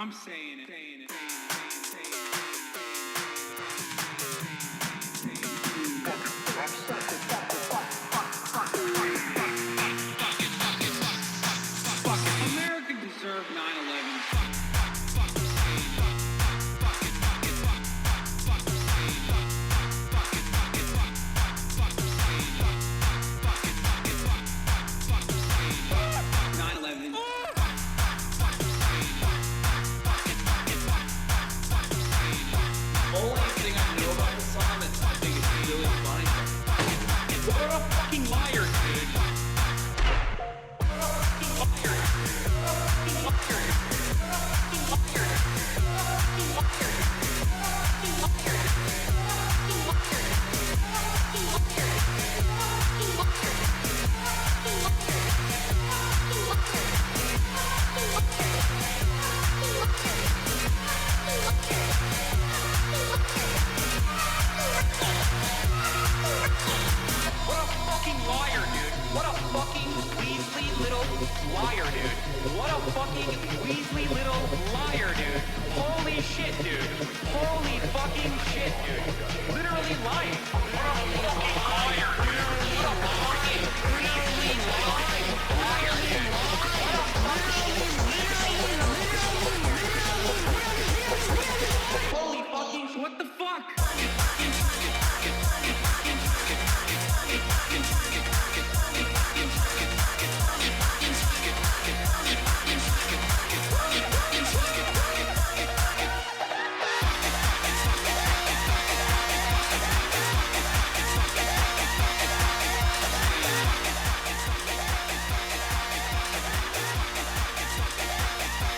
I'm saying it. America deserved 9/11.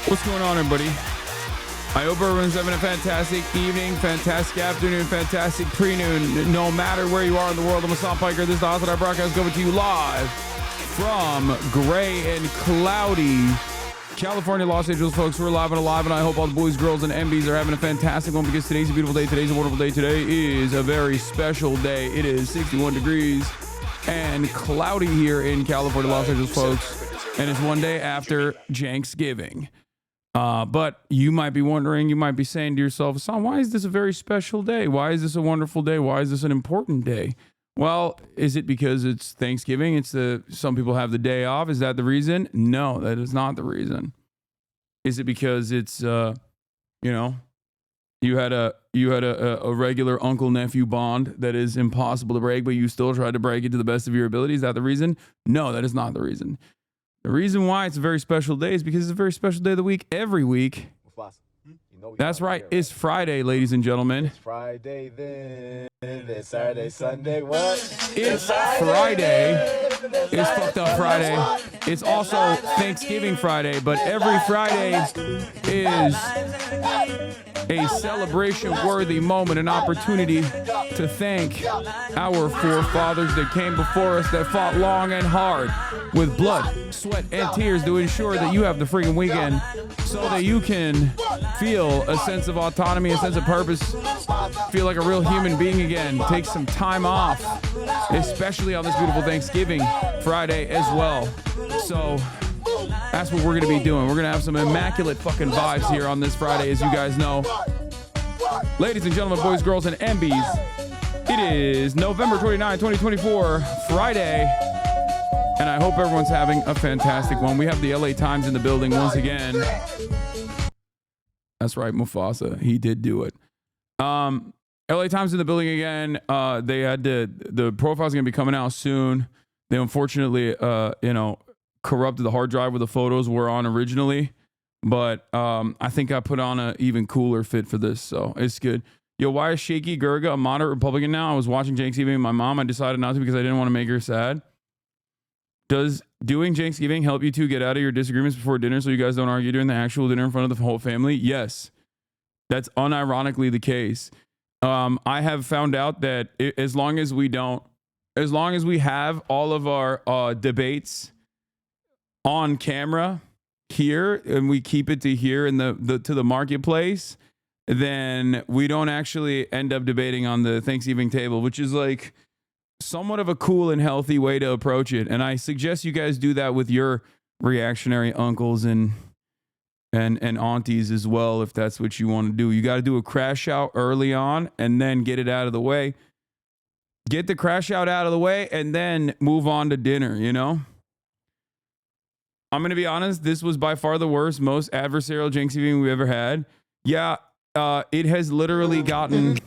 What's going on, everybody? I hope everyone's having a fantastic evening, fantastic afternoon, fantastic pre-noon. No matter where you are in the world, I'm Hasan Piker. This is the Hasanabi broadcast coming to you live from gray and cloudy California, Los Angeles, folks. We're live and alive, and I hope all the boys, girls, and MBs are having a fantastic one because today's a beautiful day. Today's a wonderful day. Today is a very special day. It is 61 degrees and cloudy here in California, Los Angeles, folks. And it's one day after Cenksgiving. But you might be wondering, you might be saying to yourself, Hasan, why is this a very special day? Why is this a wonderful day? Why is this an important day? Well, is it because it's Thanksgiving? Some people have the day off. Is that the reason? No, that is not the reason. Is it because it's, you had a regular uncle-nephew bond that is impossible to break, but you still tried to break it to the best of your ability? Is that the reason? No, that is not the reason. The reason why it's a very special day is because it's a very special day of the week every week. That's right. It's Friday, ladies and gentlemen. It's Friday then. It's Saturday, Sunday. What? It's Friday. It's fucked up Friday. It's also Thanksgiving Friday, but every Friday is a celebration-worthy moment, an opportunity to thank our forefathers that came before us, that fought long and hard with blood, sweat, and tears to ensure that you have the freaking weekend so that you can feel a sense of autonomy, a sense of purpose, feel like a real human being again, take some time off, especially on this beautiful Thanksgiving Friday as well. So that's what we're going to be doing. We're going to have some immaculate fucking vibes here on this Friday, as you guys know. Ladies and gentlemen, boys, girls, and MBs, it is November 29, 2024, Friday, and I hope everyone's having a fantastic one. We have the LA Times in the building once again. That's right, Mufasa. He did do it. LA Times in the building again. They had the profile's going to be coming out soon. They unfortunately, corrupted the hard drive where the photos were on originally, but I think I put on an even cooler fit for this, so it's good. Yo, why is Shaky Gurga a moderate Republican now? I was watching Cenksgiving with my mom. I decided not to because I didn't want to make her sad. Does doing Cenksgiving help you two get out of your disagreements before dinner so you guys don't argue during the actual dinner in front of the whole family? Yes, that's unironically the case. I have found out that as long as we have all of our debates on camera here and we keep it to here in to the marketplace, then we don't actually end up debating on the Thanksgiving table, which is like somewhat of a cool and healthy way to approach it. And I suggest you guys do that with your reactionary uncles and and aunties as well, if that's what you want to do. You got to do a crash out early on and then get it out of the way. Get the crash out of the way and then move on to dinner, you know? I'm going to be honest, this was by far the worst, most adversarial Cenksgiving we've ever had. Yeah, it has literally gotten...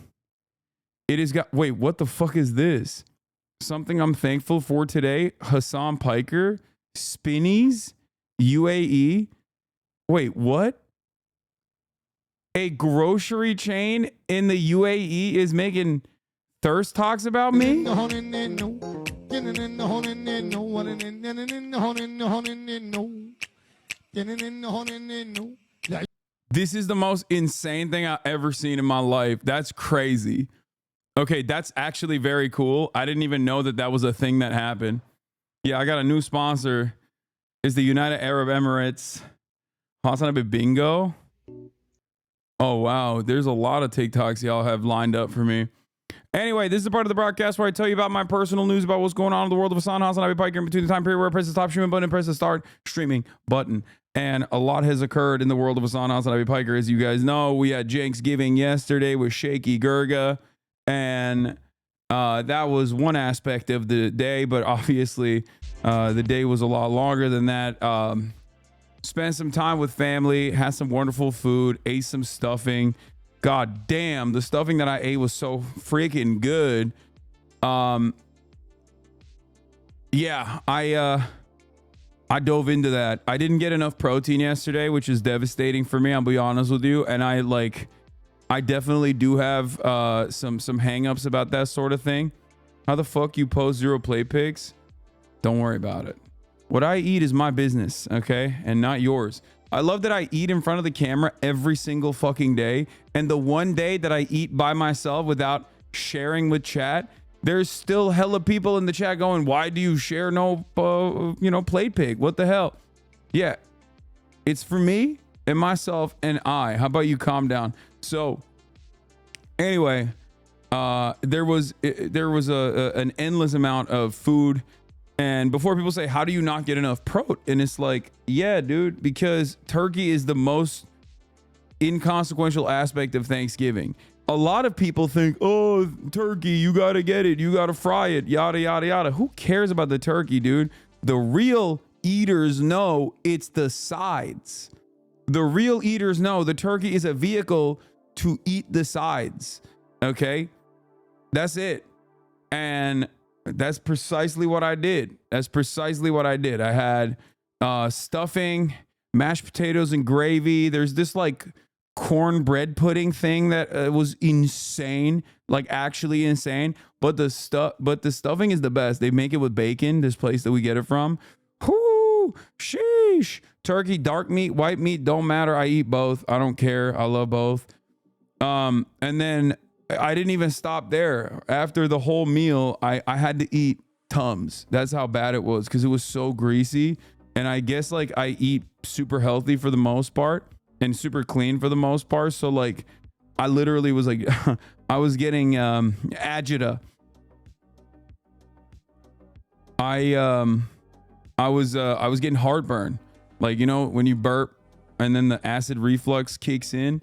It has got... Wait, what the fuck is this? Something I'm thankful for today. Hasan Piker, Spinnies, UAE. Wait, what? A grocery chain in the UAE is making thirst talks about me? This is the most insane thing I've ever seen in my life. That's crazy. Okay, that's actually very cool. I didn't even know that was a thing that happened. Yeah, I got a new sponsor. It's the United Arab Emirates Hasanabi Bingo. Oh, wow. There's a lot of TikToks y'all have lined up for me. Anyway, this is the part of the broadcast where I tell you about my personal news about what's going on in the world of Hasan, Hasanabi, Piker, in between the time period where I press the stop streaming button and press the start streaming button. And a lot has occurred in the world of Hasan, Hasanabi, Piker. As you guys know, we had Cenksgiving yesterday with Shaky Gurga. And that was one aspect of the day. But obviously, the day was a lot longer than that. Spent some time with family, had some wonderful food, ate some stuffing. God damn, the stuffing that I ate was so freaking good. Yeah, I dove into that. I didn't get enough protein yesterday, which is devastating for me, I'll be honest with you. And I definitely do have some hangups about that sort of thing. How the fuck you post 0 plate pics? Don't worry about it. What I eat is my business, okay? And not yours. I love that I eat in front of the camera every single fucking day. And the one day that I eat by myself without sharing with chat, there's still hella people in the chat going, why do you share no, plate pic? What the hell? Yeah, it's for me and myself and I. How about you calm down? So anyway, there was an endless amount of food. And before people say, how do you not get enough protein? And it's like, yeah, dude, because turkey is the most inconsequential aspect of Thanksgiving. A lot of people think, oh, turkey, you got to get it. You got to fry it, yada, yada, yada. Who cares about the turkey, dude? The real eaters know it's the sides. The real eaters know the turkey is a vehicle to eat the sides. Okay? That's it. And that's precisely what I did. That's precisely what I did. I had stuffing, mashed potatoes and gravy. There's this like cornbread pudding thing that was insane, like actually insane. But the stuffing is the best. They make it with bacon. This place that we get it from. Whoo, sheesh. Turkey, dark meat, white meat, don't matter. I eat both. I don't care. I love both. And then I didn't even stop there. After the whole meal, I had to eat Tums. That's how bad it was because it was so greasy. And I guess like I eat super healthy for the most part and super clean for the most part. So like I literally was like, I was getting agita. I was getting heartburn. Like, you know, when you burp and then the acid reflux kicks in,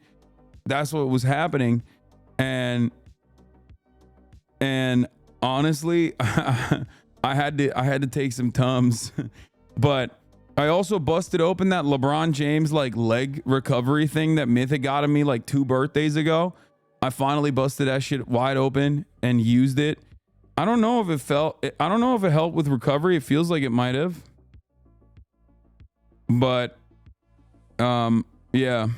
that's what was happening. And honestly, I had to take some Tums, but I also busted open that LeBron James like leg recovery thing that Mythic got of me like 2 birthdays ago. I finally busted that shit wide open and used it. I don't know if it helped with recovery. It feels like it might have, but yeah.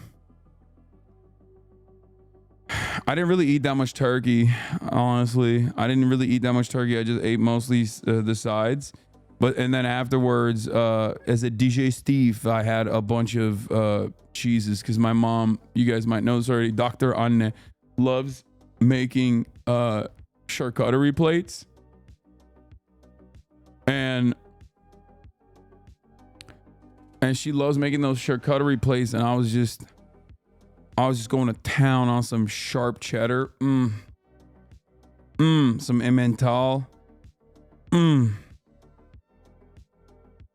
I didn't really eat that much turkey, honestly. I didn't really eat that much turkey. I just ate mostly the sides. And then afterwards, as a digestif, I had a bunch of cheeses because my mom, you guys might know this already, Dr. Anne, loves making charcuterie plates. And she loves making those charcuterie plates, and I was just going to town on some sharp cheddar. Some Emmental.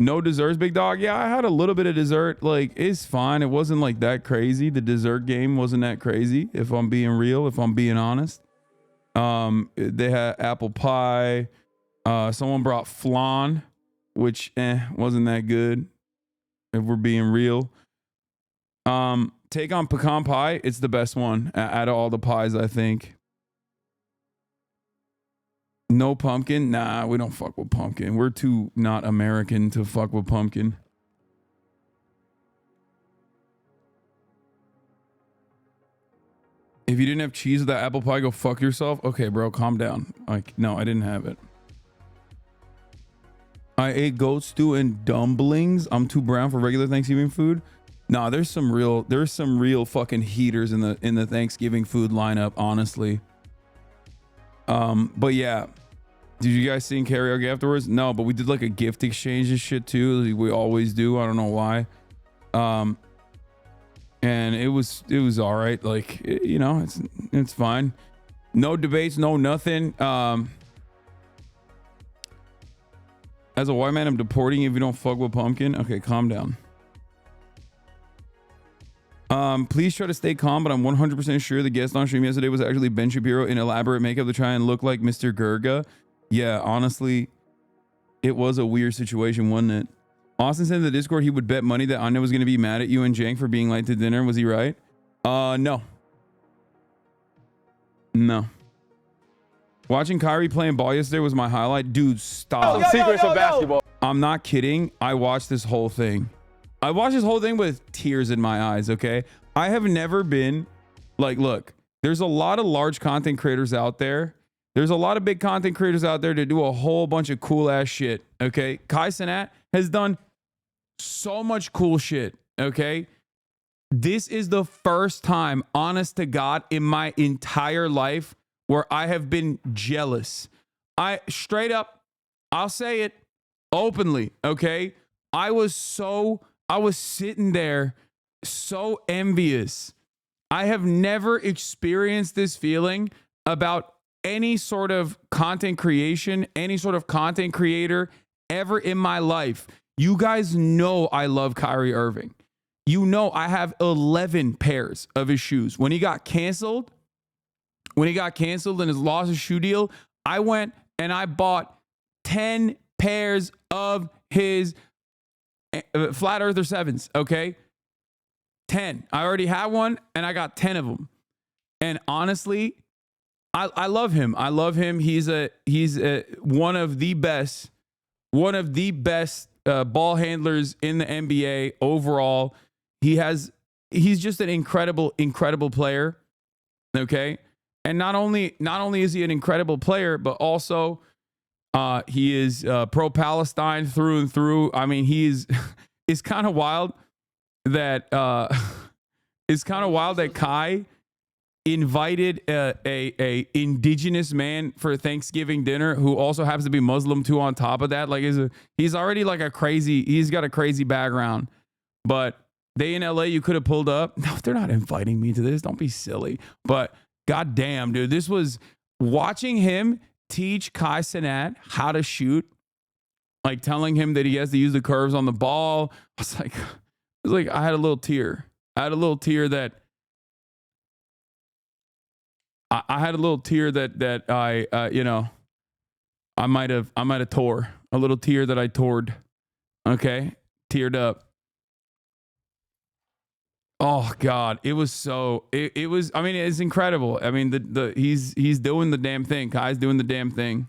No desserts, big dog. Yeah, I had a little bit of dessert. Like, it's fine. It wasn't like that crazy. The dessert game wasn't that crazy, if I'm being real, if I'm being honest. They had apple pie. Someone brought flan, which wasn't that good, if we're being real. Take on pecan pie. It's the best one out of all the pies, I think. No pumpkin? Nah, we don't fuck with pumpkin. We're too not American to fuck with pumpkin. If you didn't have cheese with that apple pie, go fuck yourself. Okay, bro, calm down. Like, no, I didn't have it. I ate goat stew and dumplings. I'm too brown for regular Thanksgiving food. Nah, there's some real fucking heaters in the Thanksgiving food lineup, honestly. But yeah. Did you guys sing karaoke afterwards? No, but we did like a gift exchange and shit too. We always do. I don't know why. And it was all right. Like, you know, it's fine. No debates, no nothing. As a white man, I'm deporting if you don't fuck with pumpkin. Okay, calm down. Please try to stay calm, but I'm 100% sure the guest on stream yesterday was actually Ben Shapiro in elaborate makeup to try and look like Mr. Gurga. Yeah, honestly, it was a weird situation, wasn't it? Austin said in the Discord he would bet money that Anya was going to be mad at you and Jank for being late to dinner. Was he right? No. No. Watching Kyrie playing ball yesterday was my highlight. Dude, stop. Secrets of basketball. I'm not kidding. I watched this whole thing. I watched this whole thing with tears in my eyes, okay? I have never been... Like, look, there's a lot of large content creators out there. There's a lot of big content creators out there that do a whole bunch of cool ass shit. Okay. Kai Cenat has done so much cool shit. Okay. This is the first time, honest to God, in my entire life where I have been jealous. I straight up, I'll say it openly. Okay. I was sitting there so envious. I have never experienced this feeling about any sort of content creation, any sort of content creator ever in my life. You guys know I love Kyrie Irving. You know I have 11 pairs of his shoes. When he got canceled and his lost his shoe deal, I went and I bought 10 pairs of his Flat Earther 7s, okay? 10. I already had one and I got 10 of them. And honestly, I love him. I love him. He's one of the best ball handlers in the NBA overall. He's just an incredible player. Okay. And not only is he an incredible player, but also he is pro-Palestine through and through. I mean, it's kind of wild that Kai invited a indigenous man for Thanksgiving dinner who also happens to be Muslim too on top of that. Like he's already like he's got a crazy background. But they in LA, you could have pulled up. No, they're not inviting me to this. Don't be silly. But goddamn, dude, this was watching him teach Kai Cenat how to shoot, like telling him that he has to use the curves on the ball. I was like I had a little tear. I had a little tear that I might have tore a little tear that I tored. Okay. Teared up. Oh God. It was I mean, it's incredible. I mean, he's doing the damn thing. Kai's doing the damn thing.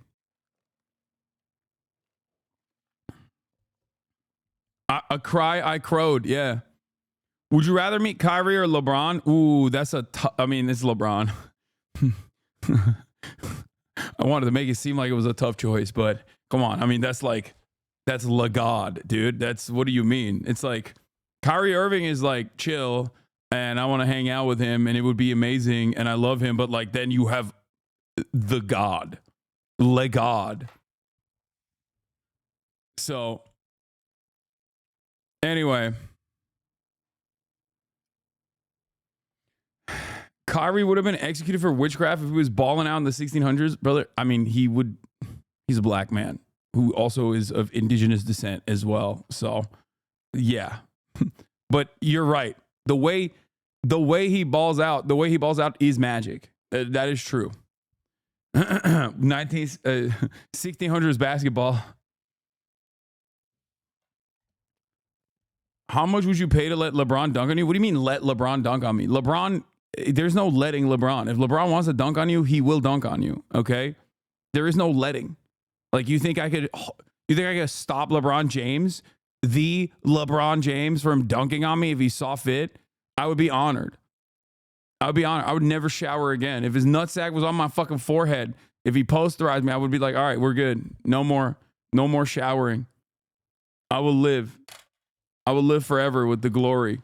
I crowed. Yeah. Would you rather meet Kyrie or LeBron? Ooh, that's I mean, it's LeBron. I wanted to make it seem like it was a tough choice, but come on. I mean, that's LeGod, dude. What do you mean? It's like Kyrie Irving is like chill and I want to hang out with him and it would be amazing and I love him, but like then you have the God, LeGod. So anyway, Kyrie would have been executed for witchcraft if he was balling out in the 1600s, brother. I mean, he's a black man. who also is of indigenous descent as well. So, yeah. But you're right. The way he balls out is magic. That is true. 1600s basketball. How much would you pay to let LeBron dunk on you? What do you mean let LeBron dunk on me? LeBron, there's no letting LeBron. If LeBron wants to dunk on you, he will dunk on you. Okay? There is no letting. Like, you think I could stop LeBron James, the LeBron James, from dunking on me if he saw fit? I would be honored. I would never shower again. If his nutsack was on my fucking forehead, if he posterized me, I would be like, all right, we're good. No more showering. I will live forever with the glory.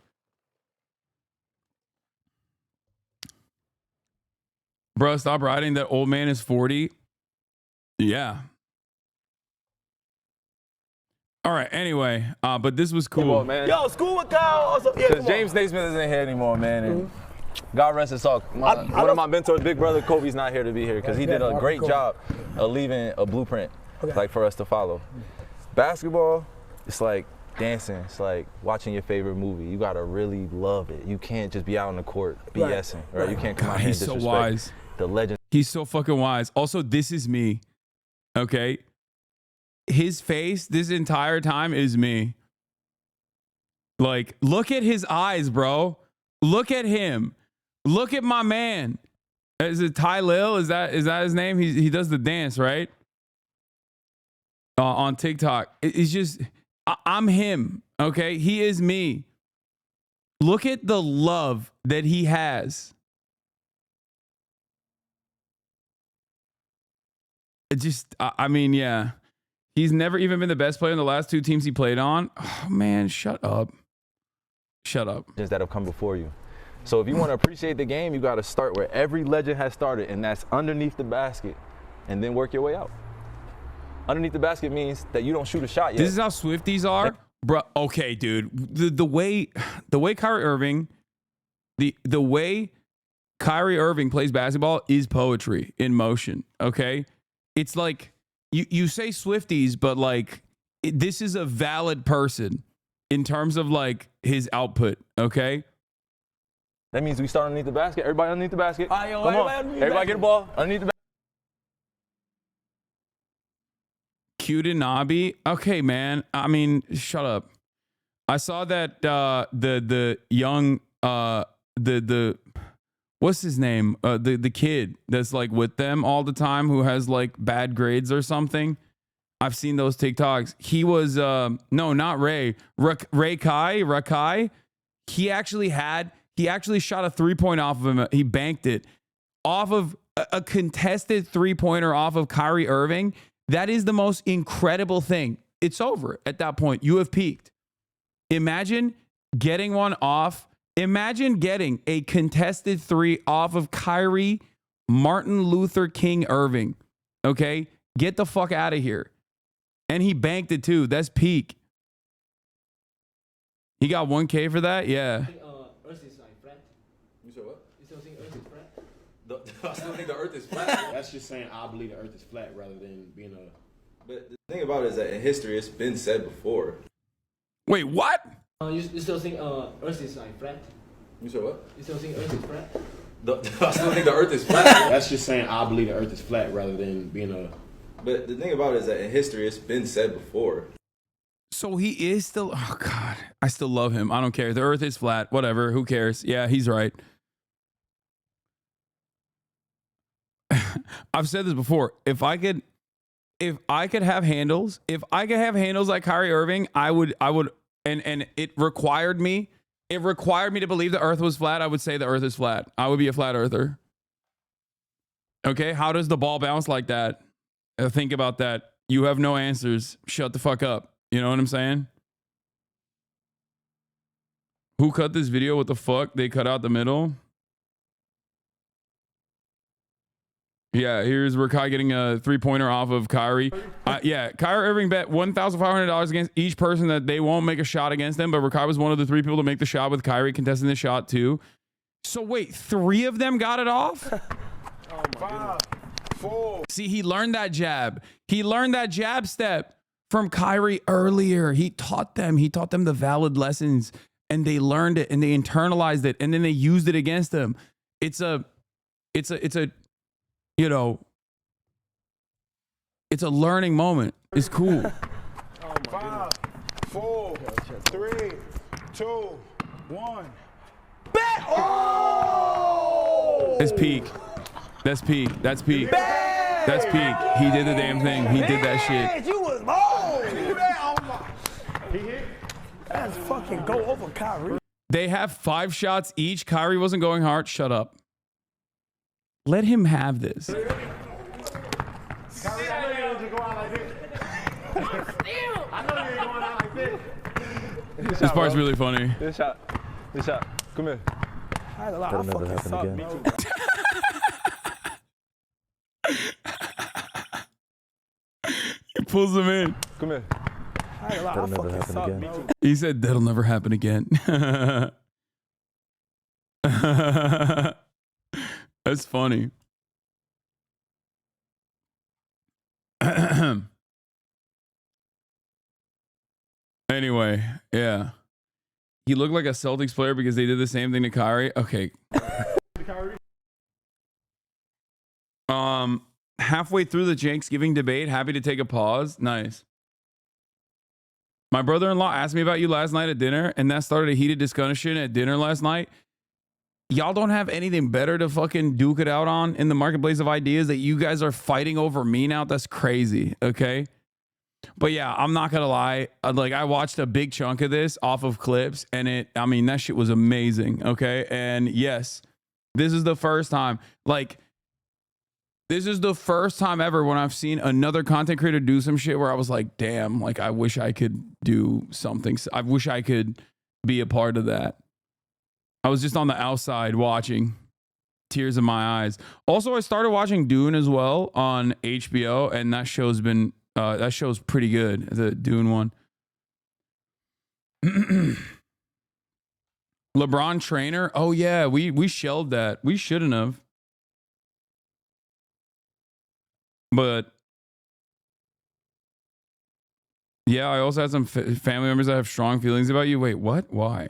Bro, stop riding. That old man is 40. Yeah. All right. Anyway, but this was cool. On, man. Yo, school with Kyle. Because James Naismith isn't here anymore, man. And God rest his soul. One of my mentors, big brother Kobe's not here to be here because he did a great job of leaving a blueprint, like, for us to follow. Basketball, it's like dancing. It's like watching your favorite movie. You gotta really love it. You can't just be out on the court BSing, right? You can't come out here and disrespect. He's so wise. The legend. He's so fucking wise. Also, this is me. Okay? His face this entire time is me. Like, look at his eyes, bro. Look at him. Look at my man. Is it Ty Lil? Is that his name? He does the dance, right? On TikTok. It's just, I'm him. Okay? He is me. Look at the love that he has. It just, I mean, yeah. He's never even been the best player in the last 2 teams he played on. Oh, man, shut up. Shut up. That have come before you. So if you want to appreciate the game, you got to start where every legend has started, and that's underneath the basket, and then work your way out. Underneath the basket means that you don't shoot a shot yet. This is how Swifties are? Bro, okay, dude. The way Kyrie Irving, the way Kyrie Irving plays basketball is poetry in motion, okay? It's like, you say Swifties, but like, this is a valid person in terms of like his output, okay? That means we start underneath the basket. Everybody underneath the basket. Come on. Everybody get a ball underneath the basket. Hasanabi. Okay, man. I mean, shut up. I saw that the young the what's his name? The kid that's like with them all the time who has like bad grades or something. I've seen those TikToks. He was no, not Ray. Rakai. He actually shot a 3-point off of him. He banked it off of a contested 3-pointer off of Kyrie Irving. That is the most incredible thing. It's over at that point. You have peaked. Imagine getting one off. Imagine getting a contested 3 off of Kyrie Martin Luther King Irving. Okay? Get the fuck out of here. And he banked it too. That's peak. He got 1K for that? Yeah. Earth is like flat. You said what? You still think Earth is flat? I still think the earth is flat. That's just saying I believe the earth is flat rather than being a... But the thing about it is that in history, it's been said before. Wait, what? You still think Earth is like flat? You said what? You still think Earth is flat? I still think the earth is flat. That's just saying I believe the earth is flat rather than being a... But the thing about it is that in history, it's been said before. So he is still, oh God, I still love him. I don't care. The earth is flat. Whatever. Who cares? Yeah, he's right. I've said this before. If I could have handles like Kyrie Irving, I would, and it required me to believe the earth was flat. I would say the earth is flat. I would be a flat earther. Okay. How does the ball bounce like that? Think about that. You have no answers. Shut the fuck up. You know what I'm saying? Who cut this video? What the fuck? They cut out the middle. Yeah, here's Rakai getting a 3-pointer off of Kyrie. Yeah, Kyrie Irving bet $1,500 against each person that they won't make a shot against them, but Rakai was one of the 3 people to make the shot with Kyrie contesting the shot too. So wait, 3 of them got it off? Oh my goodness. See, he learned that jab. He learned that jab step from Kyrie earlier. He taught them the valid lessons, and they learned it and they internalized it, and then they used it against him. It's a you know, it's a learning moment. It's cool. 5, 4, 3, 2, 1. It's peak. That's peak. That's peak. That's peak. He did the damn thing. He did that shit. You was He hit. That's fucking go over Kyrie. They have 5 shots each. Kyrie wasn't going hard. Shut up. Let him have this. Kyrie, I know you didn't just go out like this. I know you ain't going out like this. This part's really funny. This shot. Come here. That'll never happen again. He pulls him in. Come here. That'll never happen again. He said, that'll never happen again. That's funny. Anyway, yeah. He looked like a Celtics player because they did the same thing to Kyrie. Okay. Halfway through the Cenksgiving debate, happy to take a pause. Nice. My brother-in-law asked me about you last night at dinner, and that started a heated discussion at dinner last night. Y'all don't have anything better to fucking duke it out on in the marketplace of ideas that you guys are fighting over me now? That's crazy, okay? But yeah, I'm not gonna lie. Like, I watched a big chunk of this off of clips, and that shit was amazing, okay? And yes, this is the first time, this is the first time ever when I've seen another content creator do some shit where I was like, damn, like, I wish I could do something. I wish I could be a part of that. I was just on the outside watching, tears in my eyes. Also, I started watching Dune as well on HBO, and that show's pretty good, the Dune one. LeBron trainer. Oh yeah, we shelved that. We shouldn't have. But yeah, I also had some family members that have strong feelings about you. Wait, what? Why?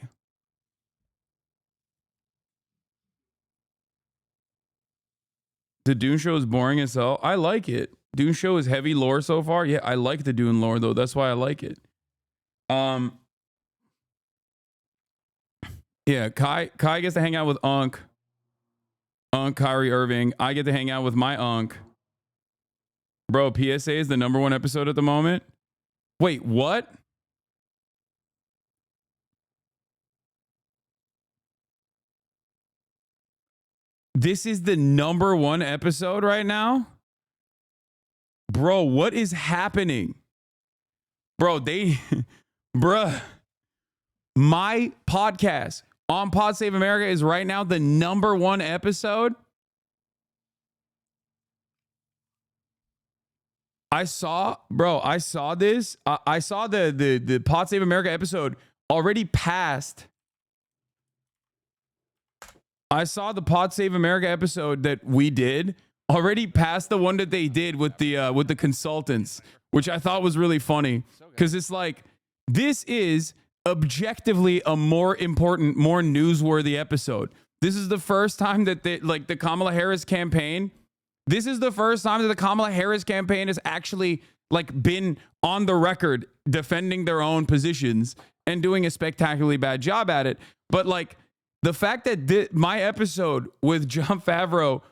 The Dune show is boring as hell. I like it. Dune show is heavy lore so far. Yeah, I like the Dune lore though. That's why I like it. Yeah, Kai gets to hang out with Unc Kyrie Irving. I get to hang out with my Unc. Bro, PSA is the #1 episode at the moment. Wait, what? This is the #1 episode right now? Bro, what is happening? Bro, bruh, my podcast on Pod Save America is right now the #1 episode. I saw this. I saw the Pod Save America episode already passed. I saw the Pod Save America episode that we did already passed the one that they did with the consultants, which I thought was really funny because it's like, this is objectively a more important, more newsworthy episode. This is the first time that the Kamala Harris campaign. This is the first time that the Kamala Harris campaign has actually been on the record defending their own positions and doing a spectacularly bad job at it. But the fact that my episode with Jon Favreau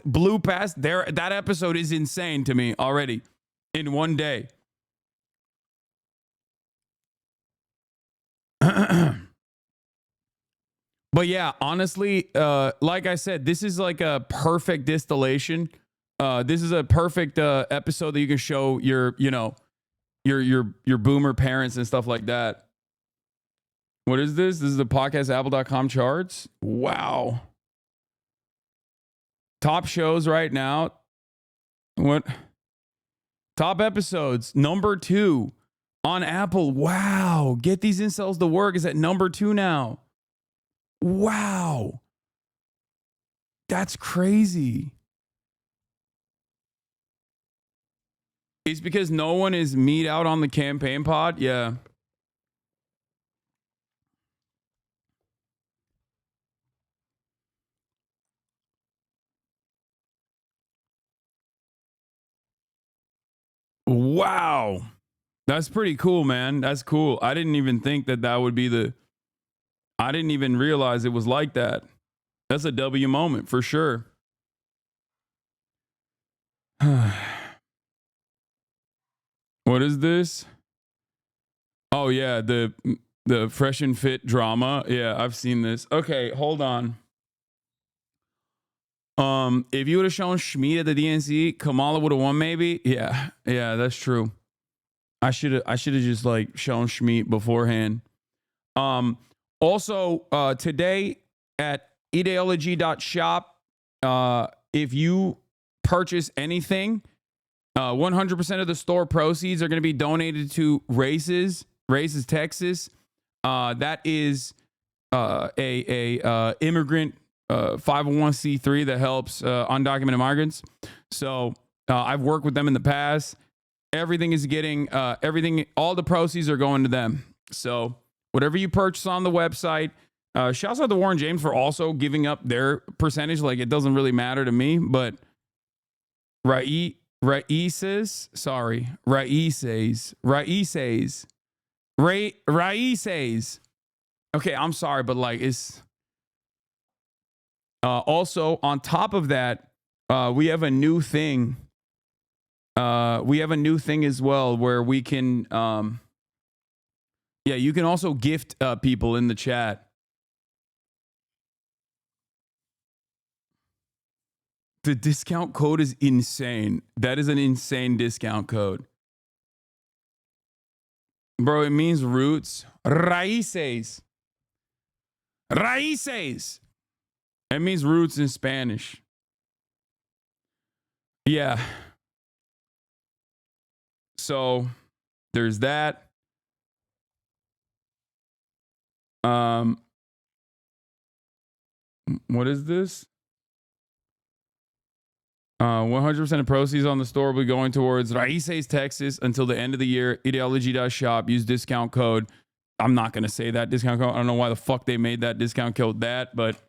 blew past that episode is insane to me already in one day. But yeah, honestly, like I said, this is like a perfect distillation. This is a perfect episode that you can show your boomer parents and stuff like that. What is this? This is the podcastapple.com charts. Wow. Top shows right now. What? Top episodes. #2 on Apple. Wow. Get These Incels to Work is at #2 now. Wow. That's crazy. It's because no one is meet out on the campaign pod. Yeah. Wow. That's pretty cool, man. That's cool. I didn't even think that would be I didn't even realize it was like that. That's a W moment for sure. What is this? Oh yeah, the Fresh and Fit drama. Yeah, I've seen this. Okay, hold on. If you would have shown Schmid at the DNC, Kamala would have won maybe. Yeah, that's true. I should have just like shown Schmid beforehand. Also, today at ideology.shop, if you purchase anything, 100% of the store proceeds are going to be donated to Races Texas. That is a immigrant 501c3 that helps undocumented migrants. So I've worked with them in the past. Everything is getting all the proceeds are going to them. So whatever you purchase on the website, shouts out to Warren James for also giving up their percentage. Like, it doesn't really matter to me, but Raices. Okay, I'm sorry, but like it's also on top of that, we have a new thing. We have a new thing as well where we can you can also gift people in the chat. The discount code is insane. That is an insane discount code. Bro, it means roots. Raíces. It means roots in Spanish. Yeah. So there's that. What is this? 100% of proceeds on the store will be going towards Raíces, Texas until the end of the year. Ideology.shop. Use discount code. I'm not going to say that discount code. I don't know why the fuck they made that discount code that, but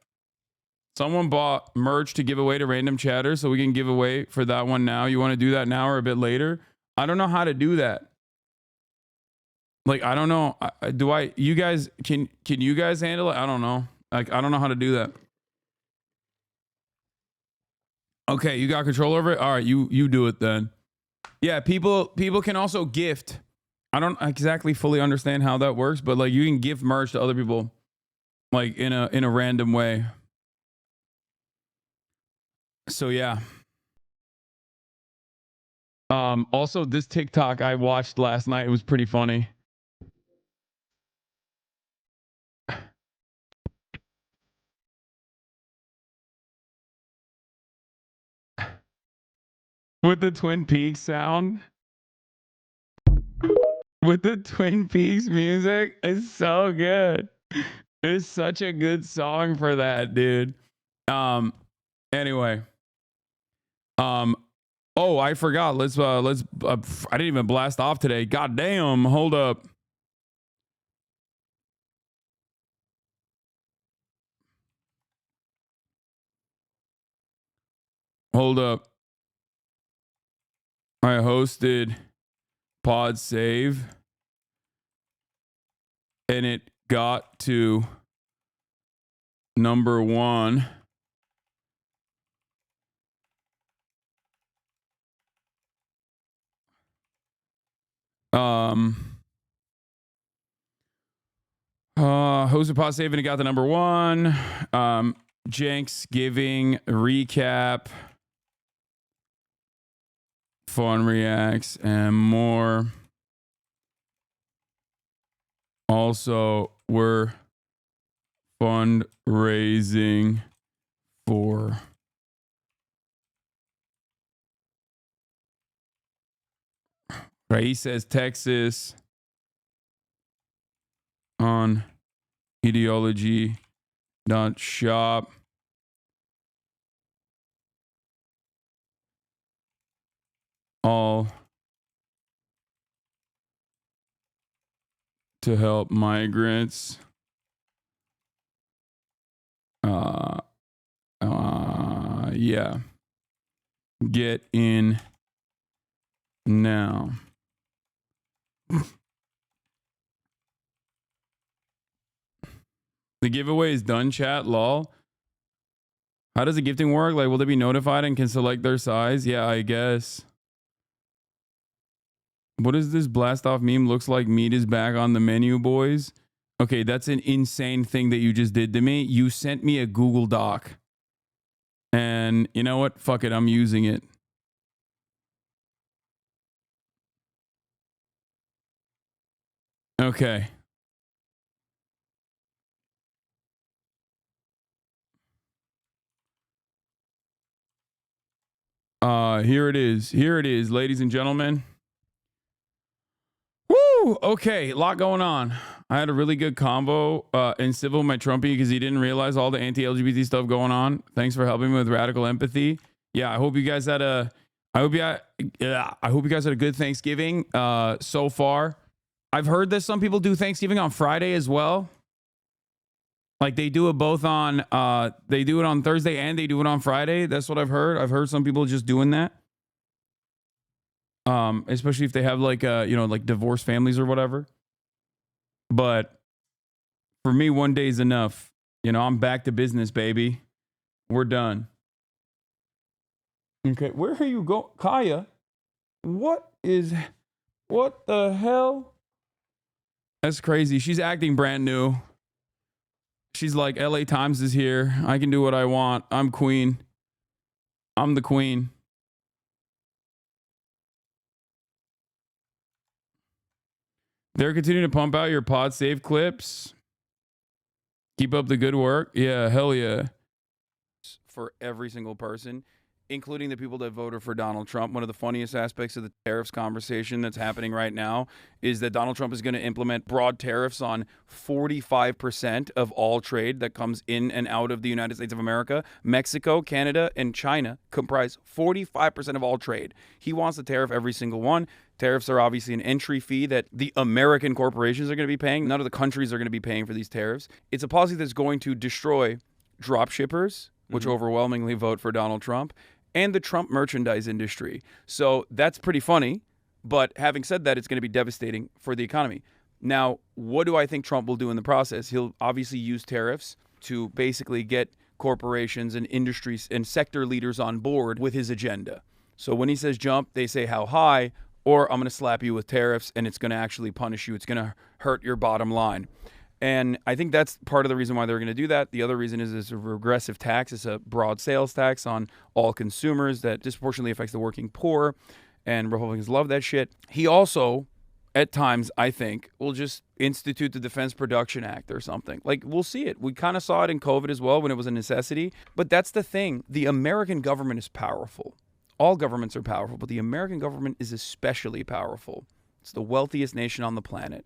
someone bought merch to give away to random chatter, so we can give away for that one now. You want to do that now or a bit later? I don't know how to do that. Like, I don't know. You guys, can you guys handle it? I don't know. Like, I don't know how to do that. Okay, you got control over it? All right, you do it then. Yeah, people can also gift. I don't exactly fully understand how that works, but like you can gift merch to other people like in a random way. So yeah. Also this TikTok I watched last night, it was pretty funny. With the Twin Peaks sound. With the Twin Peaks music. It's so good. It's such a good song for that, dude. Anyway. Oh, I forgot. Let's I didn't even blast off today. God damn. Hold up. Hold up. I hosted Pod Save and it got to number 1. Hosted Pod Save and it got the number 1. Cenksgiving recap, fun reacts, and more. Also, we're fundraising for Raíces, Texas on ideology.shop. All to help migrants yeah, get in now. The giveaway is done, chat. Lol. How does the gifting work? Like, will they be notified and can select their size? Yeah, I guess. What is this blast off meme? Looks like meat is back on the menu, boys. Okay, that's an insane thing that you just did to me. You sent me a Google Doc. And you know what? Fuck it. I'm using it. Okay. Here it is. Here it is, ladies and gentlemen. Woo! Okay, a lot going on. I had a really good convo in civil with my Trumpy because he didn't realize all the anti-LGBT stuff going on. Thanks for helping me with radical empathy. Yeah, I hope you guys had a I hope you guys had a good Thanksgiving so far. I've heard that some people do Thanksgiving on Friday as well. Like they do it both on they do it on Thursday and they do it on Friday. That's what I've heard. I've heard some people just doing that. Especially if they have like like divorced families or whatever. But for me, one day is enough. I'm back to business, baby. We're done. Okay, where are you going? Kaya, what the hell? That's crazy. She's acting brand new. She's like, LA Times is here. I can do what I want. I'm queen. I'm the queen. They're continuing to pump out your pod save clips. Keep up the good work. Yeah, hell yeah. For every single person, including the people that voted for Donald Trump. One of the funniest aspects of the tariffs conversation that's happening right now is that Donald Trump is going to implement broad tariffs on 45% of all trade that comes in and out of the United States of America. Mexico, Canada, and China comprise 45% of all trade. He wants to tariff every single one. Tariffs are obviously an entry fee that the American corporations are going to be paying. None of the countries are going to be paying for these tariffs. It's a policy that's going to destroy drop shippers, which overwhelmingly vote for Donald Trump, and the Trump merchandise industry. So that's pretty funny. But having said that, it's going to be devastating for the economy. Now, what do I think Trump will do in the process? He'll obviously use tariffs to basically get corporations and industries and sector leaders on board with his agenda. So when he says jump, they say how high, or I'm going to slap you with tariffs and it's going to actually punish you. It's going to hurt your bottom line. And I think that's part of the reason why they're going to do that. The other reason is it's a regressive tax. It's a broad sales tax on all consumers that disproportionately affects the working poor. And Republicans love that shit. He also, at times, I think, will just institute the Defense Production Act or something. Like, we'll see it. We kind of saw it in COVID as well when it was a necessity. But that's the thing. The American government is powerful. All governments are powerful, but the American government is especially powerful. It's the wealthiest nation on the planet.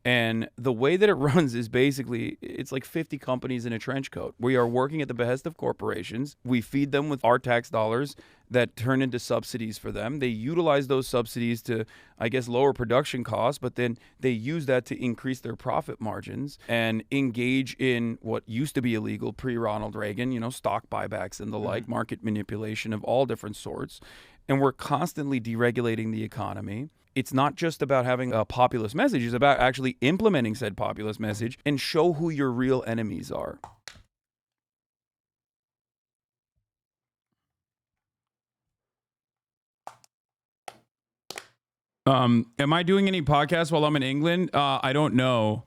And the way that it runs is basically, it's like 50 companies in a trench coat. We are working at the behest of corporations. We feed them with our tax dollars that turn into subsidies for them. They utilize those subsidies to, I guess, lower production costs, but then they use that to increase their profit margins and engage in what used to be illegal pre-Ronald Reagan, stock buybacks and the like, market manipulation of all different sorts. And we're constantly deregulating the economy. It's not just about having a populist message. It's about actually implementing said populist message and show who your real enemies are. Am I doing any podcasts while I'm in England? I don't know.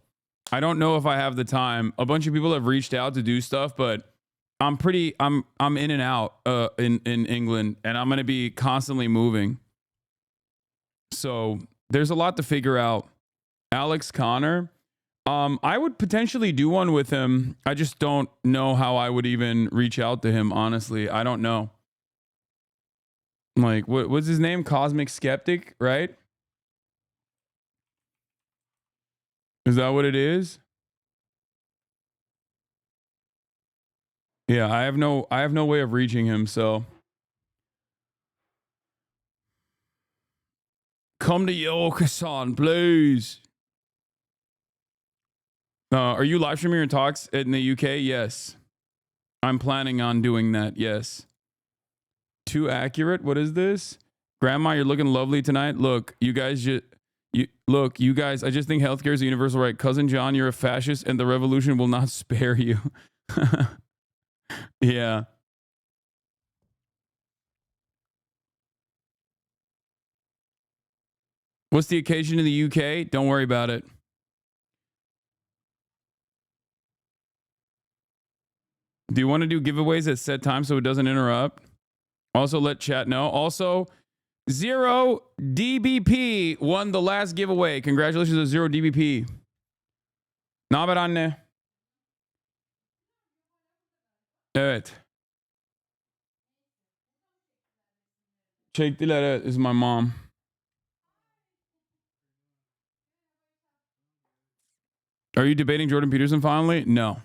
I don't know if I have the time. A bunch of people have reached out to do stuff, but I'm in and out in England, and I'm going to be constantly moving. So there's a lot to figure out. Alex Connor, I would potentially do one with him. I just don't know how I would even reach out to him, honestly. I don't know. Like, what's his name? Cosmic Skeptic, right? Is that what it is? Yeah, I have no way of reaching him, so come to York, Hassan, please. Are you live streaming your talks in the UK? Yes. I'm planning on doing that. Yes. Too accurate? What is this? Grandma, you're looking lovely tonight. Look, you guys just... you guys, I just think healthcare is a universal right. Cousin John, you're a fascist and the revolution will not spare you. Yeah. What's the occasion in the UK? Don't worry about it. Do you want to do giveaways at set time so it doesn't interrupt? Also, let chat know. Also, 0 DBP won the last giveaway. Congratulations to 0 DBP. Ne haber anne? Evet. Çektiler, evet. This is my mom. Are you debating Jordan Peterson finally? No.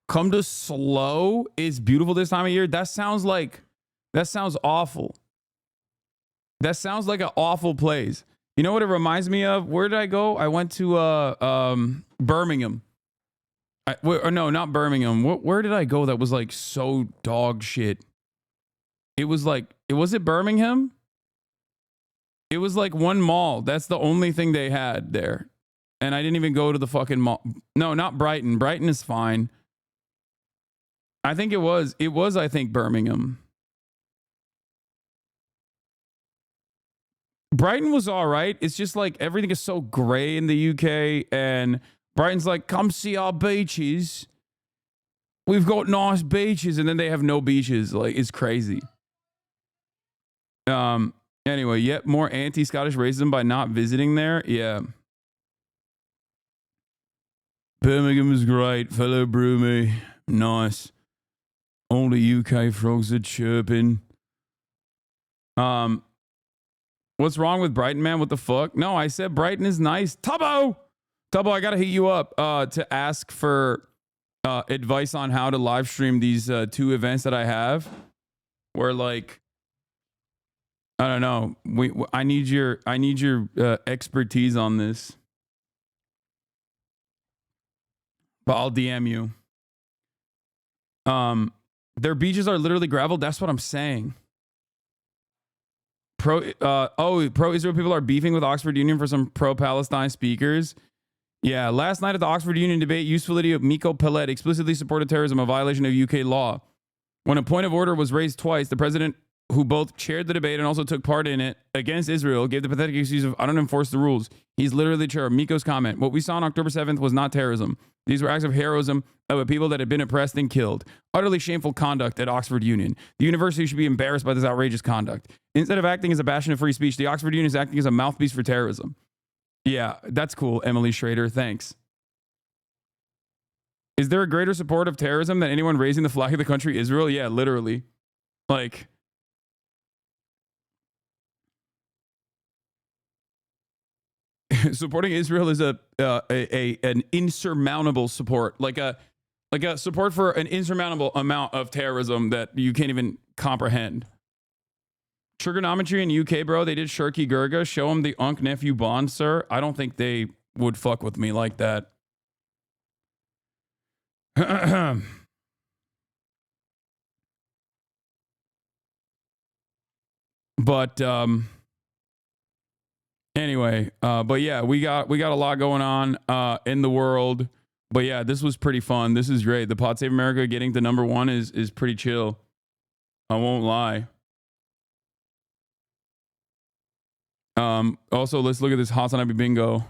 Come to Slow is beautiful this time of year. That sounds awful. That sounds like an awful place. You know what it reminds me of? Where did I go? I went to Birmingham. No, not Birmingham. Where did I go that was like so dog shit? It was it Birmingham? It was like one mall. That's the only thing they had there. And I didn't even go to the fucking mall. No, not Brighton. Brighton is fine. I think it was, I think, Birmingham. Brighton was all right. It's just like everything is so gray in the UK. And Brighton's like, come see our beaches. We've got nice beaches. And then they have no beaches. Like, it's crazy. Anyway, yet more anti-Scottish racism by not visiting there. Yeah. Birmingham was great. Fellow Broomy. Nice. All the UK frogs are chirping. What's wrong with Brighton, man? What the fuck? No, I said Brighton is nice. Tubbo, I gotta hit you up to ask for advice on how to live stream these 2 events that I have. Where like, I don't know. I need your expertise on this. But I'll DM you. Their beaches are literally gravel. That's what I'm saying. Pro-Israel people are beefing with Oxford Union for some pro-Palestine speakers. Yeah, last night at the Oxford Union debate, usefulity of Miko Pellet explicitly supported terrorism, a violation of UK law. When a point of order was raised twice, the president, who both chaired the debate and also took part in it against Israel, gave the pathetic excuse of, I don't enforce the rules. He's literally chair. Miko's comment, what we saw on October 7th was not terrorism. These were acts of heroism of a people that had been oppressed and killed. Utterly shameful conduct at Oxford Union. The university should be embarrassed by this outrageous conduct. Instead of acting as a bastion of free speech, the Oxford Union is acting as a mouthpiece for terrorism. Yeah, that's cool, Emily Schrader. Thanks. Is there a greater support of terrorism than anyone raising the flag of the country Israel? Yeah, literally. Like... supporting Israel is an insurmountable support, like a support for an insurmountable amount of terrorism that you can't even comprehend. Trigonometry in UK, bro. They did Shirky Gurga. Show them the Unc nephew bond, sir. I don't think they would fuck with me like that. But anyway, but yeah, we got a lot going on in the world. But yeah, this was pretty fun. This is great. The Pod Save America getting to #1 is pretty chill. I won't lie. Also, let's look at this Hasanabi bingo.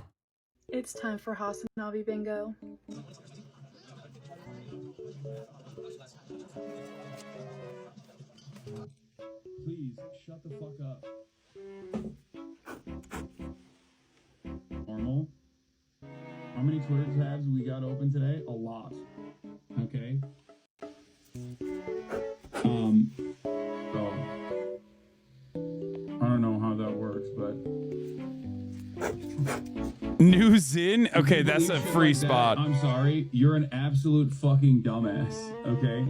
It's time for Hasanabi bingo. Please shut the fuck up. Normal. How many Twitter tabs we got open today? A lot. Okay. So I don't know how that works, but news in. Okay, that's a free spot. I'm sorry, you're an absolute fucking dumbass. Okay,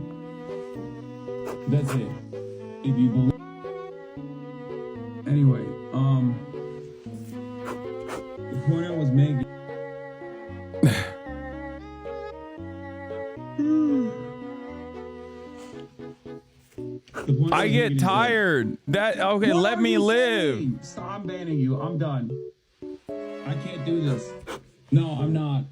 that's it. If you believe. Anyway, the point I was making. I get tired. That okay? What Let are me you live. saying? Stop, I'm banning you. I'm done. I can't do this. No, I'm not.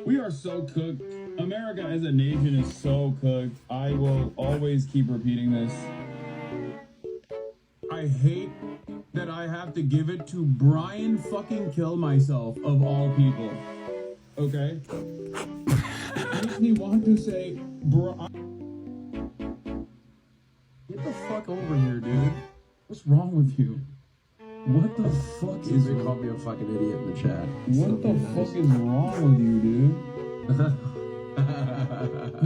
We are so cooked. America as a nation is so cooked. I will always keep repeating this. I hate that I have to give it to Brian fucking Kill Myself of all people. Okay? Makes me want to say, get the fuck over here, dude. What's wrong with you? What the fuck is They called me a fucking idiot in the chat. What the fuck is wrong with you, dude?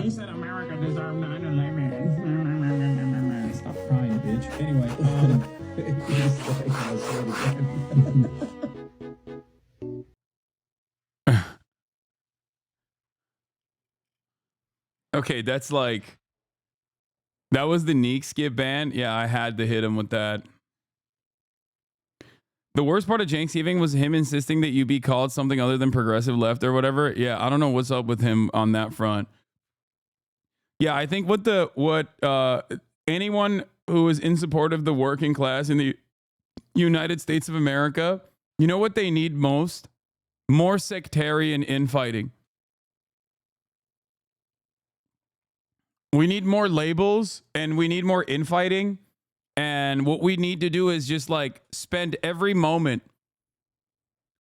He said America deserved 9/11. Stop crying, bitch. Anyway, Okay, that's like that was the Neek skip ban. Yeah, I had to hit him with that. The worst part of Cenksgiving was him insisting that you be called something other than progressive left or whatever. Yeah, I don't know what's up with him on that front. Yeah, I think what anyone who is in support of the working class in the United States of America, you know what they need most? More sectarian infighting. We need more labels and we need more infighting. And what we need to do is just like spend every moment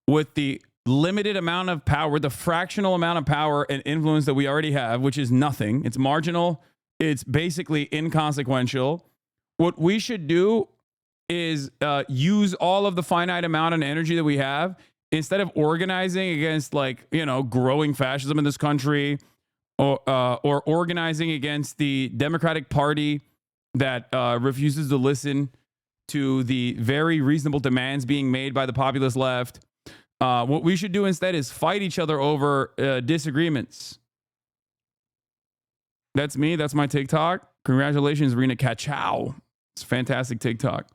with the limited amount of power, the fractional amount of power and influence that we already have, which is nothing. It's marginal. It's basically inconsequential. What we should do is use all of the finite amount of energy that we have instead of organizing against like, you know, growing fascism in this country or organizing against the Democratic Party that refuses to listen to the very reasonable demands being made by the populist left. What we should do instead is fight each other over disagreements. That's me. That's my TikTok. Congratulations, Rena Kachow. It's a fantastic TikTok.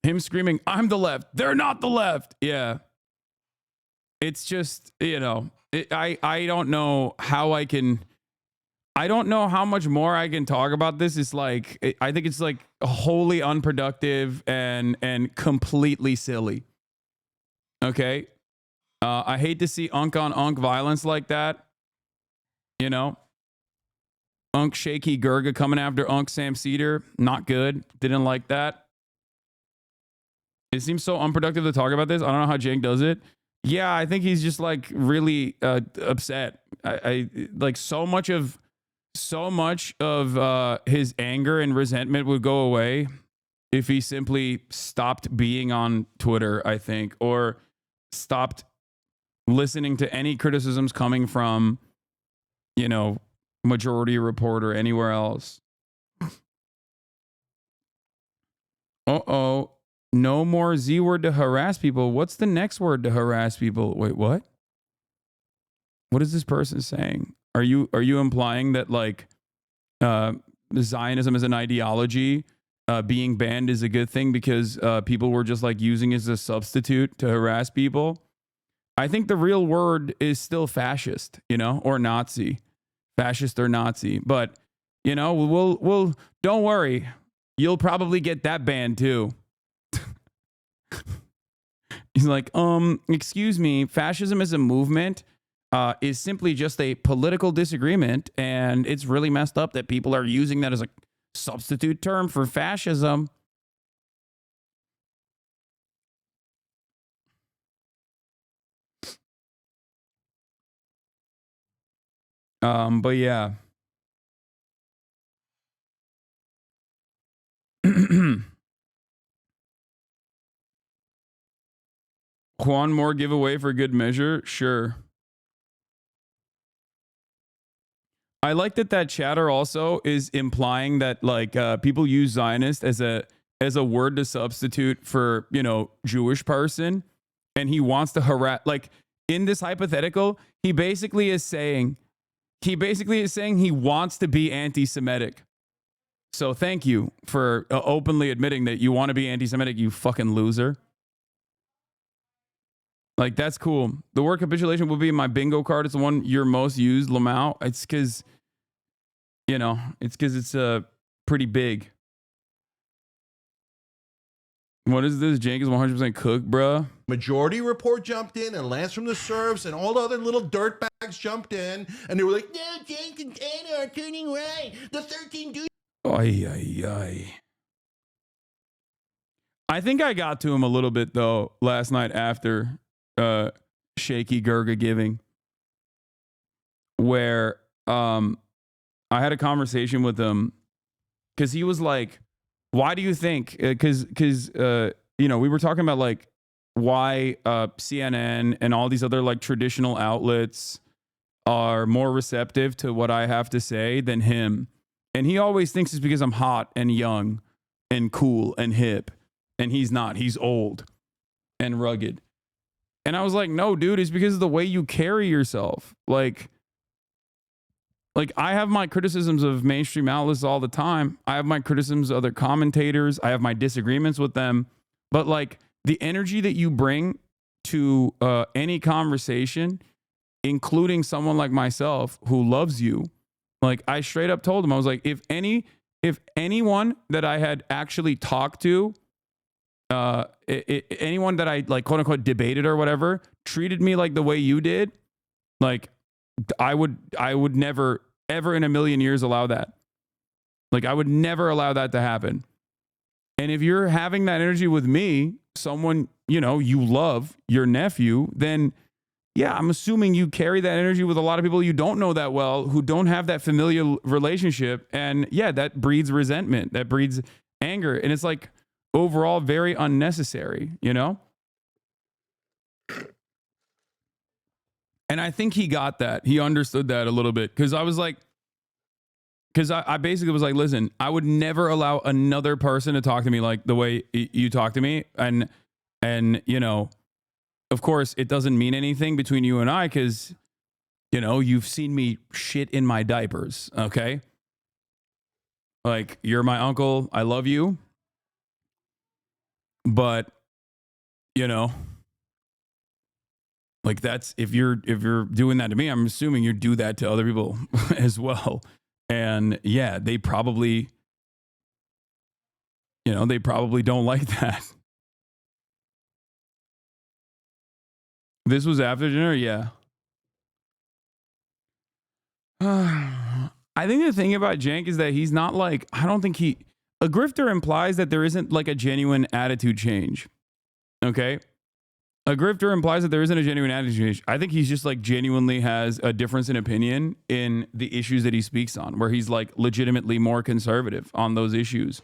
Him screaming, I'm the left. They're not the left. Yeah. It's just, you know, I don't know how I don't know how much more I can talk about this. It's like, I think it's like wholly unproductive and completely silly. Okay. I hate to see unk on unk violence like that. You know, unk Shaky Gurga coming after unk Sam Cedar. Not good. Didn't like that. It seems so unproductive to talk about this. I don't know how Cenk does it. Yeah, I think he's just like really upset. I like so much of his anger and resentment would go away if he simply stopped being on Twitter, I think, or stopped listening to any criticisms coming from, you know, Majority Report or anywhere else. Uh-oh. No more Z word to harass people. What's the next word to harass people? Wait, what? What is this person saying? Are you implying that like Zionism as an ideology being banned is a good thing because people were just like using it as a substitute to harass people? I think the real word is still fascist, you know, or Nazi. Fascist or Nazi. But, you know, we'll don't worry. You'll probably get that banned too. He's like, excuse me, fascism as a movement is simply just a political disagreement, and it's really messed up that people are using that as a substitute term for fascism. But yeah. One more giveaway for good measure? Sure. I like that chatter also is implying that like people use Zionist as a word to substitute for, you know, Jewish person, and he wants to harass, like in this hypothetical, he basically is saying he wants to be anti-Semitic. So thank you for openly admitting that you want to be anti-Semitic, you fucking loser. Like, that's cool. The word capitulation will be in my bingo card. It's the one you're most used, Lamau. It's because, it's pretty big. What is this? Jank is 100% cooked, bruh. Majority Report jumped in, and Lance from the Serfs, and all the other little dirtbags jumped in, and they were like, no, Jank and Anna are turning right. The 13 dudes. Ay, ay, ay. I think I got to him a little bit, though, last night after Shaky Gurga Giving, where I had a conversation with him because he was like, why do you think, because we were talking about like why CNN and all these other like traditional outlets are more receptive to what I have to say than him. And he always thinks it's because I'm hot and young and cool and hip. And he's not. He's old and rugged. And I was like, no, dude, it's because of the way you carry yourself. Like I have my criticisms of mainstream outlets all the time. I have my criticisms of other commentators. I have my disagreements with them. But like the energy that you bring to any conversation, including someone like myself who loves you, like I straight up told him, I was like, if anyone that I had actually talked to, anyone that I like quote unquote debated or whatever treated me like the way you did, like I would never ever in a million years allow that. Like I would never allow that to happen. And if you're having that energy with me, someone, you love, your nephew, then yeah, I'm assuming you carry that energy with a lot of people you don't know that well, who don't have that familial relationship. And yeah, that breeds resentment, that breeds anger. And it's like overall very unnecessary, And I think he got that. He understood that a little bit. Because I was like, I basically was like, listen, I would never allow another person to talk to me like the way you talk to me. And of course, it doesn't mean anything between you and I because, you've seen me shit in my diapers, okay? Like, you're my uncle. I love you. But, like that's if you're doing that to me, I'm assuming you do that to other people as well. And yeah, they probably don't like that. This was after dinner, yeah. I think the thing about Jank is that he's not like, a grifter implies that there isn't like a genuine attitude change. Okay? A grifter implies that there isn't a genuine attitude change. I think he's just like genuinely has a difference in opinion in the issues that he speaks on, where he's like legitimately more conservative on those issues.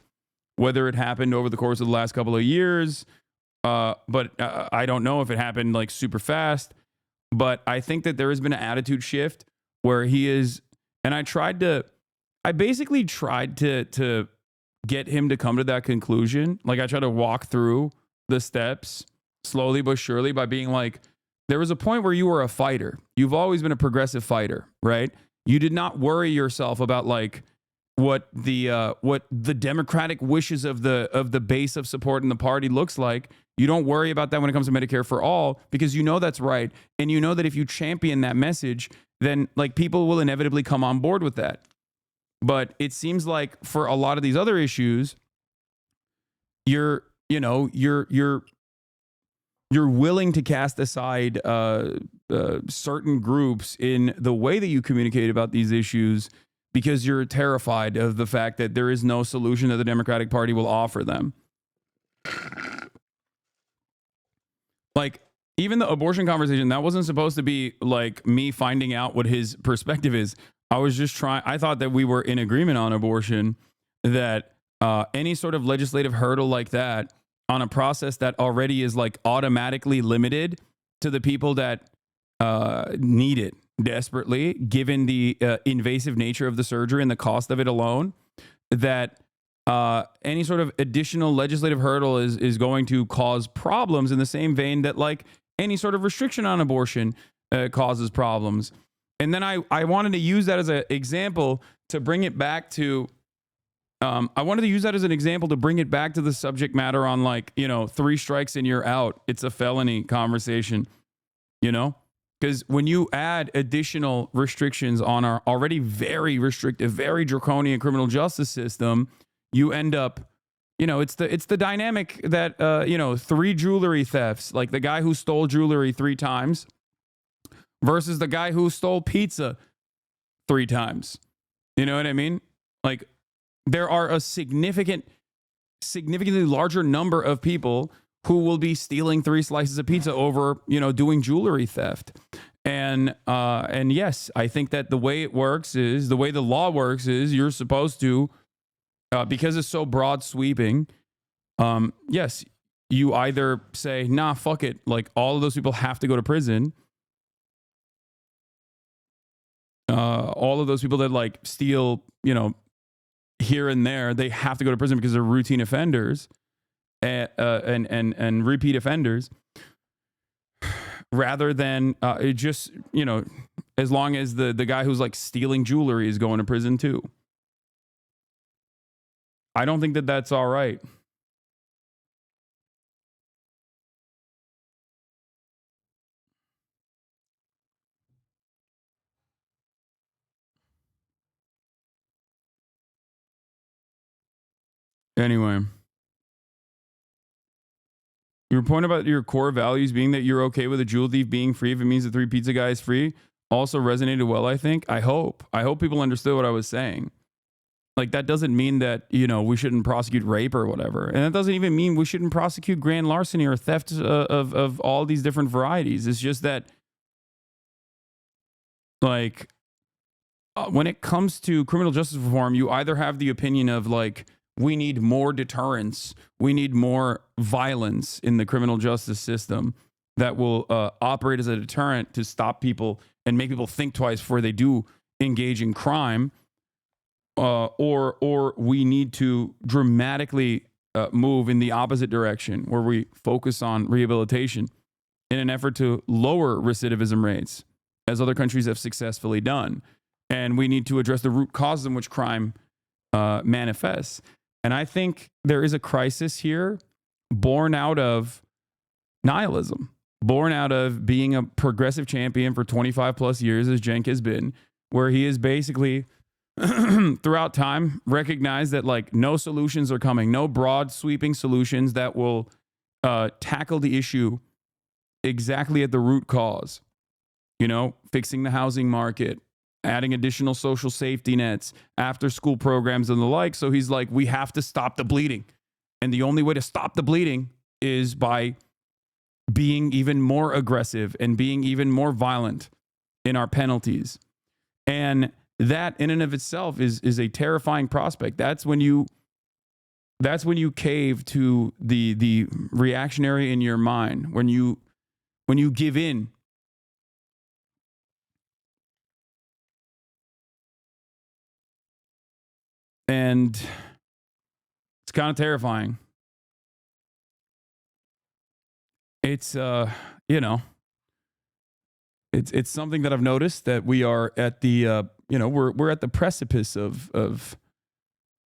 Whether it happened over the course of the last couple of years, but I don't know if it happened like super fast. But I think that there has been an attitude shift where he is, and I basically tried to get him to come to that conclusion. Like I tried to walk through the steps slowly but surely by being like, there was a point where you were a fighter. You've always been a progressive fighter, right? You did not worry yourself about like what the democratic wishes of the base of support in the party looks like. You don't worry about that when it comes to Medicare for all because you know that's right. And you know that if you champion that message, then like people will inevitably come on board with that. But it seems like for a lot of these other issues, you're willing to cast aside certain groups in the way that you communicate about these issues because you're terrified of the fact that there is no solution that the Democratic Party will offer them. Like, even the abortion conversation, that wasn't supposed to be like me finding out what his perspective is. I thought that we were in agreement on abortion, that any sort of legislative hurdle like that on a process that already is like automatically limited to the people that need it desperately, given the invasive nature of the surgery and the cost of it alone, that any sort of additional legislative hurdle is going to cause problems in the same vein that like any sort of restriction on abortion causes problems. And then I wanted to use that as an example to bring it back to the subject matter on like, 3 strikes and you're out. It's a felony conversation. you know? Because when you add additional restrictions on our already very restrictive, very draconian criminal justice system, you end up, you know, it's the dynamic that, you know, 3 jewelry thefts, like the guy who stole jewelry 3 times versus the guy who stole pizza 3 times. You know what I mean? Like, there are a significantly larger number of people who will be stealing 3 slices of pizza over, you know, doing jewelry theft. And yes, I think that the way it works is, the way the law works is, you're supposed to, because it's so broad sweeping, yes, you either say, nah, fuck it, like all of those people have to go to prison. All of those people that like steal, you know, here and there, they have to go to prison because they're routine offenders and repeat offenders, rather than it just, you know, as long as the guy who's like stealing jewelry is going to prison too. I don't think that that's all right. Anyway, your point about your core values being that you're okay with a jewel thief being free if it means the 3 pizza guy is free also resonated well, I think. I hope people understood what I was saying. Like, that doesn't mean that, you know, we shouldn't prosecute rape or whatever. And that doesn't even mean we shouldn't prosecute grand larceny or theft of all these different varieties. It's just that, like, when it comes to criminal justice reform, you either have the opinion of, like, we need more deterrence, we need more violence in the criminal justice system that will operate as a deterrent to stop people and make people think twice before they do engage in crime, or we need to dramatically move in the opposite direction, where we focus on rehabilitation in an effort to lower recidivism rates, as other countries have successfully done. And we need to address the root causes in which crime manifests. And I think there is a crisis here born out of nihilism, born out of being a progressive champion for 25 plus years, as Cenk has been, where he is basically throughout time recognized that, like, no solutions are coming, no broad sweeping solutions that will tackle the issue exactly at the root cause. You know, fixing the housing market, adding additional social safety nets, after school programs and the like. So he's like, we have to stop the bleeding. And the only way to stop the bleeding is by being even more aggressive and being even more violent in our penalties. And that in and of itself is a terrifying prospect. That's when you cave to the reactionary in your mind, when you give in. And it's kind of terrifying. It's you know, it's something that I've noticed, that we are at the you know, we're at the precipice of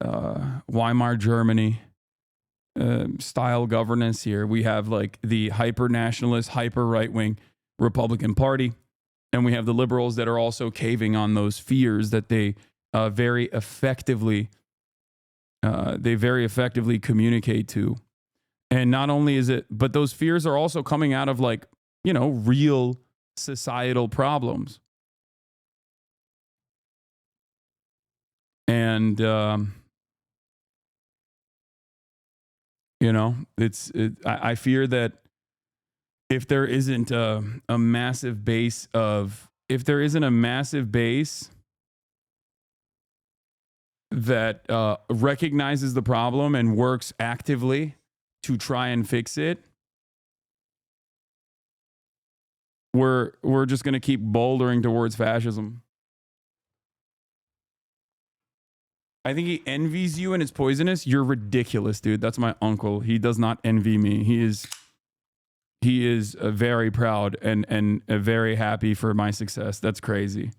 Weimar Germany style governance here. We have like the hyper nationalist, hyper right wing Republican Party, and we have the liberals that are also caving on those fears that they very effectively communicate to. And not only is it, but those fears are also coming out of, like, you know, real societal problems. And you know, I fear that if there isn't a massive base that recognizes the problem and works actively to try and fix it, we're just going to keep bouldering towards fascism. I think he envies you and it's poisonous. You're ridiculous, dude. That's my uncle. He does not envy me. He is very proud and very happy for my success. That's crazy.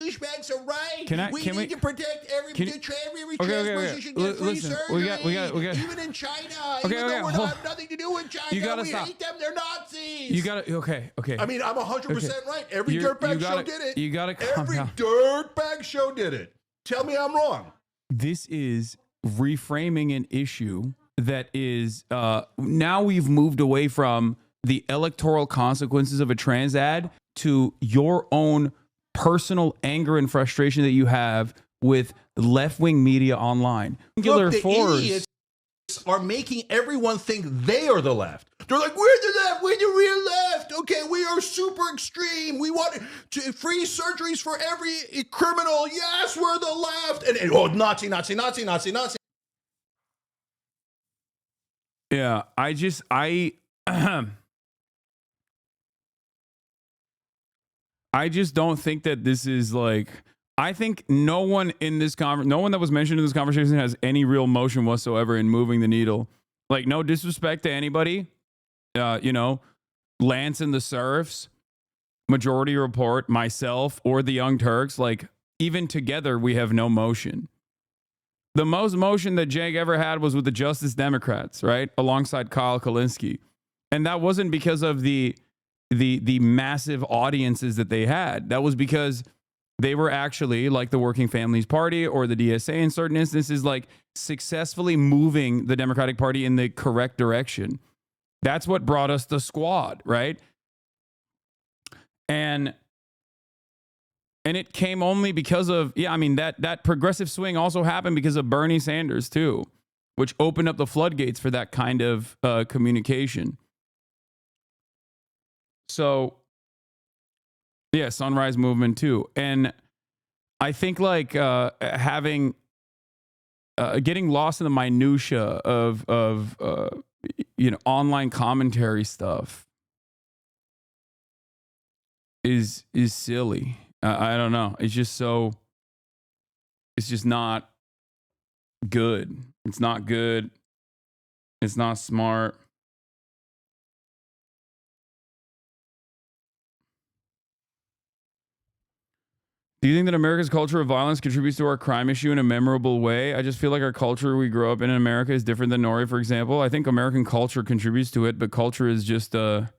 douchebags are right. Can we need to protect every trans person should get free Listen, surgery. we got, even in China, okay, even though we hold- have nothing to do with China, You gotta we stop. hate them. They're Nazis. You got to, okay. I mean, I'm 100% right. Every dirtbag show did it. You got to calm Every down. dirtbag show did it. Tell me I'm wrong. This is reframing an issue that is, now we've moved away from the electoral consequences of a trans ad to your own personal anger and frustration that you have with left-wing media online. Look, the idiots are making everyone think they are the left. They're like, we're the left, we're the real left. Okay, we are super extreme. We want free surgeries for every criminal. Yes, we're the left. And oh, Nazi. Yeah, I just don't think that this is like, I think no one in this no one that was mentioned in this conversation has any real motion whatsoever in moving the needle. Like, no disrespect to anybody, you know, Lance and the Serfs, Majority Report, myself, or the Young Turks. Like, even together, we have no motion. The most motion that Jag ever had was with the Justice Democrats, right, alongside Kyle Kalinske, and that wasn't because of the massive audiences that they had. That was because they were actually, like the Working Families Party or the DSA in certain instances, like successfully moving the Democratic Party in the correct direction. That's what brought us the squad, right? And it came only because of, I mean, that progressive swing also happened because of Bernie Sanders too, which opened up the floodgates for that kind of communication. So, yeah, Sunrise Movement too. And I think like getting lost in the minutia of you know, online commentary stuff is silly. I don't know. It's just not good. It's not good. It's not smart. Do you think that America's culture of violence contributes to our crime issue in a memorable way? I just feel like our culture we grew up in America is different than Norway, for example. I think American culture contributes to it, but culture is just a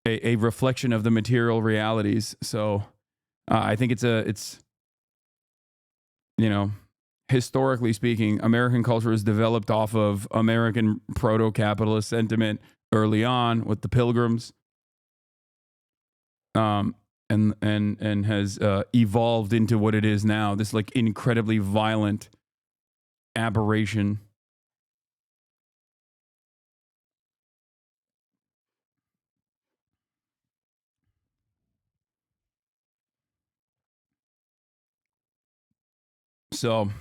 reflection of the material realities. So I think it's, you know, historically speaking, American culture is developed off of American proto-capitalist sentiment early on with the Pilgrims. And has evolved into what it is now, this like incredibly violent aberration. So,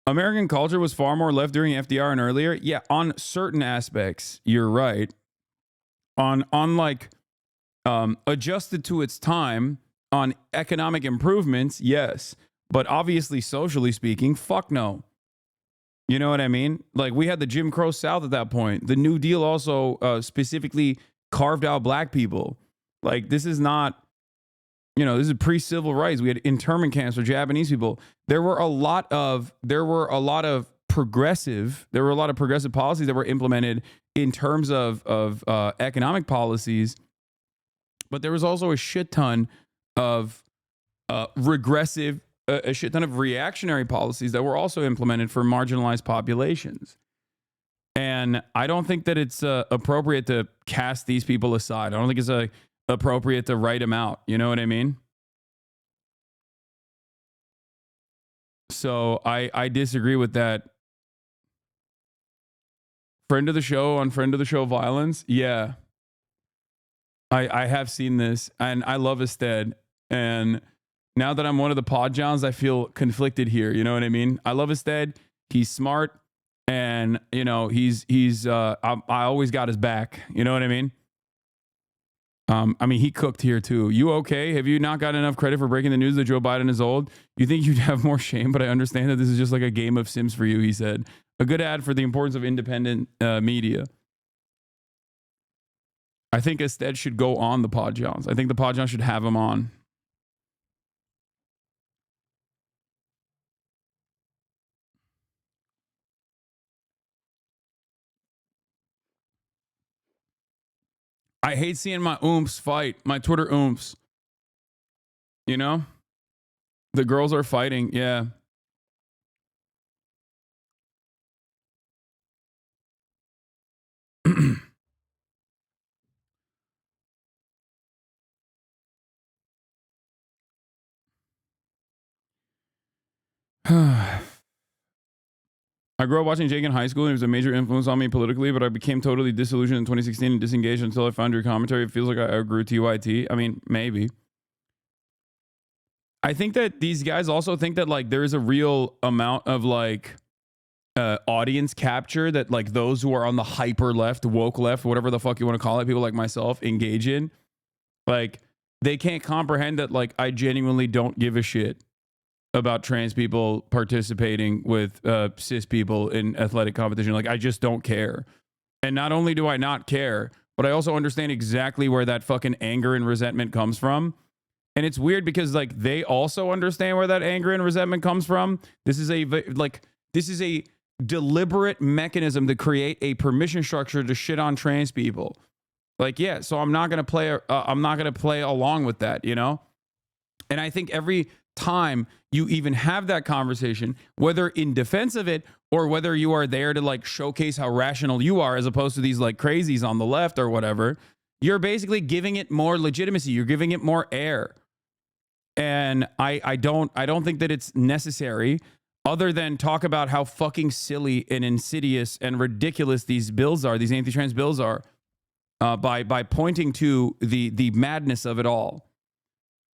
American culture was far more left during FDR and earlier. Yeah, on certain aspects, you're right. On like adjusted to its time, on economic improvements, yes. But obviously, socially speaking, fuck no. You know what I mean? Like, we had the Jim Crow South at that point. The New Deal also specifically carved out black people. Like, this is not, you know, this is pre-civil rights. We had internment camps for Japanese people. There were a lot of progressive policies that were implemented in terms of economic policies, but there was also a shit ton of regressive, a shit ton of reactionary policies that were also implemented for marginalized populations. And I don't think that it's appropriate to cast these people aside. I don't think it's appropriate to write them out. You know what I mean? So I disagree with that. Friend of the show on Friend of the Show Violence. Yeah. I have seen this and I love Ested. And now that I'm one of the pod Johns, I feel conflicted here. You know what I mean? I love Ested. He's smart and you know, I always got his back. You know what I mean? I mean, he cooked here too. You okay? Have you not gotten enough credit for breaking the news that Joe Biden is old? You think you'd have more shame, but I understand that this is just like a game of Sims for you, he said. A good ad for the importance of independent media. I think Ested should go on the Pod Johns. I think the Pod Johns should have him on. I hate seeing my oomps fight, my Twitter oomps. You know? The girls are fighting, yeah. I grew up watching Jake in high school, and he was a major influence on me politically, but I became totally disillusioned in 2016 and disengaged until I found your commentary. It feels like I outgrew TYT. I mean, maybe. I think that these guys also think that like there is a real amount of like audience capture that like those who are on the hyper left, woke left, whatever the fuck you want to call it, people like myself engage in. Like they can't comprehend that like I genuinely don't give a shit about trans people participating with cis people in athletic competition. Like I just don't care. And not only do I not care, but I also understand exactly where that fucking anger and resentment comes from. And it's weird because like they also understand where that anger and resentment comes from. This is a deliberate mechanism to create a permission structure to shit on trans people. Like, yeah, so I'm not going to play along with that, you know? And I think every time you even have that conversation, whether in defense of it or whether you are there to like showcase how rational you are as opposed to these like crazies on the left or whatever, you're basically giving it more legitimacy. You're giving it more air. And I don't think that it's necessary other than talk about how fucking silly and insidious and ridiculous these bills are, these anti-trans bills are, by pointing to the madness of it all.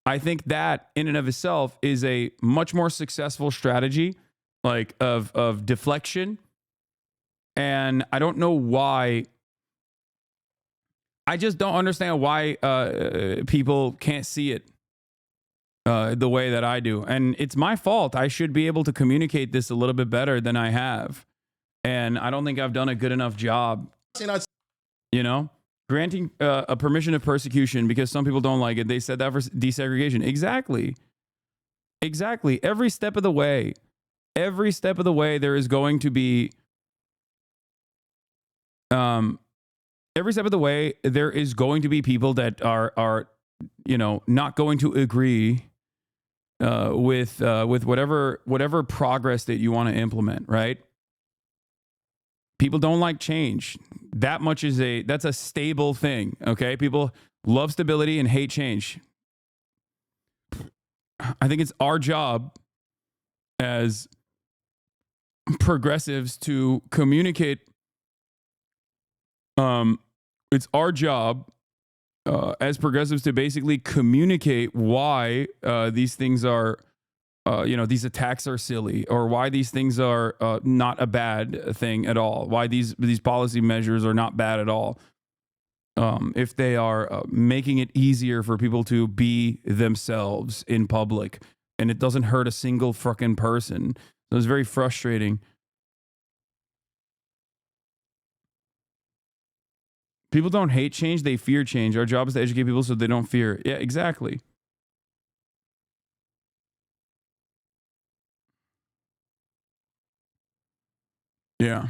I think that in and of itself is a much more successful strategy, like of deflection. And I don't know why. I just don't understand why people can't see it the way that I do. And it's my fault. I should be able to communicate this a little bit better than I have. And I don't think I've done a good enough job. You know? Granting a permission of persecution because some people don't like it. They said that for desegregation. Exactly. Exactly. Every step of the way, there is going to be, every step of the way, there is going to be people that are, you know, not going to agree with whatever progress that you want to implement, right? People don't like change. That much that's a stable thing, okay? People love stability and hate change. I think it's our job as progressives to communicate. It's our job as progressives to basically communicate why these things are, these attacks are silly, or why these things are not a bad thing at all. Why these policy measures are not bad at all. If they are making it easier for people to be themselves in public, and it doesn't hurt a single fucking person. So it's very frustrating. People don't hate change, they fear change. Our job is to educate people so they don't fear. Yeah, exactly. Yeah.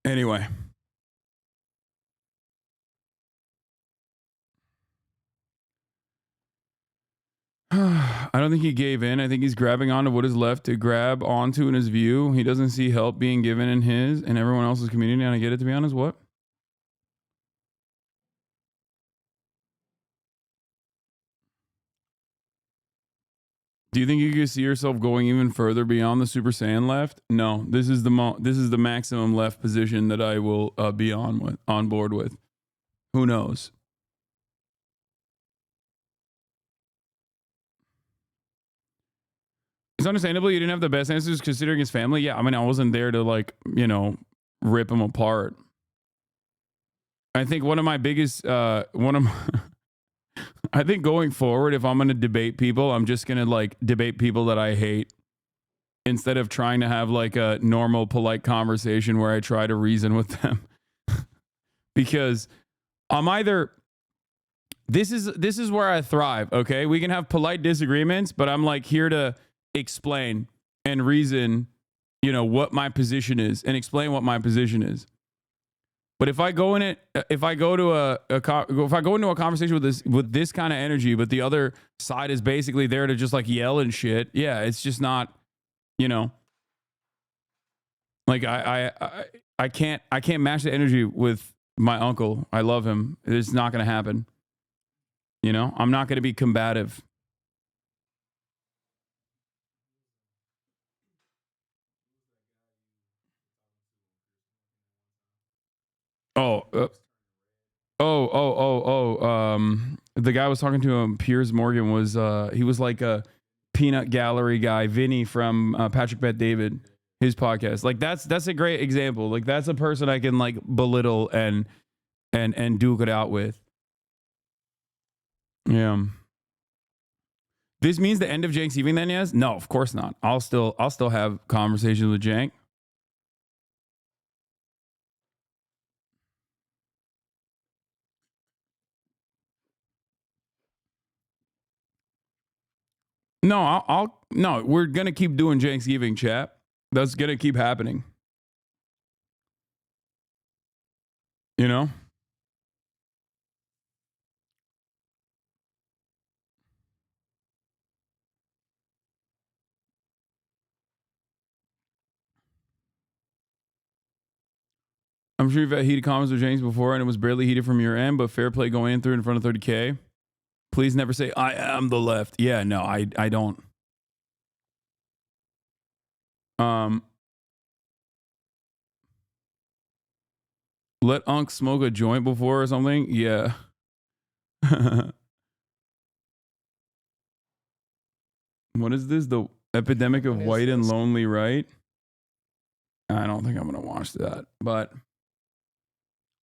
Anyway. I don't think he gave in. I think he's grabbing onto what is left to grab onto in his view. He doesn't see help being given in his and everyone else's community. And I get it, to be honest. What? Do you think you can see yourself going even further beyond the Super Saiyan left? No, this is the maximum left position that I will be on board with. Who knows? It's understandable you didn't have the best answers considering his family. Yeah, I mean, I wasn't there to, like, rip him apart. I think one of my biggest I think going forward, if I'm going to debate people, I'm just going to like debate people that I hate instead of trying to have like a normal, polite conversation where I try to reason with them. Because I'm either, this is where I thrive. Okay. We can have polite disagreements, but I'm like here to explain and reason, you know, what my position is and explain what my position is. But if I go into a conversation with this kind of energy, but the other side is basically there to just like yell and shit, yeah, it's just not, you know, like I can't match the energy with my uncle. I love him. It's not going to happen. You know, I'm not going to be combative. The guy I was talking to him, Piers Morgan, was he was like a peanut gallery guy, Vinny from Patrick Bet David, his podcast. Like that's a great example. Like that's a person I can like belittle and duke it out with. Yeah. This means the end of Cenksgiving then, yes? No, of course not. I'll still have conversations with Cenk. No, no, we're going to keep doing Cenksgiving, chat. That's going to keep happening. You know? I'm sure you've had heated comments with James before and it was barely heated from your end, but fair play going through in front of 30K. Please never say, I am the left. Yeah, no, I don't. Let Unc smoke a joint before or something? Yeah. What is this? The epidemic of white and lonely, right? I don't think I'm going to watch that. But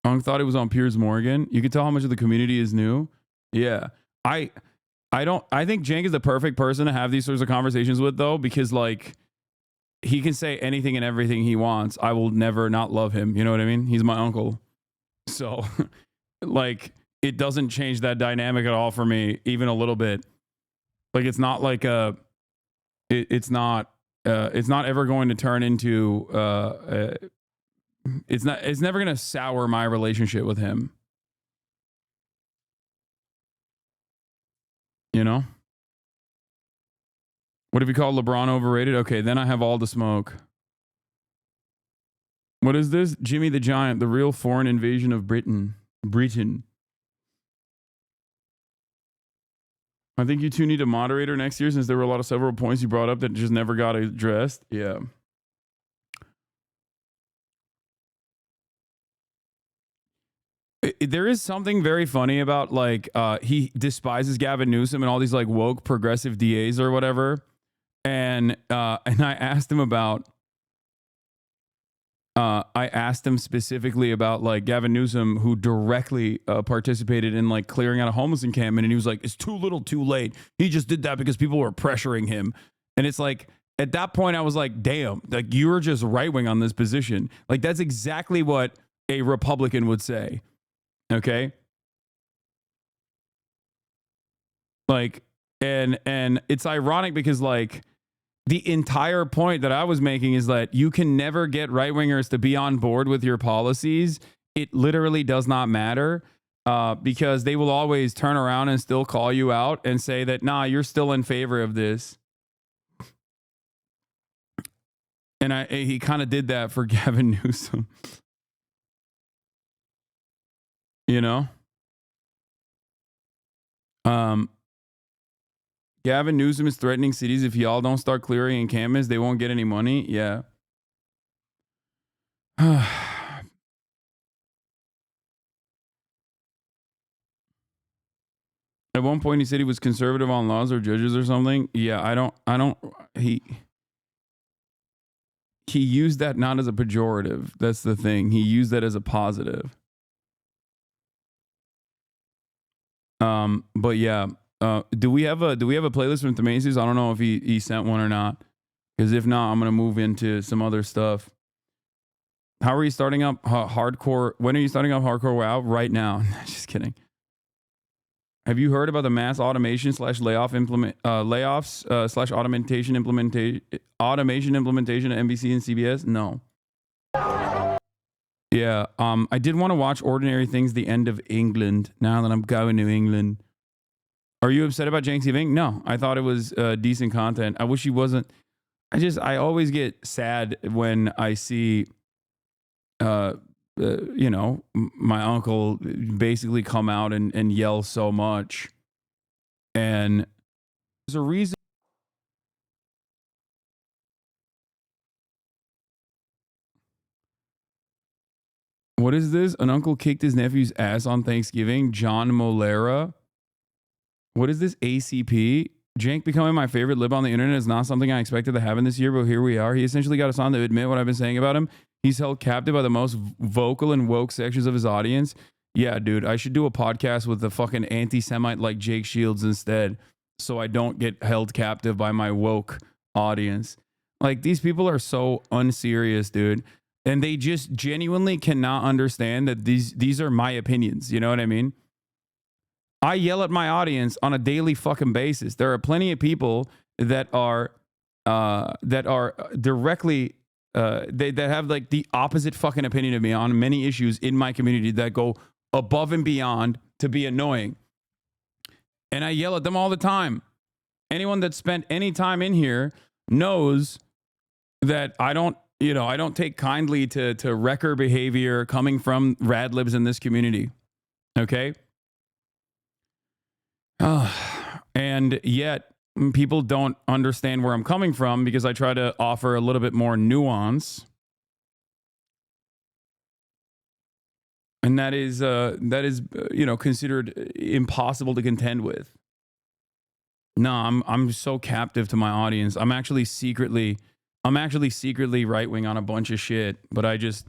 Unc thought it was on Piers Morgan. You could tell how much of the community is new. Yeah. I think Cenk is the perfect person to have these sorts of conversations with, though, because like he can say anything and everything he wants. I will never not love him. You know what I mean? He's my uncle. So like it doesn't change that dynamic at all for me, even a little bit. Like it's not like it's not ever going to turn into it's never going to sour my relationship with him. You know? What if you call LeBron overrated? Okay, then I have all the smoke. What is this? Jimmy the Giant, the real foreign invasion of Britain. I think you two need a moderator next year since there were several points you brought up that just never got addressed. Yeah. There is something very funny about like he despises Gavin Newsom and all these like woke progressive DAs or whatever. And I asked him about I asked him specifically about like Gavin Newsom, who directly participated in like clearing out a homeless encampment. And he was like, it's too little too late. He just did that because people were pressuring him. And it's like, at that point, I was like, damn, like you were just right wing on this position. Like that's exactly what a Republican would say. Okay. Like, and it's ironic because like, the entire point that I was making is that you can never get right-wingers to be on board with your policies. It literally does not matter because they will always turn around and still call you out and say that, nah, you're still in favor of this. And he kind of did that for Gavin Newsom. You know? Gavin Newsom is threatening cities. If y'all don't start clearing encampments, they won't get any money. Yeah. At one point, he said he was conservative on laws or judges or something. Yeah, he used that not as a pejorative. That's the thing. He used that as a positive. But yeah, do we have a playlist from Themasis? I don't know if he sent one or not. Because if not, I'm gonna move into some other stuff. How are you starting up hardcore? When are you starting up hardcore WoW? Right now. Just kidding. Have you heard about the mass automation / layoffs / automation implementation at NBC and CBS? No. Yeah. I did want to watch Ordinary Things: The End of England. Now that I'm going to England. Are you upset about Cenksgiving? No. I thought it was decent content. I wish he wasn't. I always get sad when I see, my uncle basically come out and yell so much. And there's a reason. What is this? An uncle kicked his nephew's ass on Thanksgiving. John Molera. What is this? ACP? Jank becoming my favorite lib on the internet is not something I expected to happen this year, but here we are. He essentially got us on to admit what I've been saying about him. He's held captive by the most vocal and woke sections of his audience. Yeah, dude, I should do a podcast with the fucking anti-Semite like Jake Shields instead, so I don't get held captive by my woke audience. Like, these people are so unserious, dude. And they just genuinely cannot understand that these are my opinions. You know what I mean? I yell at my audience on a daily fucking basis. There are plenty of people that are directly that have like the opposite fucking opinion of me on many issues in my community that go above and beyond to be annoying. And I yell at them all the time. Anyone that spent any time in here knows that I don't take kindly to wrecker behavior coming from rad libs in this community. Okay? And yet people don't understand where I'm coming from because I try to offer a little bit more nuance. And that is considered impossible to contend with. No, I'm so captive to my audience. I'm actually secretly right-wing on a bunch of shit, but I just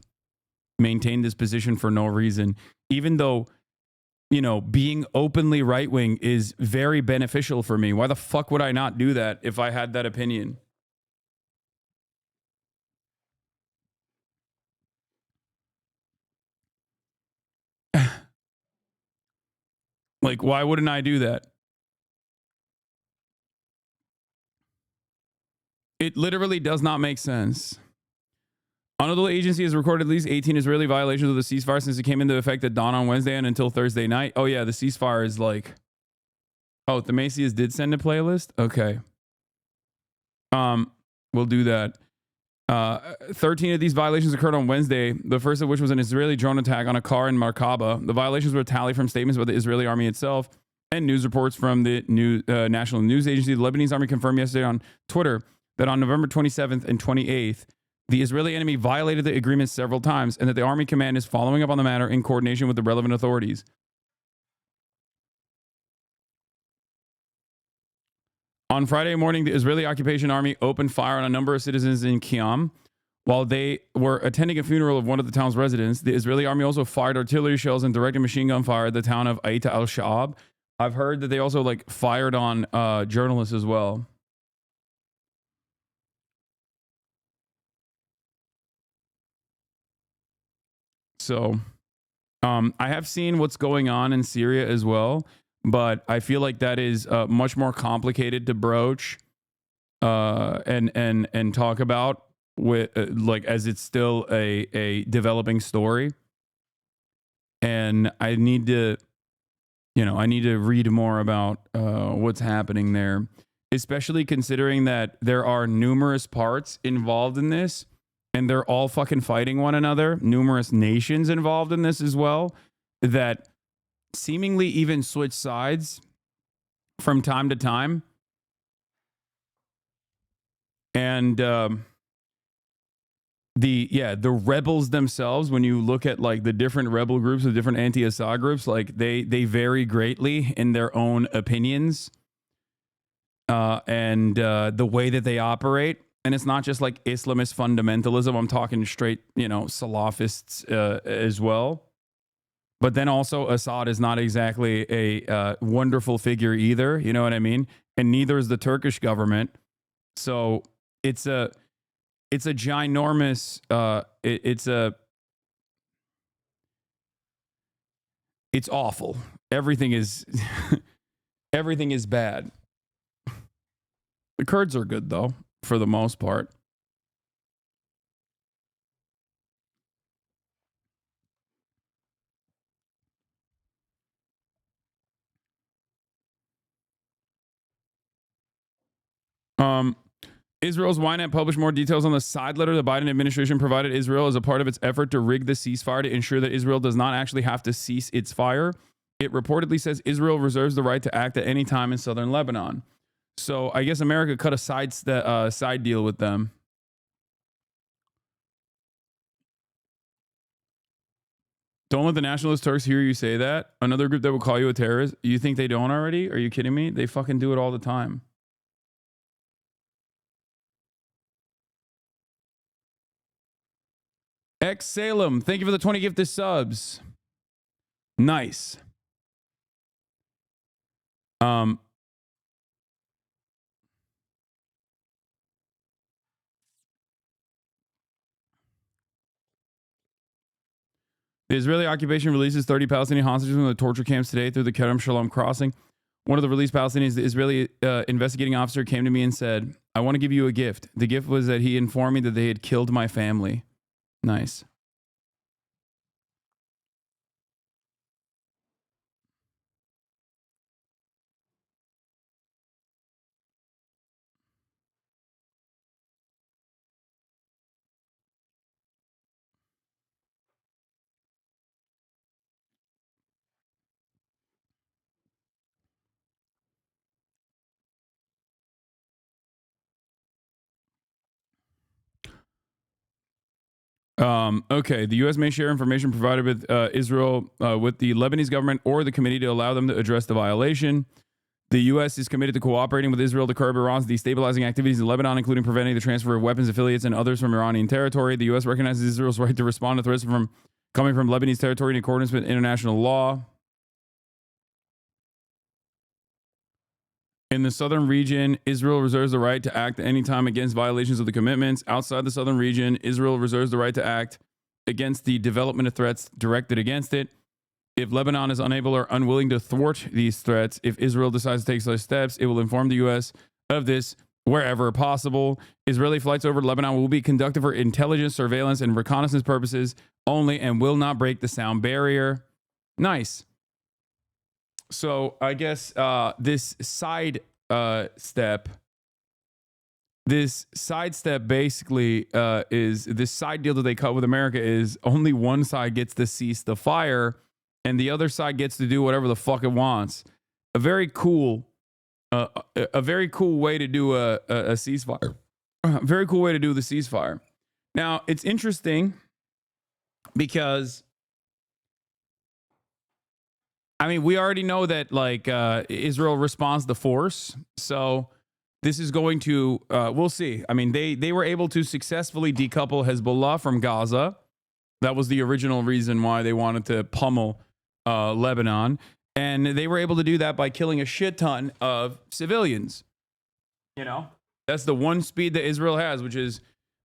maintain this position for no reason. Even though, being openly right-wing is very beneficial for me. Why the fuck would I not do that if I had that opinion? Like, why wouldn't I do that? It literally does not make sense. Another agency has recorded at least 18 Israeli violations of the ceasefire since it came into effect at dawn on Wednesday and until Thursday night. Oh, yeah, the ceasefire is like... Oh, the Macy's did send a playlist? Okay. We'll do that. 13 of these violations occurred on Wednesday, the first of which was an Israeli drone attack on a car in Markaba. The violations were tallied from statements by the Israeli army itself and news reports from the national news agency. The Lebanese army confirmed yesterday on Twitter that on November 27th and 28th, the Israeli enemy violated the agreement several times and that the army command is following up on the matter in coordination with the relevant authorities. On Friday morning, the Israeli occupation army opened fire on a number of citizens in Qiyam while they were attending a funeral of one of the town's residents. The Israeli army also fired artillery shells and directed machine gun fire at the town of Aita al-Sha'ab. I've heard that they also fired on journalists as well. So, I have seen what's going on in Syria as well, but I feel like that is much more complicated to broach and talk about with as it's still a developing story. And I need to, read more about what's happening there, especially considering that there are numerous parts involved in this. And they're all fucking fighting one another. Numerous nations involved in this as well that seemingly even switch sides from time to time. And the rebels themselves, when you look at the different rebel groups, the different anti-Assad groups, they vary greatly in their own opinions and the way that they operate. And it's not just Islamist fundamentalism. I'm talking straight, Salafists as well. But then also Assad is not exactly a wonderful figure either. You know what I mean? And neither is the Turkish government. So it's a ginormous. It's awful. Everything is everything is bad. The Kurds are good though, for the most part. Israel's Ynet published more details on the side letter the Biden administration provided Israel as a part of its effort to rig the ceasefire to ensure that Israel does not actually have to cease its fire. It reportedly says Israel reserves the right to act at any time in southern Lebanon. So I guess America cut a side deal with them. Don't let the nationalist Turks hear you say that. Another group that will call you a terrorist. You think they don't already? Are you kidding me? They fucking do it all the time. X Salem, thank you for the 20 gifted subs. Nice. The Israeli occupation releases 30 Palestinian hostages from the torture camps today through the Kerem Shalom crossing. One of the released Palestinians, the Israeli investigating officer, came to me and said, I want to give you a gift. The gift was that he informed me that they had killed my family. Nice. Okay, the U.S. may share information provided with Israel with the Lebanese government or the committee to allow them to address the violation. The U.S. is committed to cooperating with Israel to curb Iran's destabilizing activities in Lebanon, including preventing the transfer of weapons, affiliates, and others from Iranian territory. The U.S. recognizes Israel's right to respond to threats coming from Lebanese territory in accordance with international law. In the southern region, Israel reserves the right to act anytime against violations of the commitments. Outside the southern region, Israel reserves the right to act against the development of threats directed against it. If Lebanon is unable or unwilling to thwart these threats, if Israel decides to take such steps, it will inform the U.S. of this wherever possible. Israeli flights over Lebanon will be conducted for intelligence, surveillance, and reconnaissance purposes only and will not break the sound barrier. Nice. So I guess this sidestep basically is this side deal that they cut with America is only one side gets to cease the fire and the other side gets to do whatever the fuck it wants. A very cool way to do a ceasefire. Very cool way to do the ceasefire. Now it's interesting because I mean, we already know that like Israel responds to force. So this is going to, we'll see. I mean, they were able to successfully decouple Hezbollah from Gaza. That was the original reason why they wanted to pummel Lebanon. And they were able to do that by killing a shit ton of civilians. You know, that's the one speed that Israel has, which is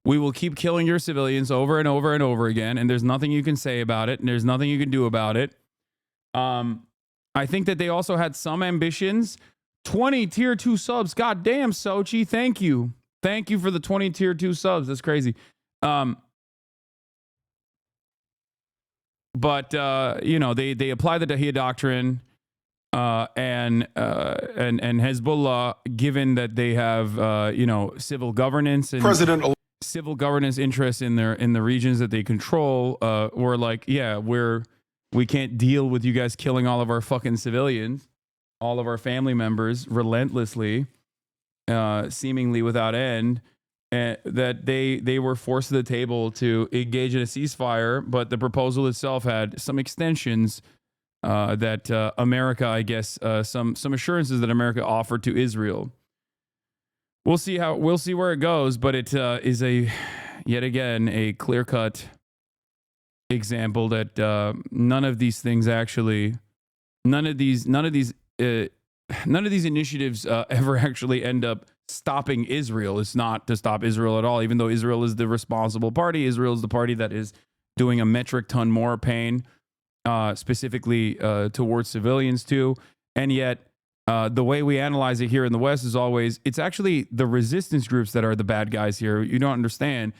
we will keep killing your civilians over and over and over again. And there's nothing you can say about it. And there's nothing you can do about it. I think that they also had some ambitions. 20 tier 2 subs. God damn, Sochi. Thank you. Thank you for the 20 tier 2 subs. That's crazy. But you know, they apply the Dahiyya doctrine and Hezbollah, given that they have you know, civil governance and civil governance interests in the regions that they control, were like, yeah, we can't deal with you guys killing all of our fucking civilians, all of our family members relentlessly, seemingly without end. That they were forced to the table to engage in a ceasefire, but the proposal itself had some extensions that America, I guess, some assurances that America offered to Israel. We'll see where it goes, but it is yet again a clear-cut example that none of these things actually, none of these initiatives ever actually end up stopping Israel. It's not to stop Israel at all, even though Israel is the responsible party. Israel is the party that is doing a metric ton more pain, specifically towards civilians too. And yet, the way we analyze it here in the West is always, it's actually the resistance groups that are the bad guys here. You don't understand.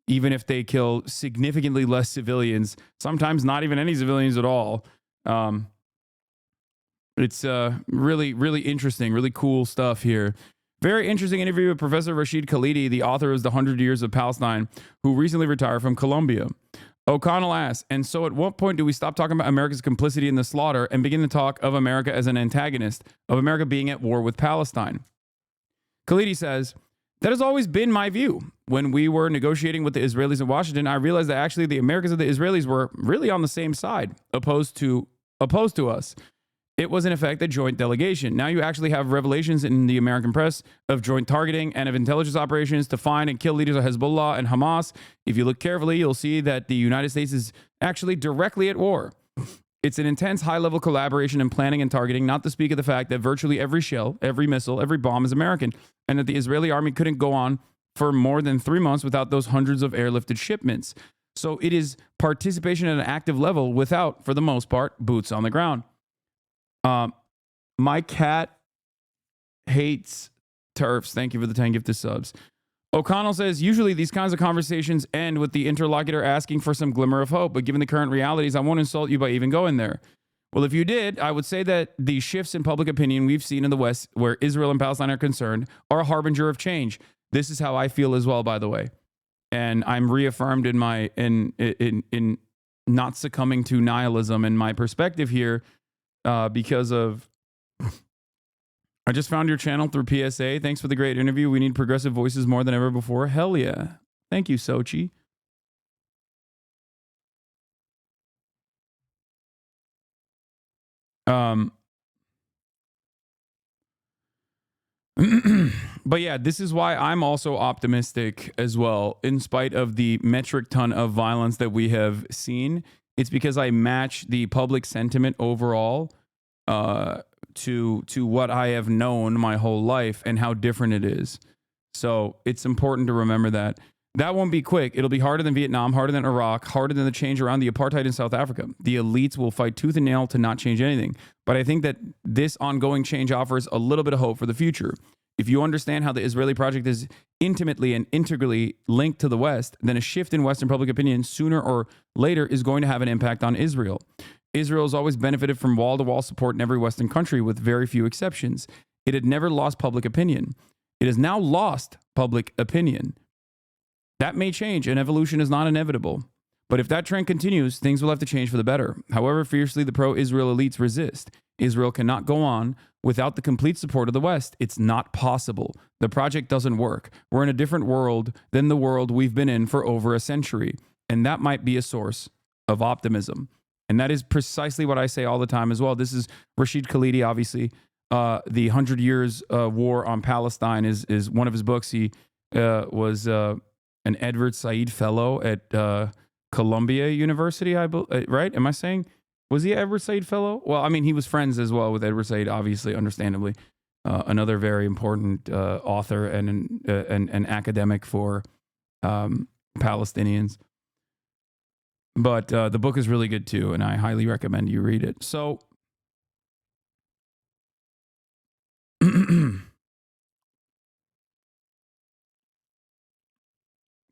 Even if they kill significantly less civilians, sometimes not even any civilians at all. It's really, really interesting, really cool stuff here. Very interesting interview with Professor Rashid Khalidi, the author of The 100 Years of Palestine, who recently retired from Columbia. O'Connell asks, and so at what point do we stop talking about America's complicity in the slaughter and begin to talk of America as an antagonist, of America being at war with Palestine? Khalidi says, that has always been my view. When we were negotiating with the Israelis in Washington, I realized that actually the Americans and the Israelis were really on the same side, opposed to us. It was in effect a joint delegation. Now you actually have revelations in the American press of joint targeting and of intelligence operations to find and kill leaders of Hezbollah and Hamas. If you look carefully, you'll see that the United States is actually directly at war. It's an intense high-level collaboration in planning and targeting, not to speak of the fact that virtually every shell, every missile, every bomb is American, and that the Israeli army couldn't go on for more than 3 months without those hundreds of airlifted shipments. So it is participation at an active level without, for the most part, boots on the ground. My cat hates turfs. Thank you for the 10 gifted subs. O'Connell says, usually these kinds of conversations end with the interlocutor asking for some glimmer of hope, but given the current realities, I won't insult you by even going there. Well, if you did, I would say that the shifts in public opinion we've seen in the West where Israel and Palestine are concerned are a harbinger of change. This is how I feel as well, by the way. And I'm reaffirmed in my in not succumbing to nihilism and my perspective here because of I just found your channel through PSA. Thanks for the great interview. We need progressive voices more than ever before. Hell yeah. Thank you, Sochi. But yeah, this is why I'm also optimistic as well, in spite of the metric ton of violence that we have seen. It's because I match the public sentiment overall to what I have known my whole life and how different it is. So it's important to remember that. That won't be quick. It'll be harder than Vietnam, harder than Iraq, harder than the change around the apartheid in South Africa. The elites will fight tooth and nail to not change anything. But I think that this ongoing change offers a little bit of hope for the future. If you understand how the Israeli project is intimately and integrally linked to the West, then a shift in Western public opinion sooner or later is going to have an impact on Israel. Israel has always benefited from wall-to-wall support in every Western country with very few exceptions. It had never lost public opinion. It has now lost public opinion. That may change, and evolution is not inevitable. But if that trend continues, things will have to change for the better. However fiercely the pro-Israel elites resist, Israel cannot go on without the complete support of the West. It's not possible. The project doesn't work. We're in a different world than the world we've been in for over a century. And that might be a source of optimism. And that is precisely what I say all the time as well. This is Rashid Khalidi, obviously. The 100 Years War on Palestine is one of his books. He was an Edward Said Fellow at Columbia University, right? Am I saying? Was he an Edward Said Fellow? Well, I mean, he was friends as well with Edward Said, obviously, understandably. Another very important author and an academic for Palestinians. But the book is really good too, and I highly recommend you read it. So,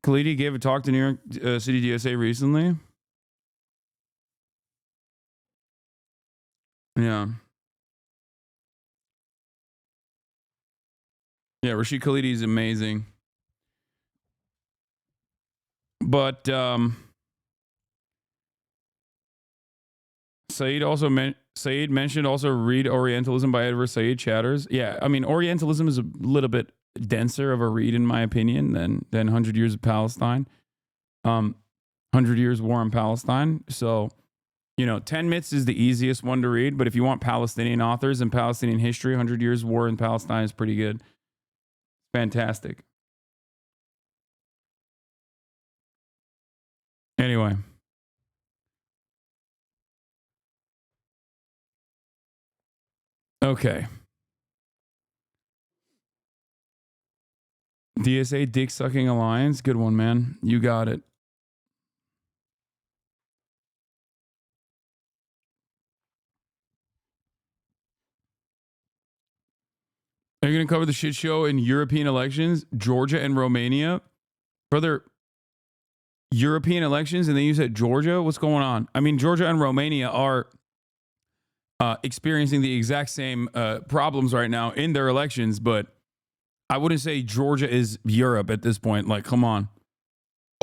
Khalidi gave a talk to New York City DSA recently. Yeah. Yeah, Rashid Khalidi is amazing. But Said mentioned also read Orientalism by Edward Said Chatters. Yeah, I mean, Orientalism is a little bit denser of a read, in my opinion, than 100 Years of Palestine. 100 Years War on Palestine. So, 10 Myths is the easiest one to read, but if you want Palestinian authors and Palestinian history, 100 Years War in Palestine is pretty good. Fantastic. Anyway, Okay. DSA Dick Sucking Alliance. Good one, man. You got it. Are you going to cover the shit show in European elections? Georgia and Romania? Brother, European elections and then you said Georgia? What's going on? I mean, Georgia and Romania are experiencing the exact same problems right now in their elections, but I wouldn't say Georgia is Europe at this point. Like, come on.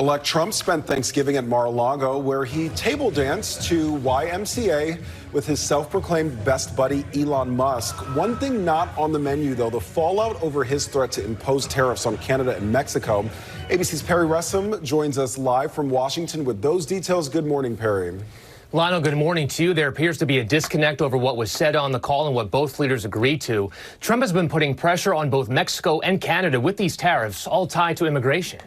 Elect Trump spent Thanksgiving at Mar-a-Lago, where he table danced to YMCA with his self-proclaimed best buddy, Elon Musk. One thing not on the menu, though, the fallout over his threat to impose tariffs on Canada and Mexico. ABC's Perry Ressam joins us live from Washington with those details. Good morning, Perry. Lionel, good morning to you. There appears to be a disconnect over what was said on the call and what both leaders agreed to. Trump has been putting pressure on both Mexico and Canada with these tariffs, all tied to immigration.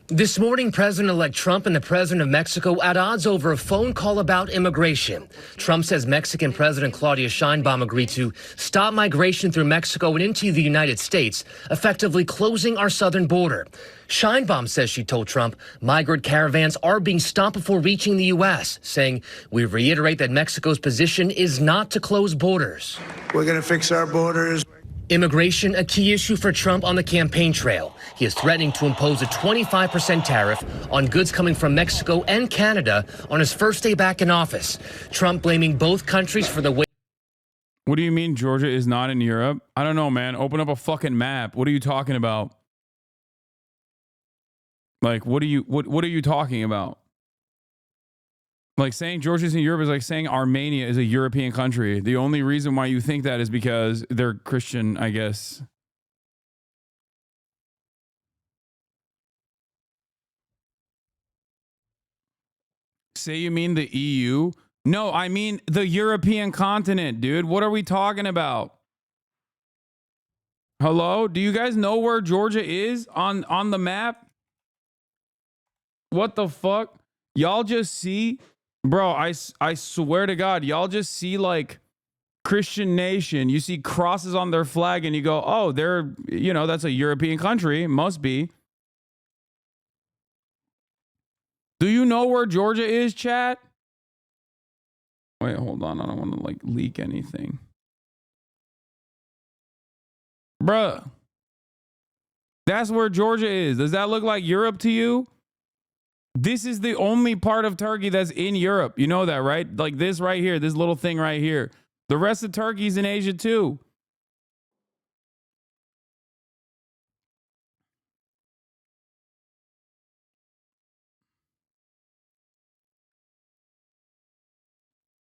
This morning, President-elect Trump and the president of Mexico at odds over a phone call about immigration. Trump says Mexican President Claudia Sheinbaum agreed to stop migration through Mexico and into the United States, effectively closing our southern border. Sheinbaum says she told Trump migrant caravans are being stopped before reaching the U.S., saying, "We reiterate that Mexico's position is not to close borders. We're going to fix our borders." Immigration, a key issue for Trump on the campaign trail. He is threatening to impose a 25% tariff on goods coming from Mexico and Canada on his first day back in office. Trump blaming both countries for the way. What do you mean Georgia is not in Europe? I don't know, man. Open up a fucking map. What are you talking about? Like, what are you talking about? Like, saying Georgia's in Europe is like saying Armenia is a European country. The only reason why you think that is because they're Christian, I guess. Say you mean the EU? No, I mean the European continent, dude. What are we talking about? Hello? Do you guys know where Georgia is on the map? What the fuck? Y'all just see... Bro, I swear to God, y'all just see like Christian nation. You see crosses on their flag and you go, oh, they're, you know, that's a European country. Must be. Do you know where Georgia is, chat? Wait, hold on. I don't want to like leak anything. Bruh. That's where Georgia is. Does that look like Europe to you? This is the only part of Turkey that's in Europe. You know that, right? Like this right here, this little thing right here. The rest of Turkey's in Asia too.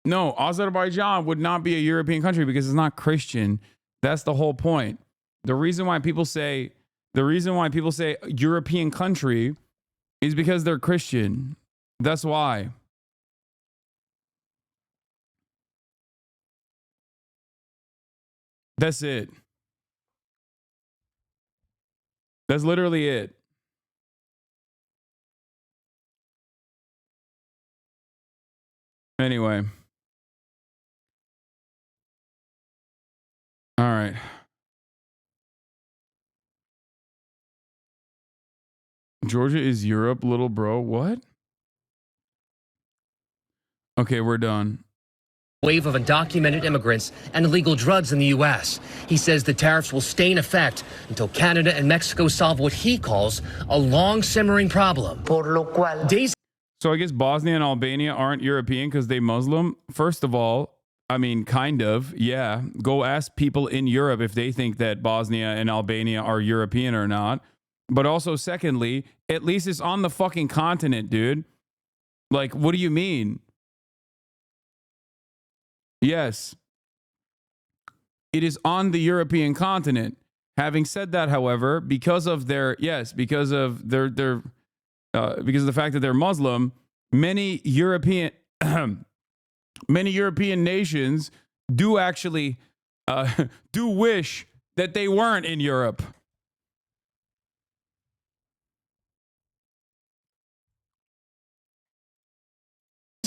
No, Azerbaijan would not be a European country because it's not Christian. That's the whole point. The reason why people say European country is because they're Christian. That's why. That's it. That's literally it. Anyway. All right. Georgia is Europe, little bro. What? Okay, we're done. Wave of undocumented immigrants and illegal drugs in the U.S. He says the tariffs will stay in effect until Canada and Mexico solve what he calls a long simmering problem. So I guess Bosnia and Albania aren't European because they Muslim. First of all, I mean, kind of, yeah. Go ask people in Europe if they think that Bosnia and Albania are European or not. But also, secondly, at least it's on the fucking continent, dude. Like, what do you mean? Yes. It is on the European continent. Having said that, however, because of the fact that they're Muslim, many European nations do actually do wish that they weren't in Europe.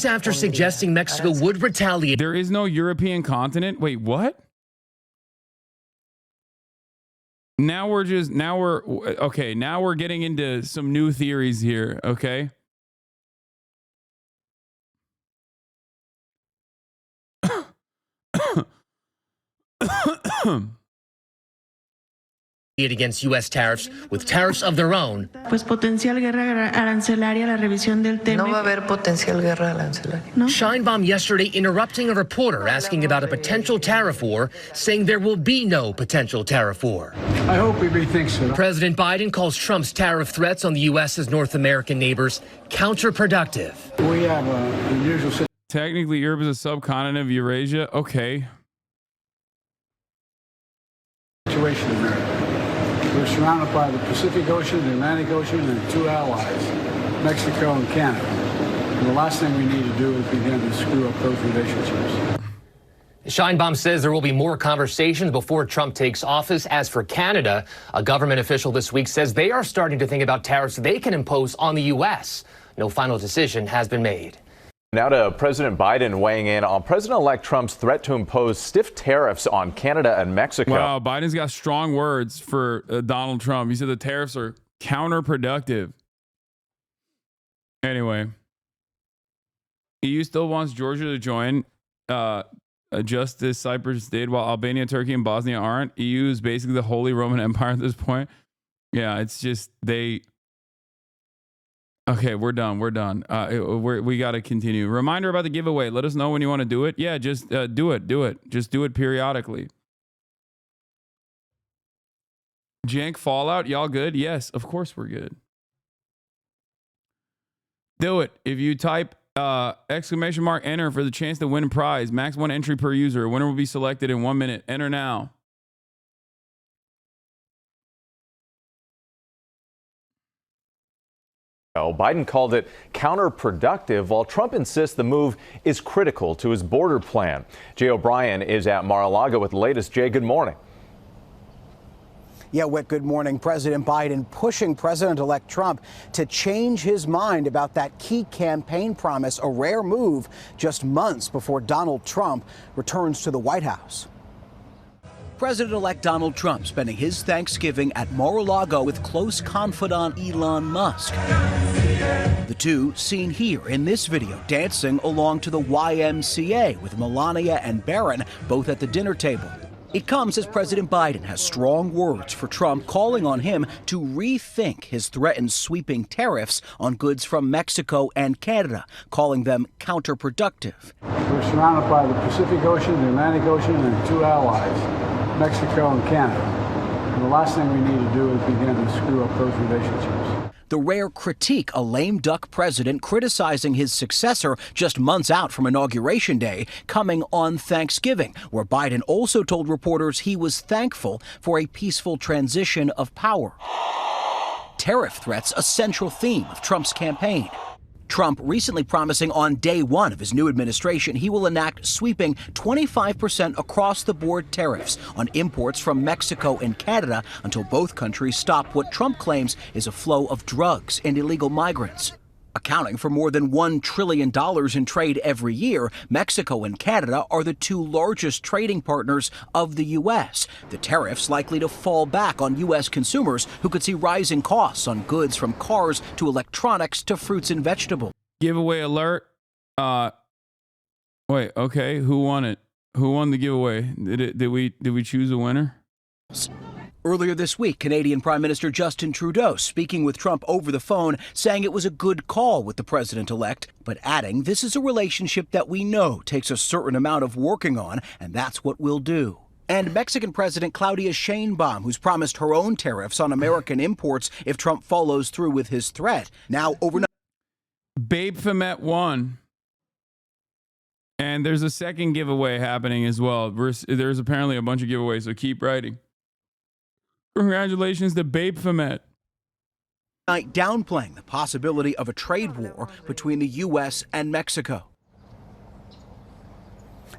After suggesting Mexico would retaliate. There is no European continent. Wait, what? Now we're getting into some new theories here, okay? Against U.S. tariffs with tariffs of their own. Pues potencial guerra arancelaria, la revisión del tema. No va a haber potencial guerra arancelaria. No. Scheinbaum yesterday interrupting a reporter asking about a potential tariff war, saying there will be no potential tariff war. I hope he rethinks it. President Biden calls Trump's tariff threats on the U.S.'s North American neighbors counterproductive. We have an unusual Technically, Europe is a subcontinent of Eurasia. Okay. situation in America. We're surrounded by the Pacific Ocean, the Atlantic Ocean, and two allies, Mexico and Canada. And the last thing we need to do is begin to screw up those relationships. Scheinbaum says there will be more conversations before Trump takes office. As for Canada, a government official this week says they are starting to think about tariffs they can impose on the U.S. No final decision has been made. Now to President Biden weighing in on President-elect Trump's threat to impose stiff tariffs on Canada and Mexico. Wow, Biden's got strong words for Donald Trump. He said the tariffs are counterproductive. Anyway, EU still wants Georgia to join, just as Cyprus did, while Albania, Turkey, and Bosnia aren't. EU is basically the Holy Roman Empire at this point. Yeah, it's just they... Okay, we're done. We got to continue. Reminder about the giveaway. Let us know when you want to do it. Yeah, just do it. Just do it periodically. Jank Fallout, y'all good? Yes, of course we're good. Do it. If you type !enter for the chance to win a prize. Max 1 entry per user. A winner will be selected in 1 minute. Enter now. Biden called it counterproductive, while Trump insists the move is critical to his border plan. Jay O'Brien is at Mar-a-Lago with the latest. Jay, good morning. Yeah, Whit, good morning. President Biden pushing President-elect Trump to change his mind about that key campaign promise, a rare move just months before Donald Trump returns to the White House. President-elect Donald Trump spending his Thanksgiving at Mar-a-Lago with close confidant Elon Musk. The two seen here in this video dancing along to the YMCA with Melania and Barron both at the dinner table. It comes as President Biden has strong words for Trump, calling on him to rethink his threatened sweeping tariffs on goods from Mexico and Canada, calling them counterproductive. We're surrounded by the Pacific Ocean, the Atlantic Ocean, and two allies, Mexico and Canada. And the last thing we need to do is begin to screw up those relationships. The rare critique, a lame duck president criticizing his successor just months out from Inauguration Day, coming on Thanksgiving, where Biden also told reporters he was thankful for a peaceful transition of power. Tariff threats, a central theme of Trump's campaign. Trump recently promising on day one of his new administration he will enact sweeping 25% across-the-board tariffs on imports from Mexico and Canada until both countries stop what Trump claims is a flow of drugs and illegal migrants. Accounting for more than $1 trillion in trade every year, Mexico and Canada are the two largest trading partners of the U.S. The tariffs likely to fall back on U.S. consumers who could see rising costs on goods from cars to electronics to fruits and vegetables. Giveaway alert. Wait, okay. Who won it? Who won the giveaway? Did we choose a winner? Earlier this week, Canadian Prime Minister Justin Trudeau speaking with Trump over the phone, saying it was a good call with the president-elect, but adding this is a relationship that we know takes a certain amount of working on, and that's what we'll do. And Mexican President Claudia Sheinbaum, who's promised her own tariffs on American imports if Trump follows through with his threat. Now, overnight. Babe Femet won. And there's a second giveaway happening as well. There's apparently a bunch of giveaways, so keep writing. Congratulations to Babe Femet. Downplaying the possibility of a trade war between the U.S. and Mexico.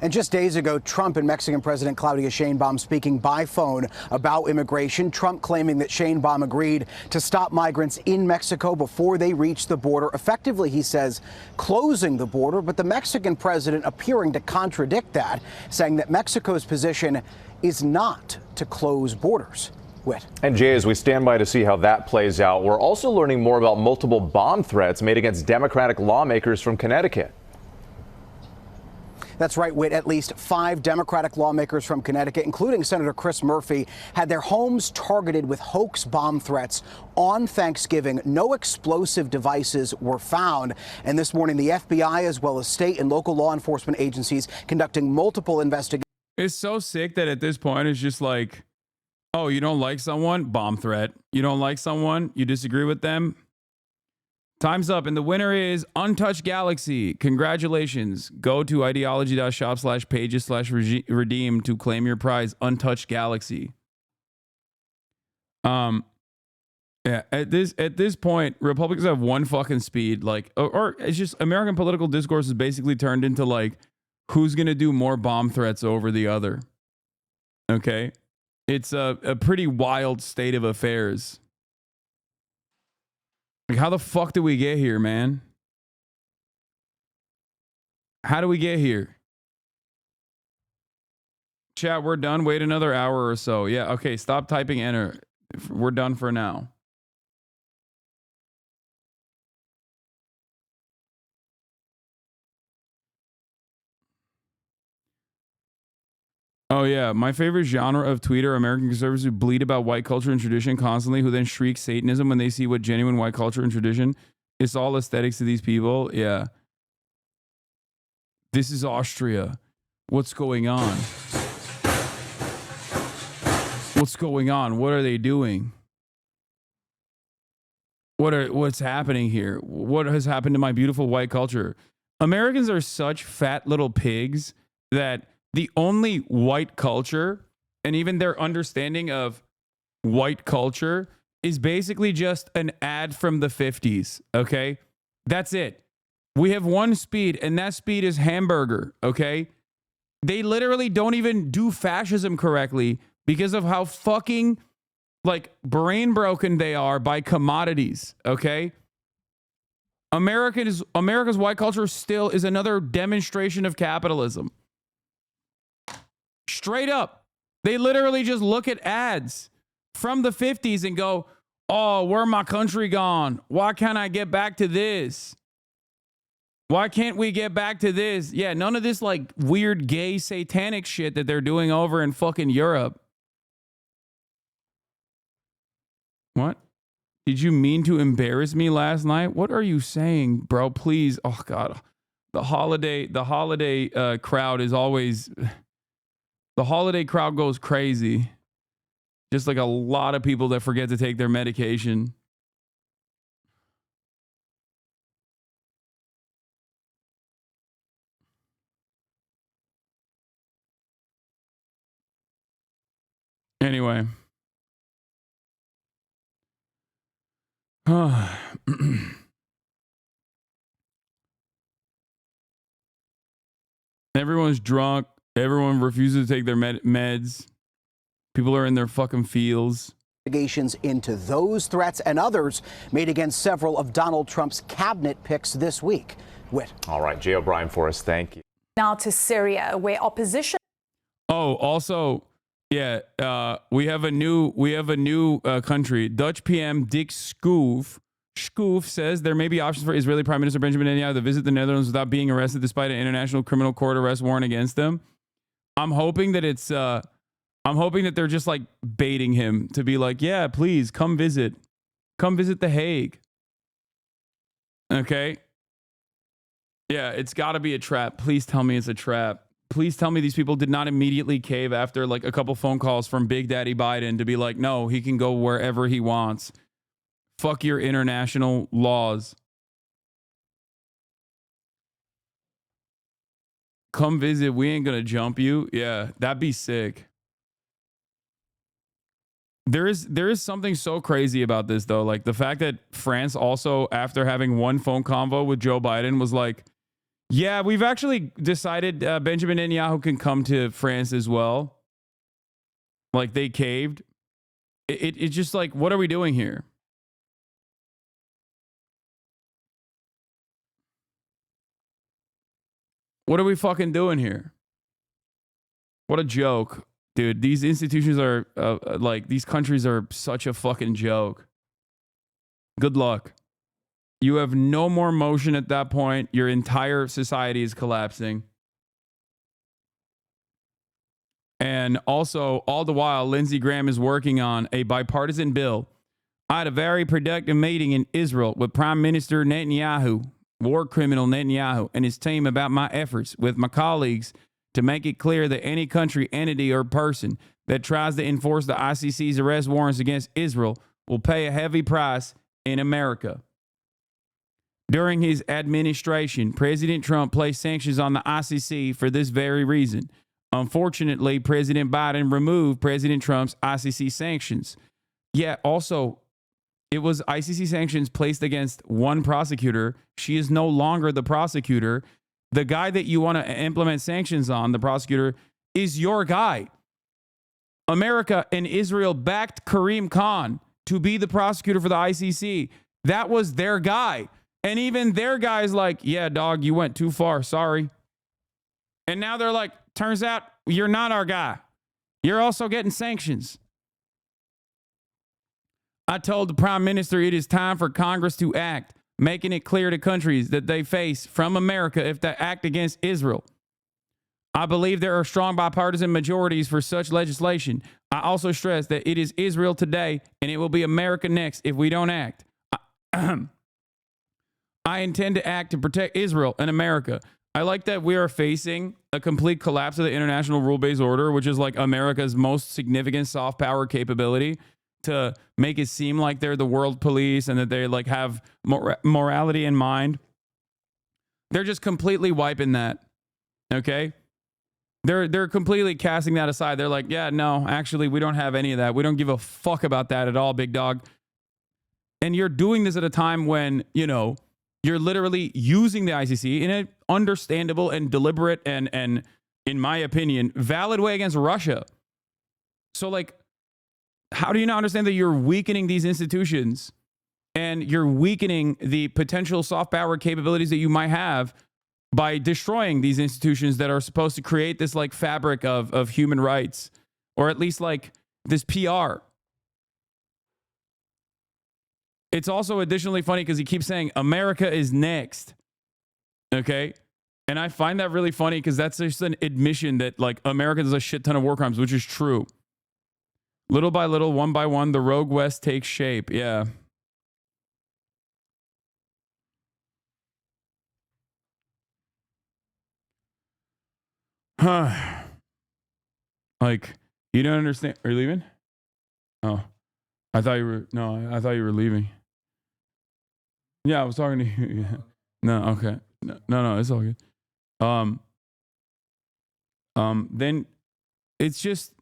And just days ago, Trump and Mexican President Claudia Sheinbaum speaking by phone about immigration. Trump claiming that Sheinbaum agreed to stop migrants in Mexico before they reach the border. Effectively, he says, closing the border. But the Mexican president appearing to contradict that, saying that Mexico's position is not to close borders. Whit. And Jay, as we stand by to see how that plays out, we're also learning more about multiple bomb threats made against Democratic lawmakers from Connecticut. That's right, Whit. At least 5 Democratic lawmakers from Connecticut, including Senator Chris Murphy, had their homes targeted with hoax bomb threats on Thanksgiving. No explosive devices were found. And this morning, the FBI, as well as state and local law enforcement agencies, conducting multiple investigations. It's so sick that at this point, it's just like, oh, you don't like someone? Bomb threat. You don't like someone? You disagree with them? Time's up, and the winner is Untouched Galaxy. Congratulations. Go to ideology.shop/pages/redeem to claim your prize, Untouched Galaxy. Yeah, at this point, Republicans have one fucking speed, like, or it's just American political discourse is basically turned into like, who's gonna do more bomb threats over the other? Okay, it's a pretty wild state of affairs. Like, how the fuck did we get here, man? How do we get here? Chat, we're done. Wait another hour or so. Yeah, okay, stop typing enter. We're done for now. Oh, yeah. My favorite genre of tweet are American conservatives who bleed about white culture and tradition constantly, who then shriek Satanism when they see what genuine white culture and tradition. It's all aesthetics to these people. Yeah. This is Austria. What's going on? What's going on? What are they doing? What's happening here? What has happened to my beautiful white culture? Americans are such fat little pigs that the only white culture and even their understanding of white culture is basically just an ad from the 50s. Okay. That's it. We have one speed, and that speed is hamburger. Okay. They literally don't even do fascism correctly because of how fucking like brain broken they are by commodities. Okay. America's white culture still is another demonstration of capitalism. Straight up. They literally just look at ads from the 50s and go, oh, where my country gone? Why can't I get back to this? Why can't we get back to this? Yeah, none of this like weird gay satanic shit that they're doing over in fucking Europe. What? Did you mean to embarrass me last night? What are you saying, bro? Please. Oh God. The holiday crowd is always, the holiday crowd goes crazy. Just like a lot of people that forget to take their medication. Anyway. Everyone's drunk. Everyone refuses to take their meds. People are in their fucking fields. Investigations into those threats and others made against several of Donald Trump's cabinet picks this week. Whit. All right, Jay O'Brien for us. Thank you. Now to Syria, where opposition. Oh, also, yeah, we have a new country. Dutch PM Dick Schoof says there may be options for Israeli Prime Minister Benjamin Netanyahu to visit the Netherlands without being arrested despite an international criminal court arrest warrant against them. I'm hoping that they're just like baiting him to be like, yeah, please come visit The Hague. Okay. Yeah, it's got to be a trap. Please tell me it's a trap. Please tell me these people did not immediately cave after like a couple phone calls from Big Daddy Biden to be like, no, he can go wherever he wants. Fuck your international laws. Come visit. We ain't going to jump you. Yeah, that'd be sick. There is something so crazy about this, though. Like the fact that France also, after having one phone convo with Joe Biden, was like, yeah, we've actually decided Benjamin Netanyahu can come to France as well. Like they caved. It's just like, what are we doing here? What are we fucking doing here? What a joke. dude, these institutions are like, these countries are such a fucking joke. Good luck. You have no more motion at that point. Your entire society is collapsing. And also, all the while, Lindsey Graham is working on a bipartisan bill. I had a very productive meeting in Israel with Prime Minister Netanyahu, war criminal Netanyahu, and his team about my efforts with my colleagues to make it clear that any country, entity, or person that tries to enforce the ICC's arrest warrants against Israel will pay a heavy price in America. During his administration, President Trump placed sanctions on the ICC for this very reason. Unfortunately, President Biden removed President Trump's ICC sanctions. Yet also, it was ICC sanctions placed against one prosecutor. She is no longer the prosecutor. The guy that you want to implement sanctions on, the prosecutor, is your guy. America and Israel backed Karim Khan to be the prosecutor for the ICC. That was their guy. And even their guy's like, yeah, dog, you went too far. Sorry. And now they're like, turns out you're not our guy. You're also getting sanctions. I told the Prime Minister it is time for Congress to act, making it clear to countries that they face from America if they act against Israel. I believe there are strong bipartisan majorities for such legislation. I also stress that it is Israel today and it will be America next if we don't act. I intend to act to protect Israel and America. I like that we are facing a complete collapse of the international rule-based order, which is like America's most significant soft power capability to make it seem like they're the world police and that they like have morality in mind. They're just completely wiping that. Okay? They're completely casting that aside. They're like, yeah, no, actually, we don't have any of that. We don't give a fuck about that at all, big dog. And you're doing this at a time when, you know, you're literally using the ICC in an understandable and deliberate and in my opinion, valid way against Russia. So, like, how do you not understand that you're weakening these institutions and you're weakening the potential soft power capabilities that you might have by destroying these institutions that are supposed to create this, like, fabric of human rights, or at least, like, this PR? It's also additionally funny because he keeps saying America is next. Okay? And I find that really funny because that's just an admission that, like, America does a shit ton of war crimes, which is true. Little by little, one by one, the Rogue West takes shape. Yeah. Like, you don't understand. Are you leaving? Oh. I thought you were, no, I thought you were leaving. Yeah, I was talking to you. Yeah. No, okay. No, it's all good. Then it's just,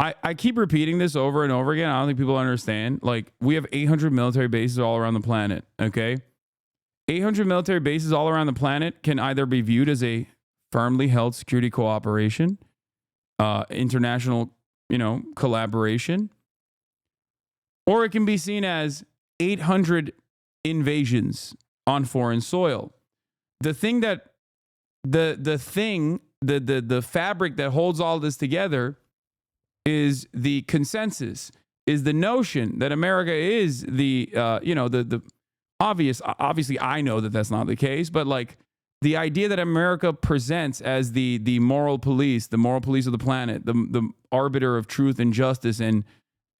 I keep repeating this over and over again. I don't think people understand. Like, we have 800 military bases all around the planet, okay? 800 military bases all around the planet can either be viewed as a firmly held security cooperation, international, collaboration, or it can be seen as 800 invasions on foreign soil. The thing that the fabric that holds all this together is the consensus, is the notion that America is the obviously I know that that's not the case, but like the idea that America presents as the moral police of the planet, the arbiter of truth and justice and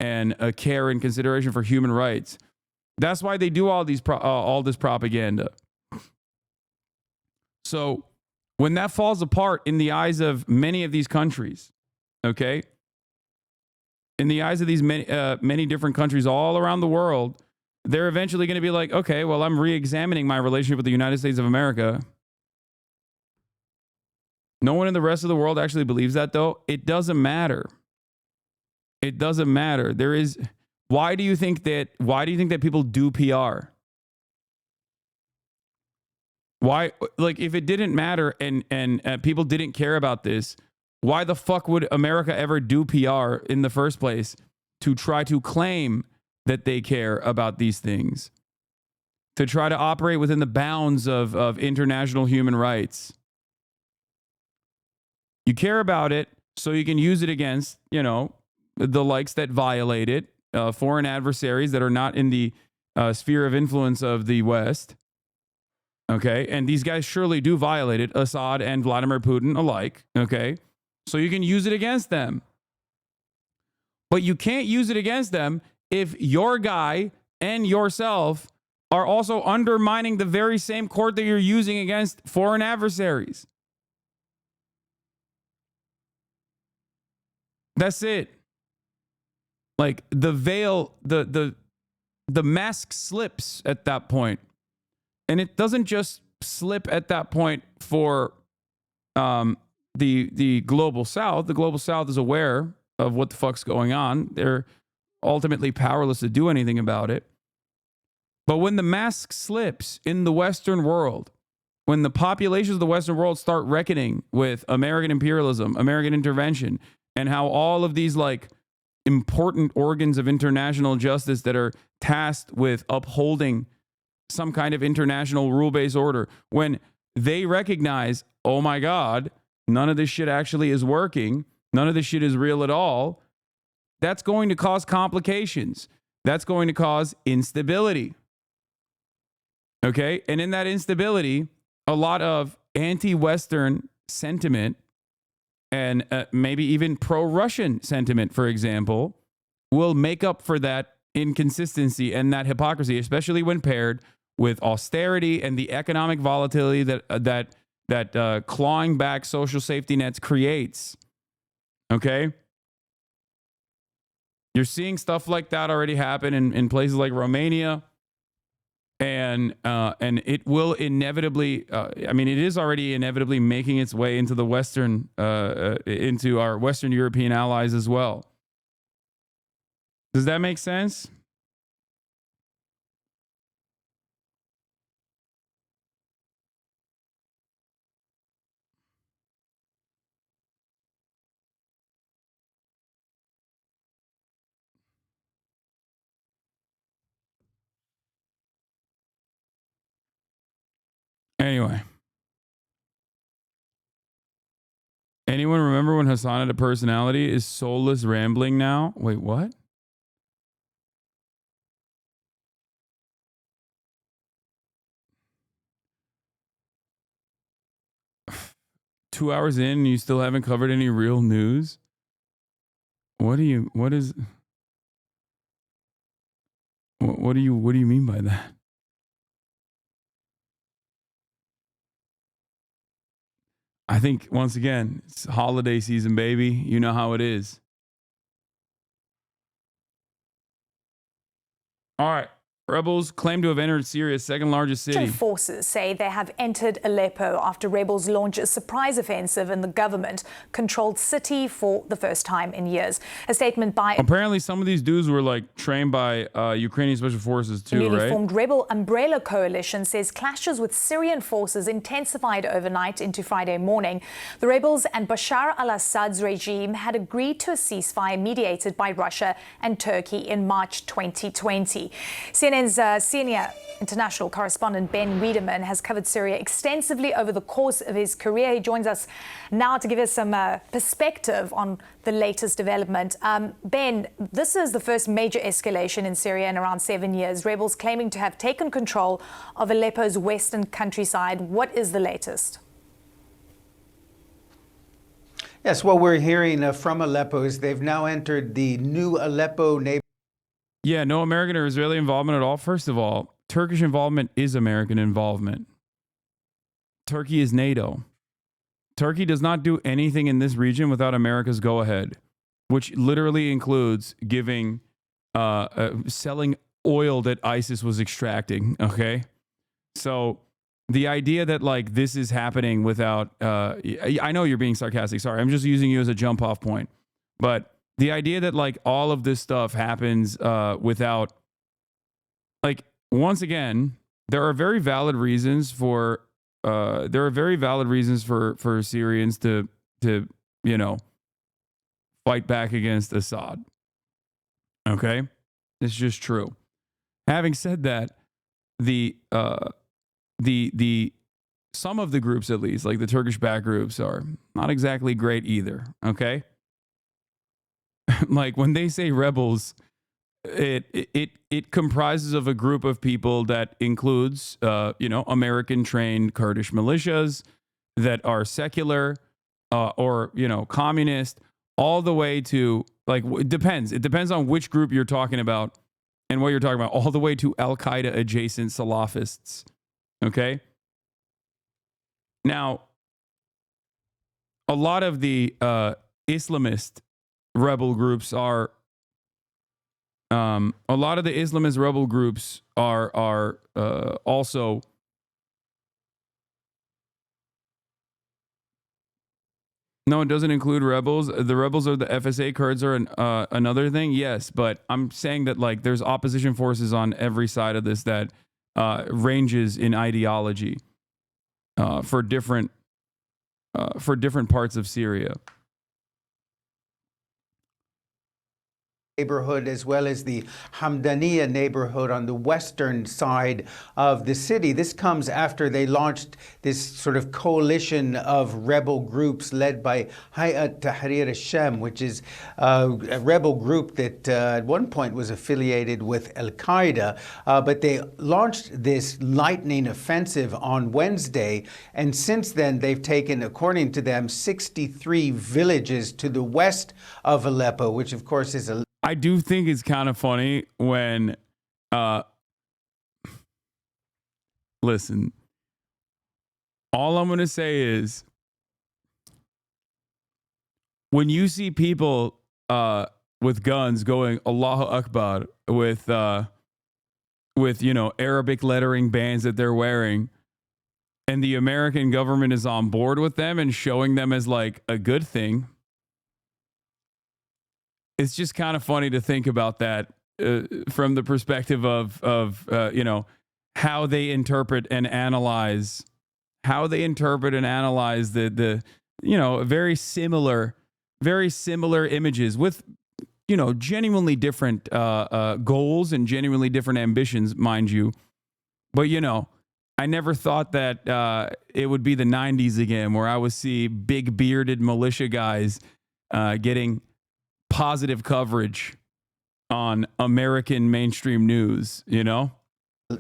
a care and consideration for human rights. That's why they do all this propaganda. So when that falls apart in the eyes of many of these countries, okay, in the eyes of these many different countries all around the world, they're eventually going to be like, okay, well, I'm re-examining my relationship with the United States of America. No one in the rest of the world actually believes that, though. It doesn't matter. It doesn't matter. Why do you think that people do PR? Why, like, if it didn't matter and people didn't care about this, why the fuck would America ever do PR in the first place to try to claim that they care about these things? To try to operate within the bounds of international human rights? You care about it so you can use it against, the likes that violate it, foreign adversaries that are not in the sphere of influence of the West. Okay. And these guys surely do violate it, Assad and Vladimir Putin alike. Okay. So you can use it against them. But you can't use it against them if your guy and yourself are also undermining the very same court that you're using against foreign adversaries. That's it. Like the veil, the mask slips at that point. And it doesn't just slip at that point for the global South. The global South is aware of what the fuck's going on. They're ultimately powerless to do anything about it. But when the mask slips in the Western world, when the populations of the Western world start reckoning with American imperialism, American intervention, and how all of these like important organs of international justice that are tasked with upholding some kind of international rule-based order, when they recognize, oh my God, none of this shit actually is working, none of this shit is real at all, that's going to cause complications. That's going to cause instability. Okay? And in that instability, a lot of anti-Western sentiment and maybe even pro-Russian sentiment, for example, will make up for that inconsistency and that hypocrisy, especially when paired with austerity and the economic volatility that clawing back social safety nets creates. Okay? You're seeing stuff like that already happen in places like Romania. And it will inevitably, it is already inevitably making its way into the into our Western European allies as well. Does that make sense? Anyway. Anyone remember when Hasan had a personality? Is soulless rambling now? Wait, what? Two hours in and you still haven't covered any real news? What do you mean by that? I think, once again, it's holiday season, baby. You know how it is. All right. Rebels claim to have entered Syria's second largest city. Forces say they have entered Aleppo after rebels launch a surprise offensive in the government-controlled city for the first time in years. A statement by... Apparently, some of these dudes were like trained by Ukrainian special forces too, newly right? formed rebel umbrella coalition says clashes with Syrian forces intensified overnight into Friday morning. The rebels and Bashar al-Assad's regime had agreed to a ceasefire mediated by Russia and Turkey in March 2020. CNN's senior international correspondent Ben Wiedemann has covered Syria extensively over the course of his career. He joins us now to give us some perspective on the latest development. Ben, this is the first major escalation in Syria in around 7 years. Rebels claiming to have taken control of Aleppo's western countryside. What is the latest? Yes, what we're hearing from Aleppo is they've now entered the new Aleppo neighborhood. Yeah, no American or Israeli involvement at all. First of all, Turkish involvement is American involvement. Turkey is NATO. Turkey does not do anything in this region without America's go-ahead, which literally includes giving, selling oil that ISIS was extracting, okay? So the idea that, like, this is happening without, I know you're being sarcastic, sorry. I'm just using you as a jump-off point. But the idea that, like, all of this stuff happens without, like, once again, there are very valid reasons for Syrians to fight back against Assad. Okay, it's just true. Having said that, the some of the groups, at least, like the Turkish-backed groups, are not exactly great either. Okay, like when they say rebels, it comprises of a group of people that includes, American-trained Kurdish militias that are secular or communist, all the way to it depends. It depends on which group you're talking about and what you're talking about, all the way to Al-Qaeda adjacent Salafists. Okay. Now, a lot of the Islamist rebel groups are also no, it doesn't include rebels. The rebels are the FSA. Kurds are another thing. Yes, but I'm saying that there's opposition forces on every side of this that ranges in ideology for different parts of Syria. Neighborhood, as well as the Hamdaniya neighborhood on the western side of the city. This comes after they launched this sort of coalition of rebel groups led by Hayat Tahrir al-Sham, which is a rebel group that at one point was affiliated with Al-Qaeda, but they launched this lightning offensive on Wednesday, and since then they've taken, according to them, 63 villages to the west of Aleppo, which of course is a I do think it's kind of funny when, listen, all I'm going to say is when you see people with guns going Allahu Akbar with Arabic lettering bands that they're wearing, and the American government is on board with them and showing them as a good thing, it's just kind of funny to think about that from the perspective of how they interpret and analyze the very similar images with genuinely different goals and genuinely different ambitions, mind you. But I never thought that it would be the 90s again, where I would see big bearded militia guys getting positive coverage on American mainstream news,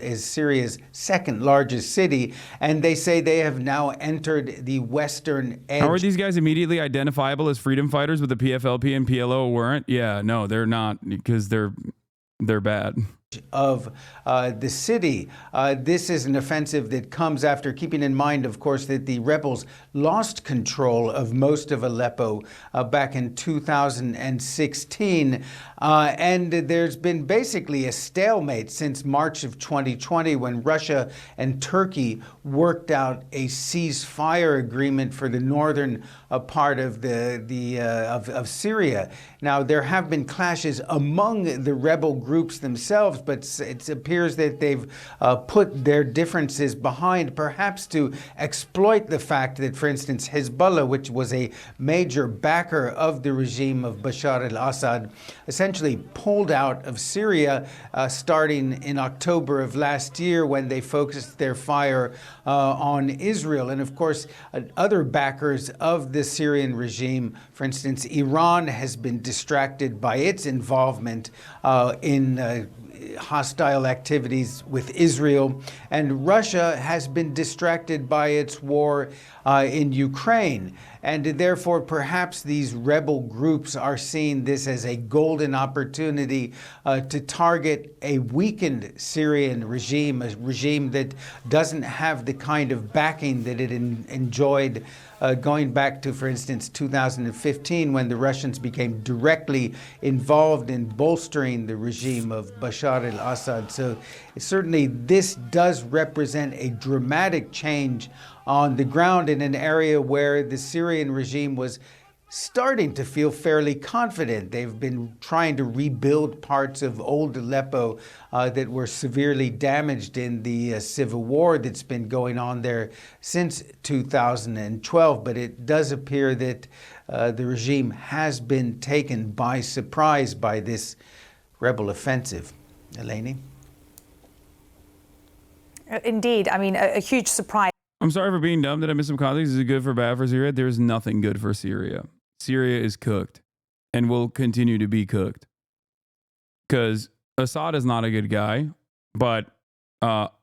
is Syria's second largest city, and they say they have now entered the western edge. How are these guys immediately identifiable as freedom fighters with the PFLP and PLO weren't? Yeah, no, they're not, because they're bad. Of the city. This is an offensive that comes after keeping in mind, of course, that the rebels lost control of most of Aleppo back in 2016. And there's been basically a stalemate since March of 2020, when Russia and Turkey worked out a ceasefire agreement for the northern part of of Syria. Now, there have been clashes among the rebel groups themselves, but it appears that they've put their differences behind, perhaps to exploit the fact that, for instance, Hezbollah, which was a major backer of the regime of Bashar al-Assad, essentially pulled out of Syria starting in October of last year, when they focused their fire on Israel. And of course, other backers of the Syrian regime, for instance, Iran, has been distracted by its involvement in hostile activities with Israel, and Russia has been distracted by its war in Ukraine. And therefore, perhaps these rebel groups are seeing this as a golden opportunity to target a weakened Syrian regime, a regime that doesn't have the kind of backing that it enjoyed going back to, for instance, 2015, when the Russians became directly involved in bolstering the regime of Bashar al-Assad. So certainly this does represent a dramatic change on the ground in an area where the Syrian regime was starting to feel fairly confident. They've been trying to rebuild parts of old Aleppo that were severely damaged in the civil war that's been going on there since 2012. But it does appear that the regime has been taken by surprise by this rebel offensive. Eleni? Indeed. I mean, a huge surprise. I'm sorry for being dumb. Did I miss some context? Is it good for bad for Syria? There's nothing good for Syria. Syria is cooked and will continue to be cooked. Because Assad is not a good guy, but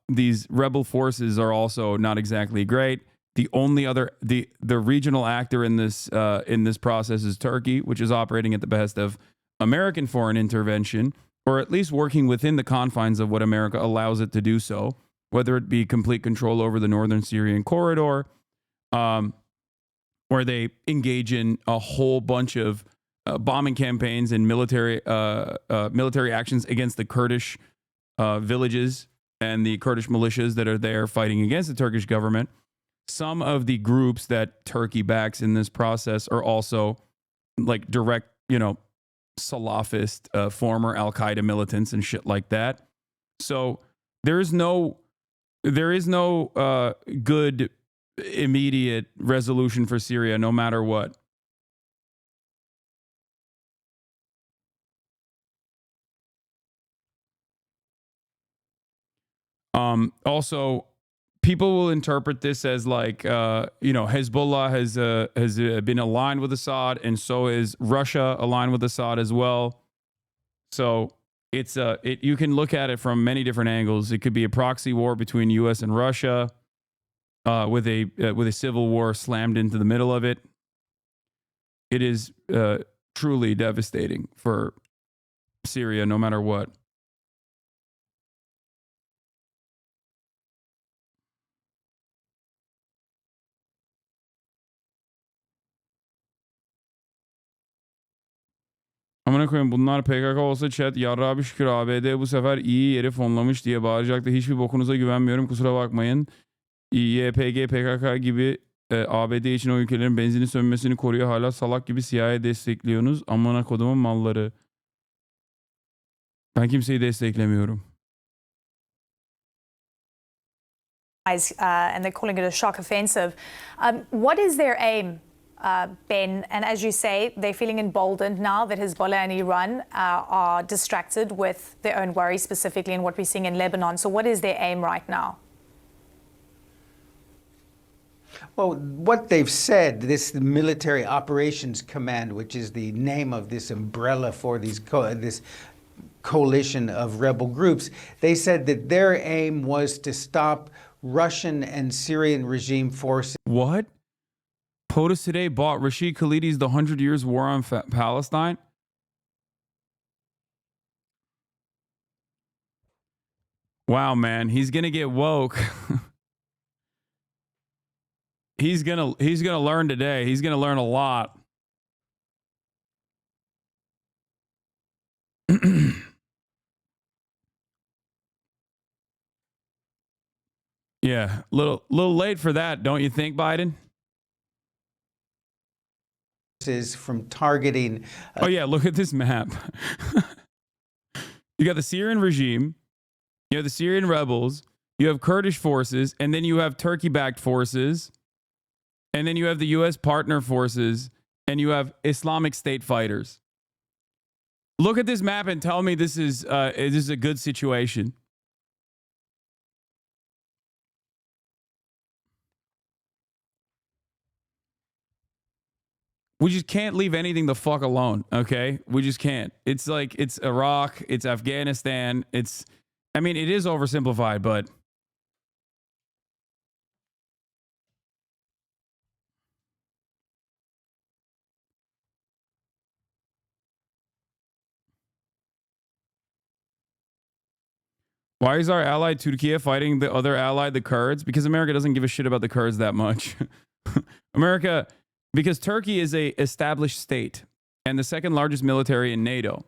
these rebel forces are also not exactly great. The only other the regional actor in this process is Turkey, which is operating at the behest of American foreign intervention, or at least working within the confines of what America allows it to do so, whether it be complete control over the northern Syrian corridor, where they engage in a whole bunch of bombing campaigns and military actions against the Kurdish villages and the Kurdish militias that are there fighting against the Turkish government. Some of the groups that Turkey backs in this process are also like direct, Salafist, former Al-Qaeda militants and shit like that. So there is no good immediate resolution for Syria, no matter what. Also, people will interpret this as like, Hezbollah has been aligned with Assad, and so is Russia aligned with Assad as well. So it's you can look at it from many different angles. It could be a proxy war between U.S. and Russia, with a civil war slammed into the middle of it. It is truly devastating for Syria, no matter what. Amına koyayım, bunlar PKK olsa chat yarrağı bir şükür ABD bu sefer iyi yeri fonlamış diye bağıracaktı. Hiçbir bokunuza güvenmiyorum, kusura bakmayın. YPG, PKK gibi ABD için o ülkelerin benzini sönmesini koruyor. Hala salak gibi CIA destekliyorsunuz. Amına kodumun malları. Ben kimseyi desteklemiyorum. And they're calling it a shock offensive. What is their aim, Ben? And as you say, they're feeling emboldened now that Hezbollah and Iran are distracted with their own worries, specifically in what we're seeing in Lebanon. So what is their aim right now? Well, what they've said, this Military Operations Command, which is the name of this umbrella for this coalition of rebel groups, they said that their aim was to stop Russian and Syrian regime forces. What? POTUS today bought Rashid Khalidi's The 100 Years War on Palestine? Wow, man. He's going to get woke. He's gonna learn today. He's gonna learn a lot. Yeah, little late for that, don't you think, Biden? Is from targeting. Oh yeah, look at this map. You got the Syrian regime, you have the Syrian rebels, you have Kurdish forces, and then you have Turkey-backed forces. And then you have the U.S. partner forces, and you have Islamic State fighters. Look at this map and tell me this is a good situation. We just can't leave anything the fuck alone, okay? We just can't. It's like, it's Iraq, it's Afghanistan, it is oversimplified, but... Why is our ally Turkey fighting the other ally, the Kurds? Because America doesn't give a shit about the Kurds that much. Because Turkey is a established state and the second largest military in NATO.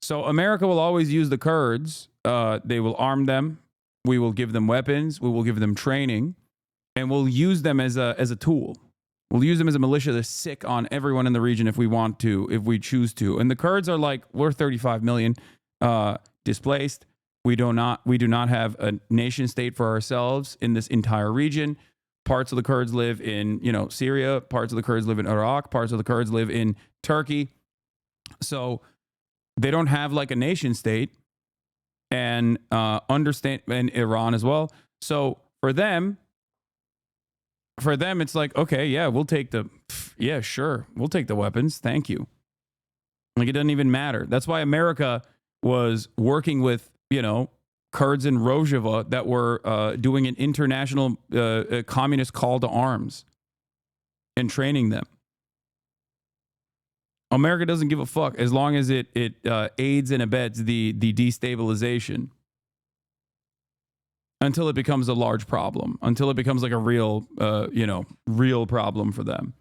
So America will always use the Kurds. They will arm them. We will give them weapons. We will give them training. And we'll use them as a tool. We'll use them as a militia to sick on everyone in the region if we want to, if we choose to. And the Kurds are like, we're 35 million displaced. We do not have a nation state for ourselves in this entire region. Parts of the Kurds live in, Syria. Parts of the Kurds live in Iraq. Parts of the Kurds live in Turkey. So they don't have like a nation state, and understand, and Iran as well. So for them, for them, it's like, okay, yeah, we'll take yeah, sure. We'll take the weapons. Thank you. Like, it doesn't even matter. That's why America was working with, Kurds in Rojava that were doing an international communist call to arms and training them. America doesn't give a fuck as long as it aids and abets the destabilization until it becomes a large problem, until it becomes like a real, real problem for them.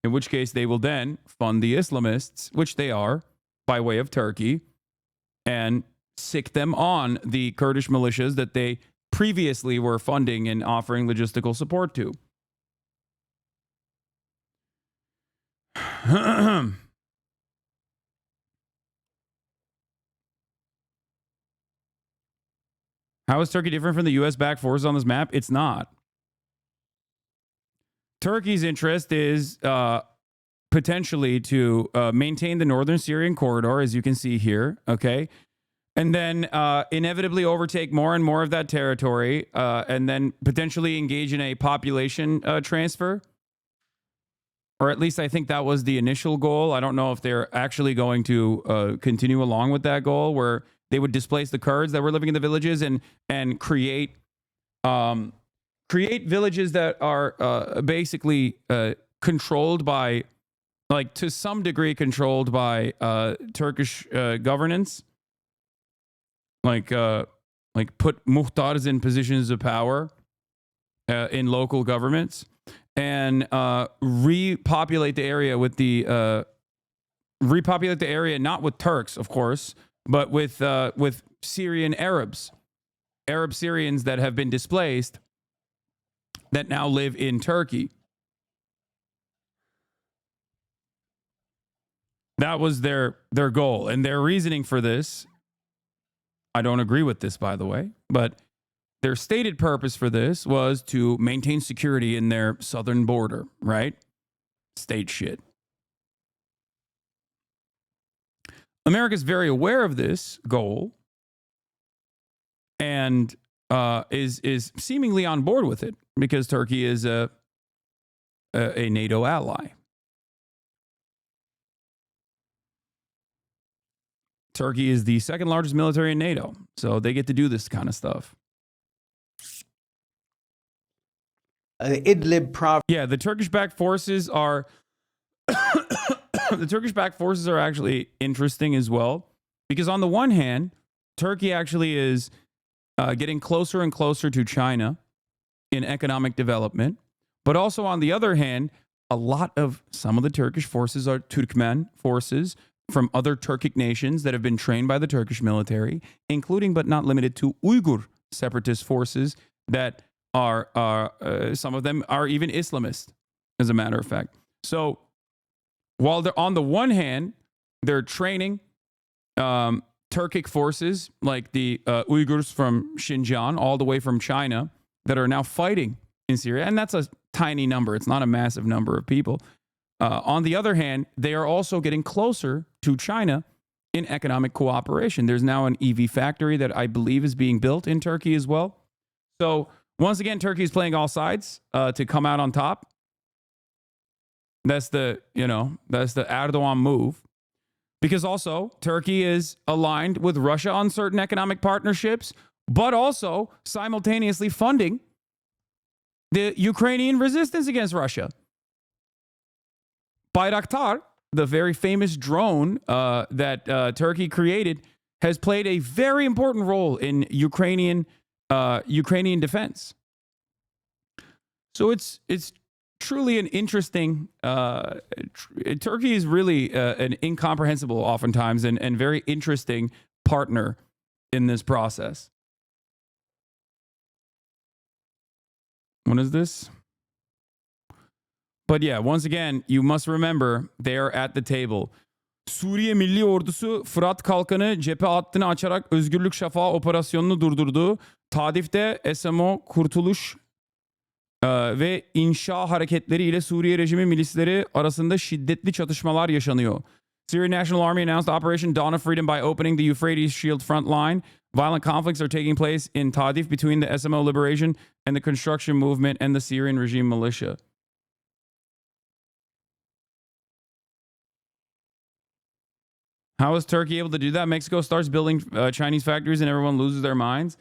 In which case they will then fund the Islamists, which they are, by way of Turkey, and sick them on the Kurdish militias that they previously were funding and offering logistical support to. How is Turkey different from the U.S.-backed forces on this map? It's not. Turkey's interest is potentially to maintain the northern Syrian corridor, as you can see here, okay? And then inevitably overtake more and more of that territory, and then potentially engage in a population transfer. Or at least I think that was the initial goal. I don't know if they're actually going to continue along with that goal, where they would displace the Kurds that were living in the villages and create villages that are basically controlled by, like, to some degree controlled by Turkish governance. Like put muhtars in positions of power in local governments, and repopulate the area with repopulate the area not with Turks, of course, but with Syrian Arab Syrians that have been displaced that now live in Turkey. That was their goal, and their reasoning for this. I don't agree with this, by the way, but their stated purpose for this was to maintain security in their southern border, right? State shit. America's very aware of this goal and is seemingly on board with it because Turkey is a NATO ally. Turkey is the second largest military in NATO, so they get to do this kind of stuff. Idlib province. Yeah, the Turkish-backed forces are the Turkish-backed forces are actually interesting as well, because on the one hand, Turkey actually is getting closer and closer to China in economic development, but also on the other hand, some of the Turkish forces are Turkmen forces from other Turkic nations that have been trained by the Turkish military, including but not limited to Uyghur separatist forces that are some of them are even Islamist, as a matter of fact. So while they're on the one hand, they're training Turkic forces like the Uyghurs from Xinjiang, all the way from China, that are now fighting in Syria. And that's a tiny number. It's not a massive number of people. On the other hand, they are also getting closer to China in economic cooperation. There's now an EV factory that I believe is being built in Turkey as well. So once again, Turkey is playing all sides to come out on top. That's the Erdogan move. Because also Turkey is aligned with Russia on certain economic partnerships, but also simultaneously funding the Ukrainian resistance against Russia. Bayraktar, the very famous drone that Turkey created, has played a very important role in Ukrainian defense. So it's truly an interesting. Turkey is really an incomprehensible, oftentimes, and very interesting partner in this process. What is this? But yeah, once again, you must remember they are at the table. Suriye Milli Ordusu Fırat Kalkanı cephe hattını açarak Özgürlük Şafağı operasyonunu durdurdu. Tadif'te SMO Kurtuluş ve inşa hareketleri ile Suriye rejimi milisleri arasında şiddetli çatışmalar yaşanıyor. Syrian National Army announced Operation Dawn of Freedom by opening the Euphrates Shield front line Violent conflicts are taking place in Tadif between the SMO liberation and the construction movement and the Syrian regime militia. How is Turkey able to do that? Mexico starts building Chinese factories and everyone loses their minds.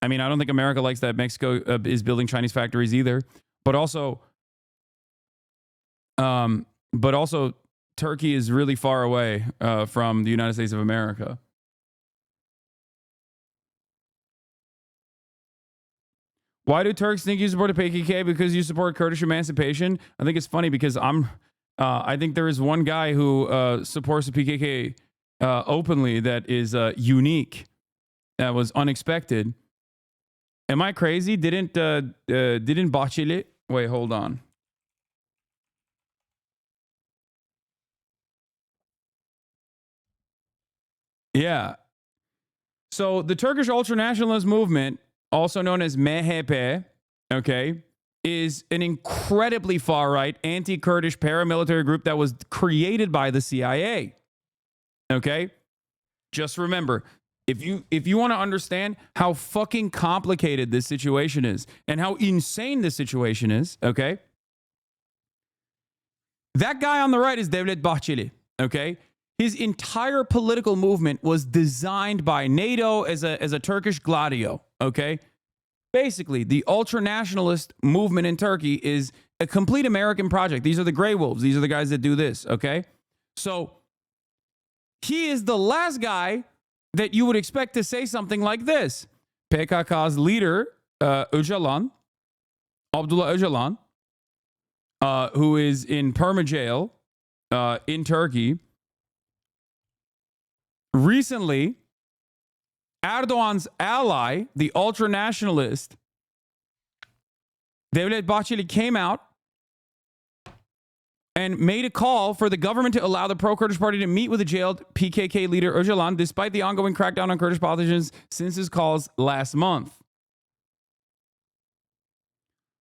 I mean, I don't think America likes that Mexico is building Chinese factories either. But also, Turkey is really far away from the United States of America. Why do Turks think you support the PKK? Because you support Kurdish emancipation? I think it's funny because I think there is one guy who supports the PKK openly that is unique. That was unexpected. Am I crazy? Didn't Bahçeli? Wait, hold on. Yeah. So the Turkish ultranationalist movement, also known as MHP, okay, is an incredibly far-right anti-Kurdish paramilitary group that was created by the CIA. Okay? Just remember, if you want to understand how fucking complicated this situation is and how insane this situation is, okay? That guy on the right is Devlet Bahçeli, okay? His entire political movement was designed by NATO as a Turkish Gladio, okay? Basically, the ultranationalist movement in Turkey is a complete American project. These are the Grey Wolves. These are the guys that do this, okay? So he is the last guy that you would expect to say something like this. PKK's leader, Öcalan, Abdullah Öcalan, who is in perma-jail in Turkey, recently, Erdogan's ally, the ultranationalist, Devlet Bahçeli, came out and made a call for the government to allow the pro-Kurdish party to meet with the jailed PKK leader Öcalan, despite the ongoing crackdown on Kurdish politicians since his calls last month.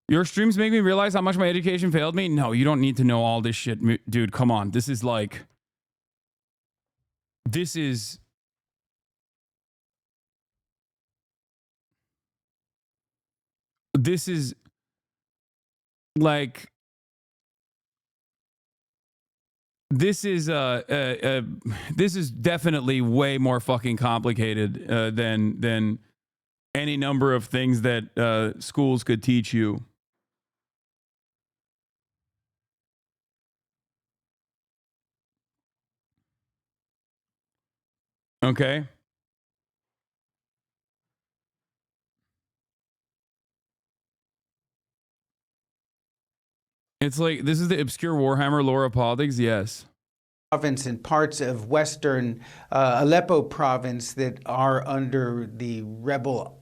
Your streams make me realize how much my education failed me. No, you don't need to know all this shit, dude. Come on. This is like... This is like... This is definitely way more fucking complicated than any number of things that schools could teach you. Okay. It's like, this is the obscure Warhammer lore of politics, yes. Province and parts of western Aleppo province that are under the rebel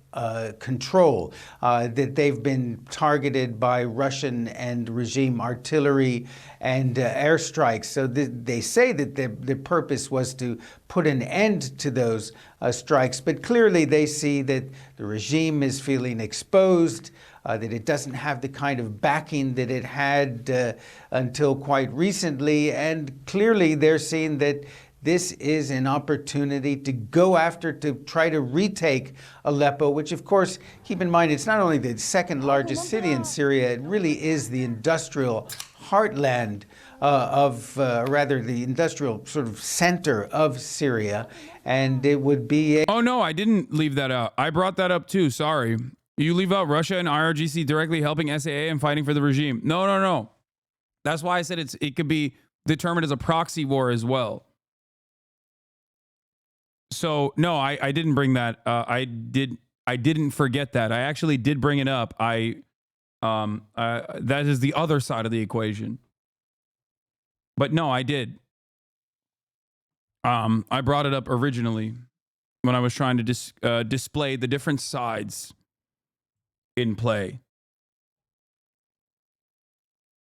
control, that they've been targeted by Russian and regime artillery and airstrikes. So they say that the purpose was to put an end to those strikes, but clearly they see that the regime is feeling exposed, that it doesn't have the kind of backing that it had until quite recently. And clearly they're seeing that this is an opportunity to go after, to try to retake Aleppo, which of course, keep in mind, it's not only the second largest city in Syria, it really is the industrial heartland rather the industrial sort of center of Syria. And it would be Oh no, I didn't leave that out. I brought that up too, sorry. You leave out Russia and IRGC directly helping SAA and fighting for the regime. No. That's why I said it could be determined as a proxy war as well. So no, I didn't bring that. I didn't forget that. I actually did bring it up. That is the other side of the equation. But no, I did. I brought it up originally when I was trying to display the different sides in play.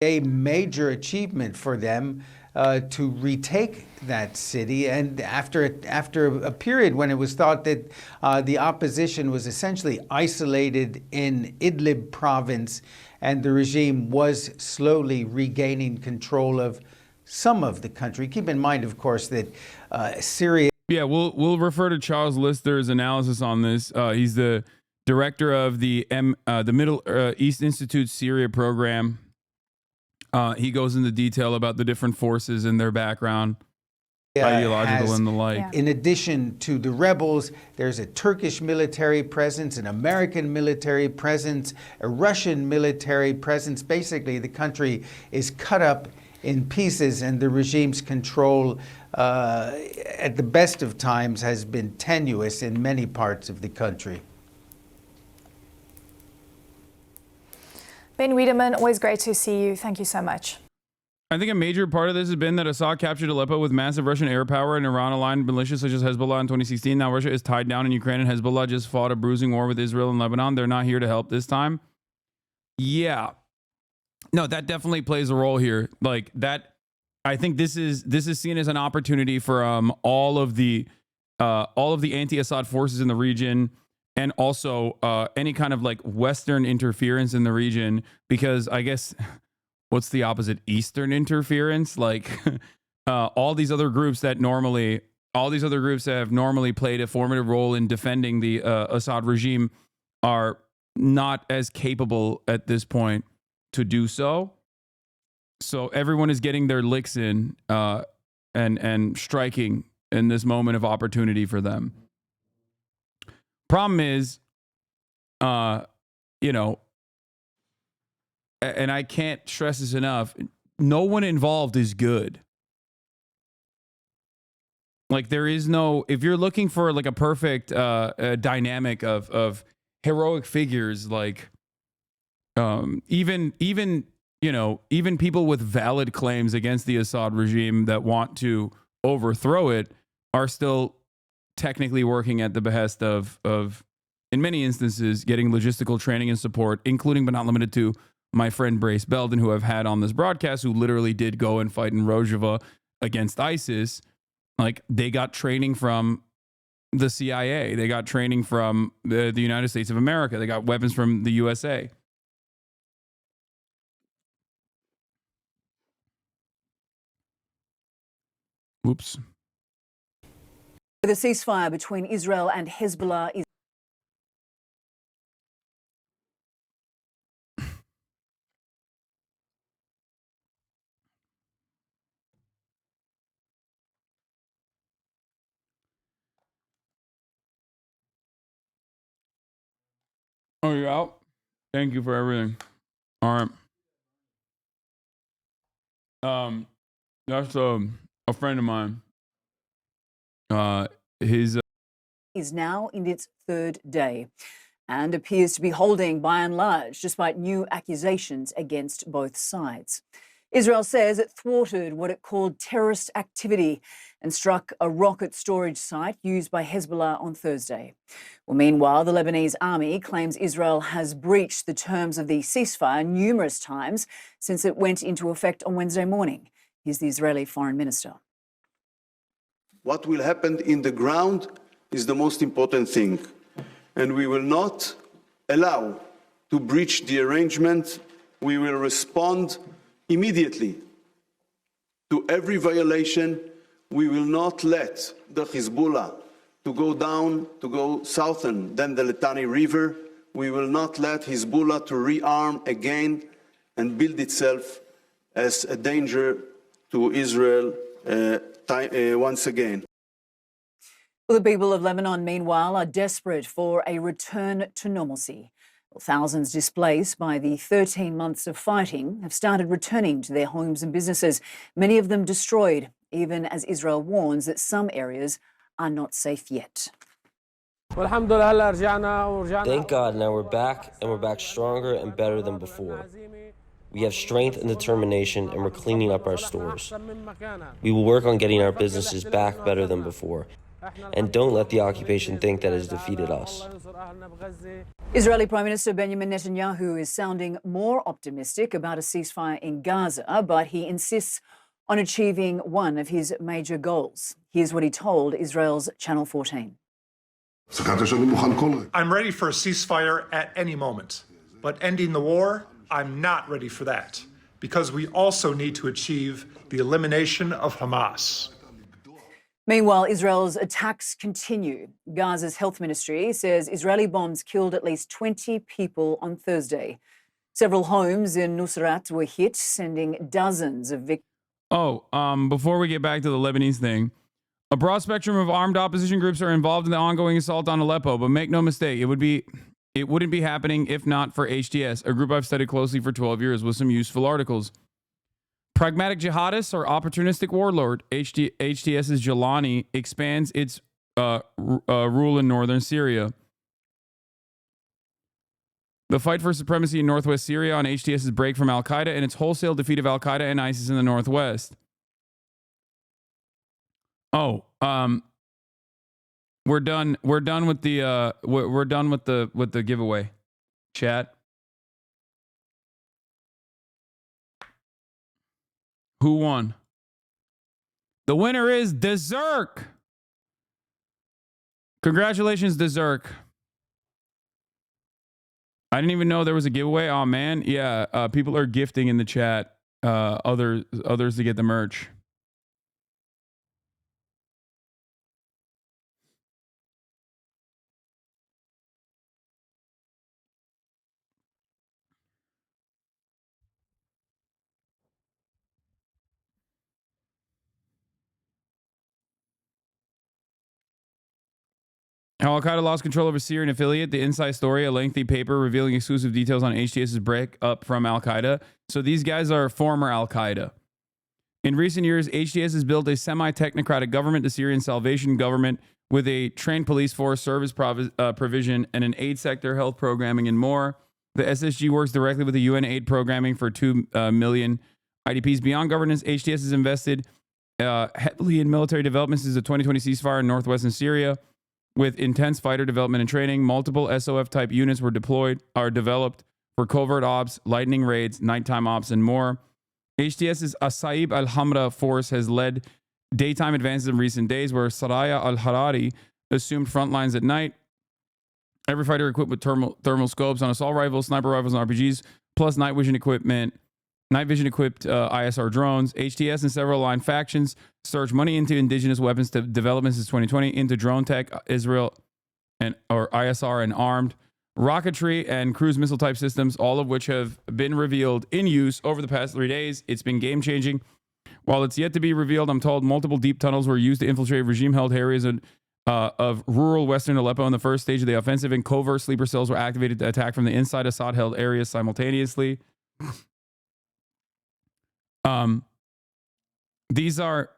A major achievement for them to retake that city, and after a period when it was thought that the opposition was essentially isolated in Idlib province, and the regime was slowly regaining control of some of the country. Keep in mind, of course, that Syria Yeah, we'll refer to Charles Lister's analysis on this. He's the director of the Middle East Institute Syria program. He goes into detail about the different forces and their background, ideological and the like. Yeah. In addition to the rebels, there's a Turkish military presence, an American military presence, a Russian military presence. Basically, the country is cut up in pieces, and the regime's control, at the best of times, has been tenuous in many parts of the country. Ben Wiedemann, always great to see you. Thank you so much. I think a major part of this has been that Assad captured Aleppo with massive Russian air power and Iran-aligned militias such as Hezbollah in 2016. Now Russia is tied down in Ukraine, and Hezbollah just fought a bruising war with Israel and Lebanon. They're not here to help this time. Yeah. No, that definitely plays a role here. Like that, I think this is seen as an opportunity for all of the anti-Assad forces in the region, and also any kind of like Western interference in the region, because I guess what's the opposite? Eastern interference? Like all these other groups that have normally played a formative role in defending the Assad regime are not as capable at this point to do so. So everyone is getting their licks in and striking in this moment of opportunity for them. Problem is, you know, and I can't stress this enough, no one involved is good. Like there is no, if you're looking for like a perfect dynamic of heroic figures, like even you know, even people with valid claims against the Assad regime that want to overthrow it are still technically working at the behest of in many instances getting logistical training and support, including but not limited to my friend Brace Belden, who I've had on this broadcast, who literally did go and fight in Rojava against ISIS. Like they got training from the CIA, they got training from the United States of America, they got weapons from the USA. Whoops. The ceasefire between Israel and Hezbollah is Oh, you're out? Thank you for everything. All right. That's a friend of mine. His is now in its third day and appears to be holding by and large, despite new accusations against both sides. Israel says it thwarted what it called terrorist activity and struck a rocket storage site used by Hezbollah on Thursday. Well, meanwhile, the Lebanese army claims Israel has breached the terms of the ceasefire numerous times since it went into effect on Wednesday morning. Here's the Israeli foreign minister. What will happen in the ground is the most important thing, and we will not allow to breach the arrangement. We will respond immediately to every violation. We will not let the Hezbollah to go down, to go southern than the Litani River. We will not let Hezbollah to rearm again and build itself as a danger to Israel once again. Well, the people of Lebanon, meanwhile, are desperate for a return to normalcy. Well, thousands displaced by the 13 months of fighting have started returning to their homes and businesses, many of them destroyed, even as Israel warns that some areas are not safe yet. Thank God, now we're back, and we're back stronger and better than before. We have strength and determination, and we're cleaning up our stores. We will work on getting our businesses back better than before. And don't let the occupation think that it has defeated us. Israeli Prime Minister Benjamin Netanyahu is sounding more optimistic about a ceasefire in Gaza, but he insists on achieving one of his major goals. Here's what he told Israel's Channel 14. I'm ready for a ceasefire at any moment, but ending the war, I'm not ready for that, because we also need to achieve the elimination of Hamas. Meanwhile, Israel's attacks continue. Gaza's health ministry says Israeli bombs killed at least 20 people on Thursday. Several homes in Nusrat were hit, sending dozens of victims. Before we get back to the Lebanese thing, a broad spectrum of armed opposition groups are involved in the ongoing assault on Aleppo, but make no mistake, it wouldn't be happening if not for HTS, a group I've studied closely for 12 years with some useful articles. Pragmatic jihadists or opportunistic warlord, HTS's Jalani expands its rule in northern Syria. The fight for supremacy in northwest Syria on HTS's break from Al-Qaeda and its wholesale defeat of Al-Qaeda and ISIS in the northwest. We're done with the giveaway. Chat. Who won? The winner is Dezerk. Congratulations, Dezerk. I didn't even know there was a giveaway. Oh man, yeah. People are gifting in the chat. Others to get the merch. How Al-Qaeda lost control over Syrian affiliate, the inside story, a lengthy paper revealing exclusive details on HTS's break up from Al-Qaeda. So these guys are former Al-Qaeda. In recent years, HTS has built a semi-technocratic government, the Syrian Salvation Government, with a trained police force, service provision, and an aid sector, health programming, and more. The SSG works directly with the UN aid programming for 2 million IDPs. Beyond governance, HTS has invested heavily in military development since the 2020 ceasefire in northwestern Syria. With intense fighter development and training, multiple SOF-type units were developed for covert ops, lightning raids, nighttime ops, and more. HTS's Asaib al-Hamra force has led daytime advances in recent days, where Saraya al-Harari assumed front lines at night. Every fighter equipped with thermal scopes on assault rifles, sniper rifles, and RPGs, plus night vision equipped ISR drones. HTS and several aligned factions surged money into indigenous weapons development since 2020, into drone tech, Israel or ISR, and armed rocketry and cruise missile type systems, all of which have been revealed in use over the past 3 days. It's been game changing. While it's yet to be revealed, I'm told multiple deep tunnels were used to infiltrate regime-held areas of rural western Aleppo in the first stage of the offensive, and covert sleeper cells were activated to attack from the inside Assad-held areas simultaneously. These are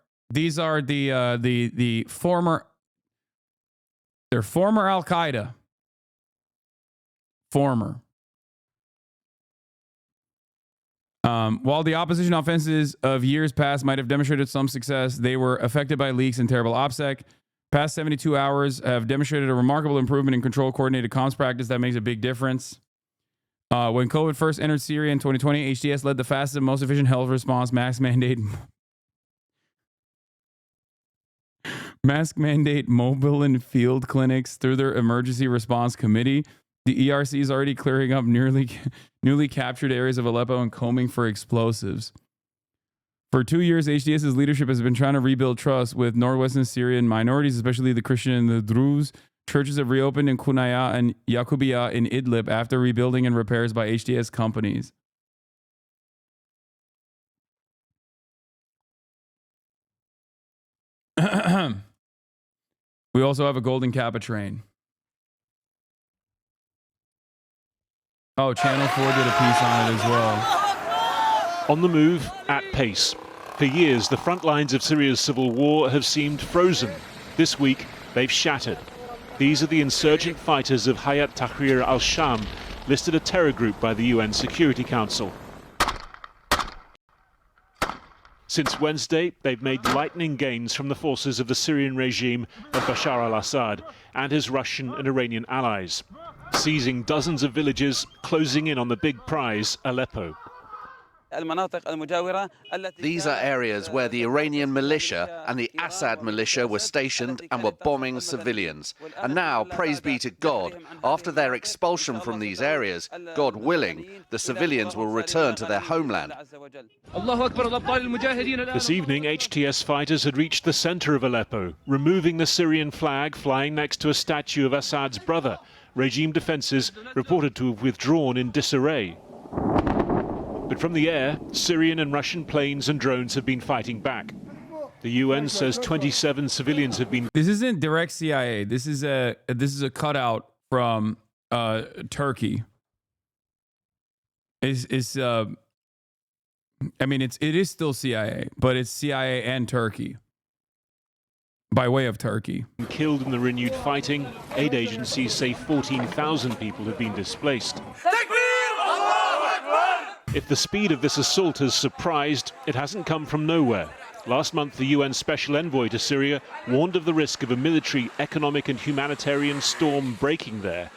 the former. They're former Al-Qaeda. Former. While the opposition offenses of years past might have demonstrated some success, they were affected by leaks and terrible OPSEC. Past 72 hours have demonstrated a remarkable improvement in control coordinated comms practice that makes a big difference. When COVID first entered Syria in 2020, HTS led the fastest and most efficient health response mask mandate mobile and field clinics through their emergency response committee. The ERC is already clearing up newly captured areas of Aleppo and combing for explosives. For 2 years, HTS's leadership has been trying to rebuild trust with northwestern Syrian minorities, especially the Christian and the Druze. Churches have reopened in Kunaya and Yakubiya in Idlib after rebuilding and repairs by HTS companies. We also have a Golden Kappa train. Oh, Channel 4 did a piece on it as well. On the move, at pace. For years, the front lines of Syria's civil war have seemed frozen. This week, they've shattered. These are the insurgent fighters of Hayat Tahrir al-Sham, listed a terror group by the UN Security Council. Since Wednesday, they've made lightning gains from the forces of the Syrian regime of Bashar al-Assad and his Russian and Iranian allies, seizing dozens of villages, closing in on the big prize, Aleppo. These are areas where the Iranian militia and the Assad militia were stationed and were bombing civilians. And now, praise be to God, after their expulsion from these areas, God willing, the civilians will return to their homeland. This evening, HTS fighters had reached the center of Aleppo, removing the Syrian flag flying next to a statue of Assad's brother. Regime defenses reported to have withdrawn in disarray. But from the air, Syrian and Russian planes and drones have been fighting back. The UN says 27 civilians have been... This isn't direct CIA. This is a cutout from Turkey. I mean, it is still CIA, but it's CIA and Turkey. By way of Turkey. Killed in the renewed fighting, aid agencies say 14,000 people have been displaced. If the speed of this assault has surprised, it hasn't come from nowhere. Last month, the UN Special Envoy to Syria warned of the risk of a military, economic and humanitarian storm breaking there.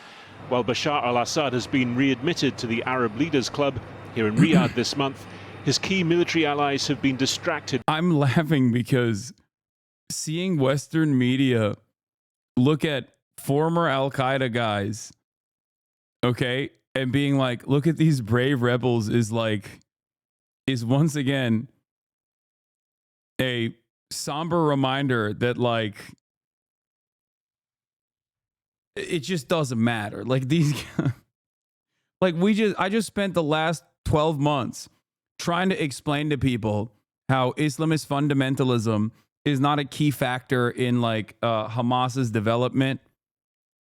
While Bashar al-Assad has been readmitted to the Arab Leaders Club here in Riyadh this month, his key military allies have been distracted. I'm laughing because seeing Western media look at former Al-Qaeda guys, okay, and being like, look at these brave rebels is once again a somber reminder that it just doesn't matter. Like these, I just spent the last 12 months trying to explain to people how Islamist fundamentalism is not a key factor in Hamas's development.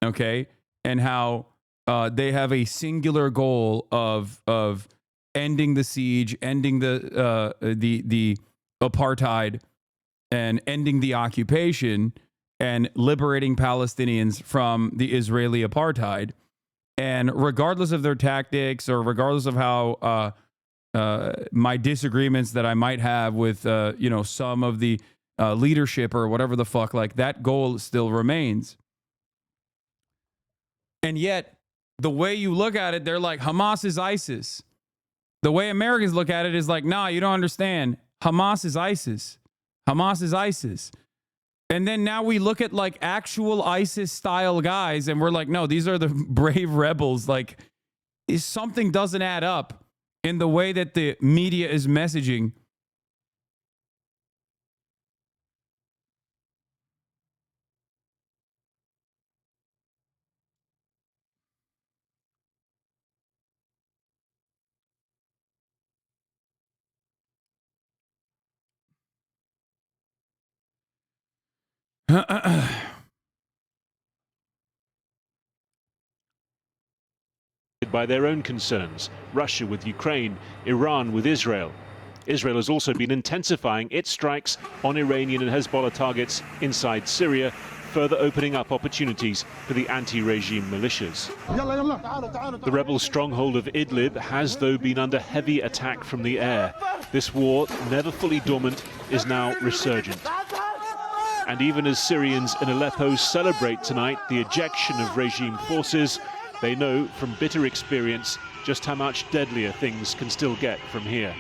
Okay. And how, they have a singular goal of ending the siege, ending the apartheid, and ending the occupation, and liberating Palestinians from the Israeli apartheid. And regardless of their tactics, or regardless of how my disagreements that I might have with some of the leadership or whatever the fuck, that goal still remains. And yet, the way you look at it, they're like, Hamas is ISIS. The way Americans look at it is like, nah, you don't understand. Hamas is ISIS. Hamas is ISIS. And then now we look at actual ISIS style guys and we're like, no, these are the brave rebels. Something doesn't add up in the way that the media is messaging. By their own concerns, Russia with Ukraine, Iran with Israel. Israel has also been intensifying its strikes on Iranian and Hezbollah targets inside Syria, further opening up opportunities for the anti-regime militias. The rebel stronghold of Idlib has, though, been under heavy attack from the air. This war, never fully dormant, is now resurgent. And even as Syrians in Aleppo celebrate tonight the ejection of regime forces, they know from bitter experience just how much deadlier things can still get from here.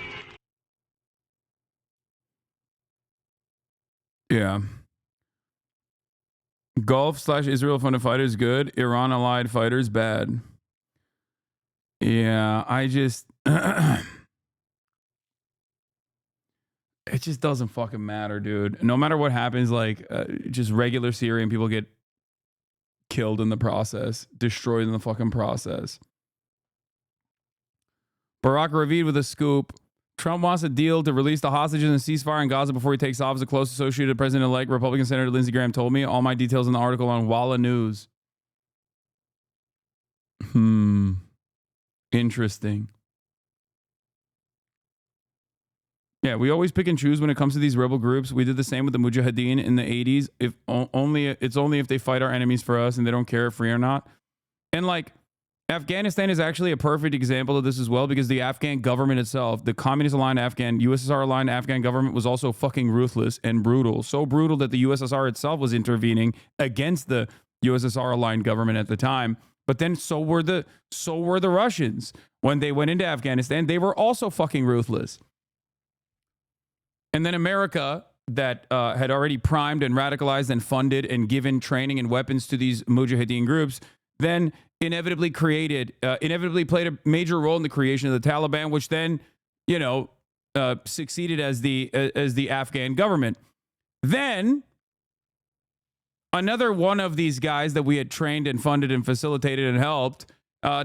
Yeah. Gulf/Israel funded fighters good. Iran allied fighters bad. Yeah, it just doesn't fucking matter, dude. No matter what happens, just regular Syrian people get killed in the process, destroyed in the fucking process. Barack Ravid with a scoop. Trump wants a deal to release the hostages and ceasefire in Gaza before he takes office. A close associate of President-elect Republican Senator Lindsey Graham told me. All my details in the article on Walla News. Interesting. Yeah, we always pick and choose when it comes to these rebel groups. We did the same with the Mujahideen in the 80s. It's only if they fight our enemies for us and they don't care if free or not. And Afghanistan is actually a perfect example of this as well, because the Afghan government itself, the communist-aligned Afghan, USSR-aligned Afghan government, was also fucking ruthless and brutal. So brutal that the USSR itself was intervening against the USSR-aligned government at the time But then so were the Russians. When they went into Afghanistan, they were also fucking ruthless. And then America, that had already primed and radicalized and funded and given training and weapons to these mujahideen groups, then inevitably played a major role in the creation of the Taliban, which then, succeeded as the Afghan government. Then another one of these guys that we had trained and funded and facilitated and helped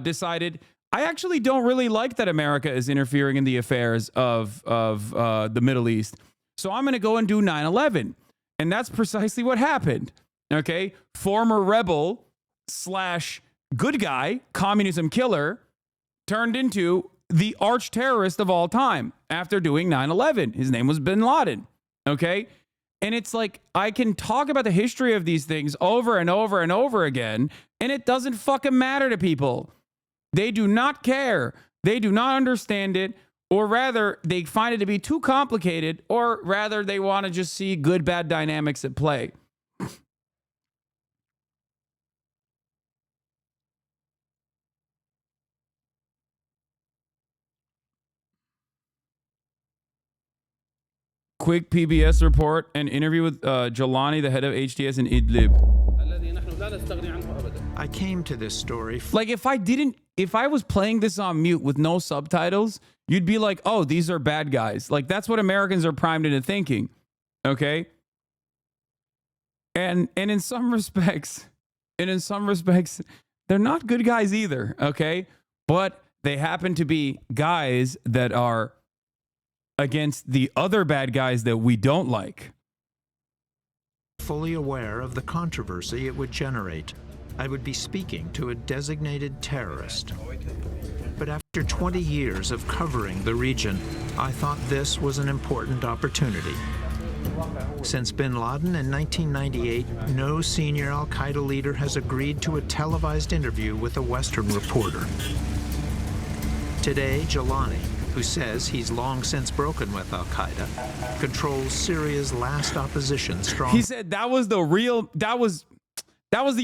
decided, I actually don't really like that America is interfering in the affairs of the Middle East. So I'm going to go and do 9/11. And that's precisely what happened. Okay. Former rebel / good guy, communism killer, turned into the arch terrorist of all time after doing 9/11. His name was bin Laden. Okay. And it's like, I can talk about the history of these things over and over and over again, and it doesn't fucking matter to people. They do not care. They do not understand it, or rather, they find it to be too complicated, or rather, they want to just see good, bad dynamics at play. Quick PBS report, an interview with Jelani, the head of HTS in Idlib. I came to this story. Like, if I was playing this on mute with no subtitles, you'd be like, oh, these are bad guys. Like, that's what Americans are primed into thinking. Okay? And in some respects, they're not good guys either. Okay? But they happen to be guys that are against the other bad guys that we don't like. Fully aware of the controversy it would generate, I would be speaking to a designated terrorist. But after 20 years of covering the region, I thought this was an important opportunity. Since bin Laden in 1998, no senior al-Qaeda leader has agreed to a televised interview with a Western reporter. Today, Jelani, who says he's long since broken with al-Qaeda, controls Syria's last opposition strong. He said that was the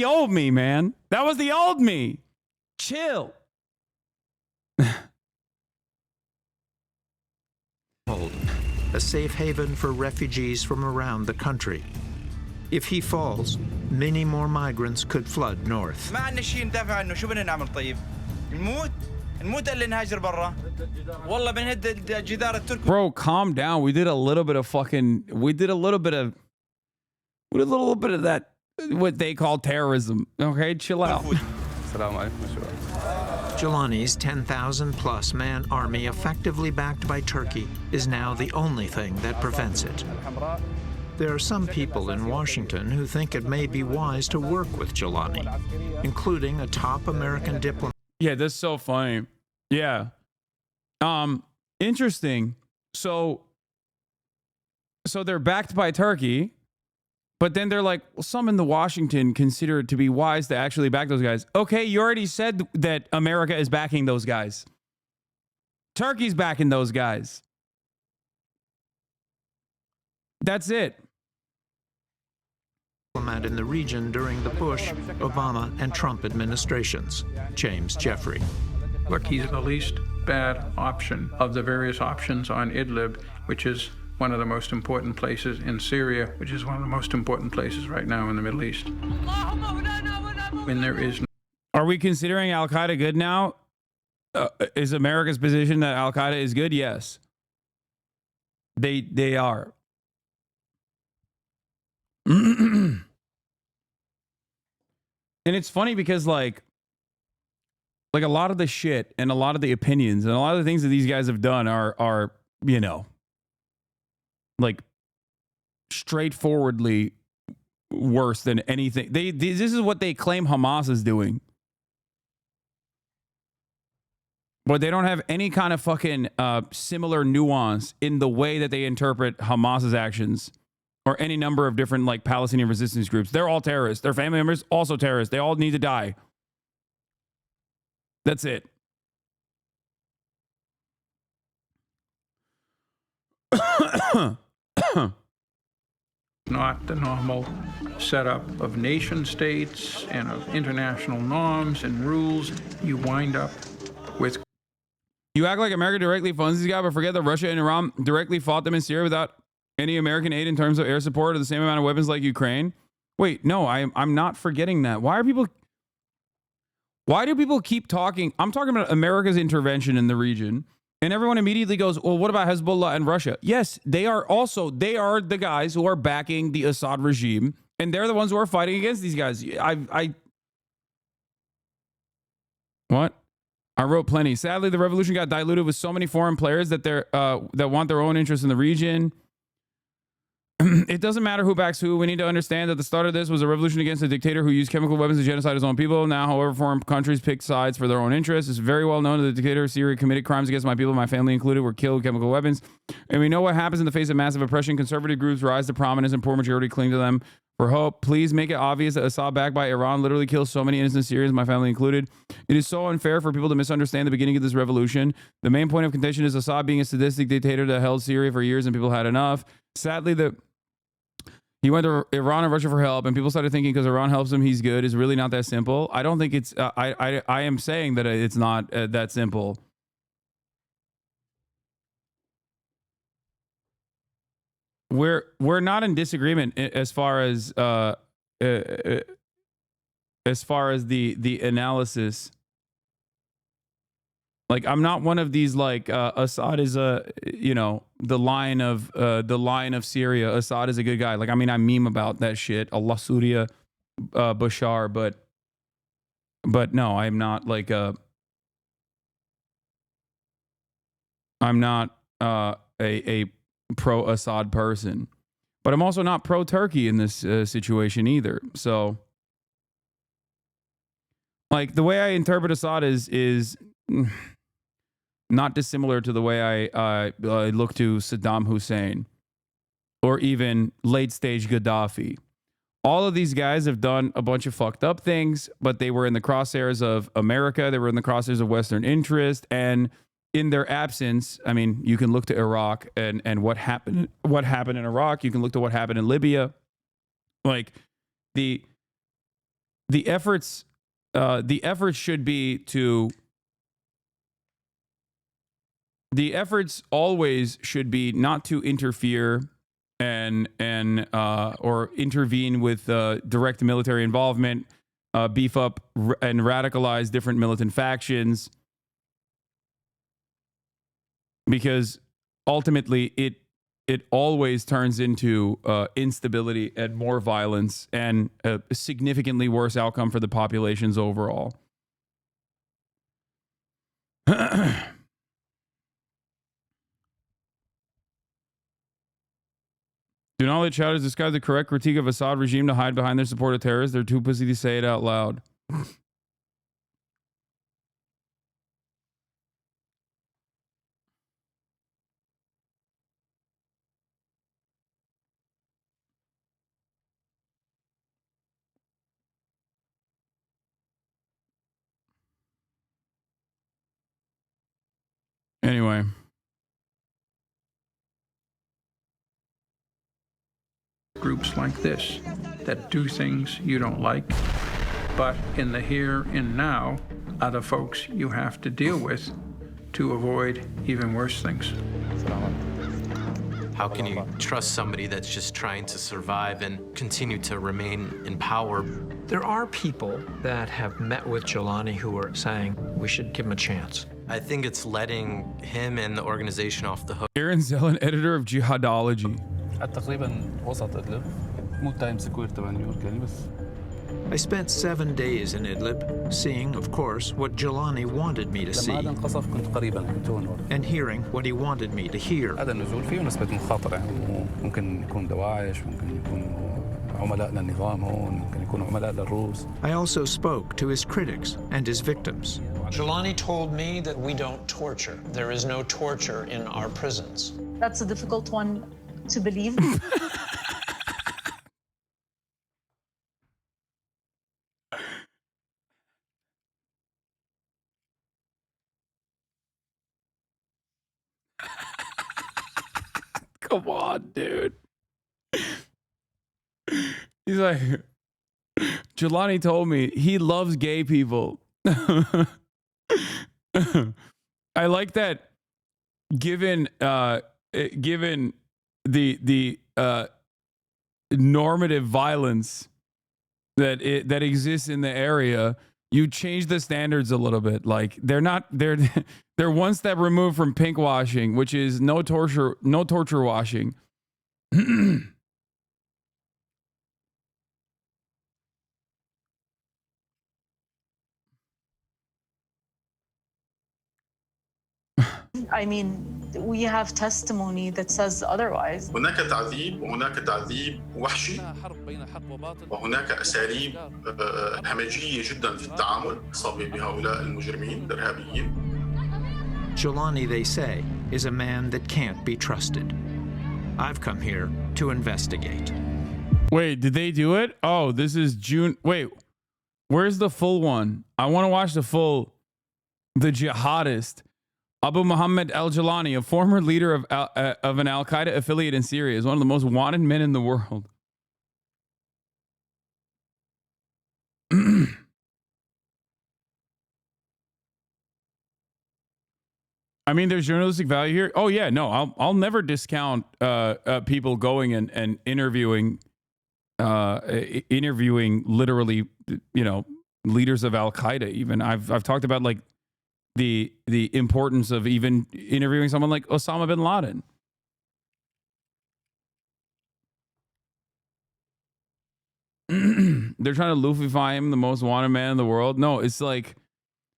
old me, man. That was the old me. Chill. A safe haven for refugees from around the country. If he falls, many more migrants could flood north. Bro, calm down. We did a little bit of that, what they call terrorism. Okay, chill out. Jelani's 10,000-plus man army, effectively backed by Turkey, is now the only thing that prevents it. There are some people in Washington who think it may be wise to work with Jelani, including a top American diplomat. Yeah, that's so funny. Yeah. Interesting. So they're backed by Turkey, but then they're like, well, some in the Washington consider it to be wise to actually back those guys. Okay, you already said that America is backing those guys. Turkey's backing those guys. That's it. In the region during the Bush, Obama, and Trump administrations. James Jeffrey. Look, he's the least bad option of the various options on Idlib, which is one of the most important places in Syria, which is one of the most important places right now in the Middle East. When there is Are we considering al-Qaeda good now? Is America's position that al-Qaeda is good? Yes. They are. And it's funny because like a lot of the shit and a lot of the opinions and a lot of the things that these guys have done are like straightforwardly worse than anything. This is what they claim Hamas is doing. But they don't have any kind of fucking similar nuance in the way that they interpret Hamas's actions or any number of different like Palestinian resistance groups. They're all terrorists. Their family members also terrorists. They all need to die. That's it. not the normal setup of nation states and of international norms and rules. You wind up with. You act like America directly funds these guys, but forget that Russia and Iran directly fought them in Syria without any American aid in terms of air support or the same amount of weapons like Ukraine. Wait, no, I'm not forgetting that. Why do people keep talking? I'm talking about America's intervention in the region, and everyone immediately goes, well, what about Hezbollah and Russia? Yes, they are the guys who are backing the Assad regime, and they're the ones who are fighting against these guys. What? I wrote plenty. Sadly, the revolution got diluted with so many foreign players that that want their own interests in the region. It doesn't matter who backs who. We need to understand that the start of this was a revolution against a dictator who used chemical weapons to genocide his own people. Now, however, foreign countries pick sides for their own interests. It's very well known that the dictator of Syria committed crimes against my people, my family included, were killed with chemical weapons. And we know what happens in the face of massive oppression. Conservative groups rise to prominence and poor majority cling to them for hope. Please make it obvious that Assad, backed by Iran, literally kills so many innocent Syrians, my family included. It is so unfair for people to misunderstand the beginning of this revolution. The main point of contention is Assad being a sadistic dictator that held Syria for years and people had enough. Sadly, he went to Iran and Russia for help, and people started thinking because Iran helps him, he's good. It's really not that simple. I don't think it's. I am saying that it's not that simple. We're not in disagreement as far as the analysis. Like, I'm not one of these like Assad is the lion of Syria. Assad is a good guy. Like, I mean, I meme about that shit. Allah Surya Bashar, but no, I'm not like I'm not a pro Assad person, but I'm also not pro Turkey in this situation either. So, like, the way I interpret Assad is not dissimilar to the way I look to Saddam Hussein or even late stage Gaddafi. All of these guys have done a bunch of fucked up things, but they were in the crosshairs of America. They were in the crosshairs of Western interest. And in their absence, I mean, you can look to Iraq and what happened in Iraq. You can look to what happened in Libya. Like, the efforts should be to. The efforts always should be not to interfere and or intervene with direct military involvement, beef up and radicalize different militant factions, because ultimately it always turns into instability and more violence and a significantly worse outcome for the populations overall. Do not let shouters describe the correct critique of Assad regime to hide behind their support of terrorists. They're too pussy to say it out loud. Anyway. Groups like this that do things you don't like, but in the here and now are the folks you have to deal with to avoid even worse things. How can you trust somebody that's just trying to survive and continue to remain in power? There are people that have met with Jelani who are saying we should give him a chance. I think it's letting him and the organization off the hook. Aaron Zelen, editor of Jihadology. I spent 7 days in Idlib, seeing, of course, what Jelani wanted me to see, and hearing what he wanted me to hear. I also spoke to his critics and his victims. Jelani told me that we don't torture. There is no torture in our prisons. That's a difficult one to believe. Come on, dude. He's like, Jelani told me he loves gay people. I like that. Given the normative violence that exists in the area, you change the standards a little bit. Like they're one step removed from pink washing, which is no torture washing. I mean, we have testimony that says otherwise. هناك تعذيب وهناك تعذيب وحشي وهناك أساليب همجية جدا في التعامل بهؤلاء المجرمين الإرهابيين. Jelani, they say, is a man that can't be trusted. I've come here to investigate. Wait, did they do it? Oh, this is June. Wait, where's the full one? I want to watch the full. The jihadist. Abu Muhammad al-Jelani, a former leader of an al-Qaeda affiliate in Syria, is one of the most wanted men in the world. I mean, there's journalistic value here. Oh yeah, no, I'll never discount people going and interviewing literally, leaders of al-Qaeda. Even I've talked about like the importance of even interviewing someone like Osama bin Laden. They're trying to Lufify him, the most wanted man in the world. No, it's like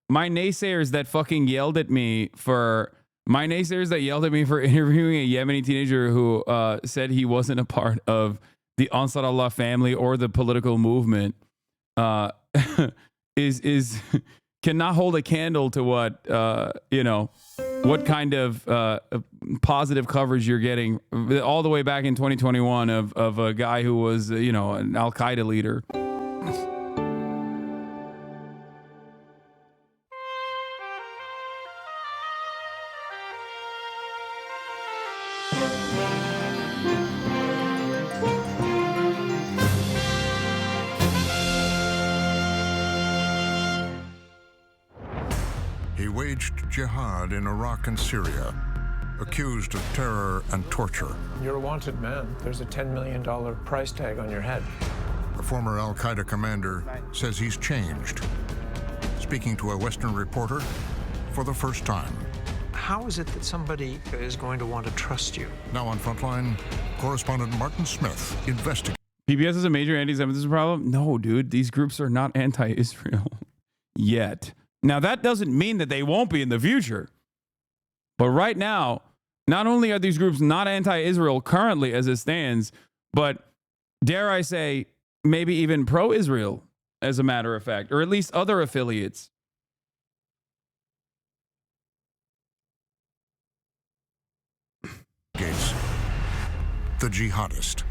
my naysayers that fucking yelled at me for interviewing a Yemeni teenager who said he wasn't a part of the Ansar Allah family or the political movement is cannot hold a candle to what what kind of positive coverage you're getting all the way back in 2021 of a guy who was an al-Qaeda leader. Jihad in Iraq and Syria, accused of terror and torture. You're a wanted man. There's a $10 million price tag on your head. A former al-Qaeda commander says he's changed, speaking to a Western reporter for the first time. How is it that somebody is going to want to trust you? Now on Frontline, correspondent Martin Smith investigates. PBS is a major anti-Semitism problem? No, dude. These groups are not anti-Israel yet. Now, that doesn't mean that they won't be in the future. But right now, not only are these groups not anti-Israel currently as it stands, but dare I say, maybe even pro-Israel, as a matter of fact, or at least other affiliates. Gates, the jihadist.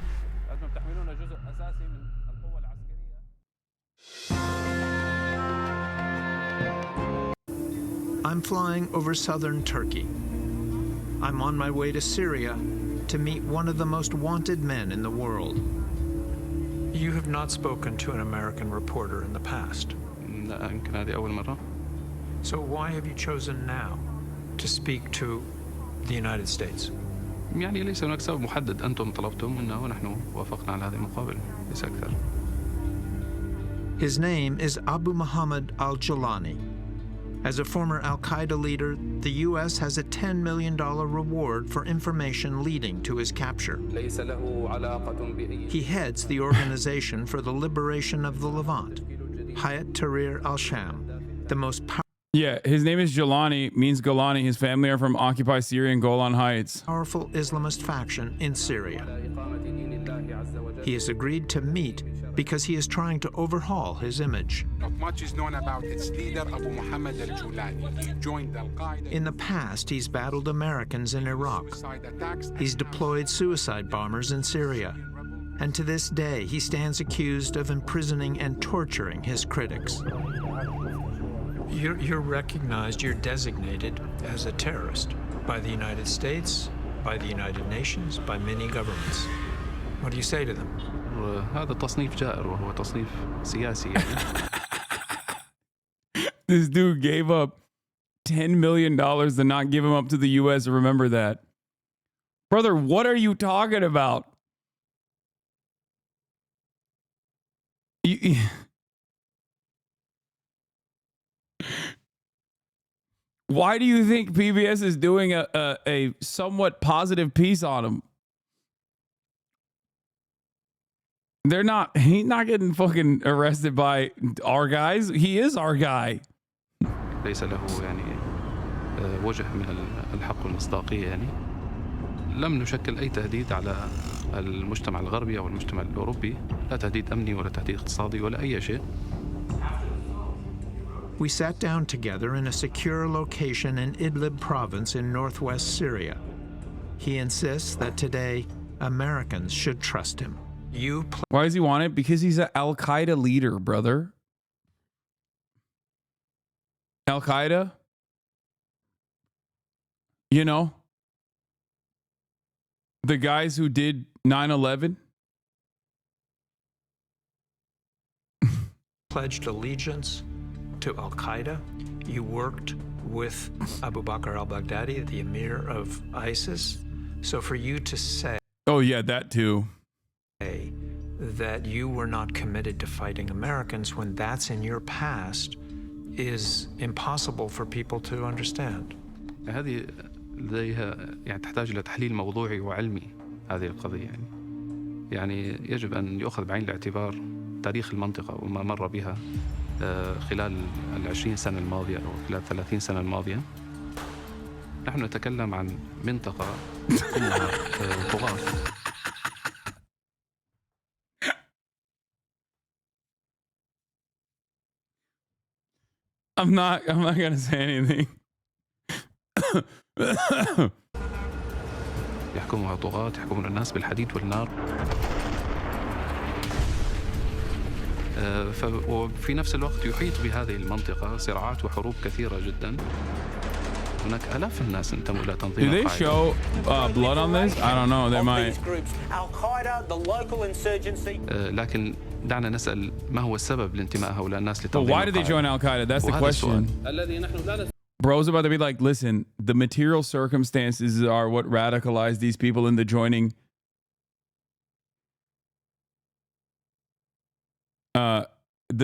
I'm flying over southern Turkey. I'm on my way to Syria to meet one of the most wanted men in the world. You have not spoken to an American reporter in the past. So why have you chosen now to speak to the United States? ليس هناك سبب محدد أنتم طلبتم منا ونحن وافقنا على هذه المقابلة ليس أكثر. His name is Abu Muhammad al-Jelani. As a former al-Qaeda leader, the U.S. has a $10 million reward for information leading to his capture. He heads the Organization for the Liberation of the Levant, Hayat Tahrir al-Sham, the most powerful. Yeah, his name is Jelani, means Golani. His family are from occupied Syria and Golan Heights. Powerful Islamist faction in Syria. He has agreed to meet because he is trying to overhaul his image. Not much is known about its leader, Abu Muhammad al-Julani. He joined al-Qaeda. In the past, he's battled Americans in Iraq. He's deployed suicide bombers in Syria. And to this day, he stands accused of imprisoning and torturing his critics. You're recognized, you're designated as a terrorist by the United States, by the United Nations, by many governments. What do you say to them? هذا تصنيف جائر وهو تصنيف سياسي يعني. This dude gave up $10 million to not give him up to the U.S. Remember that. Brother, what are you talking about? Why do you think PBS is doing a somewhat positive piece on him? He's not getting fucking arrested by our guys. He is our guy. ليس له يعني وجه من الحق والمصداقية يعني. لم نشكل أي تهديد على المجتمع الغربي أو المجتمع الأوروبي، لا تهديد أمني ولا تهديد اقتصادي ولا أي شيء. We sat down together in a secure location in Idlib province in northwest Syria. He insists that today Americans should trust him. Why does he want it? Because he's an Al-Qaeda leader, brother. Al-Qaeda, you know, the guys who did 9/11. Pledged allegiance to Al-Qaeda. You worked with Abu Bakr al-Baghdadi, the emir of ISIS. So for you to say Oh, yeah, that too. that you were not committed to fighting Americans when that's in your past is impossible for people to understand. هذه لديها يعني تحتاج إلى تحليل موضوعي وعلمي هذه القضية يعني يجب أن يؤخذ بعين الاعتبار تاريخ المنطقة وما مر بها خلال 20 سنة الماضية أو خلال 30 سنة الماضية. نحن نتكلم عن منطقة كلها طغاة. I'm not gonna say anything. يحكمها طغاة يحكمون الناس بالحديد والنار. وفي نفس الوقت يحيط بهذه المنطقة صراعات وحروب كثيرة جدا. هناك آلاف الناس انتموا إلى تنظيم Do they show blood on this? I don't know. They might. لكن دعنا نسأل ما هو السبب لانتماء هؤلاء الناس But لتنظيم why did they join Al-Qaeda? That's the question. Bro's about to be like, listen, the material circumstances are what radicalized these people into joining.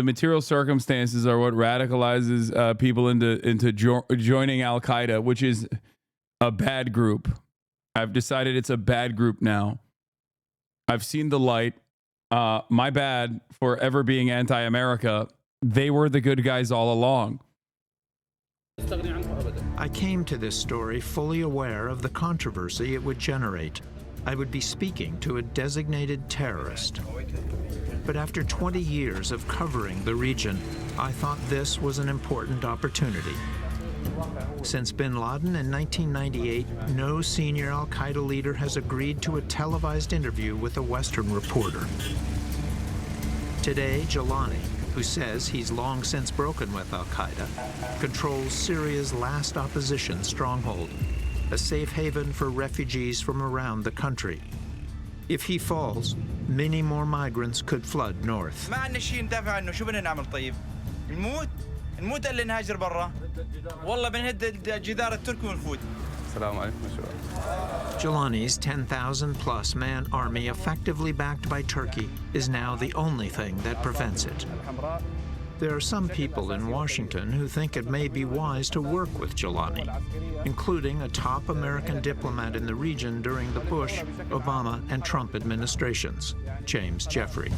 The material circumstances are what radicalizes people into joining Al-Qaeda, which is a bad group. I've decided it's a bad group now. I've seen the light. My bad for ever being anti-America. They were the good guys all along. I came to this story fully aware of the controversy it would generate. I would be speaking to a designated terrorist. But after 20 years of covering the region, I thought this was an important opportunity. Since bin Laden in 1998, no senior al-Qaeda leader has agreed to a televised interview with a Western reporter. Today, Jelani, who says he's long since broken with al-Qaeda, controls Syria's last opposition stronghold, a safe haven for refugees from around the country. If he falls, many more migrants could flood north. ما عندنا شيء ندافع عنه، شو بدنا نعمل طيب؟ نموت اللي نهاجر برا. والله بنهد الجدار التركي ونفوت. السلام عليكم شباب. Jelani's 10,000-plus man army, effectively backed by Turkey, is now the only thing that prevents it. There are some people in Washington who think it may be wise to work with Jelani, including a top American diplomat in the region during the Bush, Obama, and Trump administrations, James Jeffrey.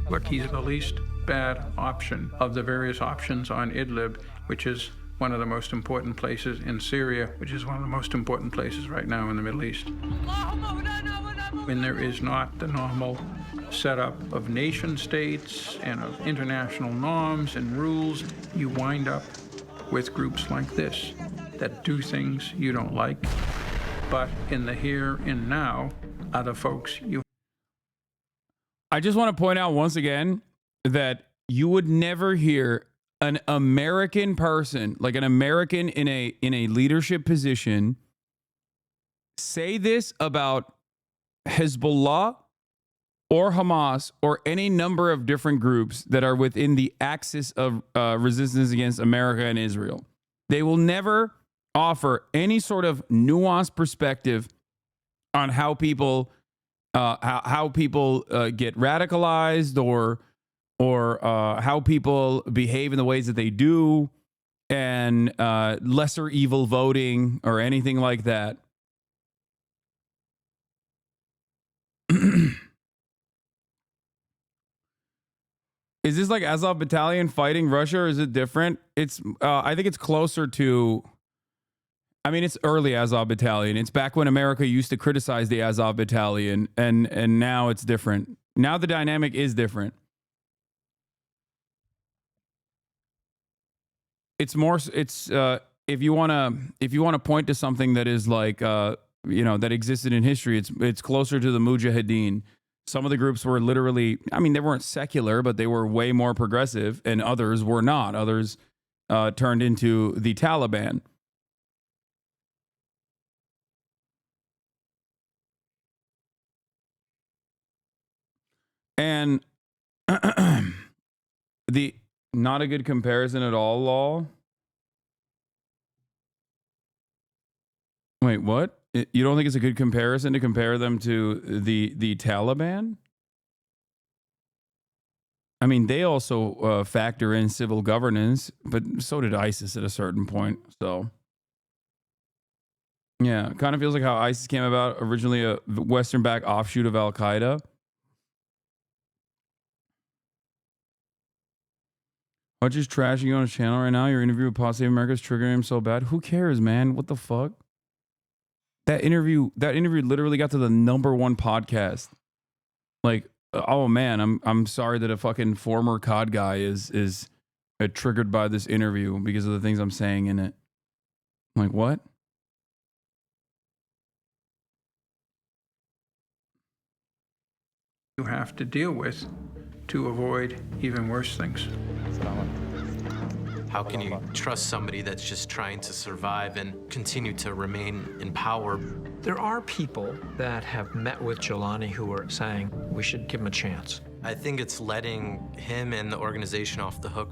Look, he's the least bad option of the various options on Idlib, which is one of the most important places in Syria, which is one of the most important places right now in the Middle East. When there is not the normal setup of nation states and of international norms and rules, you wind up with groups like this that do things you don't like, but in the here and now are the folks you. I just want to point out once again that you would never hear an American person, like an American in a leadership position, say this about Hezbollah or Hamas or any number of different groups that are within the axis of resistance against America and Israel. They will never offer any sort of nuanced perspective on how people get radicalized or how people behave in the ways that they do, and lesser evil voting or anything like that. Is this like Azov Battalion fighting Russia, or is it different? It's I think it's closer to, I mean, it's early Azov Battalion. It's back when America used to criticize the Azov Battalion, and now it's different. Now the dynamic is different. It's more, it's if you want to point to something that is like that existed in history, it's closer to the Mujahideen. Some of the groups were literally, I mean, they weren't secular, but they were way more progressive, and others were not. Others turned into the Taliban. And the not a good comparison at all, lol. Wait, what? You don't think it's a good comparison to compare them to the Taliban? I mean, they also factor in civil governance, but so did ISIS at a certain point. So, yeah, it kind of feels like how ISIS came about, originally a Western-backed offshoot of Al-Qaeda. Hutch is trashing you on his channel right now. Your interview with Pod Save America is triggering him so bad. Who cares, man? What the fuck? That interview literally got to the #1 podcast. Like, oh man, I'm sorry that a fucking former COD guy is triggered by this interview because of the things I'm saying in it. I'm like, what? You have to deal with to avoid even worse things. How can you trust somebody that's just trying to survive and continue to remain in power? There are people that have met with Jelani who are saying we should give him a chance. I think it's letting him and the organization off the hook.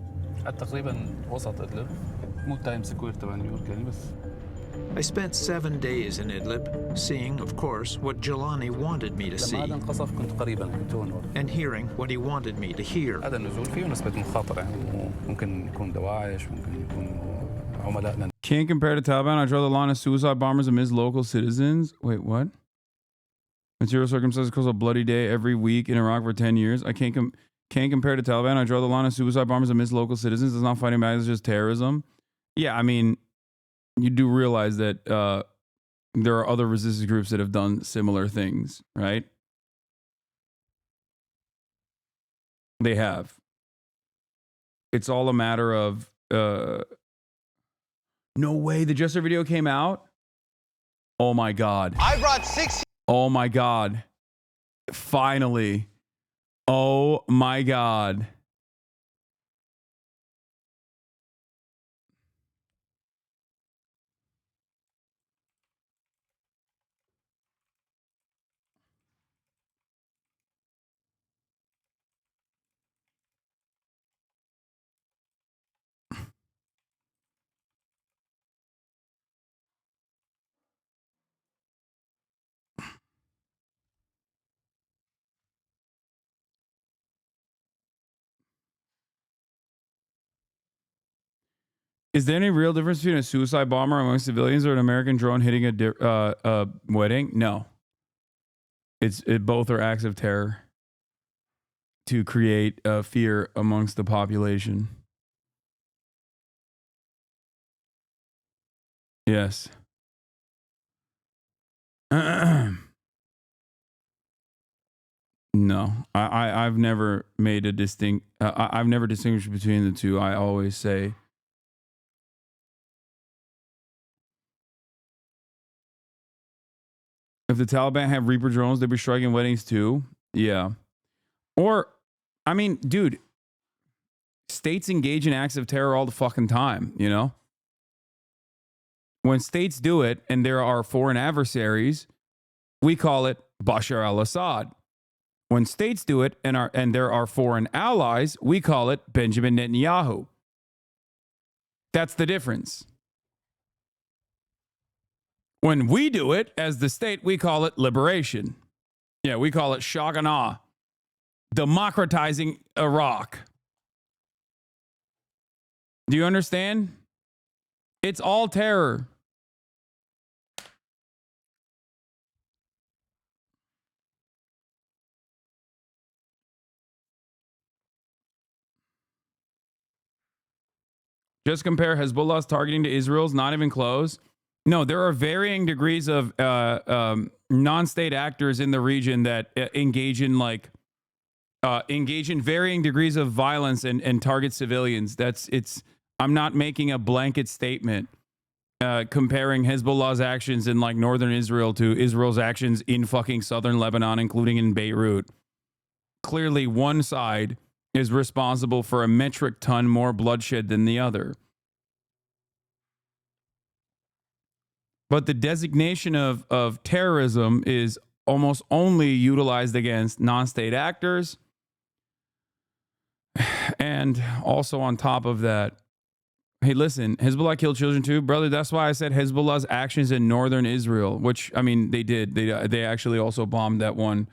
I spent 7 days in Idlib, seeing, of course, what Jelani wanted me to see, and hearing what he wanted me to hear. Can't compare to Taliban. I draw the line of suicide bombers amidst local citizens. Wait, what? Material circumstances cause a bloody day every week in Iraq for 10 years. I can't compare to Taliban. I draw the line of suicide bombers amidst local citizens. It's not fighting back. It's just terrorism. Yeah, I mean, you do realize that there are other resistance groups that have done similar things, right? They have. It's all a matter of no way, the Jester video came out? Oh my God. I brought 6. Oh my God. Finally. Oh my God. Is there any real difference between a suicide bomber among civilians or an American drone hitting a wedding? No. Both are acts of terror to create fear amongst the population. Yes. No, I've never made a distinct. I've never distinguished between the two. I always say. If the Taliban have Reaper drones, they'd be striking weddings too. Yeah. Or, I mean, dude, states engage in acts of terror all the fucking time, you know? When states do it and there are foreign adversaries, we call it Bashar al-Assad. When states do it and there are foreign allies, we call it Benjamin Netanyahu. That's the difference. When we do it as the state, we call it liberation. Yeah, we call it shock and awe. Democratizing Iraq. Do you understand? It's all terror. Just compare Hezbollah's targeting to Israel's not even close. No, there are varying degrees of non-state actors in the region that engage in varying degrees of violence and target civilians. I'm not making a blanket statement comparing Hezbollah's actions in like northern Israel to Israel's actions in fucking southern Lebanon, including in Beirut. Clearly, one side is responsible for a metric ton more bloodshed than the other. But the designation of terrorism is almost only utilized against non-state actors. And also on top of that, hey, listen, Hezbollah killed children too, brother. That's why I said Hezbollah's actions in northern Israel, which, I mean, they did. They actually also bombed that one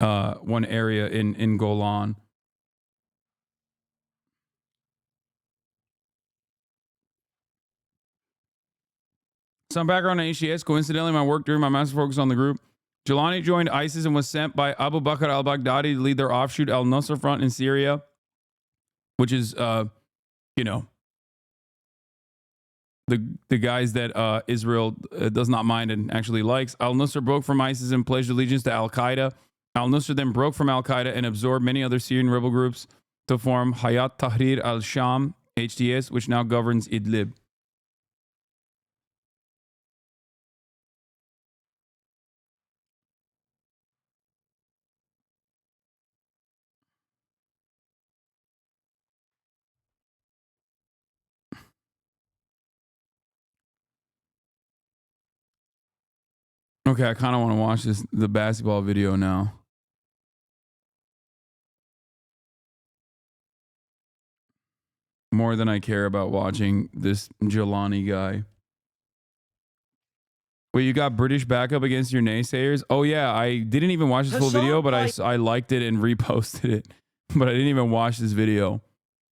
area in Golan. Some background on HTS. Coincidentally, my work during my master focus on the group. Jelani joined ISIS and was sent by Abu Bakr al-Baghdadi to lead their offshoot al-Nusra front in Syria, which is, the guys that Israel does not mind and actually likes. Al-Nusra broke from ISIS and pledged allegiance to Al-Qaeda. Al-Nusra then broke from Al-Qaeda and absorbed many other Syrian rebel groups to form Hayat Tahrir al-Sham, HTS, which now governs Idlib. Okay, I kind of want to watch the basketball video now. More than I care about watching this Jelani guy. Wait, you got British backup against your naysayers? Oh yeah, I didn't even watch this full video, but I liked it and reposted it. But I didn't even watch this video.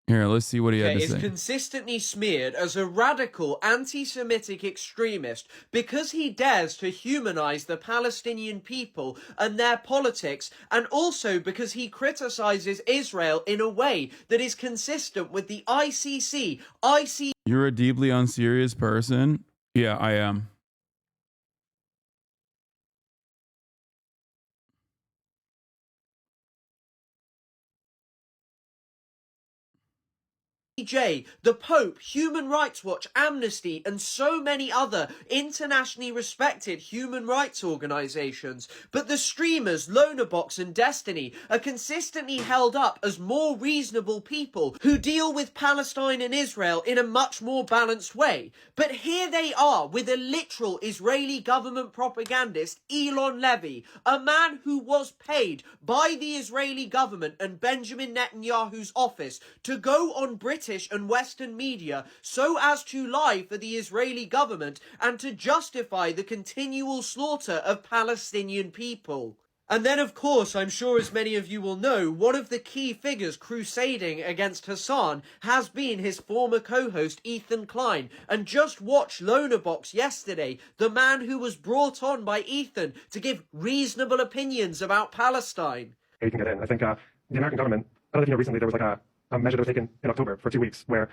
Here, let's see what he had to is say. Consistently smeared as a radical anti-Semitic extremist because he dares to humanize the Palestinian people and their politics, and also because he criticizes Israel in a way that is consistent with the ICC. You're a deeply unserious person? Yeah, I am. The Pope, Human Rights Watch, Amnesty, and so many other internationally respected human rights organizations. But the streamers, Lonerbox and Destiny, are consistently held up as more reasonable people who deal with Palestine and Israel in a much more balanced way. But here they are with a literal Israeli government propagandist, Elon Levy, a man who was paid by the Israeli government and Benjamin Netanyahu's office to go on British and Western media so as to lie for the Israeli government and to justify the continual slaughter of Palestinian people. And then, of course, I'm sure as many of you will know, one of the key figures crusading against Hasan has been his former co-host Ethan Klein. And just watch Lonerbox yesterday, the man who was brought on by Ethan to give reasonable opinions about Palestine. You can get in. I think the American government, I don't know if you know, recently there was like a measure that was taken in October for 2 weeks where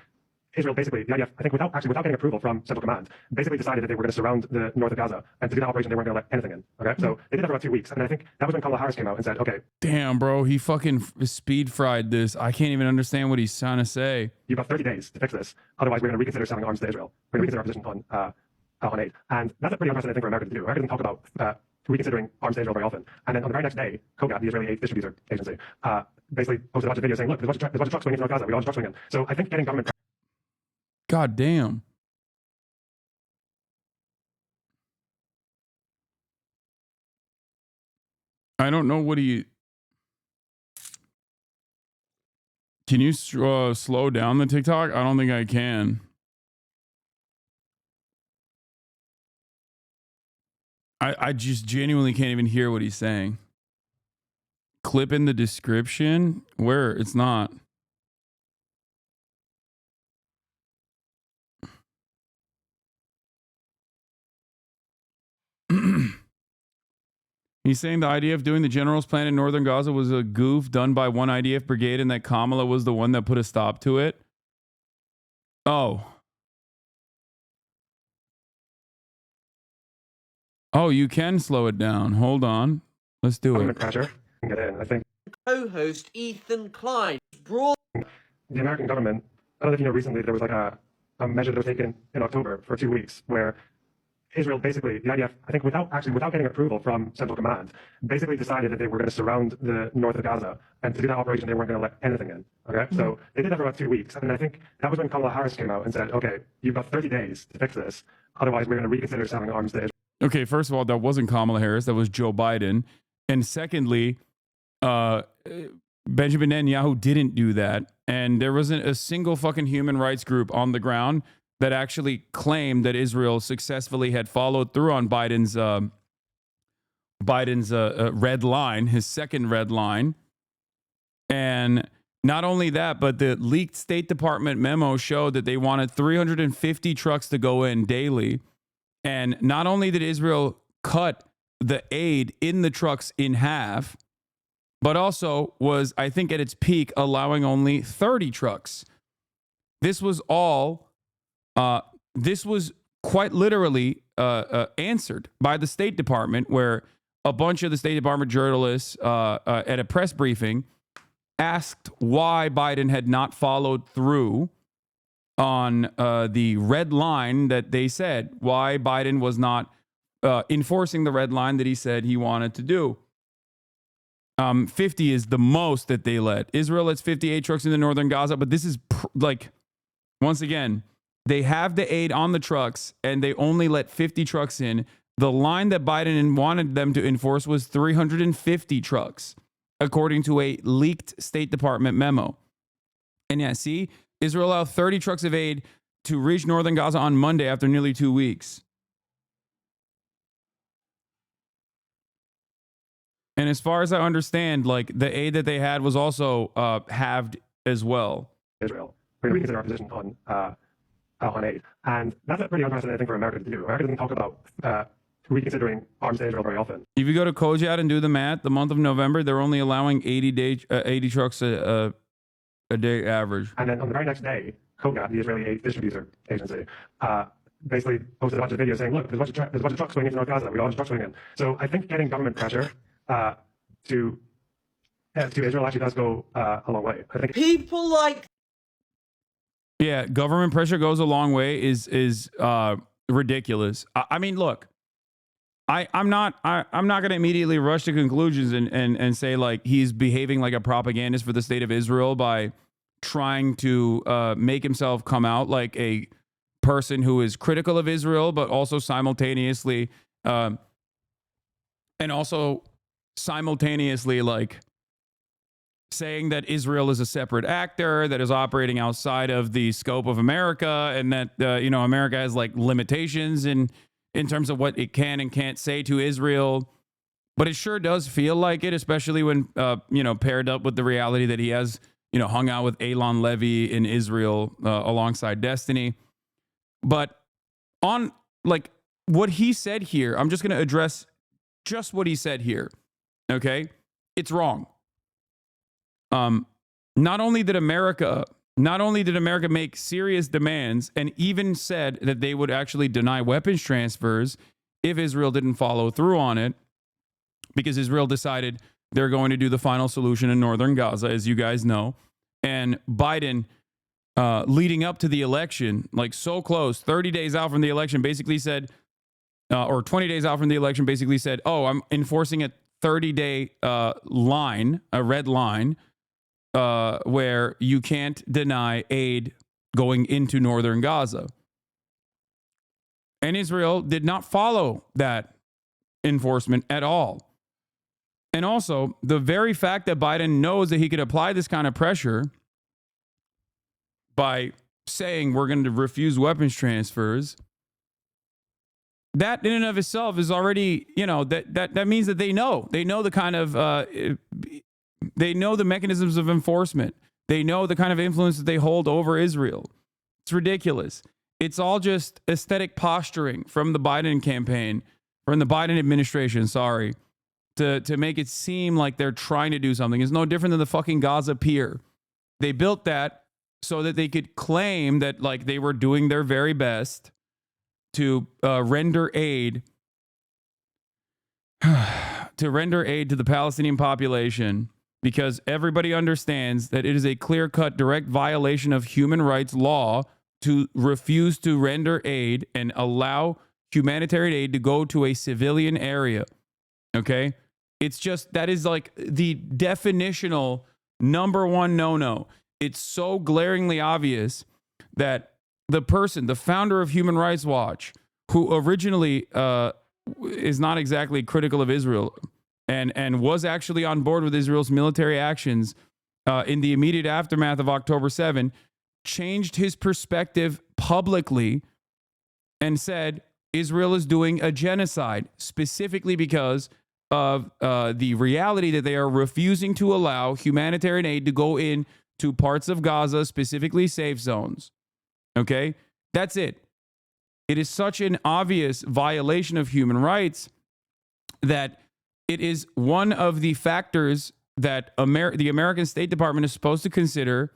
Israel basically, the IDF, I think without getting approval from Central Command, basically decided that they were going to surround the north of Gaza, and to do that operation they weren't going to let anything in. Okay, so they did that for about 2 weeks, and I think that was when Kamala Harris came out and said, okay, damn, bro, he fucking speed fried this. I can't even understand what he's trying to say. you've got 30 days to fix this, otherwise we're going to reconsider selling arms to Israel. We're going to reconsider our position on aid, and that's a pretty unprecedented thing for America to do. America doesn't talk about reconsidering arms to Israel very often, and then on the very next day, COGAT, the Israeli aid distributor agency, basically posted a bunch of videos saying, look, there's a bunch of trucks going into North Gaza, we all have trucks going in. So I think getting government... God damn. I don't know what he... Can you slow down the TikTok? I don't think I can. I just genuinely can't even hear what he's saying. Clip in the description? Where? It's not. He's saying the idea of doing the general's plan in northern Gaza was a goof done by one IDF brigade and that Kamala was the one that put a stop to it. Oh. Oh, you can slow it down. Hold on. Let's do it. Pressure. Get in. I think Co-host Ethan Klein brought the American government. I don't know if you know. Recently, there was like a measure that was taken in October for 2 weeks, where Israel basically, the IDF, I think without getting approval from Central Command, basically decided that they were going to surround the north of Gaza, and to do that operation, they weren't going to let anything in. Okay, so they did that for about 2 weeks, and I think that was when Kamala Harris came out and said, "Okay, you've got 30 days to fix this, otherwise we're going to reconsider selling arms to Israel." Okay, first of all, that wasn't Kamala Harris, that was Joe Biden, and secondly, Benjamin Netanyahu didn't do that, and there wasn't a single fucking human rights group on the ground that actually claimed that Israel successfully had followed through on Biden's red line, his second red line. And not only that, but the leaked State Department memo showed that they wanted 350 trucks to go in daily. And not only did Israel cut the aid in the trucks in half, but also was, I think at its peak, allowing only 30 trucks. This was all... this was quite literally answered by the State Department, where a bunch of the State Department journalists at a press briefing asked why Biden had not followed through on the red line that they said, why Biden was not enforcing the red line that he said he wanted to do. 50 is the most that they let. Israel lets 58 trucks into northern Gaza, but this is once again, they have the aid on the trucks, and they only let 50 trucks in. The line that Biden wanted them to enforce was 350 trucks, according to a leaked State Department memo. And yeah, see, Israel allowed 30 trucks of aid to reach northern Gaza on Monday after nearly 2 weeks. And as far as I understand, like, the aid that they had was also halved as well. Israel. We're going to reconsider our position on aid. And that's a pretty unprecedented thing for America to do. America doesn't talk about reconsidering arms to Israel very often. If you go to Kojat and do the math, the month of November, they're only allowing 80 trucks a day average. And then on the very next day, Kojat, the Israeli aid distributor agency, basically posted a bunch of videos saying, look, there's a bunch of trucks going into North Gaza. We got a bunch of trucks going in. So I think getting government pressure to Israel actually does go a long way. I think people like... Yeah, government pressure goes a long way is ridiculous. I mean, look, I'm not going to immediately rush to conclusions and say like he's behaving like a propagandist for the state of Israel by trying to make himself come out like a person who is critical of Israel, but also simultaneously like saying that Israel is a separate actor that is operating outside of the scope of America, and that America has like limitations in terms of what it can and can't say to Israel. But it sure does feel like it, especially when paired up with the reality that he has hung out with Elon Levy in Israel alongside Destiny. But on like what he said here, I'm just going to address just what he said here. Okay, it's wrong. Not only did America make serious demands and even said that they would actually deny weapons transfers if Israel didn't follow through on it, because Israel decided they're going to do the final solution in northern Gaza, as you guys know. And Biden, leading up to the election, like so close, 30 days out from the election, basically said, or 20 days out from the election, basically said, oh, I'm enforcing a 30-day line, a red line, where you can't deny aid going into northern Gaza. And Israel did not follow that enforcement at all. And also, the very fact that Biden knows that he could apply this kind of pressure by saying we're going to refuse weapons transfers, that in and of itself is already, that means that they know the kind of, they know the mechanisms of enforcement. They know the kind of influence that they hold over Israel. It's ridiculous. It's all just aesthetic posturing from the Biden campaign, from the Biden administration, sorry, to make it seem like they're trying to do something. It's no different than the fucking Gaza pier. They built that so that they could claim that like they were doing their very best to render aid to the Palestinian population, because everybody understands that it is a clear-cut direct violation of human rights law to refuse to render aid and allow humanitarian aid to go to a civilian area. Okay? It's just, that is like the definitional number one no-no. It's so glaringly obvious that the person, the founder of Human Rights Watch, who originally is not exactly critical of Israel and was actually on board with Israel's military actions in the immediate aftermath of October 7, changed his perspective publicly and said Israel is doing a genocide, specifically because of the reality that they are refusing to allow humanitarian aid to go in to parts of Gaza, specifically safe zones. Okay? That's it. It is such an obvious violation of human rights that it is one of the factors that the American State Department is supposed to consider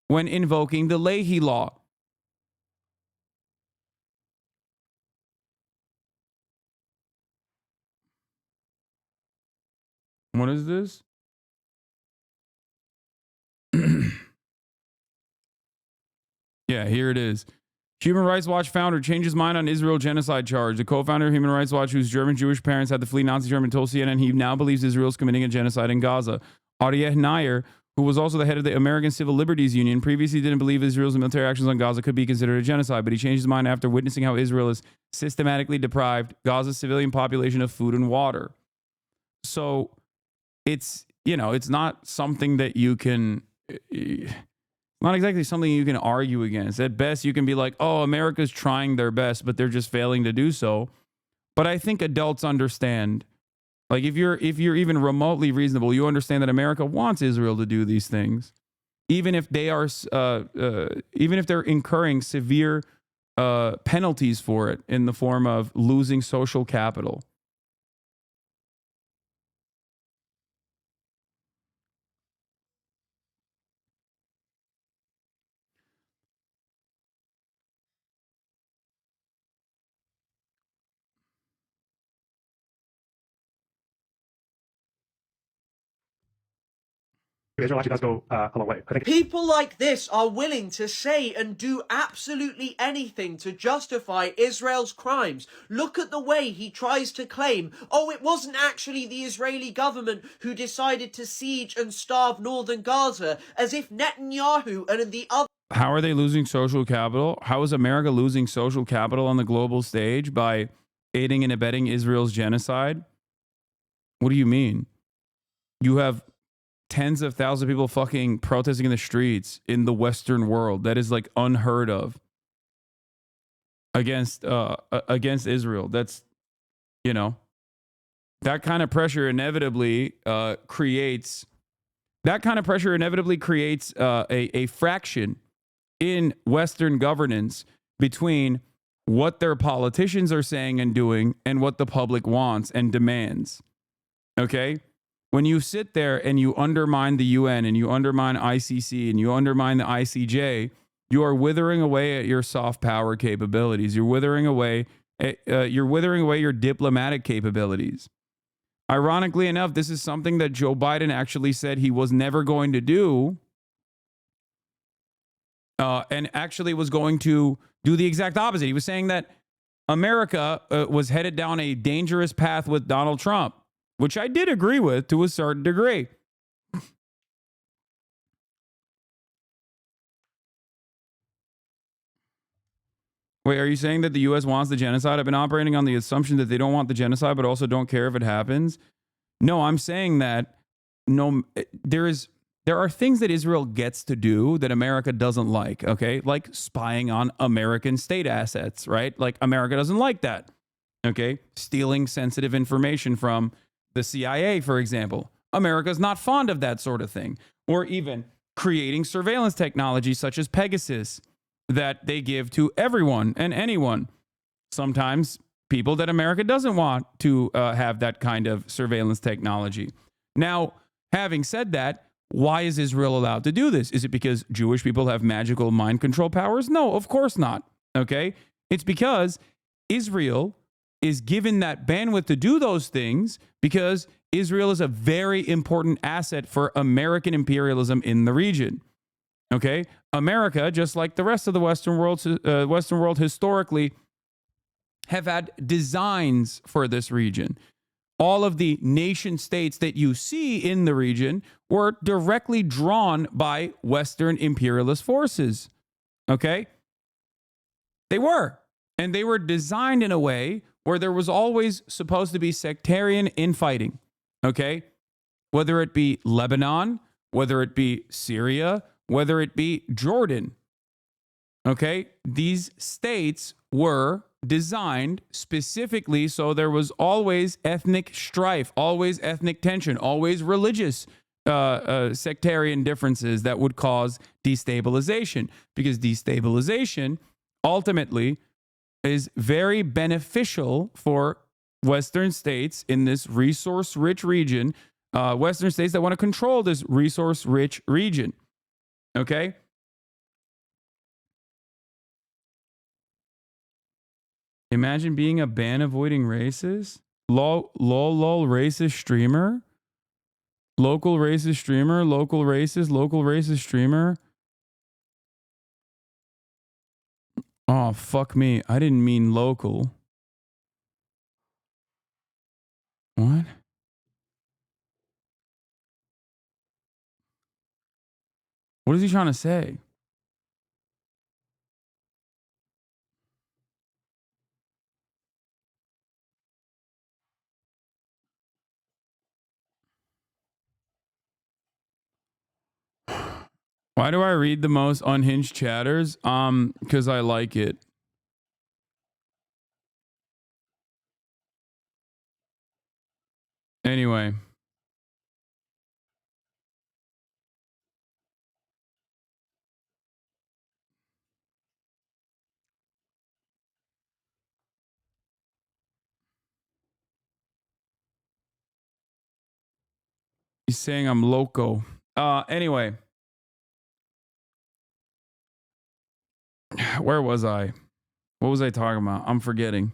when invoking the Leahy Law. What is this? Yeah, here it is. Human Rights Watch founder changes mind on Israel genocide charge. The co-founder of Human Rights Watch, whose German Jewish parents had to flee Nazi Germany, told CNN he now believes Israel is committing a genocide in Gaza. Arieh Nair, who was also the head of the American Civil Liberties Union, previously didn't believe Israel's military actions on Gaza could be considered a genocide, but he changed his mind after witnessing how Israel has systematically deprived Gaza's civilian population of food and water. So it's, it's not something that you can... Not exactly something you can argue against. At best, you can be like, oh, America's trying their best, but they're just failing to do so. But I think adults understand. Like, if you're even remotely reasonable, you understand that America wants Israel to do these things, even if they are, even if they're incurring severe penalties for it in the form of losing social capital. Israel actually does go a long way. I think People like this are willing to say and do absolutely anything to justify Israel's crimes. Look at the way he tries to claim, oh, it wasn't actually the Israeli government who decided to siege and starve northern Gaza, as if Netanyahu and the other... How are they losing social capital? How is America losing social capital on the global stage by aiding and abetting Israel's genocide? What do you mean? You have tens of thousands of people fucking protesting in the streets in the Western world. That is like unheard of against Israel. That's, that kind of pressure inevitably creates a fraction in Western governance between what their politicians are saying and doing and what the public wants and demands. Okay? When you sit there and you undermine the UN and you undermine ICC and you undermine the ICJ, you are withering away at your soft power capabilities. You're withering away your diplomatic capabilities. Ironically enough, this is something that Joe Biden actually said he was never going to do, and actually was going to do the exact opposite. He was saying that America was headed down a dangerous path with Donald Trump, which I did agree with to a certain degree. Wait, are you saying that the U.S. wants the genocide? I've been operating on the assumption that they don't want the genocide, but also don't care if it happens. No, I'm saying that there is there are things that Israel gets to do that America doesn't like, okay? Like spying on American state assets, right? Like America doesn't like that, okay? Stealing sensitive information from the CIA, for example. America's not fond of that sort of thing. Or even creating surveillance technology such as Pegasus that they give to everyone and anyone. Sometimes people that America doesn't want to have that kind of surveillance technology. Now, having said that, why is Israel allowed to do this? Is it because Jewish people have magical mind control powers? No, of course not. Okay? It's because Israel is given that bandwidth to do those things because Israel is a very important asset for American imperialism in the region. Okay? America, just like the rest of the Western world historically, have had designs for this region. All of the nation states that you see in the region were directly drawn by Western imperialist forces. Okay? They were. And they were designed in a way where there was always supposed to be sectarian infighting. Okay? Whether it be Lebanon, whether it be Syria, whether it be Jordan. Okay? These states were designed specifically so there was always ethnic strife, always ethnic tension, always religious sectarian differences that would cause destabilization, because destabilization ultimately is very beneficial for Western states in this resource-rich region, Western states that want to control this resource-rich region. Okay? Imagine being a ban-avoiding racist. Lol, racist streamer. Local racist streamer. Local racist streamer. Oh, fuck me. I didn't mean local. What? What is he trying to say? Why do I read the most unhinged chatters? Because I like it. Anyway. He's saying I'm loco. Anyway. Where was I? What was I talking about? I'm forgetting.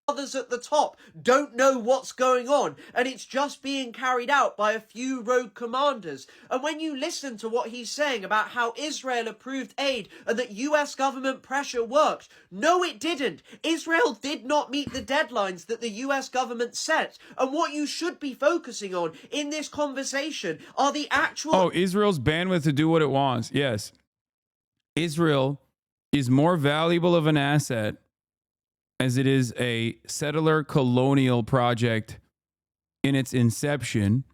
Others at the top don't know what's going on, and it's just being carried out by a few rogue commanders. And when you listen to what he's saying about how Israel approved aid and that US government pressure worked, no it didn't. Israel did not meet the deadlines that the US government set. And what you should be focusing on in this conversation are the actual... Oh, Israel's bandwidth to do what it wants. Yes. Israel is more valuable of an asset as it is a settler colonial project in its inception.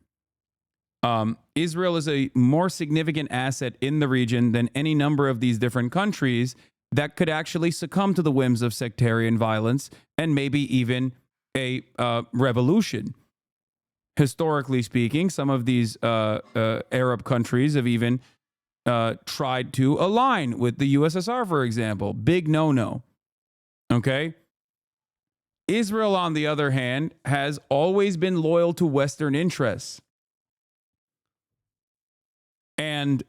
Israel is a more significant asset in the region than any number of these different countries that could actually succumb to the whims of sectarian violence and maybe even a revolution. Historically speaking, some of these Arab countries have even tried to align with the USSR, for example. Big no-no. Okay? Israel, on the other hand, has always been loyal to Western interests. And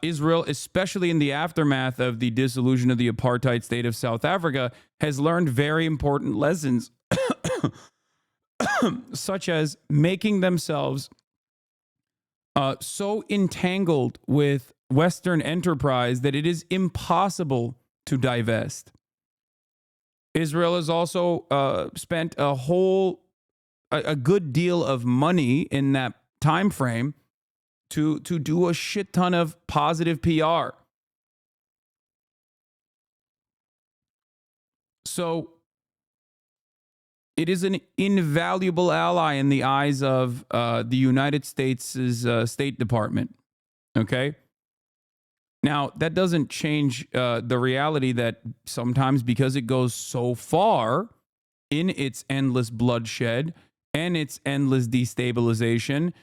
Israel, especially in the aftermath of the dissolution of the apartheid state of South Africa, has learned very important lessons, such as making themselves so entangled with Western enterprise that it is impossible to divest. Israel has also spent a good deal of money in that time frame to do a shit ton of positive PR. So It is an invaluable ally in the eyes of the United States' State Department. Okay? Now, that doesn't change the reality that sometimes, because it goes so far in its endless bloodshed and its endless destabilization,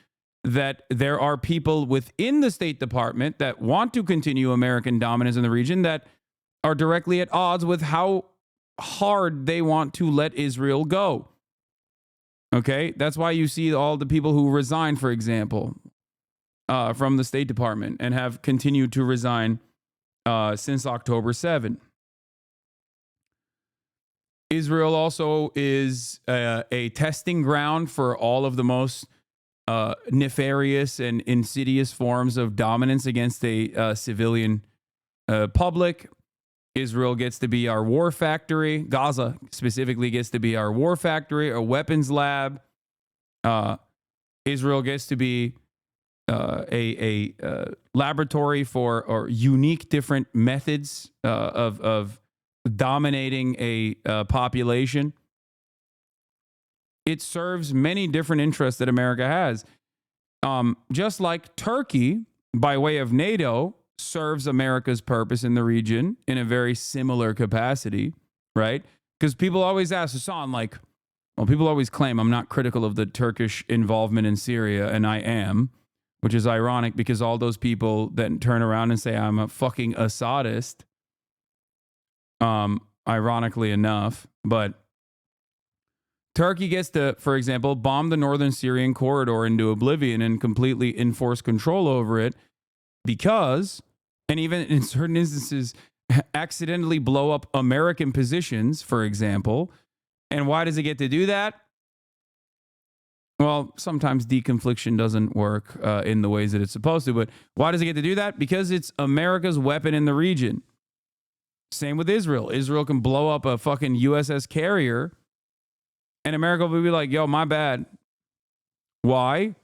that there are people within the State Department that want to continue American dominance in the region that are directly at odds with how hard they want to let Israel go. Okay? That's why you see all the people who resign, for example, from the State Department and have continued to resign since October 7. Israel also is a testing ground for all of the most nefarious and insidious forms of dominance against a civilian public. Israel gets to be our war factory. Gaza specifically gets to be our war factory, a weapons lab. Israel gets to be a laboratory for or unique different methods of dominating a population. It serves many different interests that America has. Just like Turkey, by way of NATO, serves America's purpose in the region in a very similar capacity, right? Because people always ask Hasan, like, well, people always claim I'm not critical of the Turkish involvement in Syria, and I am, which is ironic because all those people then turn around and say I'm a fucking Assadist, ironically enough. But Turkey gets to, for example, bomb the northern Syrian corridor into oblivion and completely enforce control over it because, and even in certain instances, accidentally blow up American positions, for example. And why does it get to do that? Well, sometimes deconfliction doesn't work in the ways that it's supposed to, but why does it get to do that? Because it's America's weapon in the region. Same with Israel. Israel can blow up a fucking USS Carrier, and America will be like, yo, my bad. Why?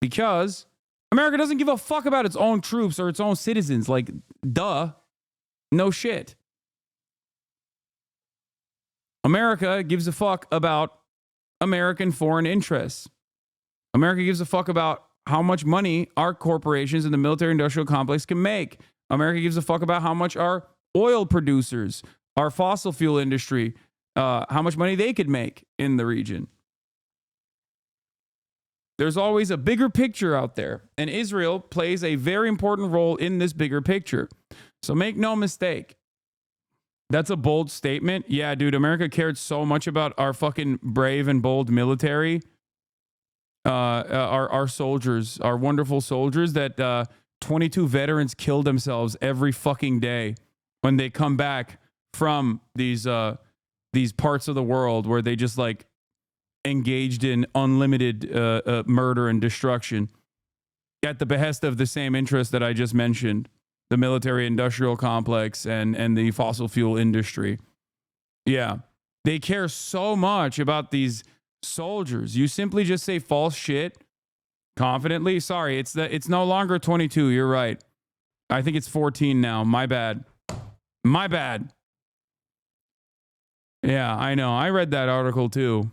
Because America doesn't give a fuck about its own troops or its own citizens. Like, duh. No shit. America gives a fuck about American foreign interests. America gives a fuck about how much money our corporations in the military-industrial complex can make. America gives a fuck about how much our oil producers, our fossil fuel industry, how much money they could make in the region. There's always a bigger picture out there, and Israel plays a very important role in this bigger picture. So make no mistake. That's a bold statement. Yeah, dude, America cared so much about our fucking brave and bold military, our soldiers, our wonderful soldiers, that 22 veterans kill themselves every fucking day when they come back from these parts of the world where they just like engaged in unlimited murder and destruction at the behest of the same interest that I just mentioned, the military-industrial complex and the fossil fuel industry. Yeah, they care so much about these soldiers. You simply just say false shit confidently. Sorry, it's no longer 22. You're right. I think it's 14 now. My bad. My bad. Yeah, I know. I read that article too.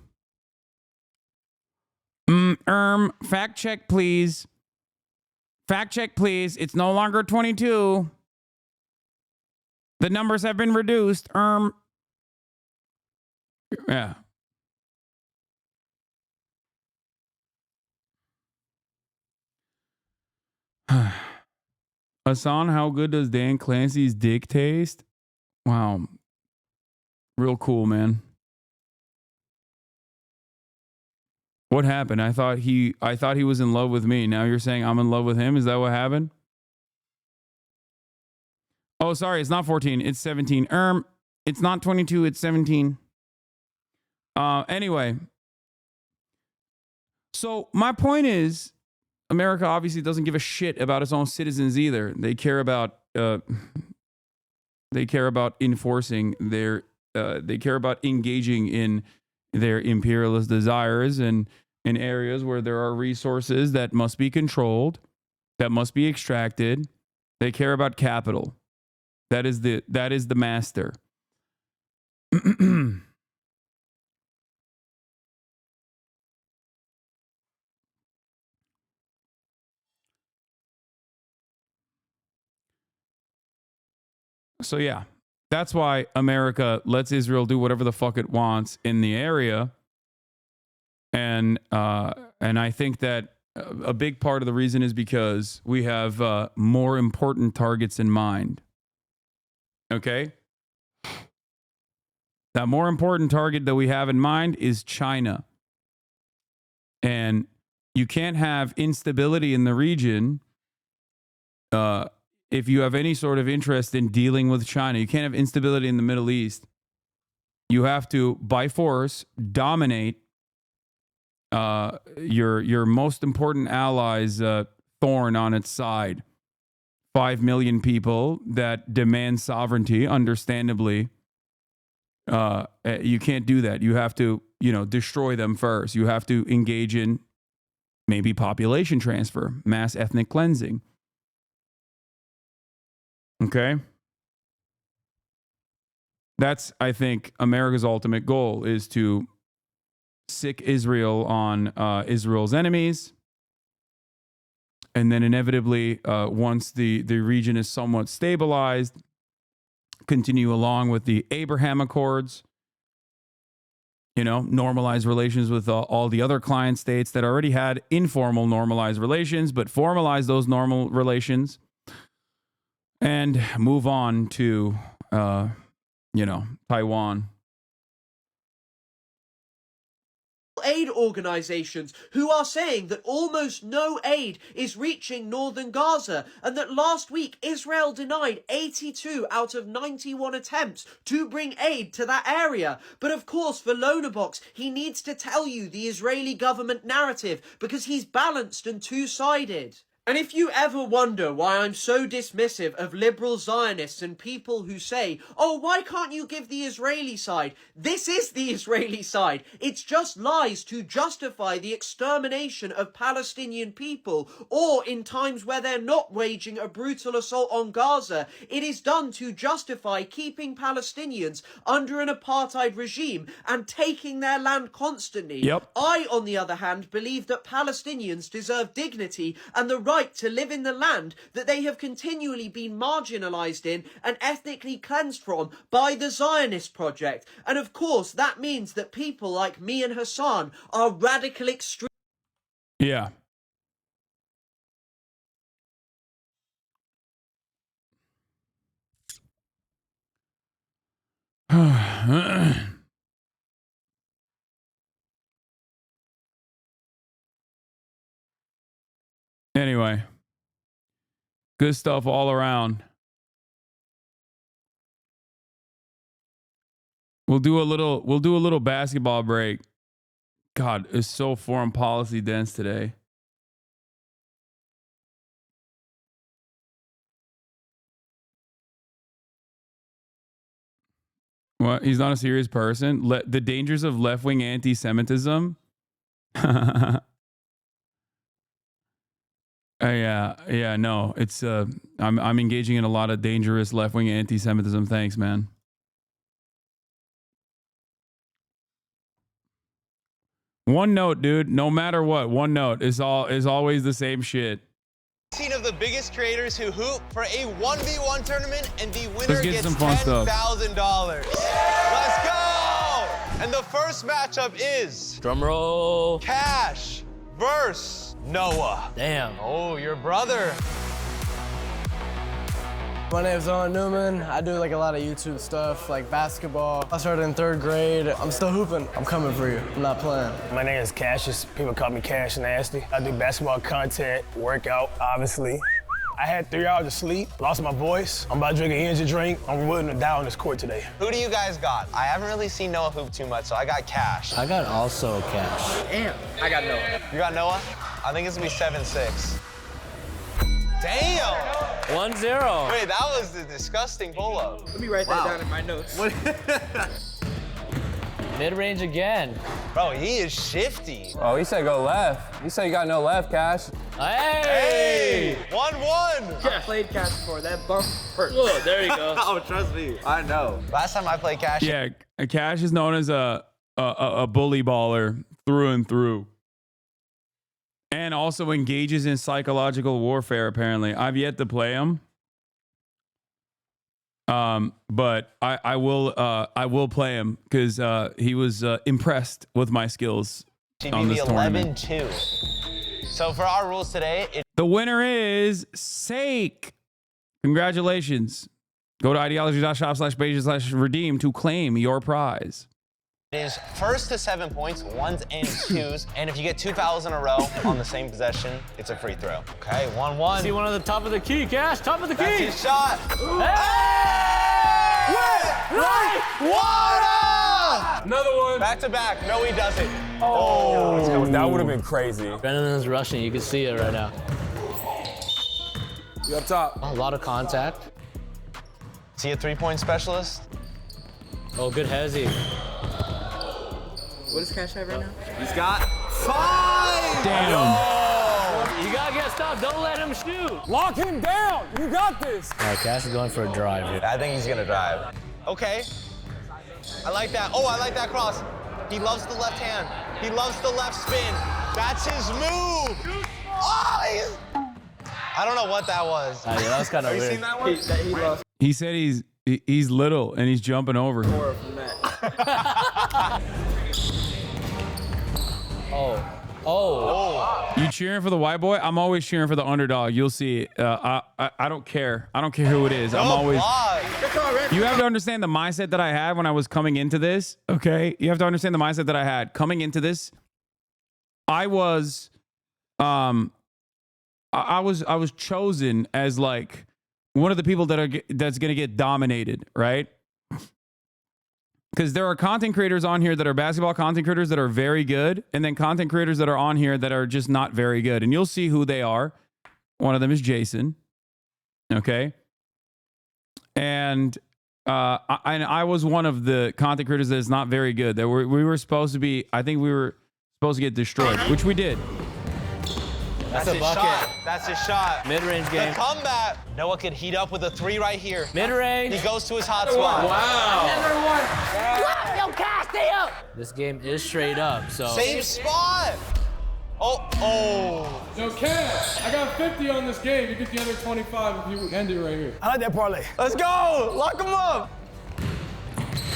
Fact check, please. Fact check, please. It's no longer 22. The numbers have been reduced. Yeah. Hasan, how good does Dan Clancy's dick taste? Wow. Real cool, man. What happened? I thought he was in love with me. Now you're saying I'm in love with him? Is that what happened? Oh, sorry, it's not 14. It's 17. It's not 22, it's 17. Anyway. So my point is, America obviously doesn't give a shit about its own citizens either. They care about enforcing their they care about engaging in their imperialist desires and in areas where there are resources that must be controlled, that must be extracted. They care about capital. That is the master. So yeah, that's why America lets Israel do whatever the fuck it wants in the area. And I think that a big part of the reason is because we have more important targets in mind. Okay? That more important target that we have in mind is China. And you can't have instability in the region if you have any sort of interest in dealing with China. You can't have instability in the Middle East. You have to, by force, dominate your most important ally's thorn on its side. 5 million people that demand sovereignty, understandably. You can't do that. You have to, destroy them first. You have to engage in maybe population transfer, mass ethnic cleansing. Okay? That's, I think, America's ultimate goal is to sick Israel on Israel's enemies. And then inevitably, once the region is somewhat stabilized, continue along with the Abraham Accords, normalize relations with all the other client states that already had informal normalized relations, but formalize those normal relations and move on to, Taiwan. Aid organizations who are saying that almost no aid is reaching northern Gaza, and that last week Israel denied 82 out of 91 attempts to bring aid to that area. But of course, for Lonabox, he needs to tell you the Israeli government narrative because he's balanced and two-sided. And if you ever wonder why I'm so dismissive of liberal Zionists and people who say, oh, why can't you give the Israeli side? This is the Israeli side. It's just lies to justify the extermination of Palestinian people, or in times where they're not waging a brutal assault on Gaza, it is done to justify keeping Palestinians under an apartheid regime and taking their land constantly. Yep. I, on the other hand, believe that Palestinians deserve dignity and the right to live in the land that they have continually been marginalized in and ethnically cleansed from by the Zionist project. And of course, that means that people like me and Hasan are radical extremists. Yeah. Anyway, good stuff all around. We'll do a little basketball break. God, it's so foreign policy dense today. What? He's not a serious person? The dangers of left-wing anti-Semitism? Yeah, no. It's I'm engaging in a lot of dangerous left-wing anti-Semitism. Thanks, man. One note, dude. No matter what, one note is always the same shit. 18 of the biggest creators who hoop for a 1v1 tournament, and the winner Let's get gets some fun stuff. $10,000. Let's go! And the first matchup is drum roll. Cash versus Noah. Damn. Oh, your brother. My name is Owen Newman. I do like a lot of YouTube stuff, like basketball. I started in 3rd grade. I'm still hooping. I'm coming for you. I'm not playing. My name is Cassius. People call me Cash Nasty. I do basketball content, workout, obviously. I had 3 hours of sleep, lost my voice. I'm about to drink an energy drink. I'm willing to die on this court today. Who do you guys got? I haven't really seen Noah hoop too much, so I got Cash. I got also Cash. Damn. I got Noah. You got Noah? I think it's gonna be 7-6. Damn! 1-0. Wait, that was the disgusting pull-up. Let me write that down in my notes. Mid-range again. Bro, he is shifty. Oh, he said go left. You said you got no left, Cash. Hey! 1-1. I played Cash before. That bump hurts. Oh, there you go. Oh, trust me. I know. Last time I played Cash. Yeah, Cash is known as a bully baller through and through. And also engages in psychological warfare, apparently. I've yet to play him. But I will play him because he was impressed with my skills on this tournament. 11-2. So for our rules today, The winner is Sake. Congratulations. Go to ideology.shop/pages/redeem to claim your prize. it is first to 7 points, ones and twos. And if you get 2 fouls in a row on the same possession, it's a free throw. Okay, 1-1. See one on the top of the key, Cash. Top of the key. That's his shot. Hey! Right! Water! Another one. Back to back. No, he doesn't. Oh, that would have been crazy. Brennan's rushing. You can see it right now. You up top. A lot of contact. Is he a three-point specialist? Oh, good hezzy. What does Cash have right now? He's got 5! Damn. You gotta get stopped. Don't let him shoot. Lock him down. You got this. All right, Cash is going for a drive here. I think he's gonna drive. Okay. I like that. Oh, I like that cross. He loves the left hand. He loves the left spin. That's his move. Oh, I don't know what that was. Yeah, that was kind of Have weird. you seen that one? He lost He said he's little and he's jumping over. more from that. Oh. You cheering for the white boy? I'm always cheering for the underdog. You'll see. I don't care. I don't care who it is. I'm always. You have to understand the mindset that I had when I was coming into this. Okay, you have to understand the mindset that I had coming into this. I was chosen as like one of the people that's gonna get dominated, right? Because there are content creators on here that are basketball content creators that are very good, and then content creators that are on here that are just not very good. And you'll see who they are. One of them is Jason. Okay. And I was one of the content creators that is not very good. That we were supposed to be, I think we were supposed to get destroyed, which we did. That's a his bucket. shot. That's his shot. Mid-range game. The comeback. Noah could heat up with a 3 right here. Mid-range. He goes to his hot spot. Wow. Yo, Cash, stay up. This game is straight up, so. Same spot. Oh. Yo, Cash, I got 50 on this game. You get the other 25 if you end it right here. I like that parlay. Let's go. Lock him up.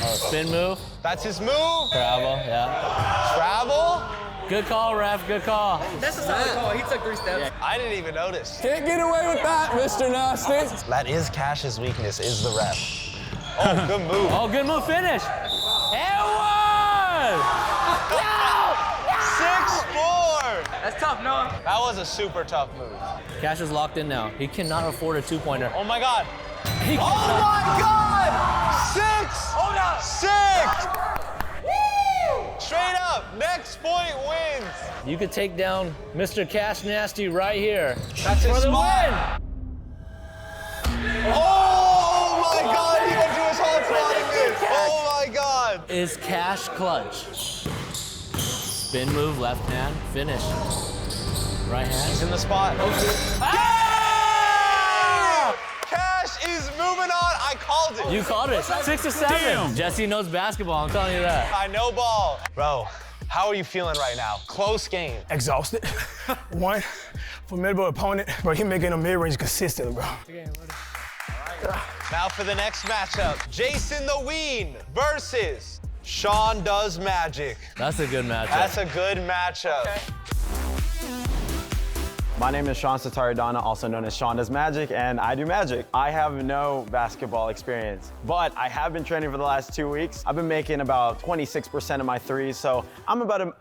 Oh, spin move. That's his move. Travel, yeah. Travel. Good call, ref. Good call. That's a solid call. He took 3 steps. I didn't even notice. Can't get away with that, Mr. Nasty. That is Cash's weakness, is the ref. Oh, good move. Oh, good move. Finish. And 6-4. That's tough, Noah. That was a super tough move. Cash is locked in now. He cannot afford a 2-pointer. Oh my God. Oh my God. 6. Hold on. 6. Straight up, next point wins. You could take down Mr. Cash Nasty right here. That's his for the spot. Oh my God, he went to his hot spot again. Oh my God. Is Cash clutch. Spin move, left hand, finish. Right hand. He's in the spot. Ah! Cash is moving on. I called it. You called it. 6 to 7. Damn. Jesse knows basketball, I'm telling you that. I know ball. Bro, how are you feeling right now? Close game. Exhausted. One formidable opponent, bro. He making a mid-range consistently, bro. Now for the next matchup, Jason the Ween versus Sean Does Magic. That's a good matchup. That's a good matchup. Okay. My name is Sean Sataridana, also known as Sean Does Magic, and I do magic. I have no basketball experience, but I have been training for the last 2 weeks. I've been making about 26% of my threes, so I'm about to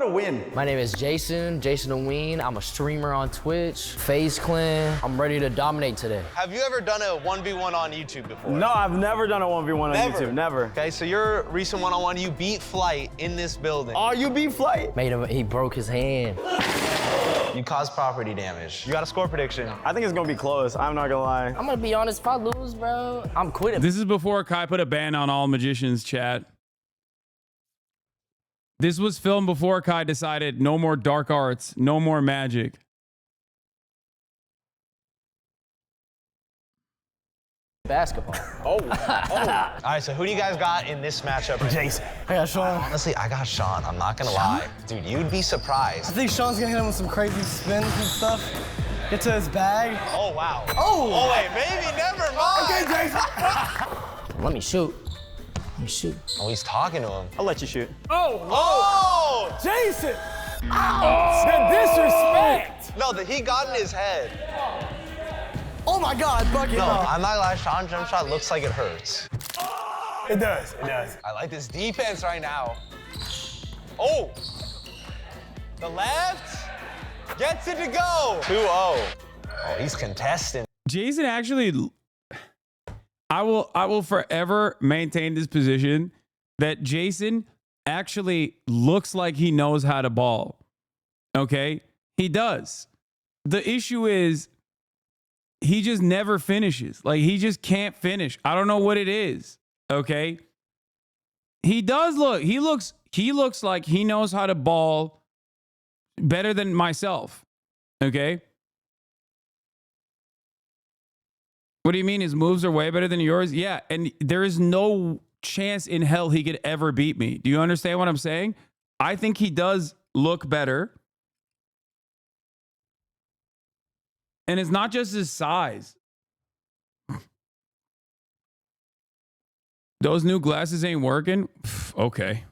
win. My name is Jason the Ween. I'm a streamer on Twitch, FaZe Clan. I'm ready to dominate today. Have you ever done a 1v1 on YouTube before? No, I've never done a 1v1 on YouTube, never. Okay, so your recent one-on-one, you beat Flight in this building. Oh, you beat Flight? Made him, he broke his hand. You caused property damage. You got a score prediction. I think it's gonna be close, I'm not gonna lie. I'm gonna be honest, if I lose, bro, I'm quitting. This is before Kai put a ban on all magicians, chat. This was filmed before Kai decided no more dark arts, no more magic. Basketball. All right, so who do you guys got in this matchup? Right Jason. I got Sean. Honestly, I got Sean. I'm not gonna lie. Dude, you'd be surprised. I think Sean's gonna hit him with some crazy spins and stuff. Get to his bag. Oh, wow. Oh! Wait, maybe, never mind. Okay, Jason. Let me shoot. Let me shoot. Oh, he's talking to him. I'll let you shoot. Oh! Jason! Ow! The disrespect! No, he got in his head. Oh my God, bucket. No, I'm not gonna lie, Sean jump shot looks like it hurts. It does, it does. I like this defense right now. Oh! The left gets it to go. 2-0. Oh, he's contesting. Jason actually, I will forever maintain this position that Jason actually looks like he knows how to ball. Okay? He does. The issue is he just never finishes. Like, he just can't finish. I don't know what it is. Okay? He does look, he looks like he knows how to ball better than myself. Okay? What do you mean? His moves are way better than yours? Yeah, and there is no chance in hell he could ever beat me. Do you understand what I'm saying? I think he does look better. And it's not just his size. Those new glasses ain't working? Pff, okay.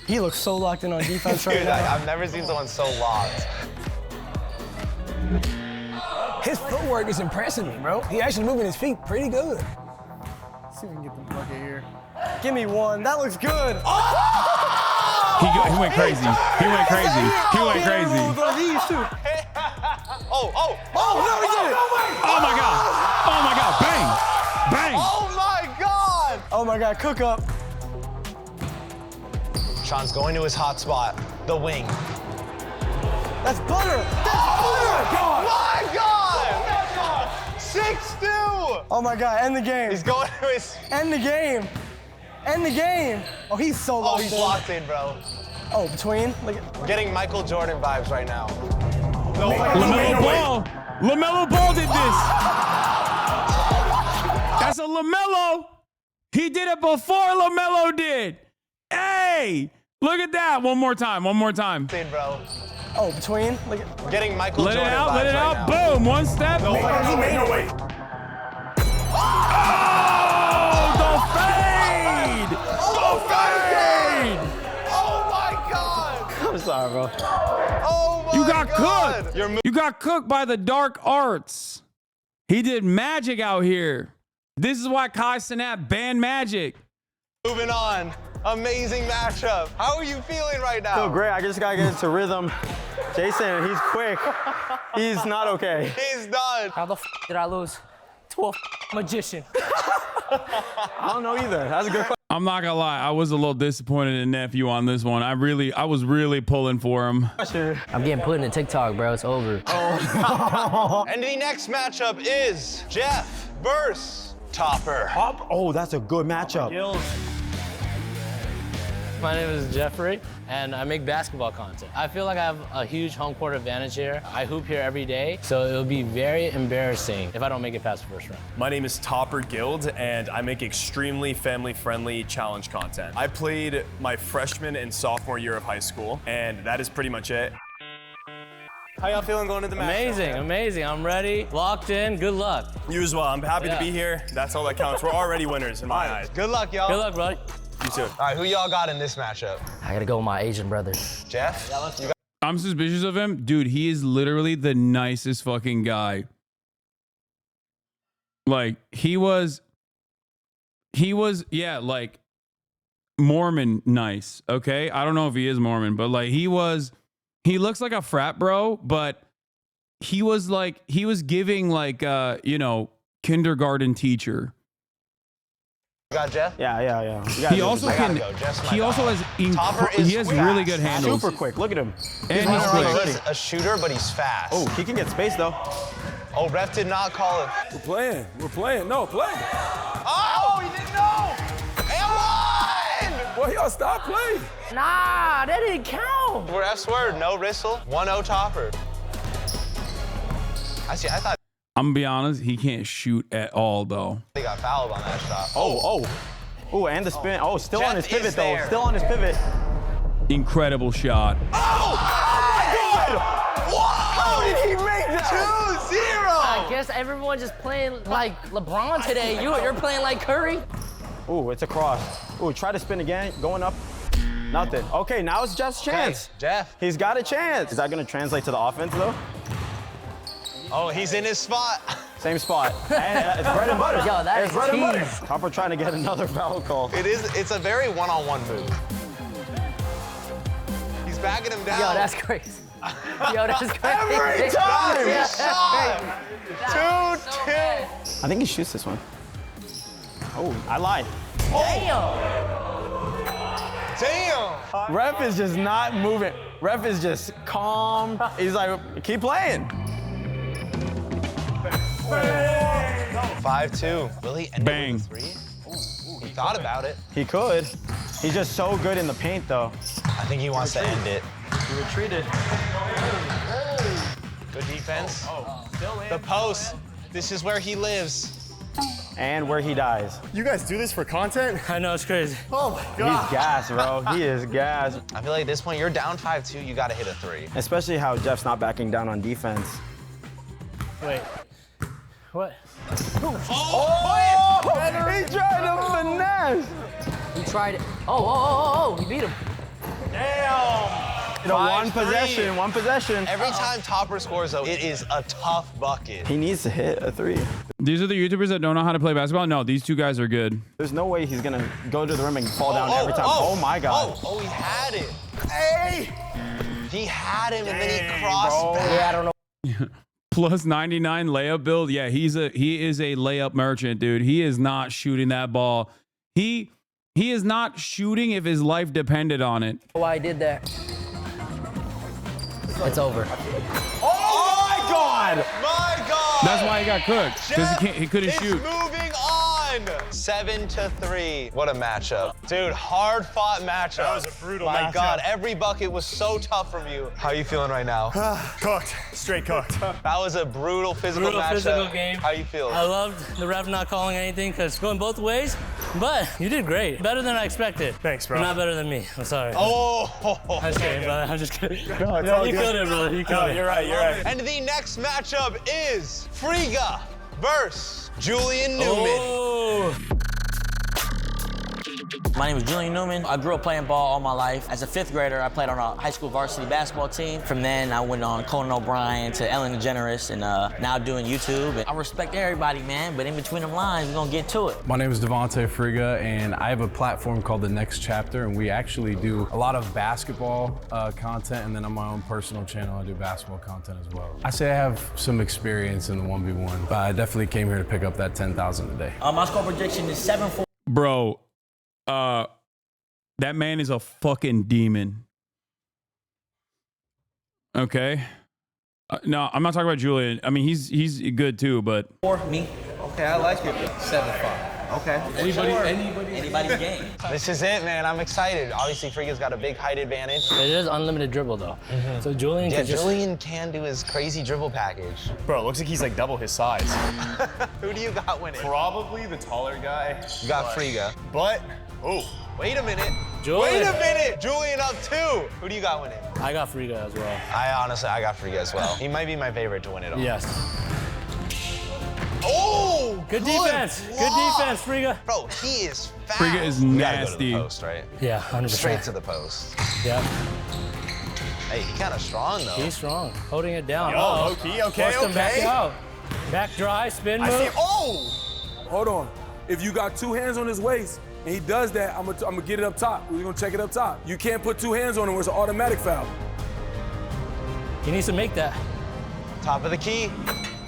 He looks so locked in on defense right now. I've never seen someone so locked. His footwork is impressing me, bro. He actually moving his feet pretty good. Let's see if we can get the bucket here. Give me one. That looks good. He went crazy. He went crazy. He went crazy. Oh, no, he did it. Oh my God. Oh my God. Bang. Bang. Oh my God. Oh my God, cook up. Sean's going to his hot spot, the wing. That's butter. That's butter. My God. 6-2. Oh my God, end the game. He's going to his... End the game. End the game. Oh, he's so locked in. He's locked in, bro. Oh, between? Look at... I'm getting Michael Jordan vibes right now. No, LaMelo Ball. LaMelo Ball did this. That's a LaMelo. He did it before LaMelo did. Hey, look at that. One more time. One more time. Bro. Oh, between? Look at... I'm getting Michael Let Jordan it out. vibes Let it right out. now. Boom. One step. No way. Oh, the fade. The fade. Oh my God. I'm sorry, bro. Oh my You got God. cooked. You got cooked by the dark arts. He did magic out here. This is why Kai Cenat banned Magic. Moving on. Amazing matchup. How are you feeling right now? Feel great. I just gotta get into rhythm. Jason, he's quick. He's not okay. He's done. How the f did I lose to a magician? I don't know either. That's a good question. I'm not gonna lie, I was a little disappointed in Nephew on this one. I was really pulling for him. I'm getting put in a TikTok, bro. It's over. And the next matchup is Jeff versus Topper. Oh, that's a good matchup. My name is Jeffrey, and I make basketball content. I feel like I have a huge home court advantage here. I hoop here every day, so it'll be very embarrassing if I don't make it past the first round. My name is Topper Guild, and I make extremely family-friendly challenge content. I played my freshman and sophomore year of high school, and that is pretty much it. How y'all feeling going to the match? Amazing. I'm ready, locked in. Good luck. You as well. I'm happy to be here. That's all that counts. We're already winners in my eyes. Good luck, y'all. Good luck, bro. You too. All right, who y'all got in this matchup? I gotta go with my Asian brother. Jeff? You got I'm suspicious of him. Dude, he is literally the nicest fucking guy. Like, he was, yeah, like, Mormon nice, okay? I don't know if he is Mormon, but, like, he looks like a frat bro, but he was giving, like, kindergarten teacher. You got Jeff? Yeah. He also has really good handles. Super quick. Look at him. And he's quick. He's a shooter, but he's fast. Oh, he can get space though. Oh, ref did not call it. We're playing. No, play. Oh, he didn't know. And one! Well, y'all stop playing. Nah, that didn't count. We're F's word, no whistle. 1-0 Topper. I thought I'm gonna be honest, he can't shoot at all though. they got fouled on that shot. Oh, and the spin. Oh, still Jeff on his pivot is though. there. Still on his pivot. Incredible shot. Oh my God! Whoa! How did he make that? I guess everyone just playing like LeBron today. You're playing like Curry. Ooh, it's a cross. Ooh, try to spin again. Going up. Nothing. Okay, now it's Jeff's chance. Okay, Jeff. He's got a chance. Is that going to translate to the offense, though? Oh, he's in his spot. Same spot. And it's bread and butter. Yo, that is bread and butter. cheese. Copper trying to get another foul call. It's a very one-on-one move. He's backing him down. Yo, that's crazy. Yo, that's crazy. Every time! Nice shot! 2-2. I think he shoots this one. Oh, I lied. Damn! Ref is just not moving. Ref is just calm. He's like, keep playing. 5-2. Will he end Bang. it with a 3? Ooh, he thought about it. He could. He's just so good in the paint, though. I think he wants to end it. He retreated. Good defense. The post. This is where he lives. And where he dies. You guys do this for content? I know, it's crazy. Oh my He's God. gassed, bro. He is gassed. I feel like at this point, you're down 5-2, you gotta hit a 3. Especially how Jeff's not backing down on defense. Wait. What? Oh! He tried to finesse! He tried it. Oh, he beat him. Damn! One possession. Every time Topper scores, though, it is a tough bucket. He needs to hit a 3. These are the YouTubers that don't know how to play basketball? No, these two guys are good. There's no way he's gonna go to the rim and fall down every time. Oh my God. Oh, he had it. Hey! He had him and then he crossed back. Yeah, I don't know. Plus 99 layup build. Yeah, he is a layup merchant, dude. He is not shooting that ball. He is not shooting if his life depended on it. Why I did that. It's over. Oh my God! My God! That's why he got cooked, because he couldn't shoot. Moving on. 7-3. What a matchup. Dude, hard fought matchup. That was a brutal My matchup. God, every bucket was so tough from you. How are you feeling right now? Cooked. Straight cooked. That was a brutal physical matchup. Physical game. How you feel? I loved the ref not calling anything because it's going both ways, but you did great. Better than I expected. Thanks, bro. You're not better than me. I'm sorry. Oh! I'm just kidding, brother. I'm just kidding. No, it's all you good. killed it, brother. You killed it. You're right. And the next matchup is Friga versus Julian Newman. Oh. My name is Julian Newman. I grew up playing ball all my life. As a 5th grader, I played on a high school varsity basketball team. From then, I went on Conan O'Brien to Ellen DeGeneres, and now doing YouTube. And I respect everybody, man, but in between them lines, we're gonna get to it. My name is Devontae Friga, and I have a platform called The Next Chapter, and we actually do a lot of basketball content, and then on my own personal channel, I do basketball content as well. I say I have some experience in the 1v1, but I definitely came here to pick up that 10,000 a day. My score prediction is 7-4. Bro, that man is a fucking demon. Okay? No, I'm not talking about Julian. I mean, he's good too, but... For me. Okay, I like it. 7-5. Okay. Anybody's game. This is it, man. I'm excited. Obviously, Friga's got a big height advantage. It is unlimited dribble, though. So Julian can just... Julian can do his crazy dribble package. Bro, it looks like he's like double his size. Who do you got winning? Probably the taller guy. You got Friga. But, oh. Wait a minute. Julian. Wait a minute. Julian up 2. Who do you got winning? I got Friga as well. I got Friga as well. He might be my favorite to win it all. Yes. Oh! Good defense. Good defense, Friga. Bro, he is fast. Friga is We gotta go to nasty. the post, right? Yeah, 100%. Straight to the post. Yeah. Hey, he kind of strong, though. He's strong. Holding it down. Yo, low-key, okay, Forced him back okay. out. Back dry, spin move. I see. Oh! Hold on. If you got 2 hands on his waist and he does that, I'm gonna get it up top. We're gonna check it up top. You can't put 2 hands on him where it's an automatic foul. He needs to make that. Top of the key.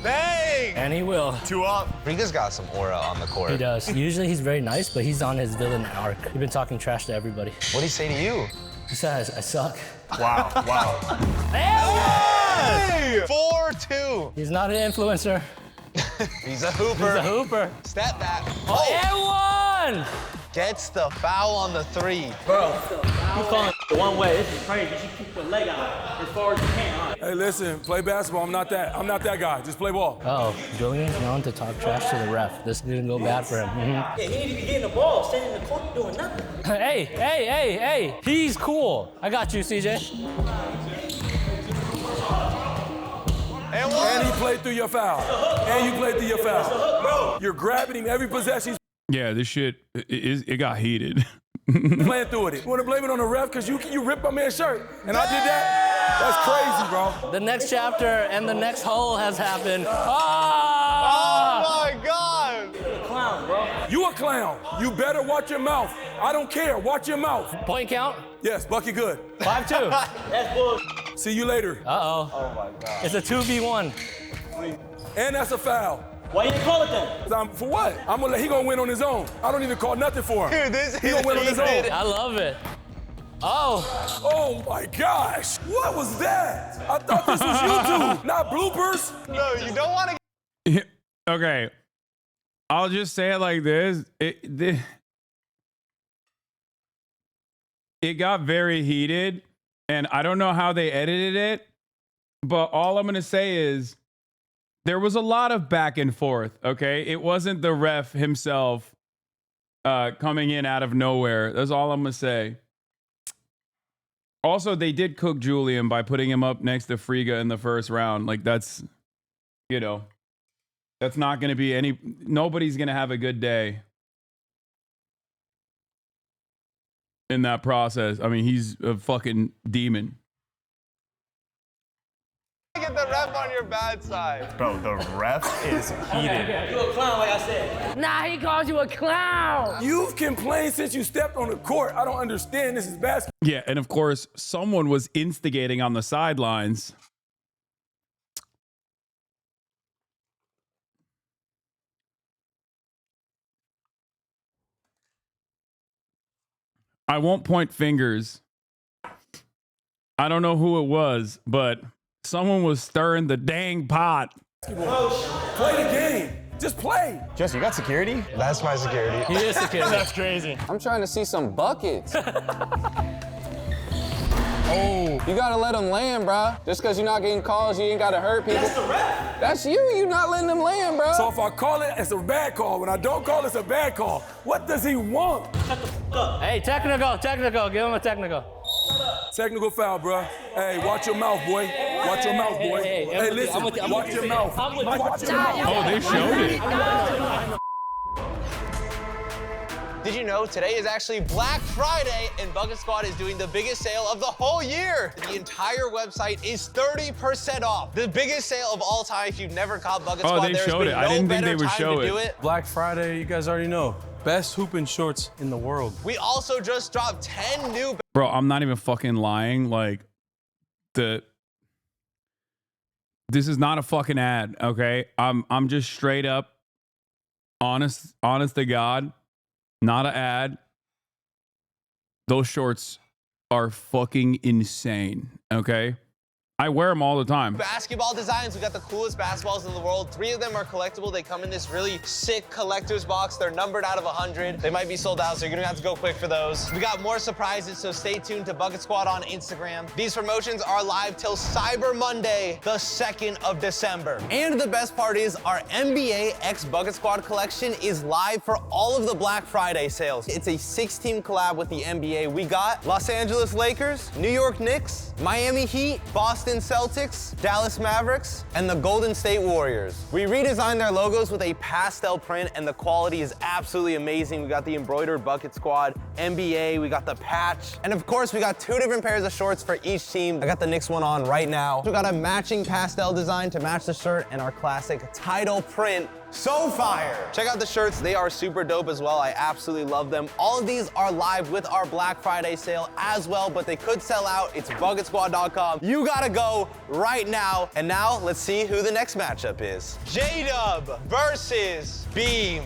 Bang! And he will. 2 up. Friga's got some aura on the court. He does. Usually he's very nice, but he's on his villain arc. He's been talking trash to everybody. What'd he say to you? He says, I suck. Wow, wow. Hey! 4-2. He's not an influencer. He's a hooper. He's a hooper. Step back. Oh, and one! Gets the foul on the 3. Bro, you calling it one way. This is crazy. You should keep your leg out as far as you can. Hey, listen, play basketball. I'm not that guy. Just play ball. Uh-oh, Julian's known to talk trash to the ref. This didn't go bad for him. Yeah, he need to be getting the ball, standing in the court doing nothing. Hey. He's cool. I got you, CJ. And one. And he played through your foul. And you played through your foul. You're grabbing him every possession. Yeah, this shit, it got heated. Playing through it. You want to blame it on the ref because you ripped my man's shirt. And I did that? That's crazy, bro. The next chapter and the next hole has happened. Oh my God! You're a clown, bro. You a clown. You better watch your mouth. I don't care. Watch your mouth. Point count? Yes, Bucky good. 5-2. That's bull. See you later. Uh-oh. Oh my God. It's a 2v1. And that's a foul. Why you didn't call it then? For what? He gonna win on his own. I don't even call nothing for him. Dude, he gonna win on his own. I love it. Oh. Oh my gosh. What was that? I thought this was YouTube, not bloopers. No, you don't want to. Okay. I'll just say it like this. It got very heated, and I don't know how they edited it, but all I'm going to say is there was a lot of back and forth, okay? It wasn't the ref himself coming in out of nowhere. That's all I'm going to say. Also, they did cook Julian by putting him up next to Friga in the first round. Like, that's, you know, that's not going to be nobody's going to have a good day in that process. I mean, he's a fucking demon. Get the ref on your bad side. Bro, the ref is heated. You a clown, like I said. Nah, he calls you a clown. You've complained since you stepped on the court. I don't understand. This is basketball. Yeah, and of course, someone was instigating on the sidelines. I won't point fingers. I don't know who it was, but someone was stirring the dang pot. Play the game. Just play. Jesse, you got security? That's my security. He is security. That's crazy. I'm trying to see some buckets. Oh. You gotta let them land, bro. Just because you're not getting calls, you ain't gotta hurt people. That's the ref. That's you. You not letting them land, bro. So if I call it, it's a bad call. When I don't call it, it's a bad call. What does he want? Hey, technical. Give him a technical. Technical foul, bro. Hey, watch your mouth, boy. Watch your mouth, boy. Hey, listen, watch your mouth. Watch your mouth. Oh, they showed it. Did you know today is actually Black Friday and Bucket Squad is doing the biggest sale of the whole year? The entire website is 30% off. The biggest sale of all time. If you've never caught Bucket Squad, they showed it. I didn't think they would show it. Black Friday, you guys already know. Best hooping shorts in the world. We also just dropped 10 new. Bro, I'm not even fucking lying. Like, this is not a fucking ad, okay? I'm just straight up honest to God. Not an ad. Those shorts are fucking insane, okay? I wear them all the time. Basketball designs, we got the coolest basketballs in the world. 3 of them are collectible. They come in this really sick collector's box. They're numbered out of 100. They might be sold out, so you're gonna have to go quick for those. We got more surprises, so stay tuned to Bucket Squad on Instagram. These promotions are live till Cyber Monday, the 2nd of December. And the best part is our NBA X Bucket Squad collection is live for all of the Black Friday sales. It's a 6-team collab with the NBA. We got Los Angeles Lakers, New York Knicks, Miami Heat, Boston Celtics, Dallas Mavericks, and the Golden State Warriors. We redesigned their logos with a pastel print, and the quality is absolutely amazing. We got the embroidered Bucket Squad, NBA, we got the patch, and of course, we got 2 different pairs of shorts for each team. I got the Knicks one on right now. We got a matching pastel design to match the shirt and our classic title print. So fire! Check out the shirts, they are super dope as well. I absolutely love them. All of these are live with our Black Friday sale as well, but they could sell out. It's bucketsquad.com. You gotta go right now. And now, let's see who the next matchup is. J-Dub versus Beam.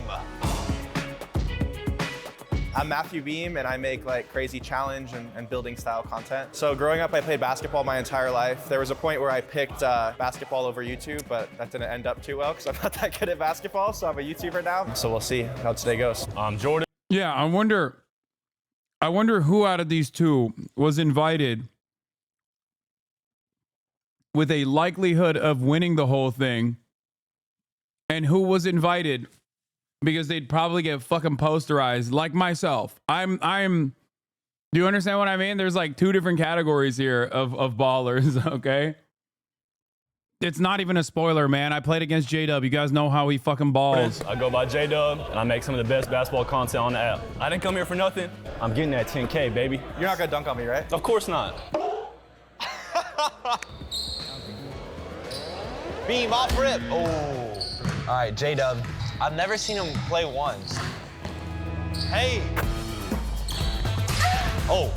I'm Matthew Beam, and I make like crazy challenge and building style content. So growing up, I played basketball my entire life. There was a point where I picked basketball over YouTube, but that didn't end up too well because I'm not that good at basketball, so I'm a YouTuber now. So we'll see how today goes. Jordan. Yeah, I wonder who out of these two was invited with a likelihood of winning the whole thing, and who was invited because they'd probably get fucking posterized, like myself. Do you understand what I mean? There's like 2 different categories here of ballers, okay? It's not even a spoiler, man. I played against J-Dub. You guys know how he fucking balls. I go by J-Dub, and I make some of the best basketball content on the app. I didn't come here for nothing. I'm getting that 10K, baby. You're not gonna dunk on me, right? Of course not. Beam off rip. Oh. All right, J-Dub. I've never seen him play once. Hey. Oh.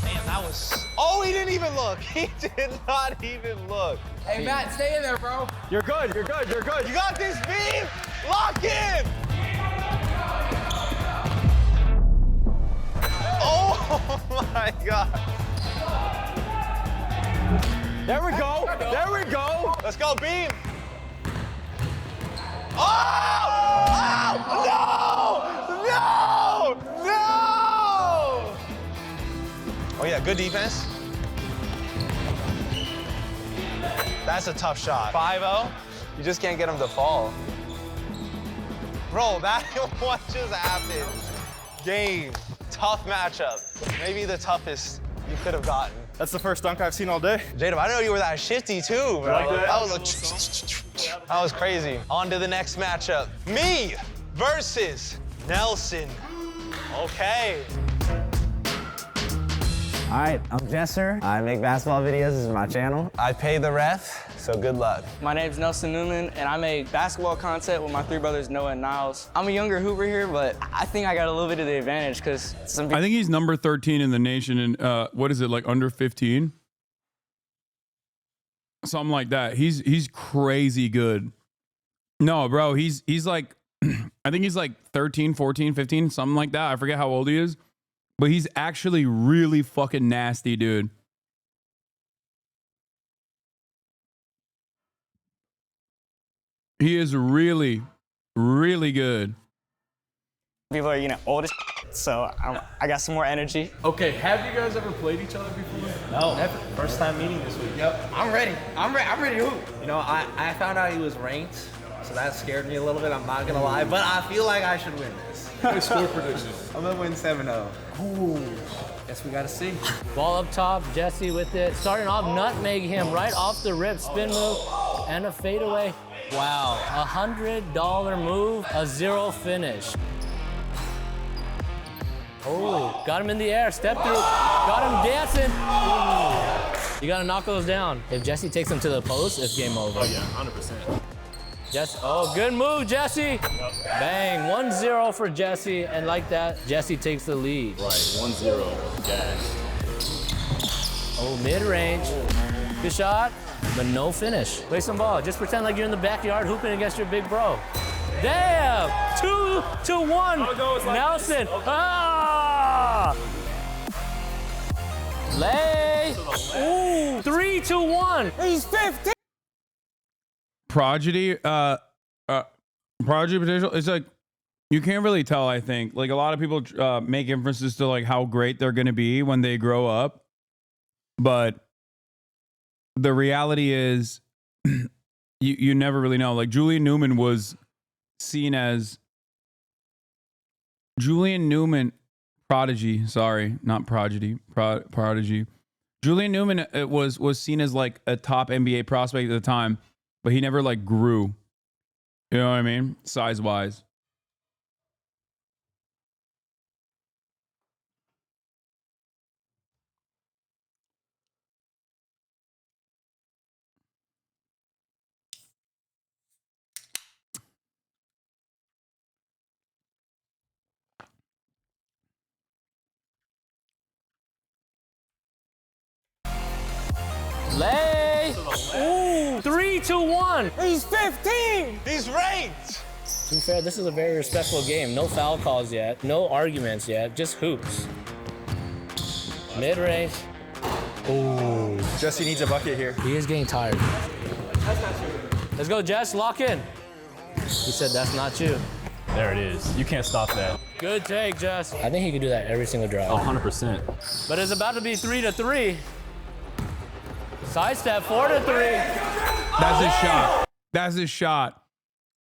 Man, that was. Oh, he didn't even look. He did not even look. Hey, Matt, stay in there, bro. You're good. You're good. You're good. You got this, Beam. Lock in. Oh my God. There we go. There we go. Let's go, Beam. Oh! Oh! No! No! No! Oh yeah, good defense. That's a tough shot. 5-0. You just can't get him to fall. Bro, that what just happened? Game. Tough matchup. Maybe the toughest you could have gotten. That's the first dunk I've seen all day. J-Dub, I didn't know you were that shifty too, bro. Like that? That was crazy. On to the next matchup. Me versus Nelson. Okay. All right, I'm Jesser. I make basketball videos. This is my channel. I pay the ref, so good luck. My name's Nelson Newman, and I make basketball content with my three brothers, Noah and Niles. I'm a younger hooper here, but I think I got a little bit of the advantage because some people... I think he's number 13 in the nation, and what is it, like under 15? Something like that. He's crazy good. No, bro, he's like, I think he's like 13, 14, 15, something like that. I forget how old he is, but he's actually really fucking nasty, dude. He is really, really good. People are, old as so I got some more energy. Okay, have you guys ever played each other before? No, never. First time meeting this week. Yep. I'm ready. I'm ready to hoop. I found out he was ranked, so that scared me a little bit, I'm not gonna lie, but I feel like I should win this. What score prediction? I'm gonna win 7-0. Ooh. Guess we gotta see. Ball up top, Jesse with it. Starting off, nutmeg him right off the rip, spin move, and a fadeaway. Wow, $100 move, a 0 finish. Oh, got him in the air, step through, got him dancing. Ooh. You gotta knock those down. If Jesse takes him to the post, it's game over. Oh yeah, 100%. Jesse, oh, good move, Jesse. Yep. Bang, 1-0 for Jesse, and like that, Jesse takes the lead. Right, 1-0, gas. Oh, mid-range, good shot, but no finish. Play some ball, just pretend like you're in the backyard hooping against your big bro. Damn, 2-1, like Nelson. Okay. Ah! Lay, ooh, 3-1. He's 15. Prodigy potential. It's like you can't really tell. I think like a lot of people make inferences to like how great they're going to be when they grow up, but the reality is you never really know. Like Julian Newman was seen as Prodigy. Sorry, not Prodigy. Prodigy. Julian Newman was seen as like a top NBA prospect at the time. But he never like grew. You know what I mean? Size wise. Lay, ooh, 3-1. He's 15. He's ranked. To be fair, this is a very respectful game. No foul calls yet, no arguments yet, just hoops. Mid-range. Ooh. Jesse needs a bucket here. He is getting tired. Let's go, Jess, lock in. He said that's not you. There it is. You can't stop that. Good take, Jess. I think he could do that every single drive. Oh, 100%. But it's about to be 3-3. Sidestep, 4-3. That's his shot. That's his shot.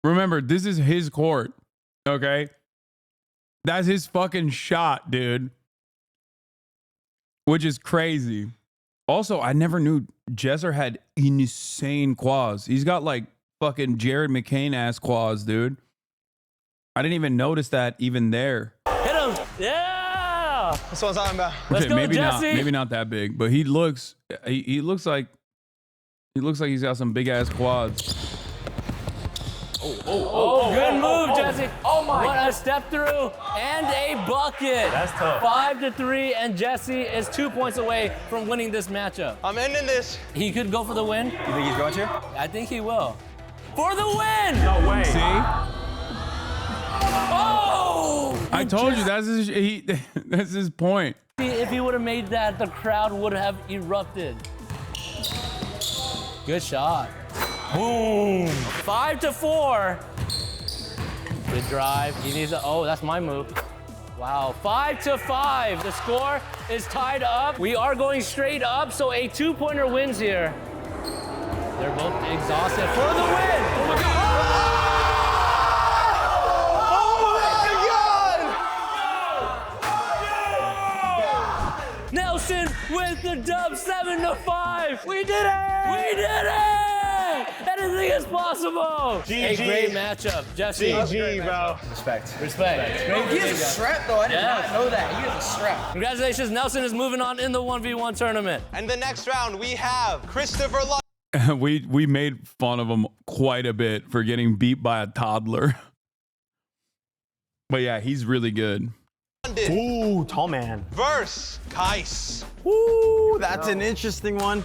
Remember, this is his court. Okay? That's his fucking shot, dude. Which is crazy. Also, I never knew Jesser had insane quads. He's got like fucking Jared McCain ass quads, dude. I didn't even notice that even there. Hit him. Yeah. That's what I'm talking about. Let's go, maybe Jesse. maybe not that big, but he looks like he's got some big ass quads. Oh, good move, Jesse. Oh my. What a step through and a bucket. That's tough. 5-3, and Jesse is 2 points away from winning this matchup. I'm ending this. He could go for the win. You think he's going to? I think he will. For the win! No way. See? Oh! I told you that's that's his point. If he would have made that, the crowd would have erupted. Good shot. Boom. 5-4. Good drive. He needs a, oh, that's my move. Wow, 5-5. The score is tied up. We are going straight up, so a 2-pointer wins here. They're both exhausted for the win. Nelson with the dub, 7-5. We did it! We did it! Anything is possible. GG. A great matchup, Jesse. GG, bro. Respect. Respect. He has a strap though. I did not know that. He has a strap. Congratulations, Nelson is moving on in the 1v1 tournament. And the next round, we have Christopher London. we made fun of him quite a bit for getting beat by a toddler. But yeah, he's really good. Ooh, tall man. Versus Kais. Ooh, that's an interesting one.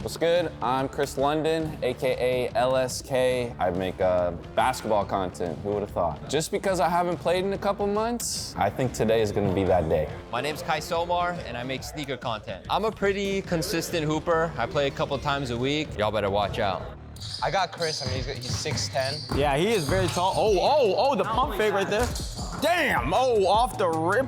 What's good? I'm Chris London, AKA LSK. I make basketball content, who would have thought? Just because I haven't played in a couple months, I think today is gonna be that day. My name's Kai Somar, and I make sneaker content. I'm a pretty consistent hooper. I play a couple times a week. Y'all better watch out. I got Chris. I mean, he's 6'10". Yeah, he is very tall. Oh, the pump fake right there. Damn, oh, off the rip.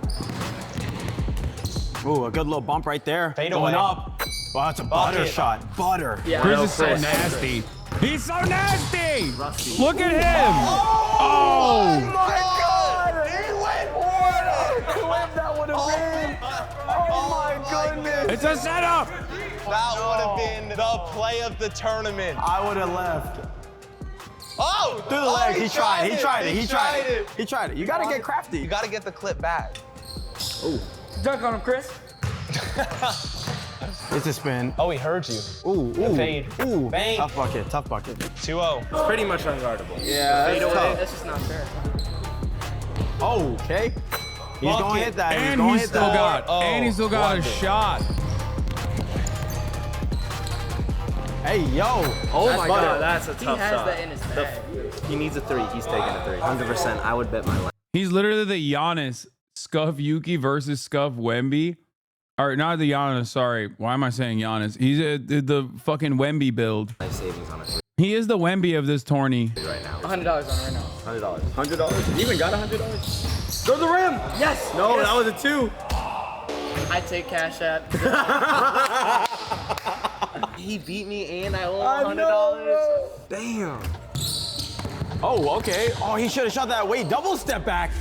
Ooh, a good little bump right there. Fade Going away. up. Wow, that's a butter shot. Butter. Yeah, Chris is so nasty. He's so nasty. Look at him. Oh my God. He went what a clip that would have been. Oh my goodness. It's a setup. That would have been the play of the tournament. I would have left. Oh! Through the legs. He tried it. He tried it. You gotta get crafty. You gotta get the clip back. Ooh. Dunk on him, Chris. It's a spin. Oh, he heard you. Ooh. Fade. Ooh. Bang. Tough bucket. 2-0. It's pretty much unguardable. Yeah, Fade that's away. tough. That's just not fair. Oh, okay. He's Bucket. gonna hit that. And gonna he's hit still that. got a shot. Hey, yo. Oh That's my butter. God, that's a tough shot. He has that in his bag. He needs a three. He's taking a three. 100%. I would bet my life. He's literally the Giannis Scuff Yuki versus Scuff Wemby. Or not the Giannis, sorry. Why am I saying Giannis? He's the fucking Wemby build. Life savings on a three He is the Wemby of this tourney. right now. $100 on it right now. $100. $100? You even got $100? Go to the rim! Yes! No, yes. That was a 2. I take Cash App. He beat me and I owe him $100. Damn. Oh, okay. Oh, he should have shot that way. Double step back.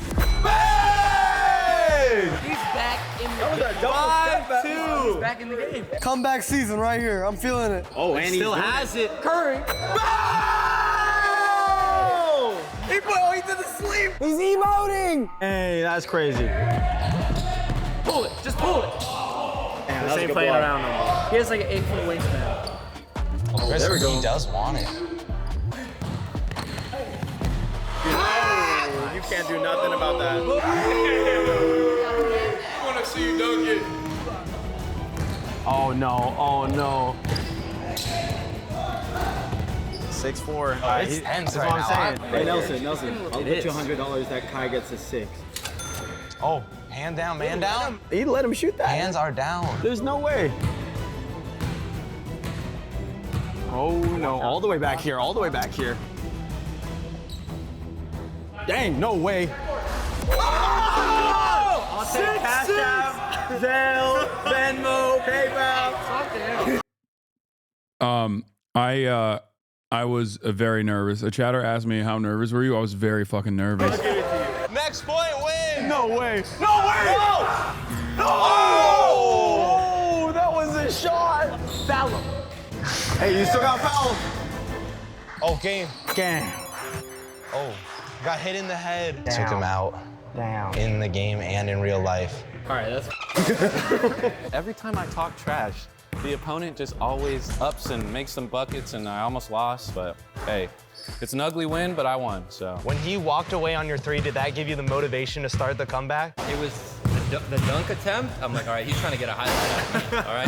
Bang! He's back in the game. That double step back. He's back in the game. Comeback season right here. I'm feeling it. Oh, and he still has it. Curry. Oh! He did the sleep. He's emoting. Hey, that's crazy. Pull it. Just pull it. Damn, This ain't playing around no more. He has like an 8-foot wingspan. Oh, there we go. He does want it. You can't do nothing about that. I want to see you dunk it. Oh, no. Oh, no. 6'4". It's tense That's right what now. I'm saying. Hey, Nelson. I'll bet you $100 that Kai gets a 6. Oh, hand down, man down. He let him shoot that. Hands are down. There's no way. Oh, no. All the way back here. All the way back here. Dang, no way. I'll take Cash App, Zelle, Venmo, PayPal. I was very nervous. A chatter asked me how nervous were you. I was very fucking nervous. Next point win. No way. No way. No. No. Hey, you still got fouled. Oh, game. Game. Oh, got hit in the head. Damn. Took him out. Damn. In the game and in real life. All right, that's. Every time I talk trash, the opponent just always ups and makes some buckets, and I almost lost, but hey, it's an ugly win, but I won, so. When he walked away on your three, did that give you the motivation to start the comeback? It was the dunk attempt. I'm like, all right, he's trying to get a highlight. All right,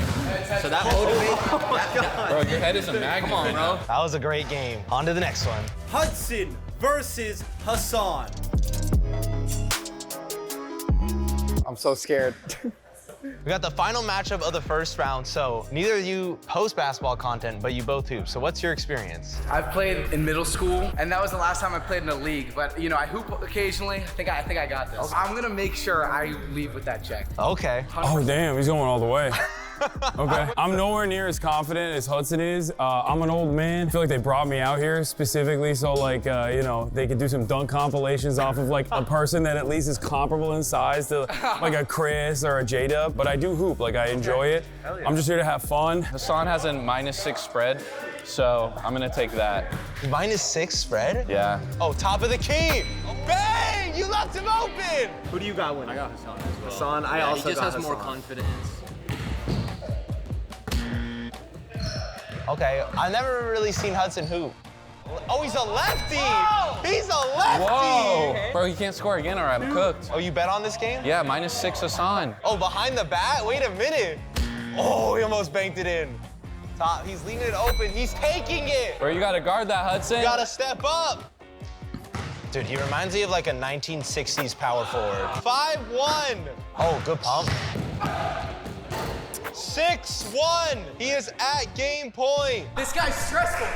so that motivated. Bro, your head is a magnet. Come on, bro. That was a great game. On to the next one. Hudson versus Hasan. I'm so scared. We got the final matchup of the first round, so neither of you post basketball content, but you both hoop. So what's your experience? I've played in middle school, and that was the last time I played in a league. But you know, I hoop occasionally. I think I got this. I'm gonna make sure I leave with that check. Okay. 100%. Oh damn, he's going all the way. Okay, I'm nowhere near as confident as Hudson is. I'm an old man. I feel like they brought me out here specifically so like, you know, they could do some dunk compilations off of like a person that at least is comparable in size to like a Chris or a J-Dub, but I do hoop, like I enjoy it. Yeah. I'm just here to have fun. Hasan has a -6 spread, so I'm gonna take that. -6 spread? Yeah. Oh, top of the key. Bang! You left him open! Who do you got winning? I got Hasan as well. Hasan, I also got Hasan. He just has more confidence. Okay, I've never really seen Hudson hoop. Oh, he's a lefty! Whoa! He's a lefty! Whoa! Bro, he can't score again or I'm cooked. Oh, you bet on this game? Yeah, -6 Hasan. Oh, behind the bat? Wait a minute. Oh, he almost banked it in. Top, he's leaving it open. He's taking it! Bro, you gotta guard that, Hudson. You gotta step up. Dude, he reminds me of like a 1960s power forward. 5-1. Oh, good pump. 6-1. He is at game point. This guy's stressful.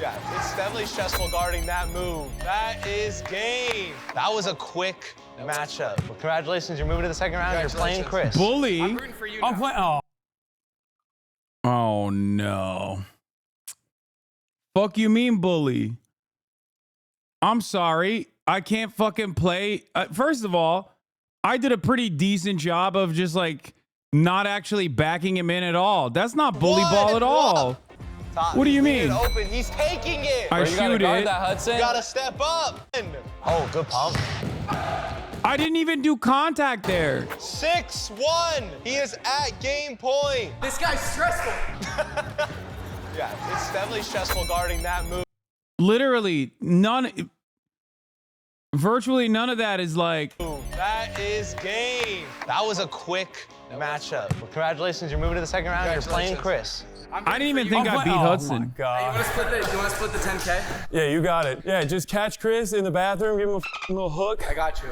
Yeah, it's definitely stressful guarding that move. That is game. That was a quick matchup. Well, congratulations, you're moving to the second round. You're playing Chris. Bully? I'm rooting for you now. I'm playing. Oh. Oh no. Fuck you mean, bully? I'm sorry. I can't fucking play. First of all, I did a pretty decent job of just like not actually backing him in at all. That's not bully ball at all. Top, what do you mean? Open. He's taking it. I shoot it. That, Hudson. You gotta step up. Oh, good pump. I didn't even do contact there. 6-1. He is at game point. This guy's stressful. Yeah, it's definitely stressful guarding that move. Literally none. Virtually none of that is like. That is game. That was a quick matchup. Well, congratulations, you're moving to the second round. You're playing Chris. I didn't even think I beat Hudson. Hey, you wanna split the 10K? Yeah, you got it. Yeah, just catch Chris in the bathroom, give him a little hook. I got you.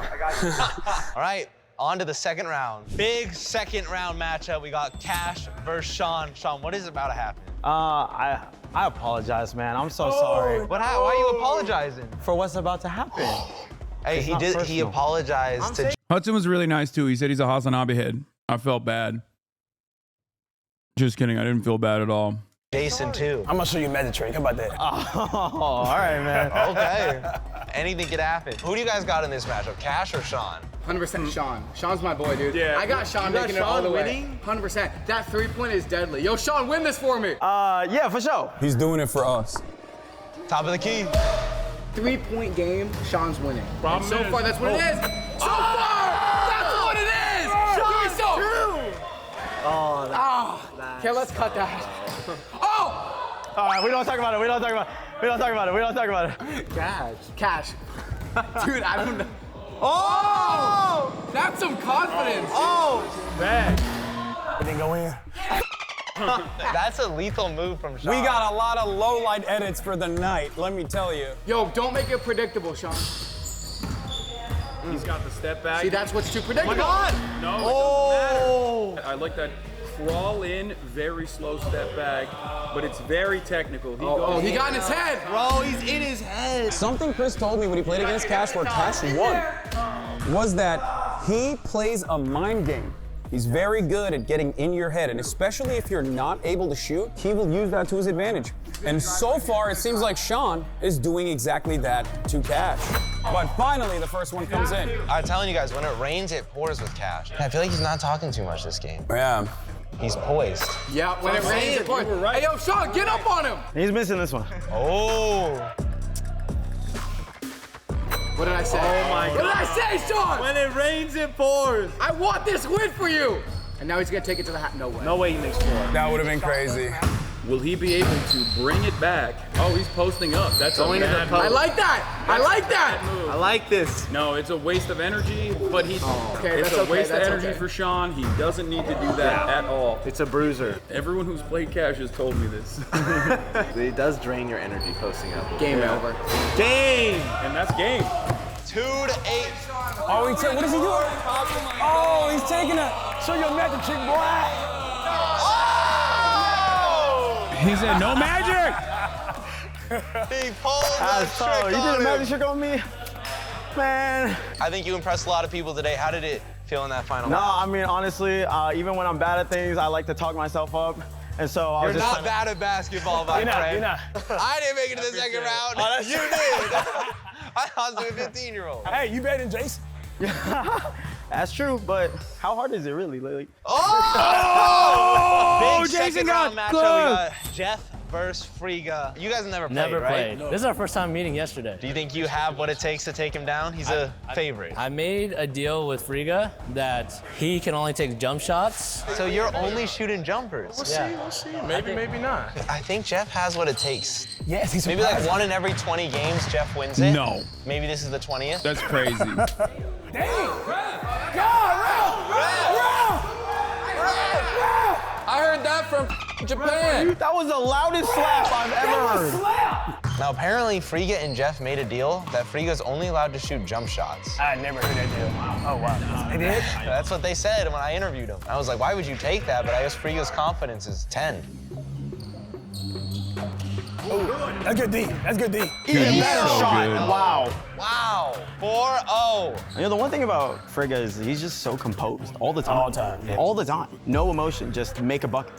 All right, on to the second round. Big second round matchup. We got Cash versus Sean. Sean, what is about to happen? I apologize, man. I'm so sorry. Why are you apologizing? For what's about to happen. Hey, It's he not did. He personal. apologized to. Hudson was really nice too. He said he's a Hasanabi head. I felt bad. Just kidding. I didn't feel bad at all. Jason too. I'm gonna show you magic trick. How about that? Oh, all right, man. Okay. Anything could happen. Who do you guys got in this matchup, Cash or Sean? 100% Sean. Sean's my boy, dude. Yeah. I got Sean making it all the way. 100%. That 3-point is deadly. Yo, Sean, win this for me. Yeah, for sure. He's doing it for us. Top of the key. 3-point game, Sean's winning. And so far, that's what it is. So Ah! far, that's what it is. Give me some. Oh, Okay, let's cut that. Oh! All right, we don't talk about it. We don't talk about it. We don't talk about it. We don't talk about it. Cash. Dude, I don't know. Oh! That's some confidence. Oh! bad. It didn't go in. That's a lethal move from Sean. We got a lot of low light edits for the night, let me tell you. Yo, don't make it predictable, Sean. He's got the step back. See, that's what's too Oh predictable. my God! No, Oh! it doesn't matter. I like that crawl in, very slow step back, but it's very technical. He got in his head. Bro, he's in his head. Something Chris told me when he played against Cash, where Cash won, was that he plays a mind game. He's very good at getting in your head, and especially if you're not able to shoot, he will use that to his advantage. And so far, it seems like Sean is doing exactly that to Cash. But finally, the first one comes in. I'm telling you guys, when it rains, it pours with Cash. I feel like he's not talking too much this game. Yeah. He's poised. Yeah, when it rains, it's poised. Hey, yo, Sean, get up on him. He's missing this one. Oh. What did I say? Oh my God. What did I say, Sean? When it rains, it pours. I want this win for you. And now he's gonna take it to the hat. No way. No way he makes 4. That would have been crazy. Will he be able to bring it back? Oh, he's posting up. That's a bad move. I like that. I like that. I like this. No, it's a waste of energy, but he's Okay, it's that's a okay, waste of that's energy okay. for Sean. He doesn't need to do that at all. It's a bruiser. Everyone who's played cash has told me this. It does drain your energy posting up. Game over. Game. And that's game. 2 to 8. Oh, what is he doing? Oh, he's taking it. Show your magic trick, boy. He said, no magic! He pulled the trick You did a on magic him. trick on me? Man. I think you impressed a lot of people today. How did it feel in that final No, match? I mean, honestly, even when I'm bad at things, I like to talk myself up. And so I You're was just not bad at basketball, my friend. You're not. I didn't make it to the second round. Oh, that's You did. I was doing 15-year-old. Hey, you better than Jason. That's true, but how hard is it really, Lily? Oh! Big Jason second got round matchup. We got Jeff versus Friga. You guys never played, Never right? played. This is our first time meeting yesterday. Do you think you have what it takes to take him down? He's a favorite. I made a deal with Friga that he can only take jump shots. So you're only shooting jumpers. We'll see. Maybe not. I think Jeff has what it takes. Yes, he's Maybe like 1 in every 20 games, Jeff wins it. No. Maybe this is the 20th. That's crazy. I heard that from Japan. That was the loudest slap I've ever heard. Now, apparently, Friga and Jeff made a deal that Friga's only allowed to shoot jump shots. I never heard that deal. Oh, wow. They did? That's what they said when I interviewed him. I was like, why would you take that? But I guess Friga's confidence is 10. Oh, that's good D. That's good D. Even better so shot. good. Wow. Wow, 4-0. You know, the one thing about Friga is he's just so composed all the time. All the time, yeah. All the time. No emotion, just make a bucket.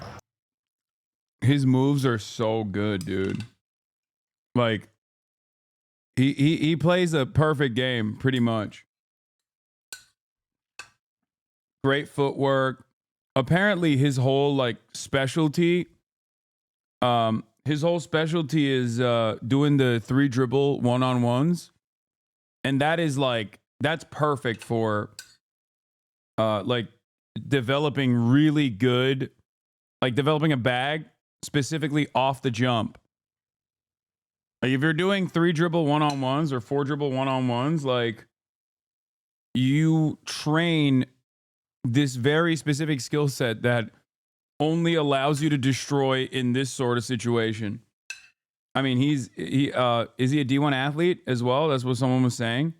His moves are so good, dude. Like, he plays a perfect game, pretty much. Great footwork. Apparently, his whole like specialty, is doing the 3 dribble 1-on-1s, and that is like that's perfect for like developing really good, like developing a bag specifically off the jump. Like if you're doing 3 dribble 1-on-1s or 4 dribble 1-on-1s, like you train this very specific skill set that only allows you to destroy in this sort of situation. I mean, is he a D1 athlete as well? That's what someone was saying.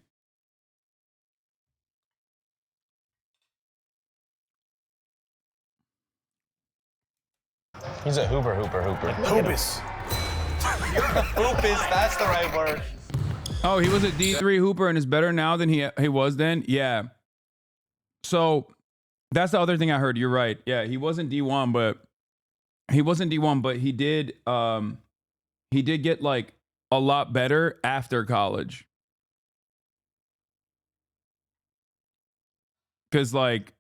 He's a hooper. Hoopus. Hoopus, that's the right word. Oh, he was a D3 hooper and is better now than he was then? Yeah. So that's the other thing I heard. You're right. Yeah, he wasn't D1, but he did get like a lot better after college. Cause like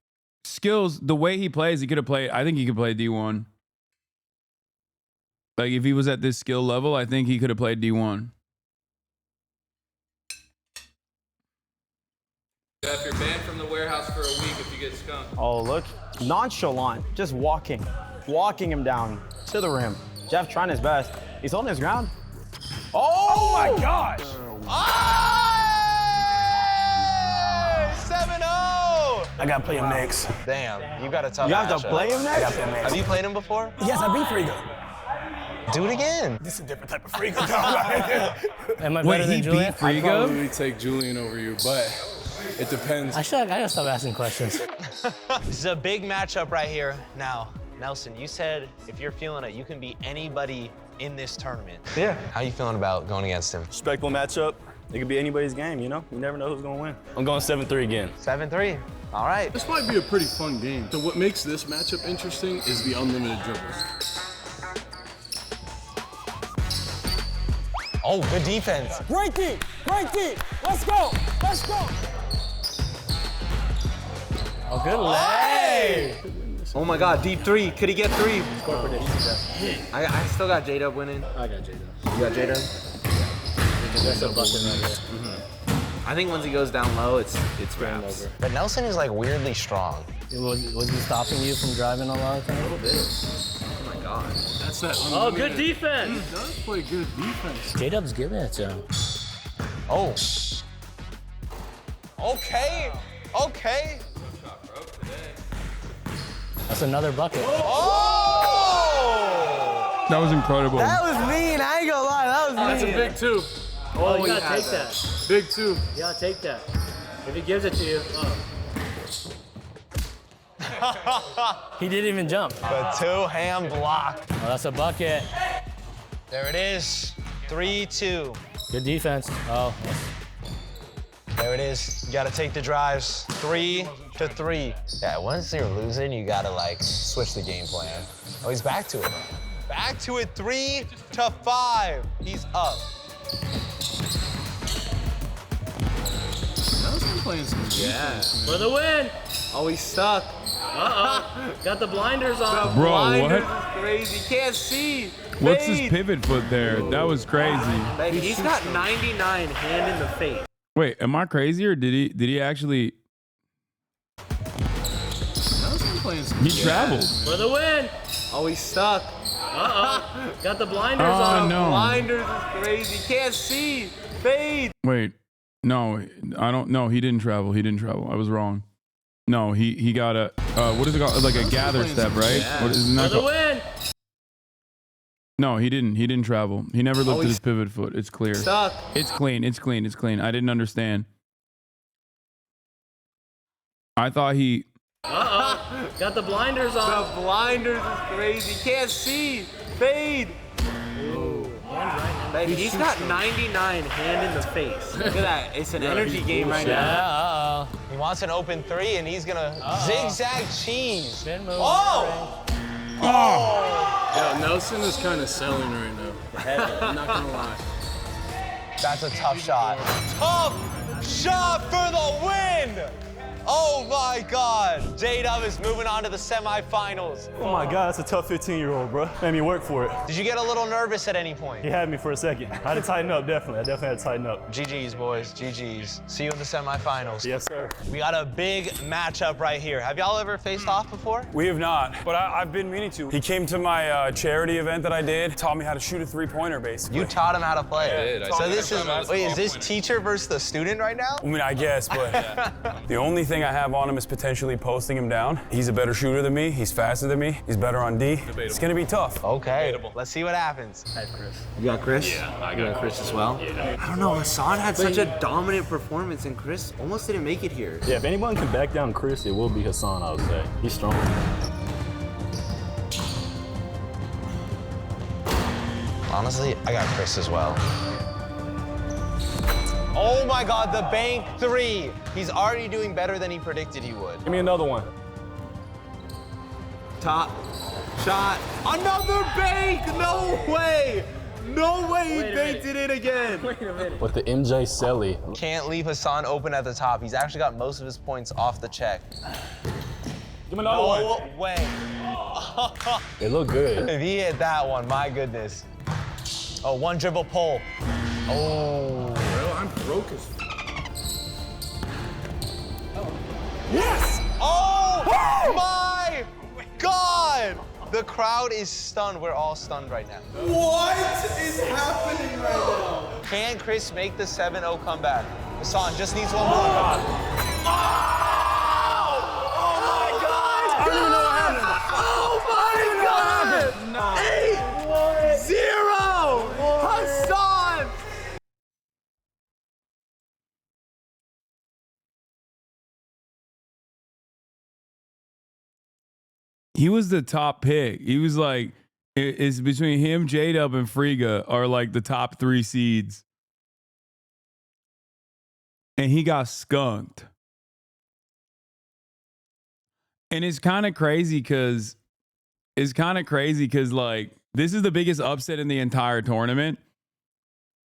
skills, the way he plays, he could have played, I think he could play D1. Like if he was at this skill level, I think he could have played D1. Jeff, you're banned from the warehouse for a week if you get skunked. Oh, look. Nonchalant. Just walking him down to the rim. Jeff trying his best. He's holding his ground. Oh my gosh. 7-0. I gotta play him next. Damn, you got a tough You have to matchup. play him I next? gotta play him next. Have you played him before? Yes, I beat Friga. Do it again. This is a different type of Friga. Am I Wait, better he than Julian? beat Friga? Probably take Julian over you, but it depends. I gotta stop asking questions. This is a big matchup right here. Now, Nelson, you said if you're feeling it, you can beat anybody in this tournament. Yeah. How you feeling about going against him? Respectable matchup. It could be anybody's game, you know? You never know who's gonna win. I'm going 7-3 again. 7-3. All right. This might be a pretty fun game. So what makes this matchup interesting is the unlimited dribbles. Oh, good defense. Great D. Let's go. Oh, good leg. Oh my God, deep three. Could he get three? Score prediction. I still got J-Dub winning. I got J-Dub. You got J-Dub? That's a bucket right here. I think once he goes down low, it's wraps. But Nelson is like weirdly strong. Was he stopping you from driving a lot of times? A little bit. Oh my God. That's that. Oh, good defense. He does play good defense. J-Dub's giving it to him. Oh. Okay. Okay. That's another bucket. Oh! That was incredible. That was mean. I ain't gonna lie. That was mean. That's a big two. Oh, you gotta take that. Big two. You gotta take that. If he gives it to you. He didn't even jump. The two-hand block. Oh, that's a bucket. There it is. 3-2. Good defense. Oh. There it is. You gotta take the drives. 3-3. Yeah, once you're losing, you gotta like switch the game plan. Oh, he's back to it. Back to it. 3-5. He's up. Nelson playing some defense. For the win. Oh, he's stuck. Uh-oh. Got the blinders on. Bro, Blinders what? is crazy. Can't see. What's Fade. his pivot foot there? That was crazy. Baby, he's got 99 hand in the face. Wait, am I crazy or did he actually? Nelson playing some He traveled. For the win. Oh, he's stuck. Uh-oh. Got the blinders Oh on. no. Blinders is crazy. Can't see. Fade. Wait, no, I don't. No, he didn't travel. He didn't travel. I was wrong. No, he got a what is it called? Like a gather step, right? What is For that the called? win. No, he didn't. He didn't travel. He never lifted his pivot foot. It's clear. Stuck. It's clean. It's clean. It's clean. I didn't understand. I thought he. Uh-oh. Got the blinders on. The blinders is crazy. Can't see. Fade. Baby, he's got 99 hand in the face. Look at that. It's an energy game right Yeah, now. uh-oh. He wants an open three, and he's gonna zigzag cheese. Spin move. Oh! Yeah, Nelson is kind of selling right now. I'm not gonna lie. That's a tough shot. Tough shot for the win! Oh my God. J-Dub is moving on to the semifinals. Oh my God, that's a tough 15-year-old, bro. Made me work for it. Did you get a little nervous at any point? He had me for a second. I had to tighten up, definitely. I definitely had to tighten up. GG's, boys. GG's. See you in the semifinals. Yes, sir. We got a big matchup right here. Have y'all ever faced off before? We have not, but I've been meaning to. He came to my charity event that I did, taught me how to shoot a three-pointer, basically. You taught him how to play. I did. So this is, wait, is this teacher versus the student right now? I mean, I guess, but the only thing I have on him is potentially posting him down. He's a better shooter than me. He's faster than me. He's better on D. It's gonna be tough. Okay, let's see what happens. Hey, Chris. You got Chris? Yeah, I got Chris as well? Yeah. I don't know. Hasan had such a dominant performance, and Chris almost didn't make it here. Yeah, if anyone can back down Chris, it will be Hasan, I would say. He's strong. Honestly, I got Chris as well. Oh my God, the bank three. He's already doing better than he predicted he would. Give me another one. Top shot. Another bank! No way! No way he banked it in again. Wait a minute. With the MJ Selly. Can't leave Hasan open at the top. He's actually got most of his points off the check. Give me another one. No way. They look good. If he hit that one, my goodness. Oh, one dribble pull. Oh. Bro, I'm broke as Yes! Oh my God! The crowd is stunned. We're all stunned right now. What is happening right now? Can Chris make the 7-0 comeback? Hasan just needs one more. Oh my God! I don't even know what happened. Oh my God! 8-0! Hasan! He was the top pick. He was like, it's between him, J-Dub, and Friga are like the top 3 seeds. And he got skunked. And it's kind of crazy because like, this is the biggest upset in the entire tournament.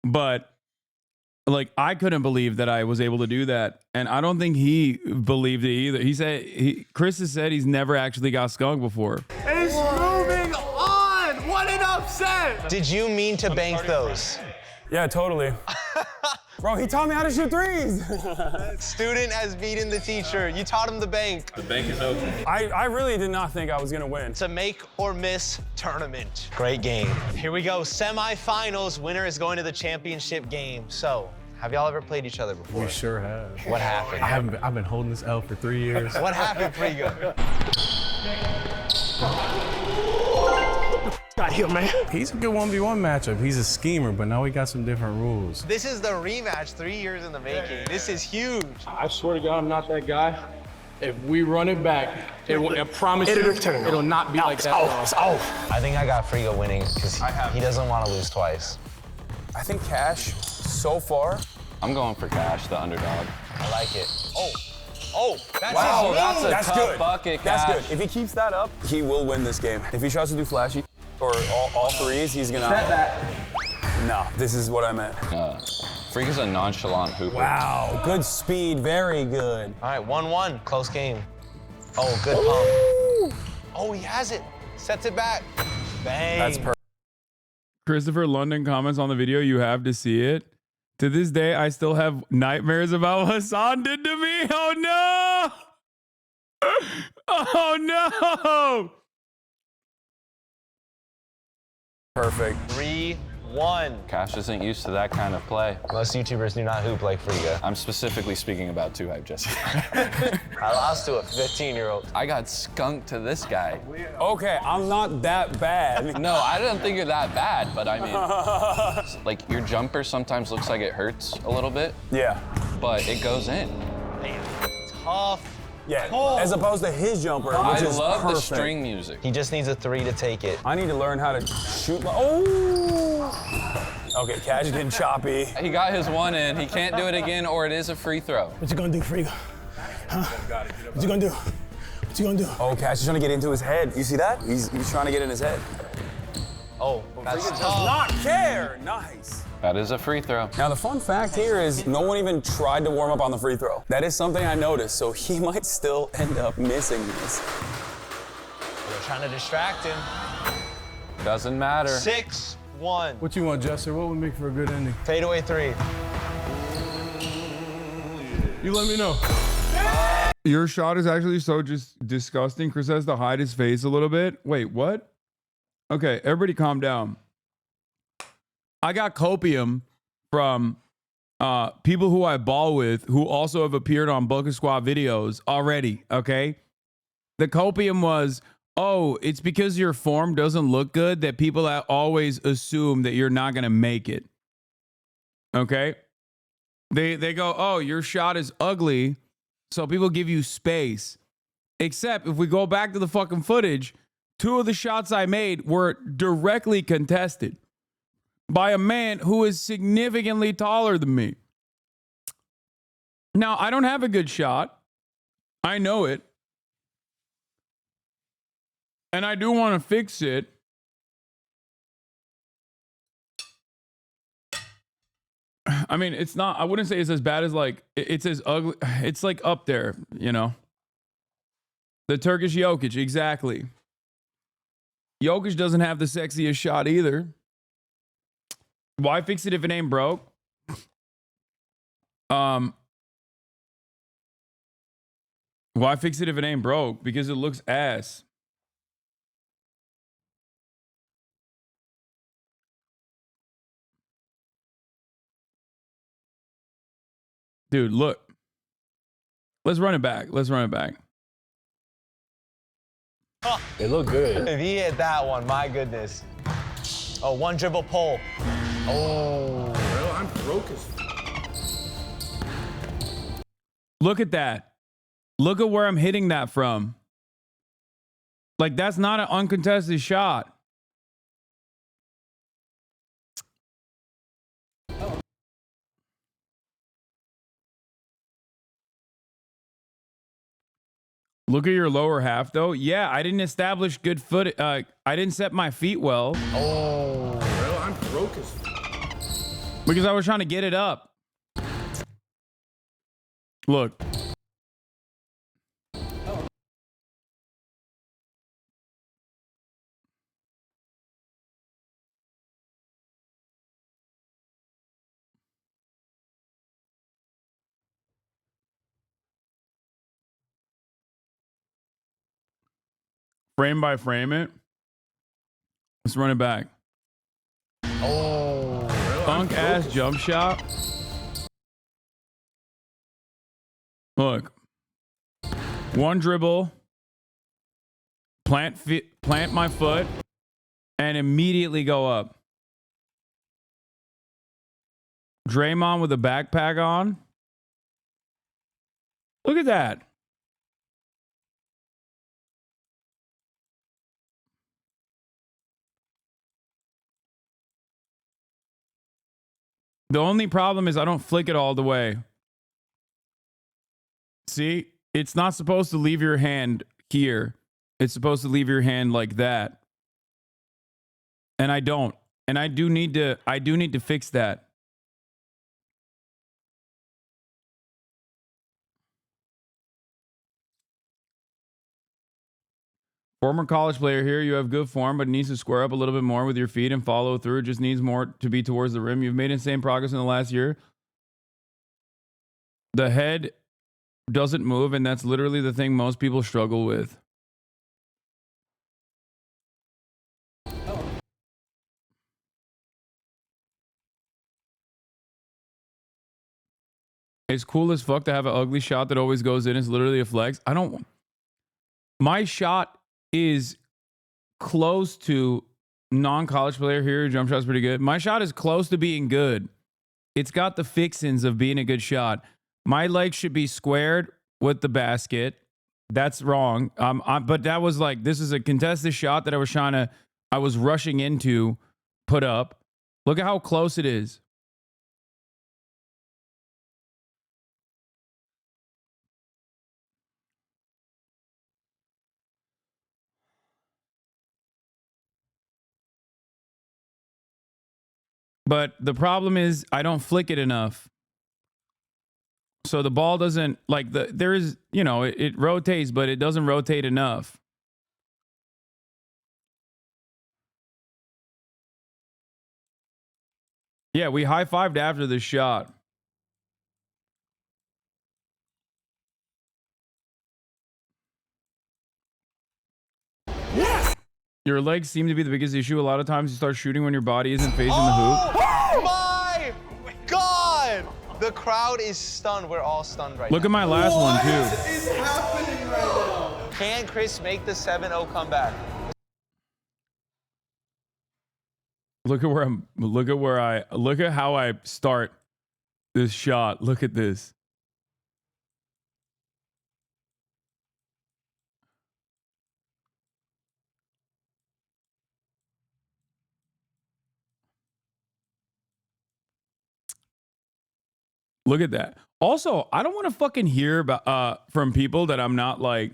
But like I couldn't believe that I was able to do that, and I don't think he believed it either. He said Chris has said he's never actually got skunked before. It's moving on. What an upset. Did you mean to bank those? Yeah, totally. Bro, he taught me how to shoot threes. Student has beaten the teacher. You taught him the bank. The bank is open. I really did not think I was gonna win. It's a make or miss tournament. Great game. Here we go, semifinals. Winner is going to the championship game. So, have y'all ever played each other before? We sure have. What happened? I've been holding this L for 3 years. What happened, Priga? Got here, man. He's a good 1v1 matchup. He's a schemer, but now we got some different rules. This is the rematch, 3 years in the making. This is huge. I swear to God, I'm not that guy. If we run it back, I promise you, it'll not be like that. It's off. I think I got Frigo winning because he doesn't want to lose twice. I think Cash, so far. I'm going for Cash, the underdog. I like it. Oh, that's Wow, his that's a tough bucket, That's Cash. good. If he keeps that up, he will win this game. If he tries to do flashy or all threes, he's gonna. Set that. No, this is what I meant. Freak is a nonchalant hooper. Wow, good speed, very good. All right, 1-1, close game. Oh, good pump. Oh, he has it. Sets it back. Bang. That's perfect. Christopher London comments on the video. You have to see it. To this day, I still have nightmares about what Hasan did to me. Oh no! Oh no! Perfect. 3-1. Cash isn't used to that kind of play. Most YouTubers do not hoop like Friga. I'm specifically speaking about 2Hype, Jesse. I lost to a 15-year-old. I got skunked to this guy. Okay, I'm not that bad. No, I don't think you're that bad, but I mean, like your jumper sometimes looks like it hurts a little bit. Yeah. But it goes in. Damn, tough. Yeah, as opposed to his jumper, which I is love perfect. the string music. He just needs a 3 to take it. I need to learn how to shoot. Oh! Okay, Cash is getting choppy. He got his one in. He can't do it again, or it is a free throw. What you gonna do, Frigo? Huh? What you gonna do? What you gonna do? Oh, Cash is trying to get into his head. You see that? He's trying to get in his head. Oh, that's Does tough. not care. Nice. That is a free throw. Now, the fun fact here is no one even tried to warm up on the free throw. That is something I noticed, so he might still end up missing this. We're trying to distract him. Doesn't matter. 6-1. What you want, Jester? What would make for a good ending? Fadeaway 3. You let me know. Your shot is actually so just disgusting. Chris has to hide his face a little bit. Wait, what? Okay, everybody calm down. I got copium from people who I ball with who also have appeared on Booker Squad videos already, okay? The copium was, oh, it's because your form doesn't look good that people always assume that you're not going to make it, okay? They go, oh, your shot is ugly, so people give you space. Except if we go back to the fucking footage, 2 of the shots I made were directly contested by a man who is significantly taller than me. Now, I don't have a good shot. I know it. And I do want to fix it. I mean, it's not, I wouldn't say it's as bad as like, it's as ugly. It's like up there, you know. The Turkish Jokic, exactly. Jokic doesn't have the sexiest shot either. Why fix it if it ain't broke? Why fix it if it ain't broke? Because it looks ass. Dude, look. Let's run it back. Let's run it back. It looked good. If he hit that one, my goodness. Oh, 1 dribble pull. Oh. Bro, I'm broke as Look at that. Look at where I'm hitting that from. Like, that's not an uncontested shot. Look at your lower half, though. Yeah, I didn't establish good foot. I didn't set my feet well. Oh. Bro, I'm broke as Because I was trying to get it up. Look. Frame by frame it. Let's run it back. Oh. Funk ass jump shot. Look. One dribble. Plant my foot. And immediately go up. Draymond with a backpack on. Look at that. The only problem is I don't flick it all the way. See? It's not supposed to leave your hand here. It's supposed to leave your hand like that. And I don't. And I do need to fix that. Former college player here, you have good form, but needs to square up a little bit more with your feet and follow through. Just needs more to be towards the rim. You've made insane progress in the last year. The head doesn't move, and that's literally the thing most people struggle with. It's cool as fuck to have an ugly shot that always goes in. It's literally a flex. My shot is close to non-college player here. Jump shot's pretty good. My shot is close to being good. It's got the fixins of being a good shot. My legs should be squared with the basket. That's wrong. But that was like, this is a contested shot that I was rushing into, put up. Look at how close it is. But the problem is I don't flick it enough. So the ball doesn't there is, it rotates, but it doesn't rotate enough. Yeah, we high-fived after the shot. Yes! Your legs seem to be the biggest issue. A lot of times you start shooting when your body isn't facing the hoop. Oh my God! The crowd is stunned. We're all stunned right now. Look at my last one, too. What is happening right now? Can Chris make the 7-0 comeback? Look at how I start this shot. Look at this. Look at that. Also, I don't want to fucking hear about from people that I'm not like.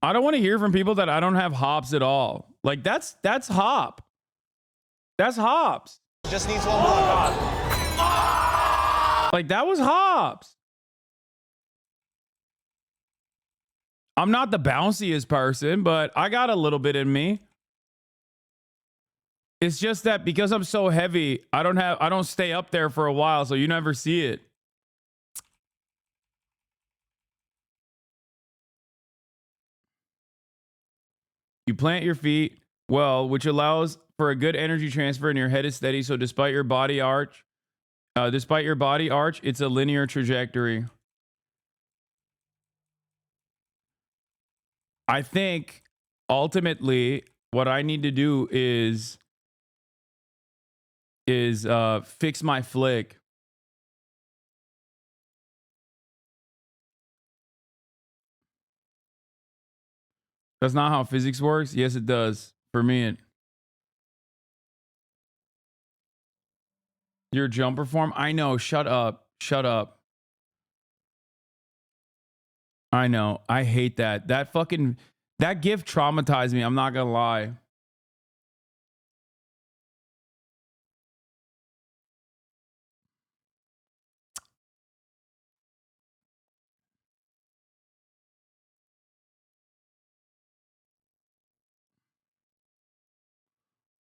I don't want to hear from people that I don't have hops at all. Like that's hop. That's hops. Just needs one more. Like that was hops. I'm not the bounciest person, but I got a little bit in me. It's just that because I'm so heavy, I don't stay up there for a while, so you never see it. You plant your feet well, which allows for a good energy transfer and your head is steady. So despite your body arch, it's a linear trajectory. I think ultimately what I need to do is fix my flick. That's not how physics works. Yes, it does. For me, your jumper form. I know. Shut up. Shut up. I know. I hate that. That GIF traumatized me. I'm not gonna lie.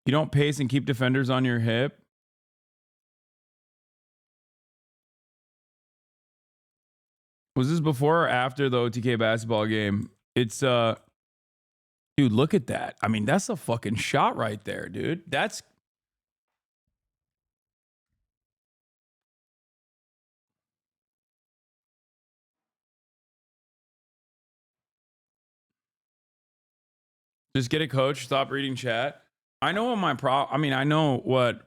You don't pace and keep defenders on your hip. Was this before or after the OTK basketball game? It's dude, look at that. I mean, that's a fucking shot right there, dude. That's just get a coach, stop reading chat. I know what my I know what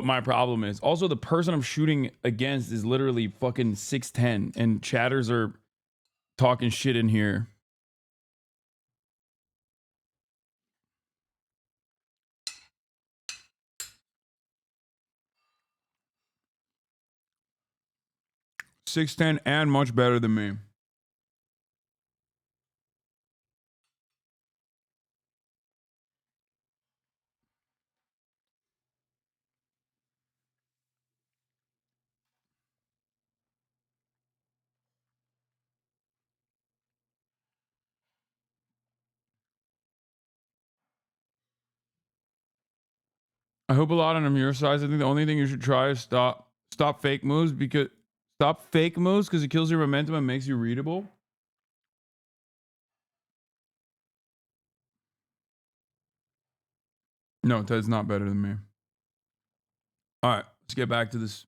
my problem is. Also, the person I'm shooting against is literally fucking 6'10", and chatters are talking shit in here. .6'10" and much better than me. I hope a lot on your size. I think the only thing you should try is stop fake moves because it kills your momentum and makes you readable. No, Ted's not better than me. All right, let's get back to this.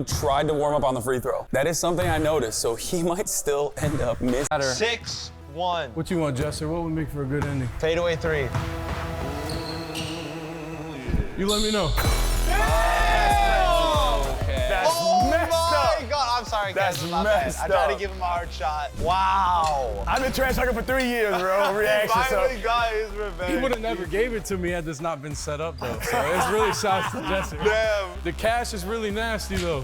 Tried to warm up on the free throw. That is something I noticed, so he might still end up missing. 6-1. What you want, Jester? What would make for a good ending? Fadeaway 3. You let me know. Oh my God! I'm sorry, guys. That's It's not bad. messed I tried to up. give him a hard shot. Wow. I've been trash talking for 3 years, bro. He Reaction. finally got his revenge. He would have never gave it to me had this not been set up, though. So it's really shouts to Jester. Damn. The cash is really nasty, though.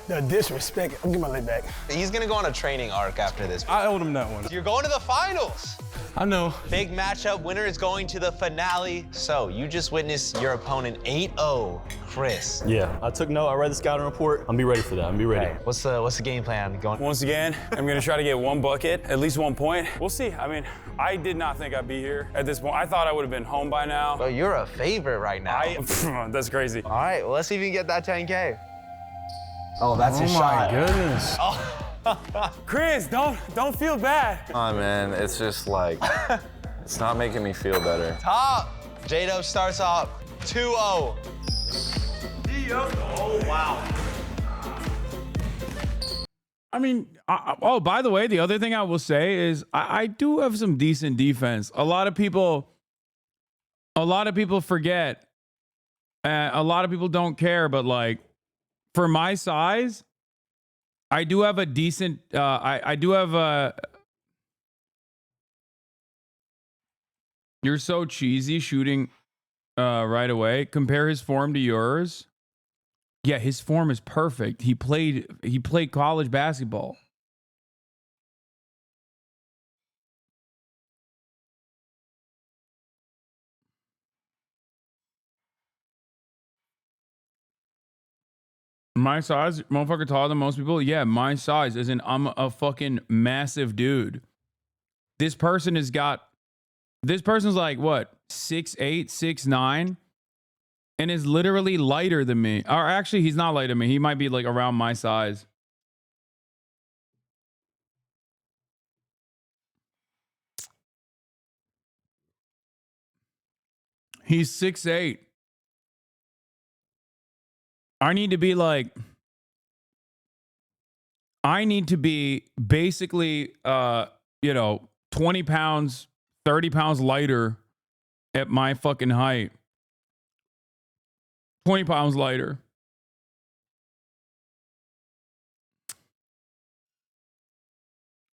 The disrespect. I'm getting my leg back. He's gonna go on a training arc after this. I owed him that one. You're going to the finals. I know. Big matchup. Winner is going to the finale. So you just witnessed your opponent 8-0, Chris. Yeah, I took note. I read the scouting report. I'm be ready for that. I'm be ready. Okay. What's the game plan going? Once again, I'm gonna try to get one bucket, at least 1 point. We'll see. I mean, I did not think I'd be here at this point. I thought I would have been home by now. Well, you're a favorite right now. That's crazy. All right, well, let's see if you can get that 10K. Oh, that's his Oh shot. my goodness. Chris, don't feel bad. Oh man, it's just like, it's not making me feel better. Top. J-Dub starts off 2-0. Oh, wow. I mean, oh, by the way, the other thing I will say is I do have some decent defense. A lot of people forget. A lot of people don't care, but like for my size, I do have a decent. I do have a. You're so cheesy shooting right away. Compare his form to yours. Yeah, his form is perfect. He played college basketball. My size, motherfucker taller than most people. Yeah, my size is I'm a fucking massive dude. This person's like what, 6'8", 6'9", and is literally lighter than me. Or actually, he's not lighter than me. He might be like around my size. He's 6'8". I need to be basically 20 pounds, 30 pounds lighter at my fucking height. 20 pounds lighter.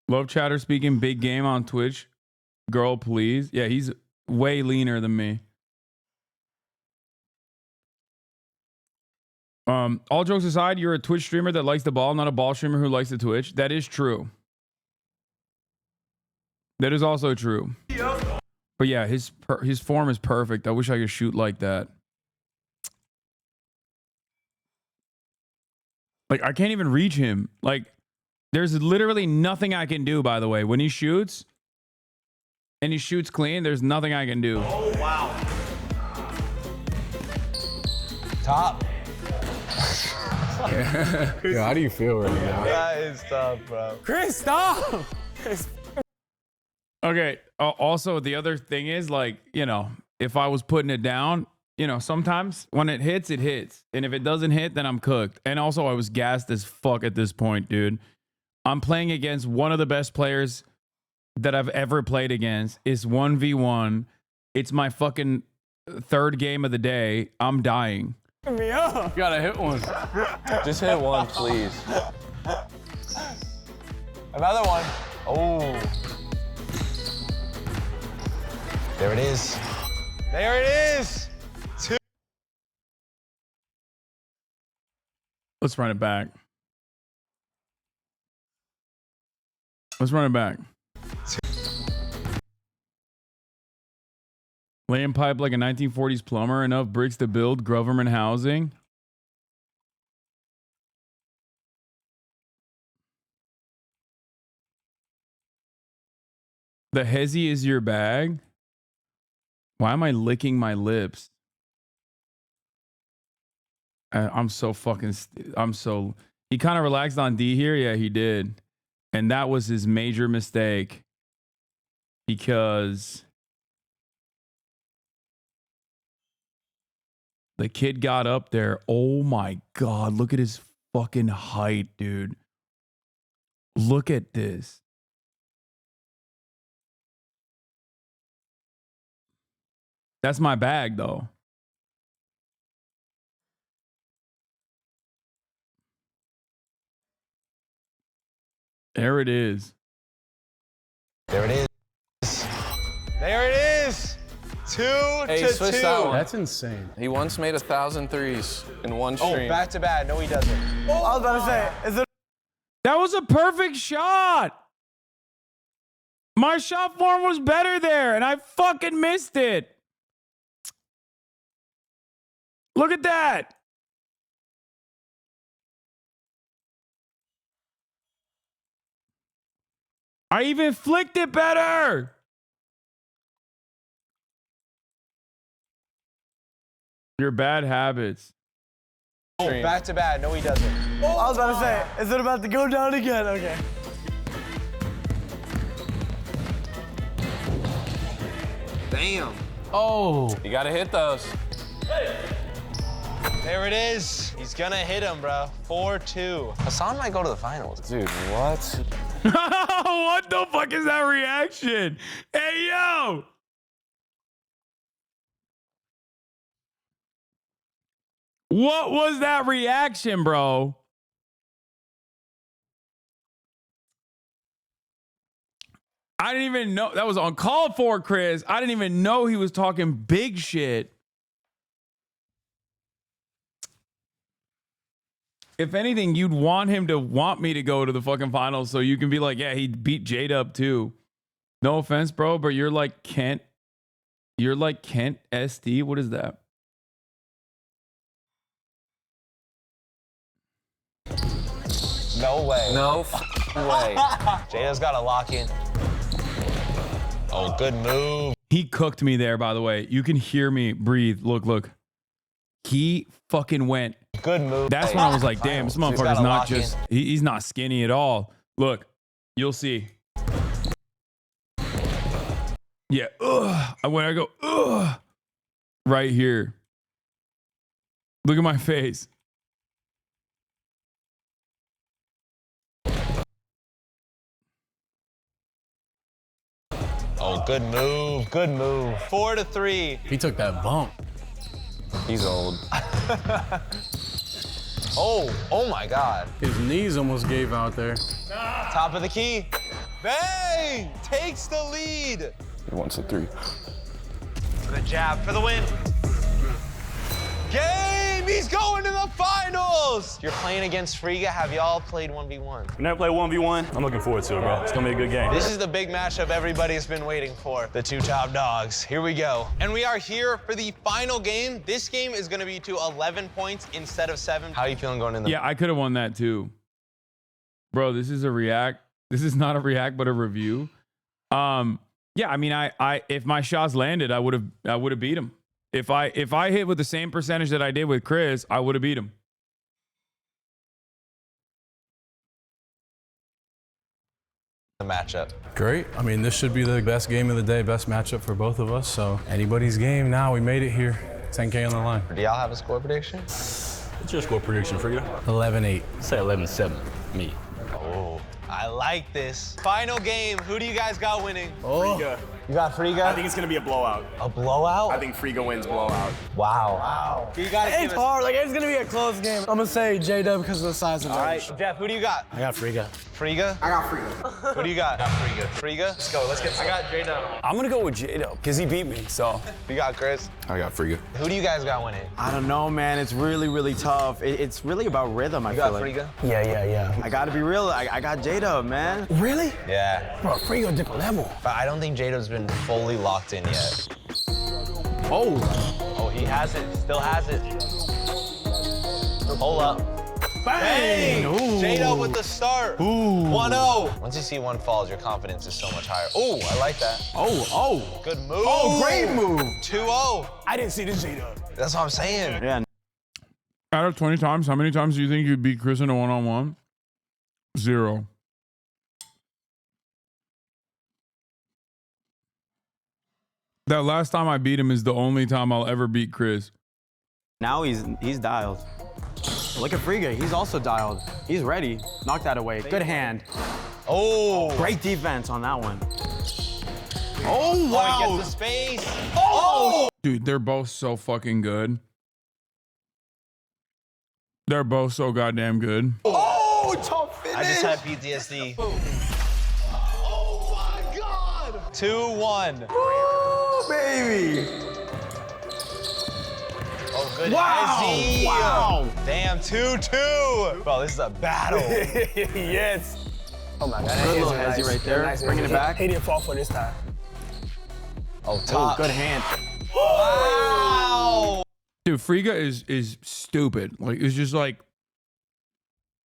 Love chatter speaking big game on Twitch. Girl, please. Yeah, he's way leaner than me. All jokes aside, you're a Twitch streamer that likes the ball, not a ball streamer who likes the Twitch. That is true. That is also true. But yeah, his form is perfect. I wish I could shoot like that. Like, I can't even reach him. Like, there's literally nothing I can do, by the way. When he shoots, and he shoots clean, there's nothing I can do. Oh, wow. Top. Yo, how do you feel right now? That is tough, bro. Chris, stop. Okay. Also, the other thing is, like, you know, if I was putting it down, you know, sometimes when it hits, it hits. And if it doesn't hit, then I'm cooked. And also, I was gassed as fuck at this point, dude. I'm playing against one of the best players that I've ever played against. It's 1v1. It's my fucking third game of the day. I'm dying. Me up. You gotta hit one. Just hit one, please. Another one. Oh. There it is. There it is. 2. Let's run it back. Let's run it back. Laying pipe like a 1940s plumber, enough bricks to build government housing. The hezzy is your bag. Why am I licking my lips? I'm so fucking... He kind of relaxed on D here. Yeah, he did. And that was his major mistake. Because... the kid got up there. Oh my God. Look at his fucking height, dude. Look at this. That's my bag, though. There it is. There it is. There it is. 2 Hey, to switch 2. that one. That's insane. He once made 1,000 threes in one stream. Oh, back to back. No, he doesn't. I was about to say, is it? That was a perfect shot. My shot form was better there, and I fucking missed it. Look at that. I even flicked it better. Your bad habits. Oh, back to back. No, he doesn't. I was about to say, is it about to go down again? Okay. Damn. Oh. You gotta hit those. There it is. He's gonna hit him, bro. 4-2. Hasan might go to the finals. Dude, what? What the fuck is that reaction? Hey, yo. What was that reaction, bro? I didn't even know that was uncalled for, Chris. I didn't even know he was talking big shit. If anything, you'd want him to want me to go to the fucking finals so you can be like, yeah, he beat Jade up too. No offense, bro, but you're like Kent. You're like Kent SD. What is that? No way. No way. Jada's got to lock in. Oh, good move. He cooked me there, by the way. You can hear me breathe. Look, look. He fucking went. Good move. That's when I was like, damn, this motherfucker's not just, he's not skinny at all. Look, you'll see. Yeah, when I go, right here. Look at my face. Oh, good move. Good move. 4-3. He took that bump. He's old. Oh my God. His knees almost gave out there. Top of the key. Bang! Takes the lead. He wants a 3. Good jab for the win. Game! He's going to the finals! You're playing against Friga. Have y'all played 1v1? We never played 1v1. I'm looking forward to it, bro. It's gonna be a good game. This is the big matchup everybody's been waiting for. The two top dogs. Here we go. And we are here for the final game. This game is gonna be to 11 points instead of 7. How are you feeling going in the... Yeah, I could have won that too. Bro, this is a react. This is not a react, but a review. Yeah, I mean, I if my shots landed, I would have beat him. If I hit with the same percentage that I did with Chris, I would have beat him. The matchup. Great. I mean, this should be the best game of the day, best matchup for both of us. So anybody's game now. We made it here. 10K on the line. Do y'all have a score prediction? What's your score prediction for you? 11-8. Say 11-7. Me. Oh, I like this. Final game. Who do you guys got winning? Friga. You got Friga? I think it's gonna be a blowout. A blowout? I think Friga wins blowout. Wow. You gotta give It's us... hard. Like, it's going to be a close game. I'm going to say J-Dub because of the size of the All right, Jeff, who do you got? I got Friga. Friga? I got Friga. Who do you got? I got Friga. Friga? Let's go. Let's get. I got J-Dub. I'm gonna go with J-Dub because he beat me. So. You got Chris? I got Friga. Who do you guys got winning? I don't know, man. It's really, really tough. It's really about rhythm, I You feel got like. Friga? Yeah. I gotta be real. I got J-Dub, man. Really? Yeah. Bro, Friga a different level. But I don't think J-Dub's been fully locked in yet. Oh. Oh, he has it. Still has it. Hold up. Bang! Bang! J-Dub with the start. Ooh. 1-0. Once you see one falls, your confidence is so much higher. Oh, I like that. Oh. Good move. Oh, great move. 2-0. I didn't see this J-Dub. That's what I'm saying. Yeah. Out of 20 times, how many times do you think you'd beat Chris in a one-on-one? 0. That last time I beat him is the only time I'll ever beat Chris. Now he's dialed. Look at Friga. He's also dialed. He's ready. Knock that away. Good hand. Oh. Great defense on that one. Oh, wow. He gets the space. Oh! Dude, they're both so fucking good. They're both so goddamn good. Oh, tough finish. I just had PTSD. Oh my God. 2-1. Oh, baby. Oh, good. Wow. Hezzy. Wow. Damn, 2-2. Bro, this is a battle. Yes. Oh my God. Good little Hezzy right there. Nice. Bringing it back. He didn't fall for this time. Oh, top. Good hand. Wow. Dude, Friga is stupid. Like, it's just like,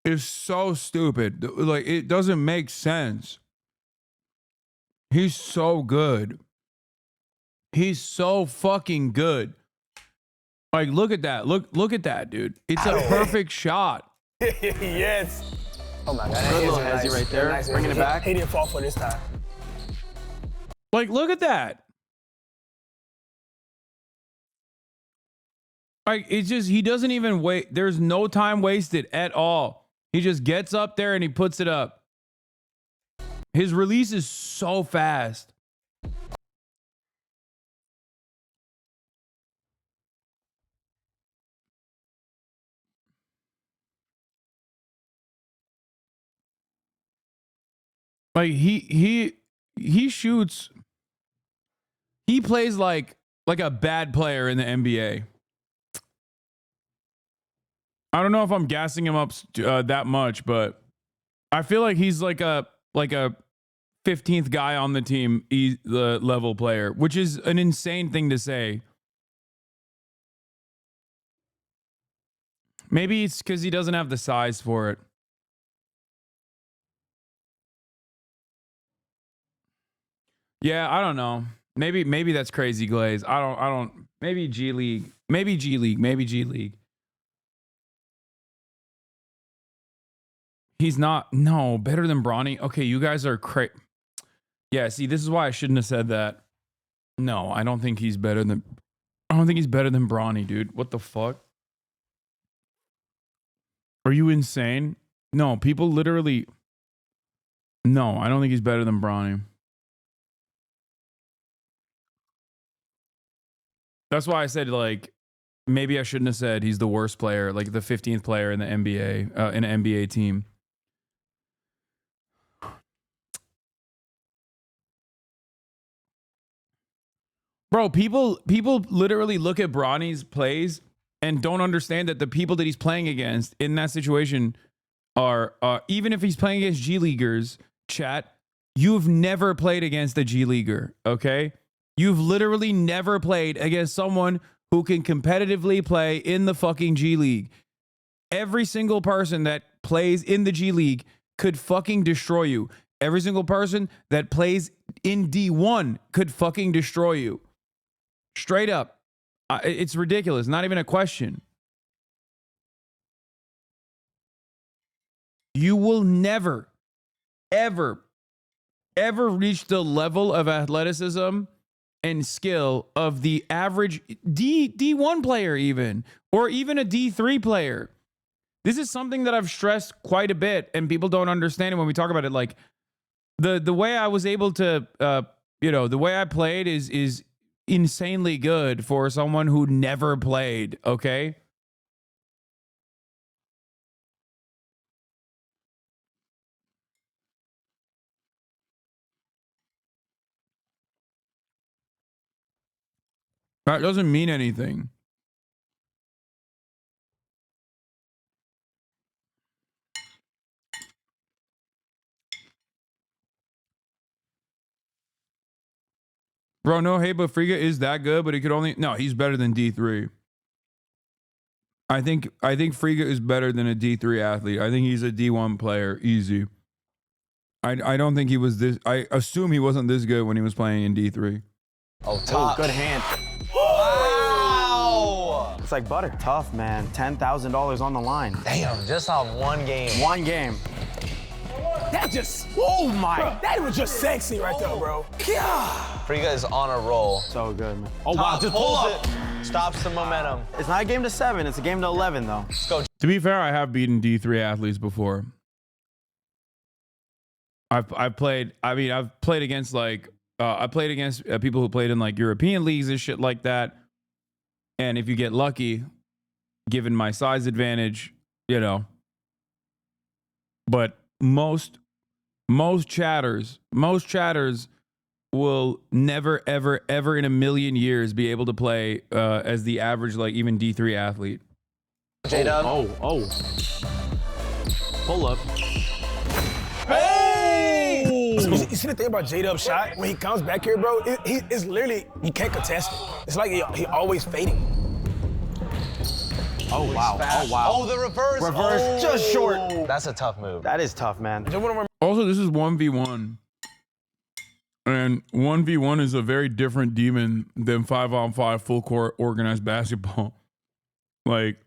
it's so stupid. Like, it doesn't make sense. He's so good. He's so fucking good. Like, look at that. Look at that, dude. It's a perfect shot. Yes. Oh my God. Good little Hezzy right there. Nice. Bringing it back. He didn't fall for this time. Like, look at that. Like, it's just, he doesn't even wait. There's no time wasted at all. He just gets up there and he puts it up. His release is so fast. Like, he shoots. He plays like a bad player in the NBA. I don't know if I'm gassing him up that much, but I feel like he's like a 15th guy on the team, the level player, which is an insane thing to say. Maybe it's because he doesn't have the size for it. Yeah, I don't know. Maybe that's crazy glaze. I don't. Maybe G League. Maybe G League. He's not. No, better than Bronny. Okay, you guys are crazy. Yeah, see, this is why I shouldn't have said that. No, I don't think he's better than. I don't think he's better than Bronny, dude. What the fuck? Are you insane? No, people literally. No, I don't think he's better than Bronny. That's why I said, like, maybe I shouldn't have said he's the worst player, like the 15th player in the NBA, in an NBA team. Bro, people literally look at Bronny's plays and don't understand that the people that he's playing against in that situation are, even if he's playing against G Leaguers, chat, you've never played against a G Leaguer, okay? You've literally never played against someone who can competitively play in the fucking G League. Every single person that plays in the G League could fucking destroy you. Every single person that plays in D1 could fucking destroy you. Straight up. It's ridiculous. Not even a question. You will never, ever reach the level of athleticism and skill of the average D1 player even, or even a D3 player. This is something that I've stressed quite a bit, and people don't understand it when we talk about it. Like, the way I was able to, the way I played is insanely good for someone who never played, okay? That doesn't mean anything. Bro, no hate, but Friga is that good, but he could only... No, he's better than D3. I think Friga is better than a D3 athlete. I think he's a D1 player, easy. I don't think he was this... I assume he wasn't this good when he was playing in D3. Oh, top. Good hand. Wow! It's like butter. Tough, man. $10,000 on the line. Damn, just on one game. One game. That just, oh my, bro, that was just sexy right there, bro. Yeah. Friga is on a roll. So good, man. Oh, wow, just pulls it. Stops the momentum. It's not a game to 7, it's a game to 11, though. Let's go. To be fair, I have beaten D3 athletes before. I've played against like, I played against people who played in like European leagues and shit like that. And if you get lucky, given my size advantage, but most chatters will never, ever in a million years be able to play as the average, like even D3 athlete. J-Dub. Oh. Pull up. Hey! You see the thing about J-Dub's shot? When he comes back here, bro, it's literally, he can't contest it. It's like he always fading. Oh, wow. Oh, wow. Oh, the reverse. Reverse, just short. That's a tough move. That is tough, man. Also, this is 1v1. And 1v1 is a very different demon than 5-on-5 full court organized basketball. Like,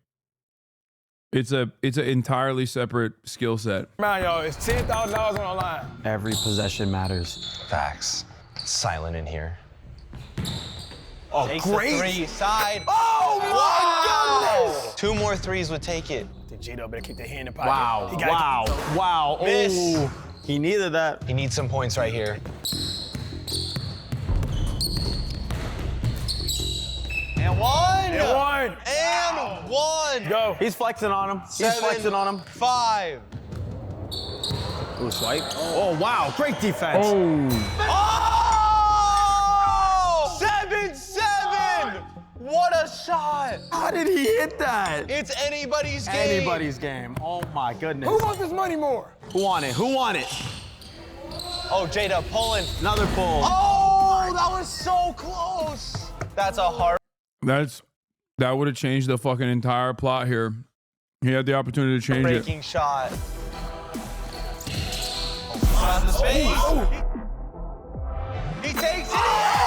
it's an entirely separate skill set. Man, yo, it's $10,000 on the line. Every possession matters. Facts. It's silent in here. Oh, Takes great. The 3 side. Oh, my goodness. 2 more 3s would take it. I think J-Dub better keep the hand in the pocket. Wow. Miss. Oh, he needed that. He needs some points right here. And one. And one. Go. He's flexing on him. 5. Ooh, swipe. Oh, wow. Great defense. Oh! 7-7. What a shot. How did he hit that? It's anybody's game. Anybody's game. Oh, my goodness. Who wants this money more? Who won it? Oh, J-Dub pulling. Another pull. Oh, that was so close. That's a hard. That would have changed the fucking entire plot here. He had the opportunity to change it. Breaking shot. Shot in the space. Oh. He takes it. Nice.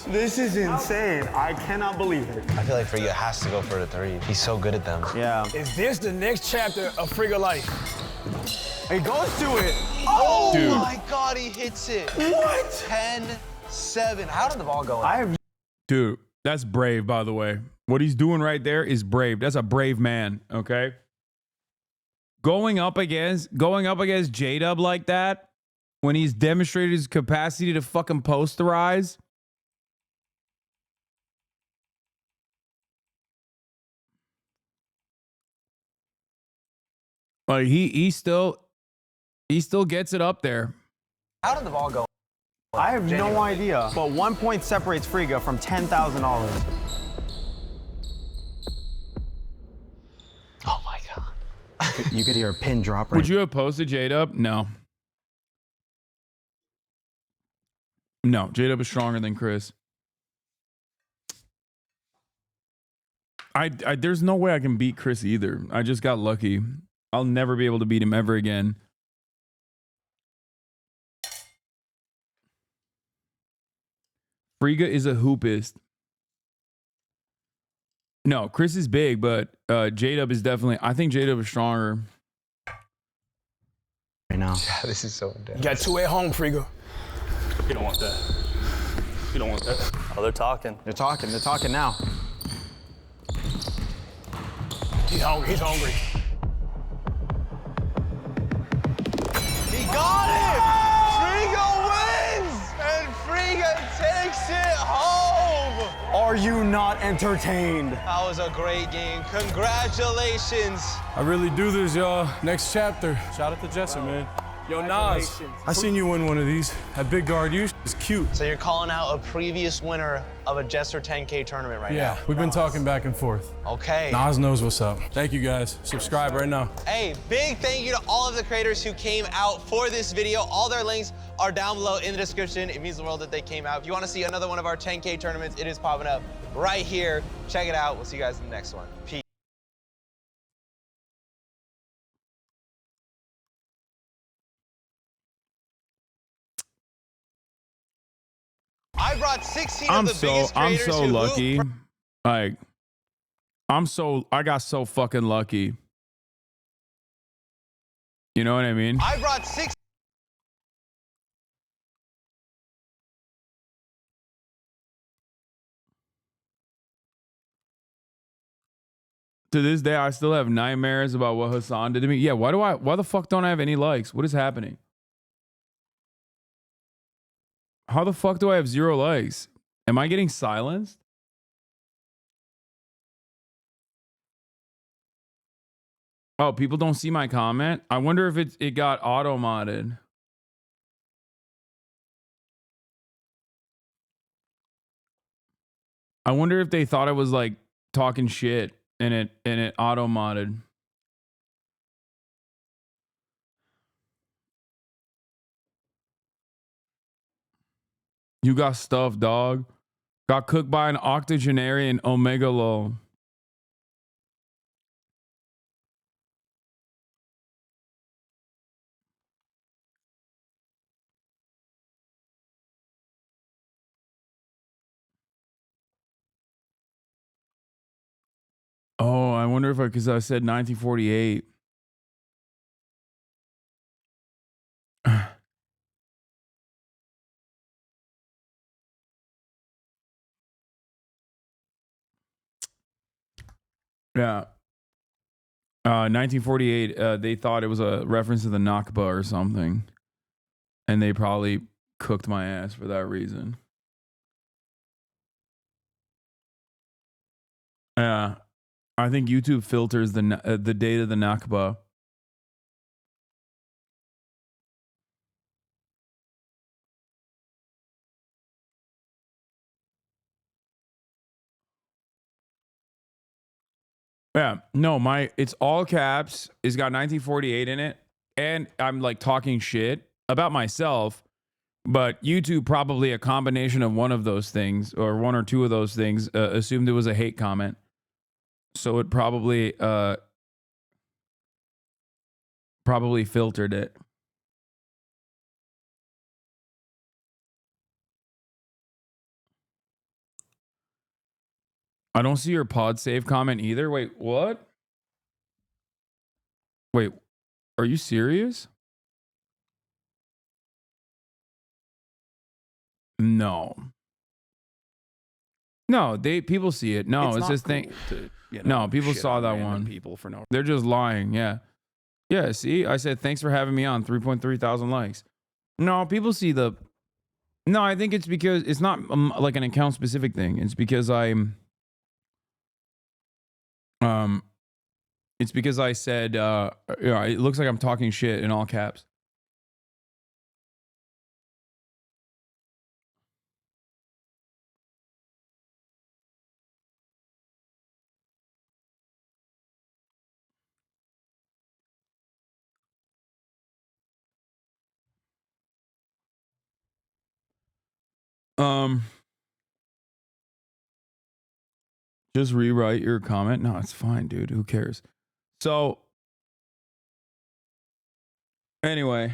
This is insane. I cannot believe it. I feel like Friga has to go for the 3. He's so good at them. Yeah. Is this the next chapter of Friga life? He goes to it. Oh Dude. my God, he hits it. What? 10-7. How did the ball go in? Dude, that's brave, by the way. What he's doing right there is brave. That's a brave man, okay? Going up against J-Dub like that, when he's demonstrated his capacity to fucking posterize. Like he still gets it up there. How did the ball go? I have no idea. But 1 point separates Friga from $10,000. Oh my God. You could hear a pin drop right. Would you have posted J-Dub? No. No, J-Dub is stronger than Chris. There's no way I can beat Chris either. I just got lucky. I'll never be able to beat him ever again. Friga is a hoopist. No, Chris is big, but J-Dub is definitely... I think J-Dub is stronger. Right now. Yeah, this is so intense. You got 2 at home, Friga. You don't want that. You don't want that. Oh, they're talking. They're talking. They're talking now. He's hungry. He's hungry. He got it! Friga wins! And Friga takes it home! Are you not entertained? That was a great game. Congratulations. I really do this, y'all. Next chapter. Shout out to Jesse, man. Yo, Nas, I seen you win one of these. That big guard you is cute. So you're calling out a previous winner of a Jester 10K tournament right now? Yeah, we've been talking back and forth. Okay. Nas knows what's up. Thank you, guys. Subscribe right now. Hey, big thank you to all of the creators who came out for this video. All their links are down below in the description. It means the world that they came out. If you want to see another one of our 10K tournaments, it is popping up right here. Check it out. We'll see you guys in the next one. Peace. I brought 16 of the biggest I'm creators so who lucky. Like, I got so fucking lucky. You know what I mean? I brought 6. To this day, I still have nightmares about what Hasan did to me. Yeah, why the fuck don't I have any likes? What is happening? How the fuck do I have 0 likes? Am I getting silenced? Oh, people don't see my comment? I wonder if it got auto-modded. I wonder if they thought I was like talking shit and it auto-modded. You got stuffed, dog. Got cooked by an octogenarian Omega Lol. Oh, I wonder if because I said 1948. Yeah. 1948, they thought it was a reference to the Nakba or something. And they probably cooked my ass for that reason. Yeah. I think YouTube filters the date of the Nakba. Yeah, no, it's all caps. It's got 1948 in it, and I'm like talking shit about myself. But YouTube probably a combination of one of those things, or one or two of those things, assumed it was a hate comment. So it probably filtered it. I don't see your pod save comment either. Wait, what? Wait, are you serious? No. No, people see it. No, it's this thing. No, people saw that one. People for no. They're just lying. Yeah. Yeah, see? I said thanks for having me on. 3.3 thousand likes. No, people see the... No, I think it's because it's not like an account specific thing. It's because it's because I said it looks like I'm talking shit in all caps. Just rewrite your comment. No, it's fine, dude. Who cares? So Anyway.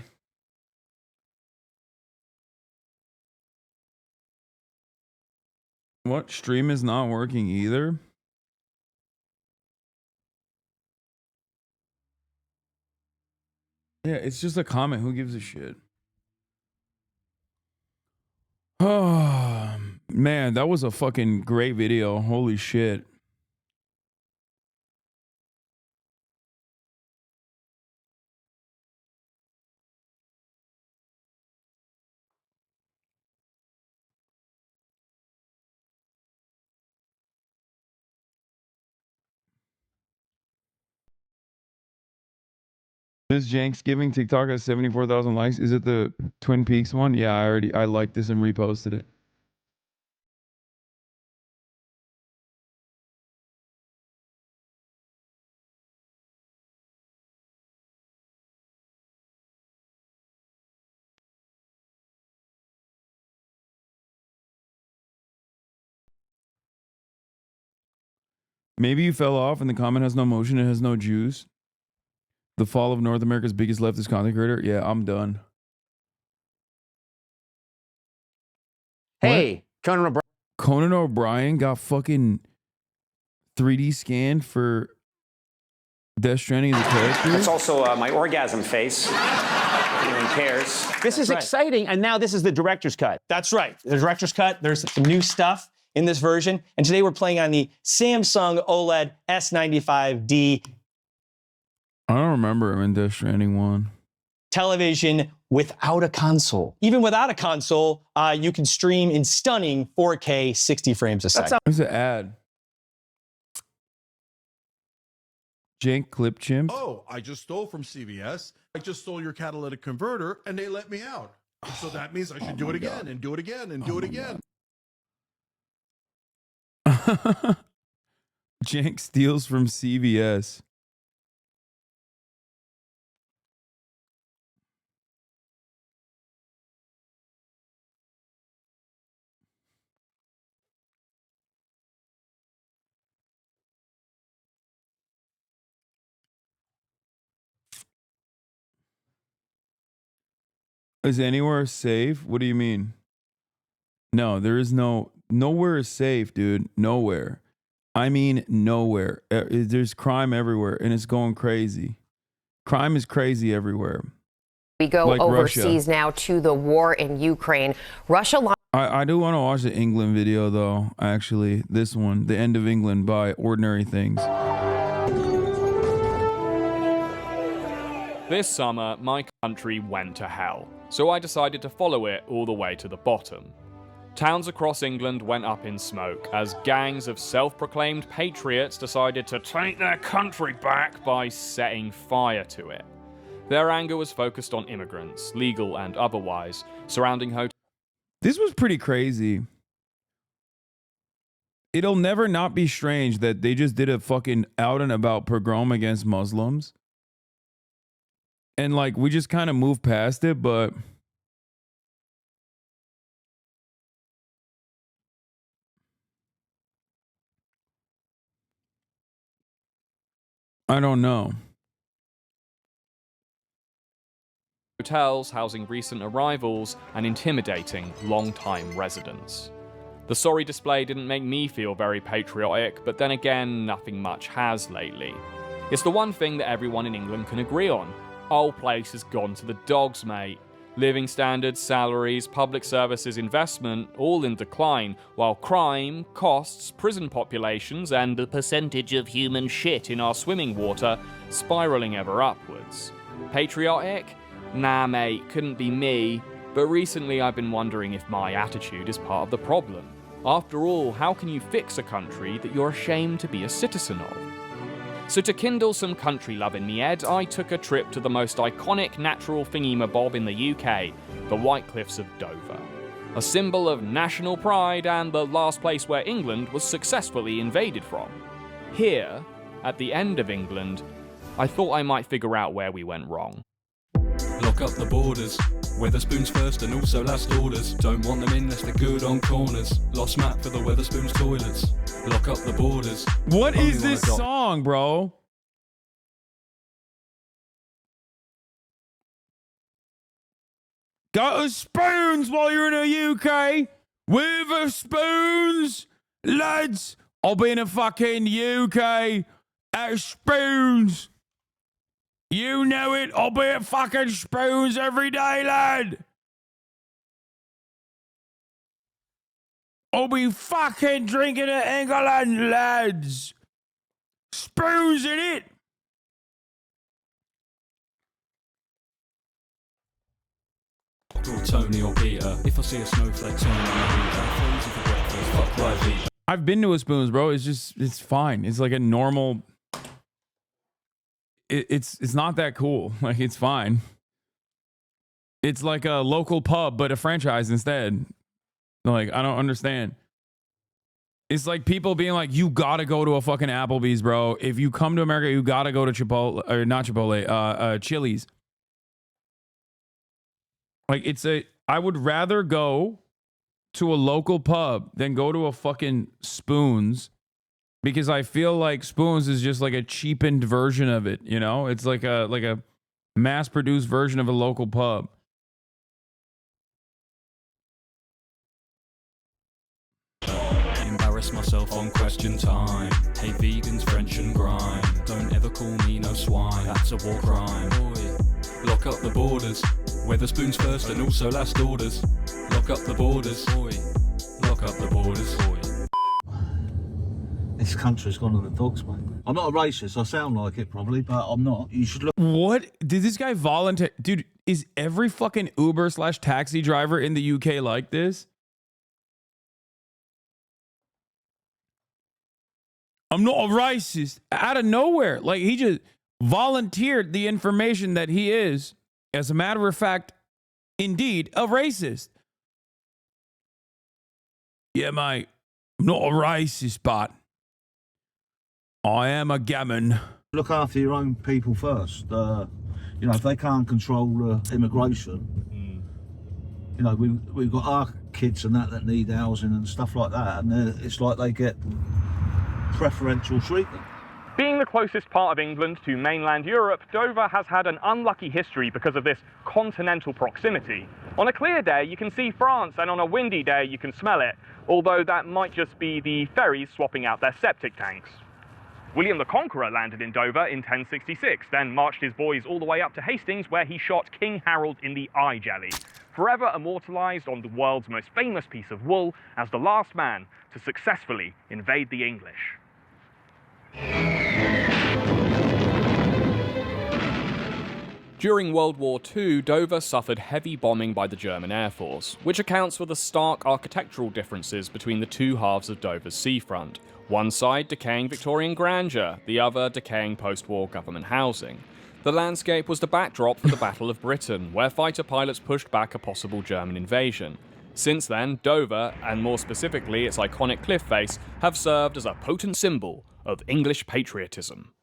What? Stream is not working either? Yeah, it's just a comment. Who gives a shit? Oh, man, that was a fucking great video. Holy shit. This Cenksgiving TikTok has 74,000 likes. Is it the Twin Peaks one? Yeah, I liked this and reposted it. Maybe you fell off and the comment has no motion, it has no juice. The fall of North America's biggest leftist content creator. Yeah, I'm done. Hey, Conan O'Brien. Conan O'Brien got fucking 3D scanned for Death Stranding as a character. That's also my orgasm face. Anyone cares? This is exciting, and now this is the director's cut. That's right. The director's cut. There's some new stuff in this version, and today we're playing on the Samsung OLED S95D I don't remember him in Death Stranding 1. television without a console. Even without a console, you can stream in stunning 4K 60 frames a second. There's an ad. Jank Clip Chimp. Oh, I just stole from CVS. I just stole your catalytic converter, and they let me out. So that means I should do it again and do it again and do it again. Jank steals from CVS. Is anywhere safe? What do you mean? No, there is nowhere is safe, dude. Nowhere. I mean, nowhere. There's crime everywhere, and it's going crazy. Crime is crazy everywhere. We go like overseas Russia. now to the war in Ukraine. Russia. I do want to watch the England video, though, actually. This one, The End of England by Ordinary Things. This summer, my country went to hell, so I decided to follow it all the way to the bottom. Towns across England went up in smoke as gangs of self-proclaimed patriots decided to take their country back by setting fire to it. Their anger was focused on immigrants, legal and otherwise, surrounding hotels. This was pretty crazy. It'll never not be strange that they just did a fucking out and about pogrom against Muslims. And like, we just kind of moved past it, but I don't know. Hotels housing recent arrivals and intimidating long-time residents. The sorry display didn't make me feel very patriotic, but then again, nothing much has lately. It's the one thing that everyone in England can agree on. Old place has gone to the dogs, mate. Living standards, salaries, public services, investment, all in decline, while crime, costs, prison populations, and the percentage of human shit in our swimming water spiraling ever upwards. Patriotic? Nah, mate, couldn't be me. But recently I've been wondering if my attitude is part of the problem. After all, how can you fix a country that you're ashamed to be a citizen of? So to kindle some country love in me, Ed, I took a trip to the most iconic natural thingy-mabob in the UK, the White Cliffs of Dover. A symbol of national pride and the last place where England was successfully invaded from. Here, at the end of England, I thought I might figure out where we went wrong. Lock up the borders. Weatherspoons first and also last orders. Don't want them in unless they're good on corners. Lost map for the Weatherspoons toilets. Lock up the borders. What is this song, bro? Go to Spoons while you're in the UK. With the Spoons. Lads, I'll be in the fucking UK at Spoons. You know it. I'll be at fucking Spoons every day, lad. I'll be fucking drinking at England, lads. Spoons in it. Or Tony or Peter. If I see a snowflake turn on my heater, frozen for breakfast, fuck private. I've been to a Spoons, bro. It's fine. It's like a normal. It's not that cool. Like, it's fine. It's like a local pub, but a franchise instead. Like, I don't understand. It's like people being like, you gotta go to a fucking Applebee's, bro. If you come to America, you gotta go to Chipotle, or not Chipotle, Chili's. Like, I would rather go to a local pub than go to a fucking Spoons, because I feel like Spoons is just like a cheapened version of it, you know? It's like a mass-produced version of a local pub. Embarrass myself on question time. Hey vegans, French and grime. Don't ever call me no swine. That's a war crime. Boy, lock up the borders. Weatherspoons first and also last orders. Lock up the borders. Boy, lock up the borders. Boy. This country's gone to the dogs, mate. I'm not a racist. I sound like it probably, but I'm not. You should look. What? Did this guy volunteer? Dude, is every fucking Uber/taxi driver in the UK like this? I'm not a racist. Out of nowhere. Like, he just volunteered the information that he is, as a matter of fact, indeed, a racist. Yeah, mate. I'm not a racist, but I am a gammon. Look after your own people first. You know, if they can't control immigration, you know, we've got our kids and that need housing and stuff like that, and it's like they get preferential treatment. Being the closest part of England to mainland Europe, Dover has had an unlucky history because of this continental proximity. On a clear day, you can see France, and on a windy day, you can smell it, although that might just be the ferries swapping out their septic tanks. William the Conqueror landed in Dover in 1066, then marched his boys all the way up to Hastings, where he shot King Harold in the eye jelly, forever immortalised on the world's most famous piece of wool as the last man to successfully invade the English. During World War II, Dover suffered heavy bombing by the German Air Force, which accounts for the stark architectural differences between the two halves of Dover's seafront. One side decaying Victorian grandeur, the other decaying post-war government housing. The landscape was the backdrop for the Battle of Britain, where fighter pilots pushed back a possible German invasion. Since then, Dover, and more specifically its iconic cliff face, have served as a potent symbol of English patriotism.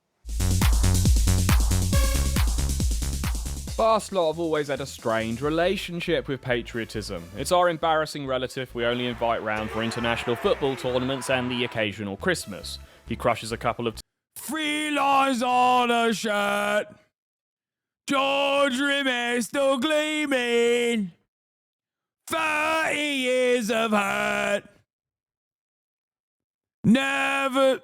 Us lot have always had a strange relationship with patriotism. It's our embarrassing relative we only invite round for international football tournaments and the occasional Christmas. He crushes a couple of 3 lines on a shirt. George Rimmer still gleaming. 30 years of hurt. Never.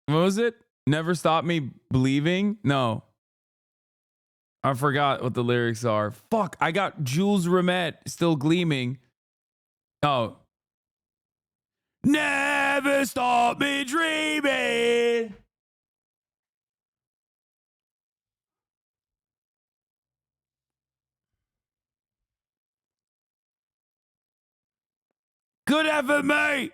What was it? Never stop me believing? No. I forgot what the lyrics are. Fuck, I got Jules Rimet still gleaming. Oh. Never stop me dreaming. Good effort, mate.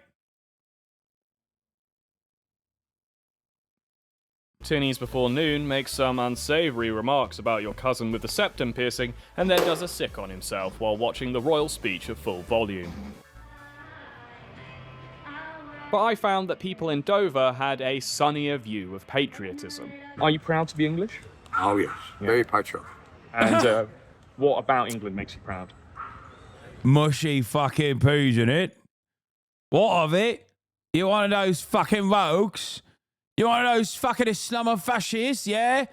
Tinnies before noon makes some unsavoury remarks about your cousin with the septum piercing, and then does a sick on himself while watching the royal speech at full volume. But I found that people in Dover had a sunnier view of patriotism. Are you proud to be English? Oh yes, very patriotic. And what about England makes you proud? Mushy fucking peas in it. What of it? You one of those fucking rogues? You one of those fucking Islamopascists, yeah?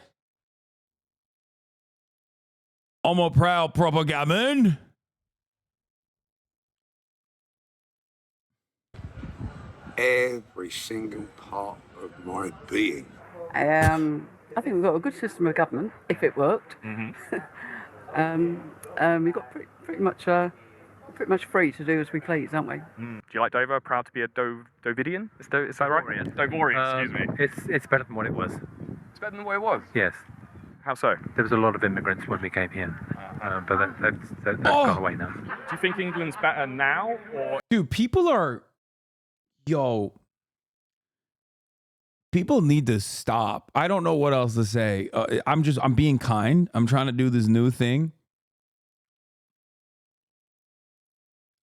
I'm a proud proper gammon. every single part of my being. I think we've got a good system of government, if it worked. We've got pretty much free to do as we please, aren't we? Do you like Dover? Proud to be a Dovidian? Is that right? Dovorian, excuse me. It's better than what it was. It's better than what it was? Yes. How so? There was a lot of immigrants when we came here, but that's gone away now. Do you think England's better now, or? Dude, people need to stop. I don't know what else to say. I'm being kind. I'm trying to do this new thing.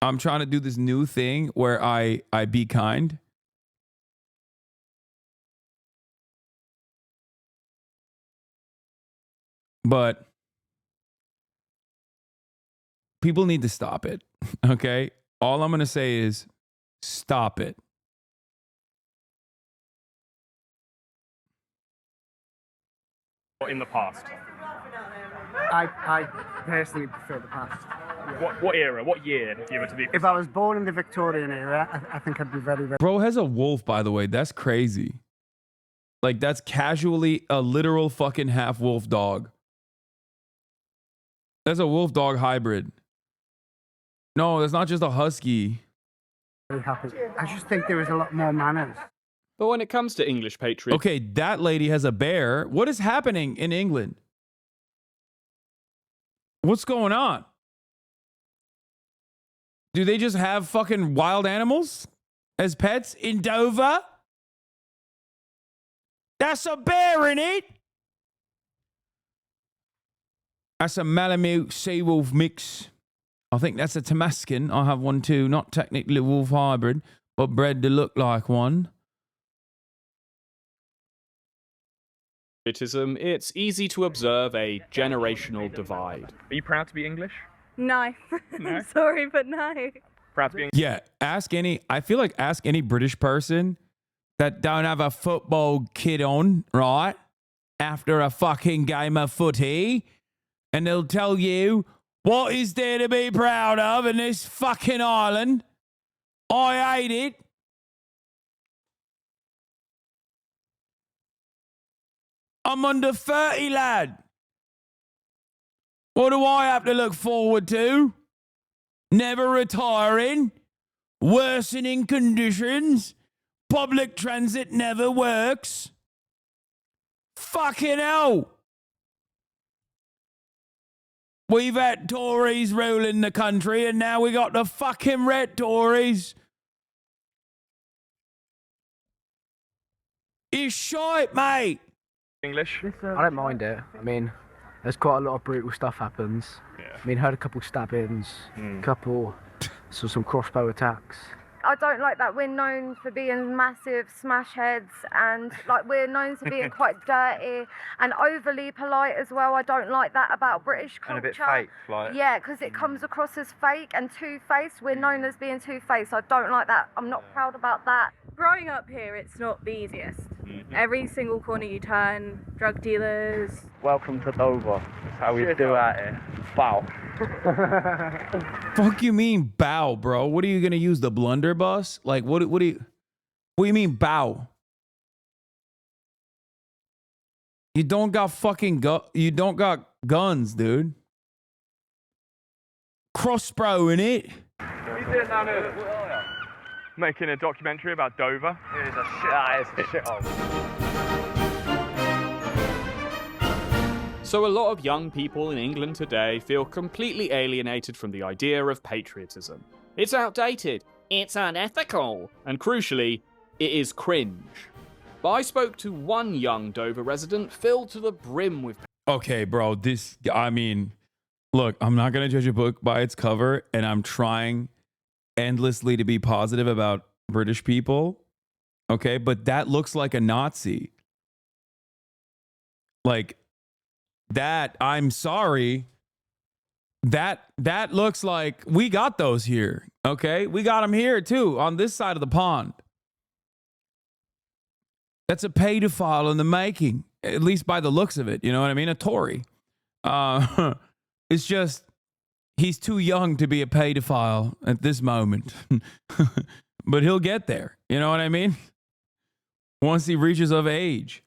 I'm trying to do this new thing where I be kind. But people need to stop it. Okay? All I'm going to say is stop it. In the past? I personally prefer the past. Yeah. What era? What year, if you were to be? If I was born in the Victorian era, I think I'd be very, very... Bro has a wolf, by the way. That's crazy. Like, that's casually a literal fucking half wolf dog. That's a wolf dog hybrid. No, that's not just a husky. Very happy. I just think there is a lot more manners. But when it comes to English patriots... Okay, that lady has a bear. What is happening in England? What's going on? Do they just have fucking wild animals as pets in Dover? That's a bear in it. That's a Malamute Seawolf mix. I think that's a Tamaskin. I have one too. Not technically a wolf hybrid, but bred to look like one. It's easy to observe a generational divide. Are you proud to be English? No. No? Sorry, but no. Proud to be English? Yeah, I feel like ask any British person that don't have a football kit on, right? After a fucking game of footy, and they'll tell you, what is there to be proud of in this fucking island? I hate it. I'm under 30, lad. What do I have to look forward to? Never retiring, worsening conditions, public transit never works. Fucking hell. We've had Tories ruling the country, and now we got the fucking red Tories. It's shite, mate. English? I don't mind it. I mean, there's quite a lot of brutal stuff happens. Yeah. I mean, heard a couple stabbings, some crossbow attacks. I don't like that we're known for being massive smash heads, and like we're known to being quite dirty and overly polite as well. I don't like that about British culture. And a bit fake, like. Yeah, because it comes across as fake and two-faced. We're known as being two-faced. I don't like that. I'm not proud about that. Growing up here, it's not the easiest. Every single corner you turn, drug dealers. Welcome to Dover. That's how we do out here. Bow. Fuck you mean bow, bro? What are you gonna use, the blunderbuss? Like what do you mean bow? You don't got fucking you don't got guns, dude. Crossbow in it. He's doing down here. Making a documentary about Dover. It's a shithole. So a lot of young people in England today feel completely alienated from the idea of patriotism. It's outdated, it's unethical, and crucially, it is cringe. But I spoke to one young Dover resident filled to the brim with... Okay, bro, look, I'm not going to judge a book by its cover, and I'm trying endlessly to be positive about British people, okay? But that looks like a Nazi. Like, that, I'm sorry, that looks like we got those here, okay? We got them here, too, on this side of the pond. That's a pedophile in the making, at least by the looks of it, you know what I mean? A Tory. It's just, he's too young to be a pedophile at this moment. but he'll get there. You know what I mean? Once he reaches of age.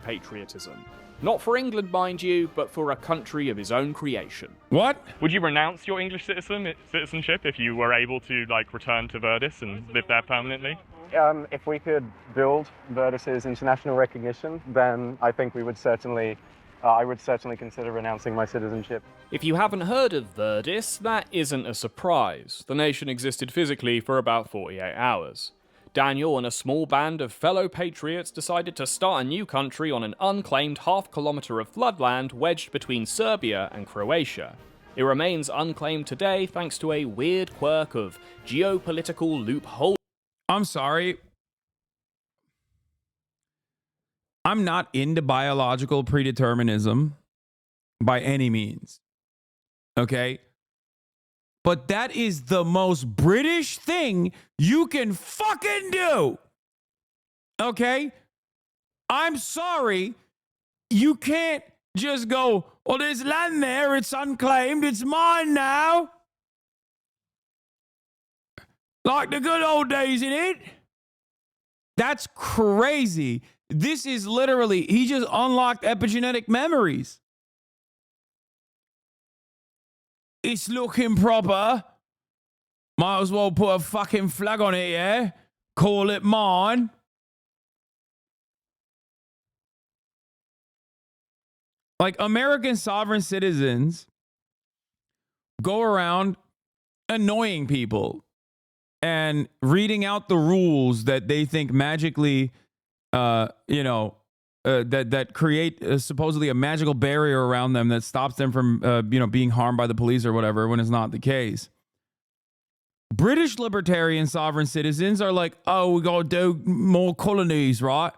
Patriotism. Not for England, mind you, but for a country of his own creation. What? Would you renounce your English citizenship if you were able to like return to Verdis and live there permanently? If we could build Verdis's international recognition, then I think we would certainly, I would certainly consider renouncing my citizenship. If you haven't heard of Verdis, that isn't a surprise. The nation existed physically for about 48 hours. Daniel and a small band of fellow patriots decided to start a new country on an unclaimed half-kilometre of floodland wedged between Serbia and Croatia. It remains unclaimed today thanks to a weird quirk of geopolitical loophole. I'm sorry. I'm not into biological predeterminism by any means. Okay? But that is the most British thing you can fucking do. Okay? I'm sorry. You can't just go, well, there's land there. It's unclaimed. It's mine now. Like the good old days, innit? That's crazy. This is literally, he just unlocked epigenetic memories. It's looking proper. Might as well put a fucking flag on it, yeah? Call it mine. Like, American sovereign citizens go around annoying people and reading out the rules that they think magically, that create supposedly a magical barrier around them that stops them from, being harmed by the police or whatever, when it's not the case. British libertarian sovereign citizens are like, oh, we got to do more colonies, right?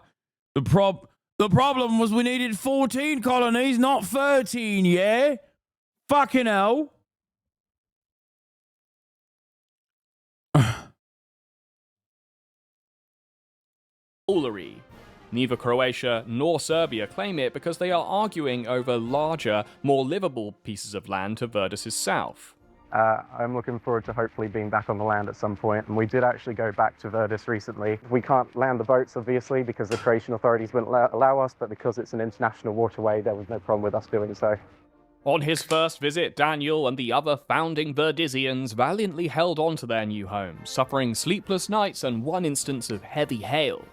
The problem was we needed 14 colonies, not 13, yeah? Fucking hell. Neither Croatia nor Serbia claim it because they are arguing over larger, more livable pieces of land to Verdis's south. I'm looking forward to hopefully being back on the land at some point, and we did actually go back to Verdis recently. We can't land the boats, obviously, because the Croatian authorities wouldn't allow us, but because it's an international waterway, there was no problem with us doing so. On his first visit, Daniel and the other founding Verdisians valiantly held on to their new homes, suffering sleepless nights and one instance of heavy hail.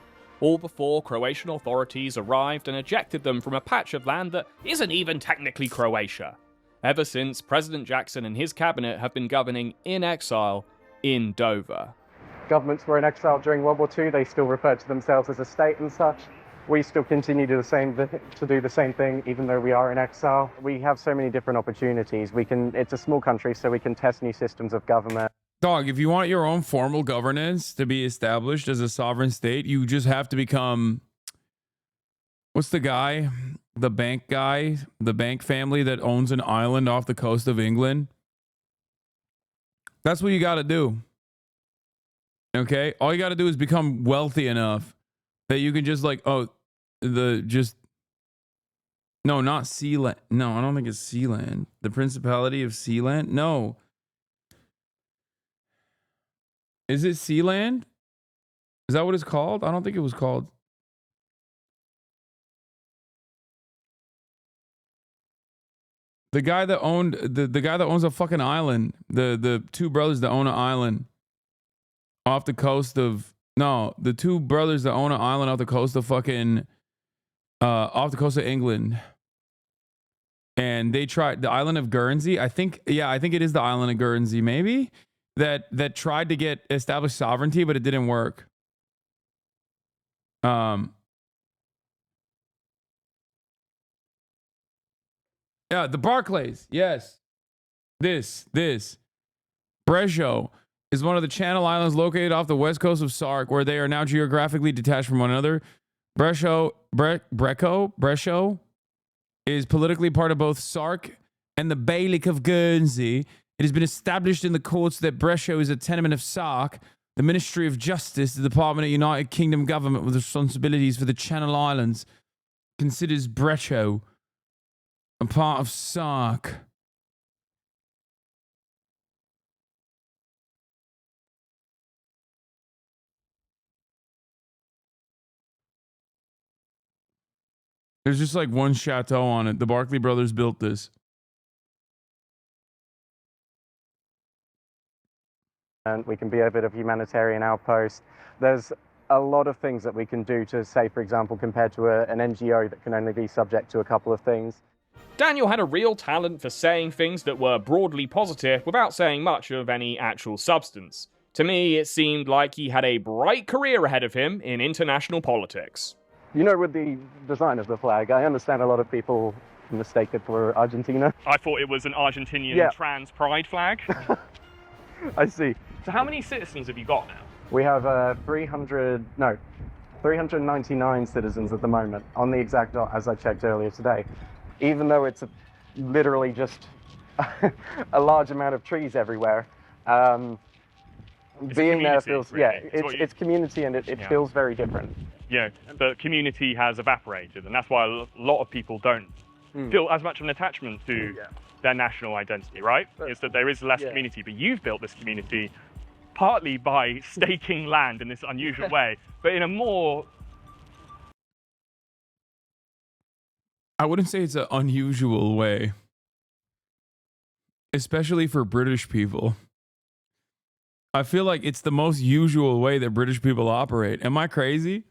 All before Croatian authorities arrived and ejected them from a patch of land that isn't even technically Croatia. Ever since, President Jackson and his cabinet have been governing in exile in Dover. Governments were in exile during World War II. They still referred to themselves as a state and such. We still continue to do the same thing, even though we are in exile. We have so many different opportunities. It's a small country, so we can test new systems of government. Dog, if you want your own formal governance to be established as a sovereign state, you just have to become, what's the guy? The bank guy, the bank family that owns an island off the coast of England. That's what you got to do. Okay? All you got to do is become wealthy enough that you can just like, no, not Sealand. No, I don't think it's Sealand. The Principality of Sealand? No. Is it Sealand? Is that what it's called? I don't think it was called. The guy that owned the guy that owns a fucking island. The two brothers that own an island off the coast of the two brothers that own an island off the coast of fucking off the coast of England. And they tried the island of Guernsey. I think it is the island of Guernsey, maybe. That tried to get established sovereignty, but it didn't work. Yeah, the Barclays. Yes. This. Brescio is one of the Channel Islands located off the west coast of Sark, where they are now geographically detached from one another. Brescio is politically part of both Sark and the Bailiwick of Guernsey. It has been established in the courts that Brescio is a tenement of Sark, The Ministry of Justice, the Department of United Kingdom government with responsibilities for the Channel Islands, considers Brecho a part of SARC. There's just like one chateau on it. The Barclay brothers built this. And we can be a bit of humanitarian outpost. There's a lot of things that we can do to say, for example, compared to an NGO that can only be subject to a couple of things. Daniel had a real talent for saying things that were broadly positive without saying much of any actual substance. To me, it seemed like he had a bright career ahead of him in international politics. You know, with the design of the flag, I understand a lot of people mistake it for Argentina. I thought it was an Argentinian trans pride flag. I see. So how many citizens have you got now? We have 399 citizens at the moment, on the exact dot as I checked earlier today. Even though it's literally just a large amount of trees everywhere. Being there feels, really, it's community, and it feels very different. Yeah, the community has evaporated, and that's why a lot of people don't feel as much of an attachment to their national identity, right? Is that there is less community, but you've built this community partly by staking land in this unusual way, but in a more... I wouldn't say it's an unusual way, especially for British people. I feel like it's the most usual way that British people operate. Am I crazy?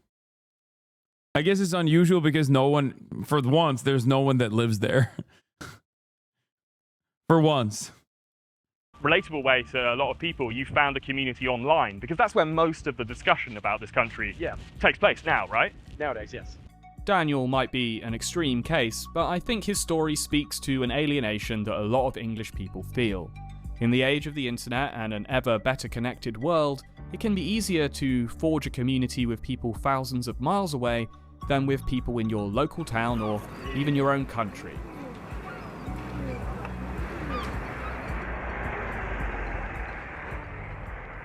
I guess it's unusual because for once, there's no one that lives there. For once. Relatable way to a lot of people, you found a community online, because that's where most of the discussion about this country takes place now, right? Nowadays, yes. Daniel might be an extreme case, but I think his story speaks to an alienation that a lot of English people feel. In the age of the internet and an ever better connected world, it can be easier to forge a community with people thousands of miles away than with people in your local town or even your own country.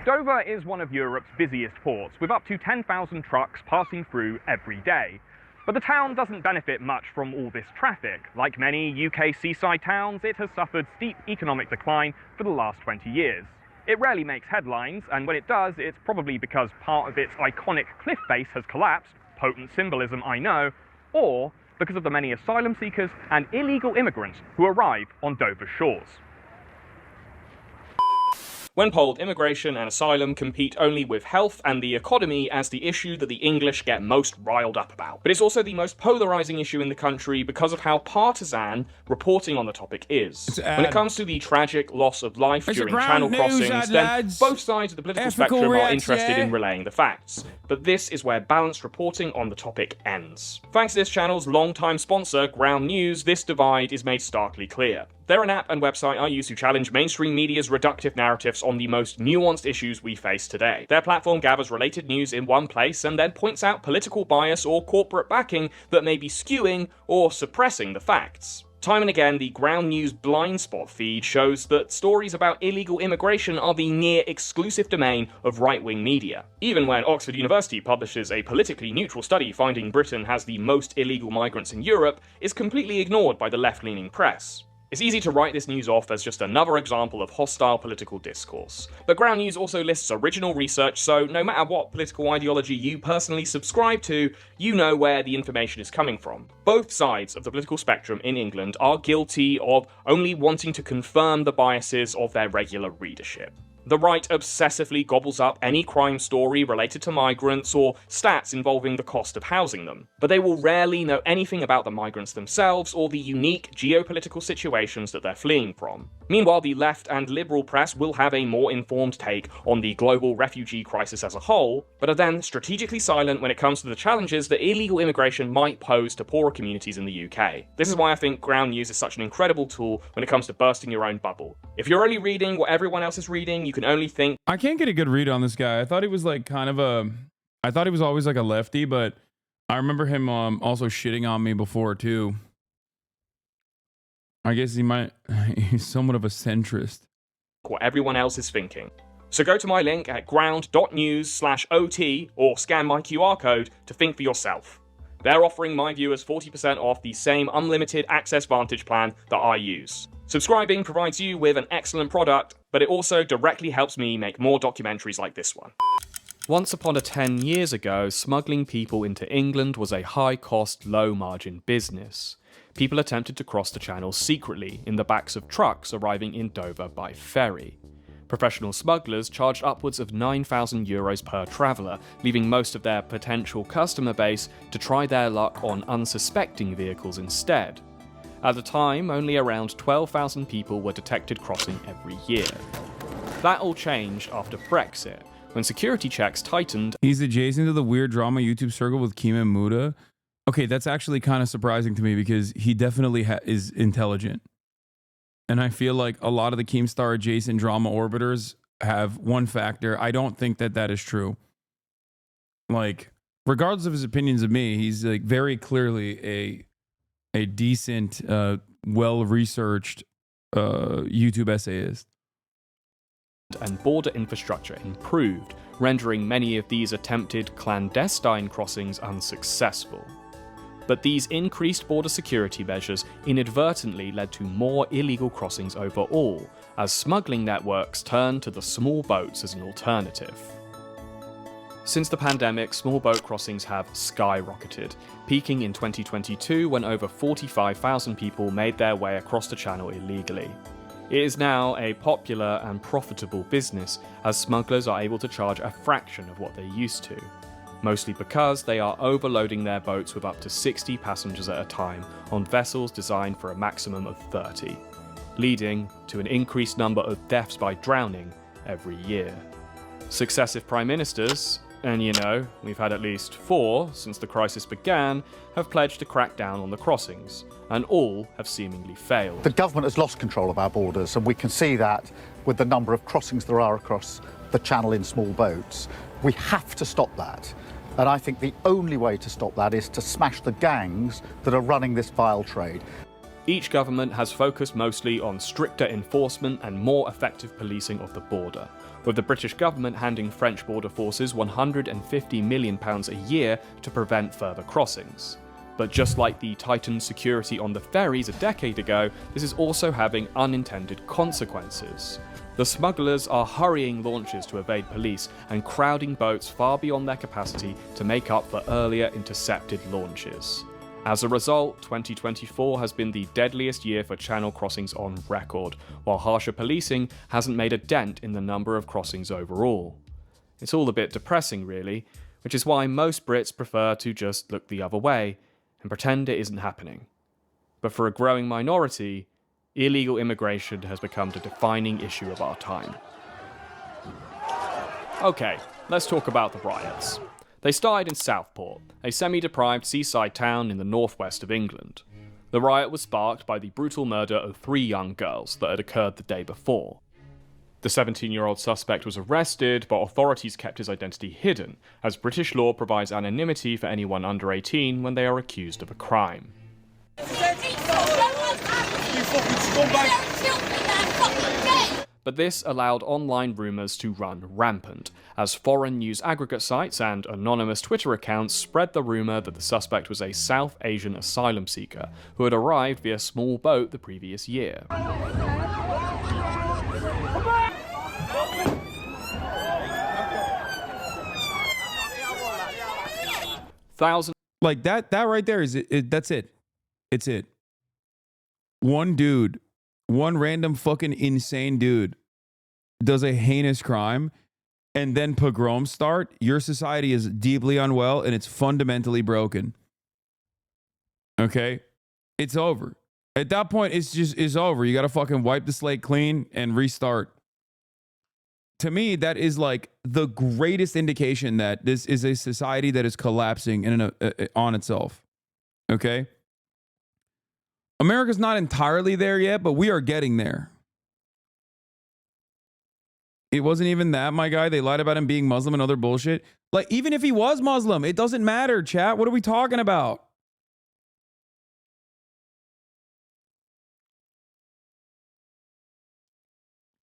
Dover is one of Europe's busiest ports, with up to 10,000 trucks passing through every day. But the town doesn't benefit much from all this traffic. Like many UK seaside towns, it has suffered steep economic decline for the last 20 years. It rarely makes headlines, and when it does, it's probably because part of its iconic cliff face has collapsed, potent symbolism I know, or because of the many asylum seekers and illegal immigrants who arrive on Dover's shores. When polled, immigration and asylum compete only with health and the economy as the issue that the English get most riled up about. But it's also the most polarising issue in the country because of how partisan reporting on the topic is. When it comes to the tragic loss of life during channel crossings, then both sides of the political spectrum are interested in relaying the facts. But this is where balanced reporting on the topic ends. Thanks to this channel's long-time sponsor, Ground News, this divide is made starkly clear. They're an app and website I use to challenge mainstream media's reductive narratives on the most nuanced issues we face today. Their platform gathers related news in one place and then points out political bias or corporate backing that may be skewing or suppressing the facts. Time and again, the Ground News blind spot feed shows that stories about illegal immigration are the near-exclusive domain of right-wing media. Even when Oxford University publishes a politically neutral study finding Britain has the most illegal migrants in Europe, is completely ignored by the left-leaning press. It's easy to write this news off as just another example of hostile political discourse. But Ground News also lists original research, so no matter what political ideology you personally subscribe to, you know where the information is coming from. Both sides of the political spectrum in England are guilty of only wanting to confirm the biases of their regular readership. The right obsessively gobbles up any crime story related to migrants or stats involving the cost of housing them, but they will rarely know anything about the migrants themselves or the unique geopolitical situations that they're fleeing from. Meanwhile, the left and liberal press will have a more informed take on the global refugee crisis as a whole, but are then strategically silent when it comes to the challenges that illegal immigration might pose to poorer communities in the UK. This is why I think Ground News is such an incredible tool when it comes to bursting your own bubble. If you're only reading what everyone else is reading, you can only think... I can't get a good read on this guy. I thought he was like kind of I thought he was always like a lefty, but I remember him also shitting on me before too. I guess he's somewhat of a centrist. What everyone else is thinking. So go to my link at ground.news/OT or scan my QR code to think for yourself. They're offering my viewers 40% off the same unlimited Access Vantage plan that I use. Subscribing provides you with an excellent product, but it also directly helps me make more documentaries like this one. Once upon a 10 years ago, smuggling people into England was a high-cost, low-margin business. People attempted to cross the channel secretly in the backs of trucks arriving in Dover by ferry. Professional smugglers charged upwards of €9,000 per traveller, leaving most of their potential customer base to try their luck on unsuspecting vehicles instead. At the time, only around 12,000 people were detected crossing every year. That all changed after Brexit, when security checks tightened. He's adjacent to the weird drama YouTube circle with Kima Muda. Okay, that's actually kind of surprising to me because he definitely is intelligent. And I feel like a lot of the Keemstar adjacent drama orbiters have one factor. I don't think that that is true. Like, regardless of his opinions of me, he's like very clearly a decent, well-researched YouTube essayist. And border infrastructure improved, rendering many of these attempted clandestine crossings unsuccessful. But these increased border security measures inadvertently led to more illegal crossings overall, as smuggling networks turned to the small boats as an alternative. Since the pandemic, small boat crossings have skyrocketed, peaking in 2022 when over 45,000 people made their way across the channel illegally. It is now a popular and profitable business, as smugglers are able to charge a fraction of what they used to. Mostly because they are overloading their boats with up to 60 passengers at a time on vessels designed for a maximum of 30, leading to an increased number of deaths by drowning every year. Successive prime ministers, and you know, we've had at least 4 since the crisis began, have pledged to crack down on the crossings, and all have seemingly failed. The government has lost control of our borders, and we can see that with the number of crossings there are across the channel in small boats. We have to stop that. And I think the only way to stop that is to smash the gangs that are running this vile trade. Each government has focused mostly on stricter enforcement and more effective policing of the border, with the British government handing French border forces £150 million a year to prevent further crossings. But just like the tightened security on the ferries a decade ago, this is also having unintended consequences. The smugglers are hurrying launches to evade police and crowding boats far beyond their capacity to make up for earlier intercepted launches. As a result, 2024 has been the deadliest year for channel crossings on record, while harsher policing hasn't made a dent in the number of crossings overall. It's all a bit depressing, really, which is why most Brits prefer to just look the other way and pretend it isn't happening. But for a growing minority, illegal immigration has become the defining issue of our time. Okay, let's talk about the riots. They started in Southport, a semi-deprived seaside town in the northwest of England. The riot was sparked by the brutal murder of 3 young girls that had occurred the day before. The 17-year-old suspect was arrested, but authorities kept his identity hidden, as British law provides anonymity for anyone under 18 when they are accused of a crime. But this allowed online rumours to run rampant, as foreign news aggregate sites and anonymous Twitter accounts spread the rumour that the suspect was a South Asian asylum seeker who had arrived via small boat the previous year. Thousands. Like that right there is it. That's it. It's it. One dude, one random fucking insane dude does a heinous crime, and then pogroms start. Your society is deeply unwell and it's fundamentally broken. Okay? It's over. At that point, it's over. You got to fucking wipe the slate clean and restart. To me, that is like the greatest indication that this is a society that is collapsing on itself. Okay? America's not entirely there yet, but we are getting there. It wasn't even that, my guy. They lied about him being Muslim and other bullshit. Like, even if he was Muslim, it doesn't matter, chat. What are we talking about?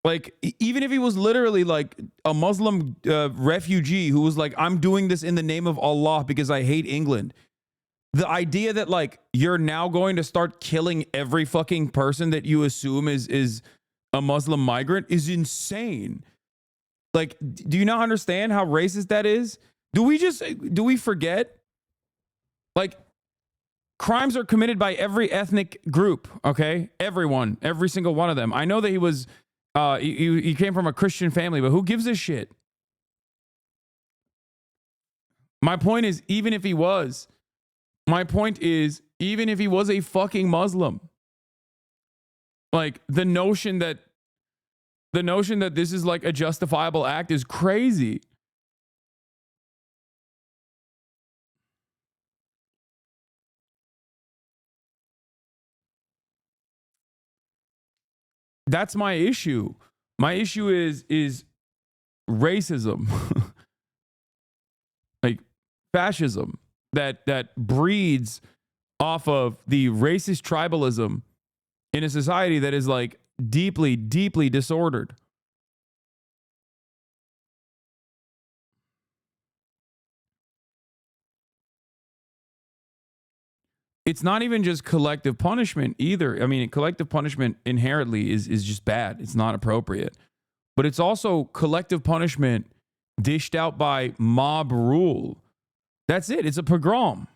Like, even if he was literally like a Muslim refugee who was like, I'm doing this in the name of Allah because I hate England. The idea that like you're now going to start killing every fucking person that you assume is a Muslim migrant is insane. Like, do you not understand how racist that is? Do we forget? Like, crimes are committed by every ethnic group, okay? Everyone, every single one of them. I know that he was, he came from a Christian family, but who gives a shit? My point is, even if he was a fucking Muslim, like the notion that this is like a justifiable act is crazy. That's my issue. My issue is racism. Like fascism that breeds off of the racist tribalism in a society that is like deeply, deeply disordered. It's not even just collective punishment either. I mean, collective punishment inherently is just bad. It's not appropriate. But it's also collective punishment dished out by mob rule. That's it. It's a pogrom.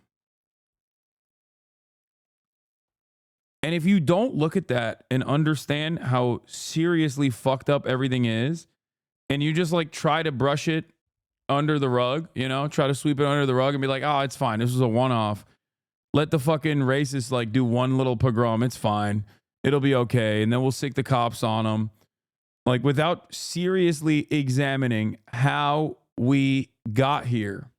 And if you don't look at that and understand how seriously fucked up everything is, and you just like try to brush it under the rug, you know, try to sweep it under the rug and be like, oh, it's fine. This was a one-off. Let the fucking racists like do one little pogrom. It's fine. It'll be okay. And then we'll stick the cops on them. Like without seriously examining how we got here.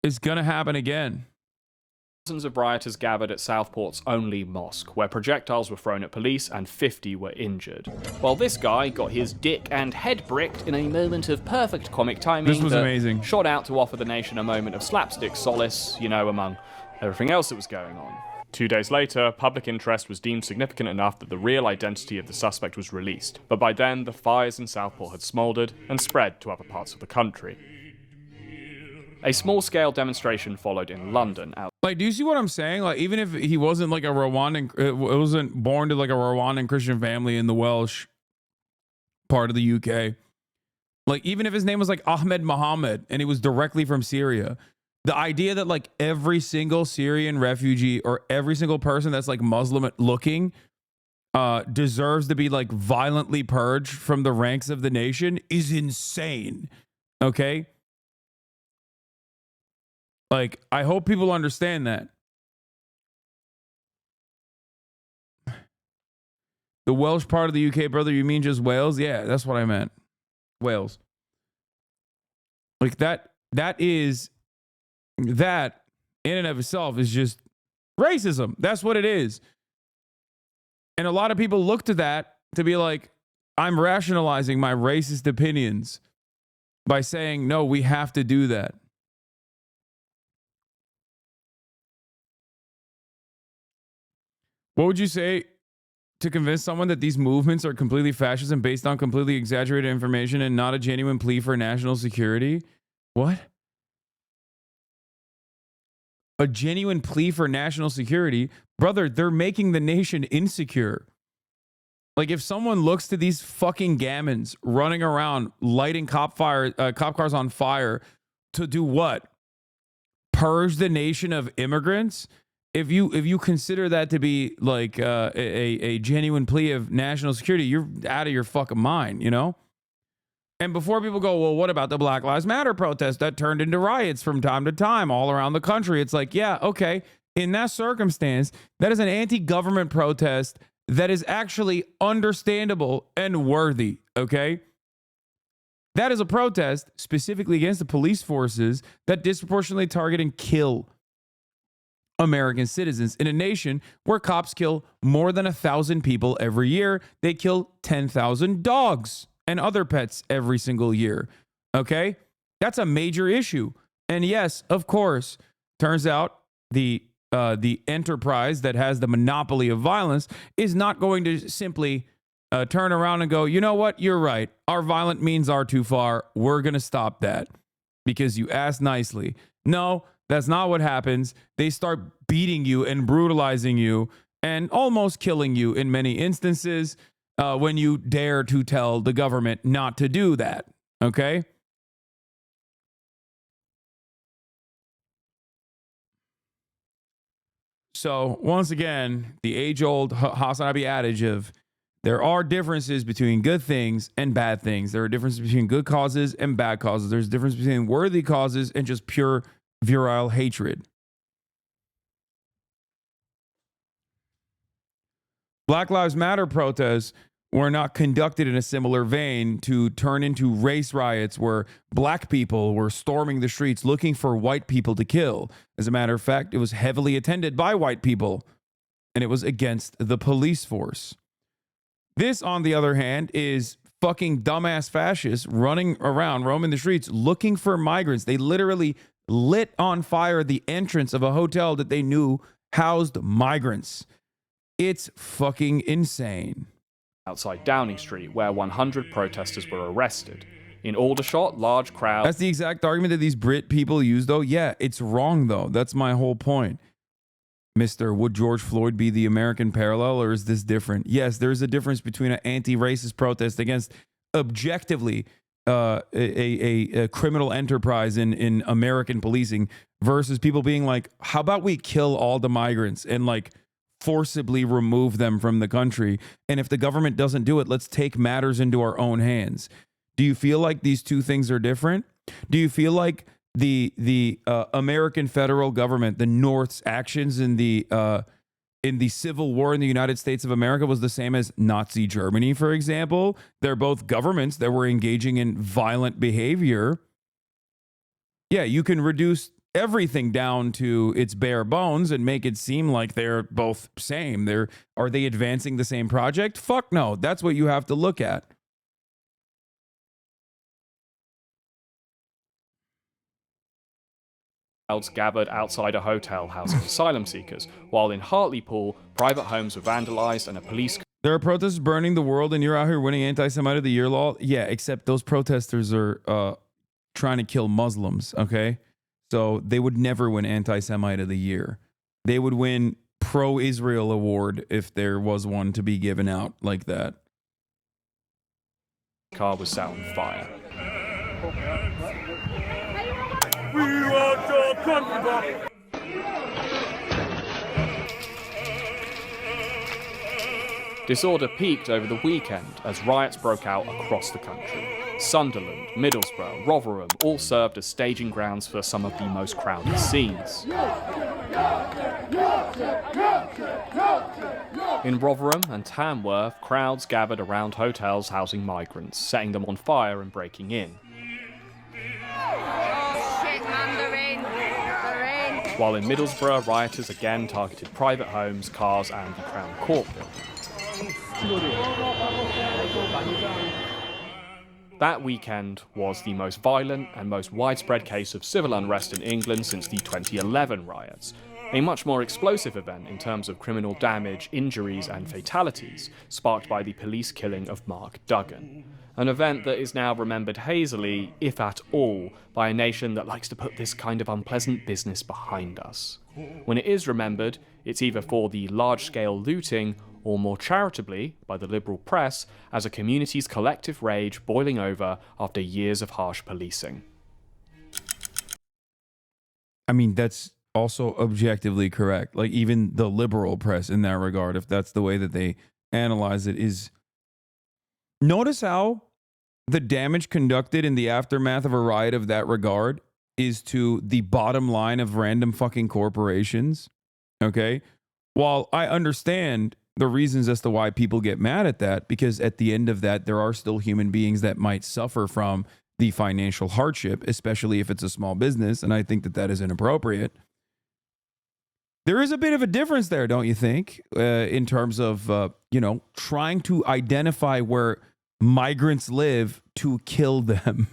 It's going to happen again. Thousands of rioters gathered at Southport's only mosque, where projectiles were thrown at police and 50 were injured. While this guy got his dick and head bricked in a moment of perfect comic timing. This was amazing. Shot out to offer the nation a moment of slapstick solace, you know, among everything else that was going on. 2 days later, public interest was deemed significant enough that the real identity of the suspect was released. But by then, the fires in Southport had smoldered and spread to other parts of the country. A small-scale demonstration followed in London. Like, do you see what I'm saying? Like, even if he wasn't like a Rwandan, it wasn't born to like a Rwandan Christian family in the Welsh part of the UK. Like, even if his name was like Ahmed Mohammed and he was directly from Syria, the idea that like every single Syrian refugee or every single person that's like Muslim looking deserves to be like violently purged from the ranks of the nation is insane. Okay? Like, I hope people understand that. The Welsh part of the UK, brother, you mean just Wales? Yeah, that's what I meant. Wales. Like that in and of itself is just racism. That's what it is. And a lot of people look to that to be like, I'm rationalizing my racist opinions by saying, no, we have to do that. What would you say to convince someone that these movements are completely fascist and based on completely exaggerated information and not a genuine plea for national security? What? A genuine plea for national security? Brother, they're making the nation insecure. Like, if someone looks to these fucking gammons running around lighting cop cars on fire to do what? Purge the nation of immigrants? If you consider that to be like a genuine plea of national security, you're out of your fucking mind, you know? And before people go, well, what about the Black Lives Matter protests that turned into riots from time to time all around the country? It's like, yeah, okay. In that circumstance, that is an anti-government protest that is actually understandable and worthy, okay? That is a protest specifically against the police forces that disproportionately target and kill American citizens in a nation where cops kill more than 1,000 people every year. They kill 10,000 dogs and other pets every single year. Okay? That's a major issue. And yes, of course, Turns out the enterprise that has the monopoly of violence is not going to simply turn around and go, you know what, you're right. Our violent means are too far. We're going to stop that because you asked nicely. No, that's not what happens. They start beating you and brutalizing you and almost killing you in many instances when you dare to tell the government not to do that. Okay? So once again, the age-old Hasanabi adage of there are differences between good things and bad things. There are differences between good causes and bad causes. There's a difference between worthy causes and just pure virile hatred. Black Lives Matter protests were not conducted in a similar vein to turn into race riots where black people were storming the streets looking for white people to kill. As a matter of fact, it was heavily attended by white people, and it was against the police force. This, on the other hand, is fucking dumbass fascists running around, roaming the streets, looking for migrants. They literally lit on fire the entrance of a hotel that they knew housed migrants. It's fucking insane. Outside Downing Street, where 100 protesters were arrested. In Aldershot, large crowds... That's the exact argument that these Brit people use, though. Yeah, it's wrong, though. That's my whole point. Mr. Would George Floyd be the American parallel, or is this different? Yes, there's a difference between an anti-racist protest against objectively a criminal enterprise in American policing versus people being like, how about we kill all the migrants and like forcibly remove them from the country? And if the government doesn't do it, let's take matters into our own hands. Do you feel like these two things are different? Do you feel like the American federal government, the North's actions in the Civil War in the United States of America was the same as Nazi Germany, for example? They're both governments that were engaging in violent behavior. Yeah, you can reduce everything down to its bare bones and make it seem like they're both same. Are they advancing the same project? Fuck no. That's what you have to look at. Crowds gathered outside a hotel housing asylum seekers, while in Hartlepool, private homes were vandalized and a police... There are protesters burning the world and you're out here winning Anti-Semite of the Year law? Yeah, except those protesters are trying to kill Muslims, okay? So they would never win Anti-Semite of the Year. They would win Pro-Israel Award if there was one to be given out like that. Car was set on fire. We want your country back. Disorder peaked over the weekend as riots broke out across the country. Sunderland, Middlesbrough, Rotherham all served as staging grounds for some of the most crowded scenes. In Rotherham and Tamworth, crowds gathered around hotels housing migrants, setting them on fire and breaking in. While in Middlesbrough, rioters again targeted private homes, cars and the Crown Court building. That weekend was the most violent and most widespread case of civil unrest in England since the 2011 riots, a much more explosive event in terms of criminal damage, injuries and fatalities, sparked by the police killing of Mark Duggan. An event that is now remembered hazily, if at all, by a nation that likes to put this kind of unpleasant business behind us. When it is remembered, it's either for the large-scale looting or more charitably, by the liberal press, as a community's collective rage boiling over after years of harsh policing. I mean, that's also objectively correct. Like, even the liberal press in that regard, if that's the way that they analyze it, is... Notice how the damage conducted in the aftermath of a riot of that regard is to the bottom line of random fucking corporations, okay? While I understand the reasons as to why people get mad at that, because at the end of that, there are still human beings that might suffer from the financial hardship, especially if it's a small business, and I think that that is inappropriate. There is a bit of a difference there, don't you think, in terms of, trying to identify where migrants live to kill them.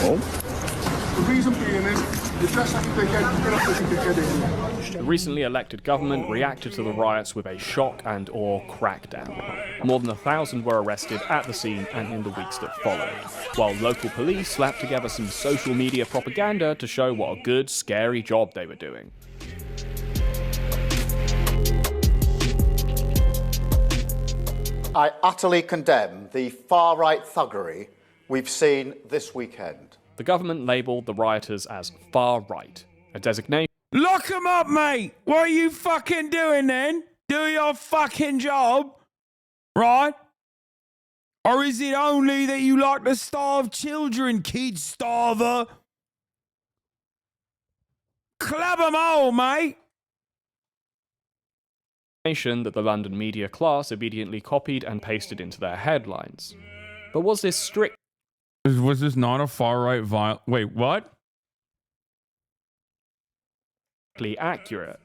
The reason being is, you dress like a dickhead, you get up as a dickhead in here. The recently elected government reacted to the riots with a shock and awe crackdown. More than 1,000 were arrested at the scene and in the weeks that followed, while local police slapped together some social media propaganda to show what a good, scary job they were doing. I utterly condemn the far-right thuggery we've seen this weekend. The government labelled the rioters as far-right, a designation. Lock them up, mate! What are you fucking doing then? Do your fucking job, right? Or is it only that you like to starve children, kid starver? Club them all, mate! That the London media class obediently copied and pasted into their headlines. But was this strict? Was this not a far-right Wait, what? Accurate.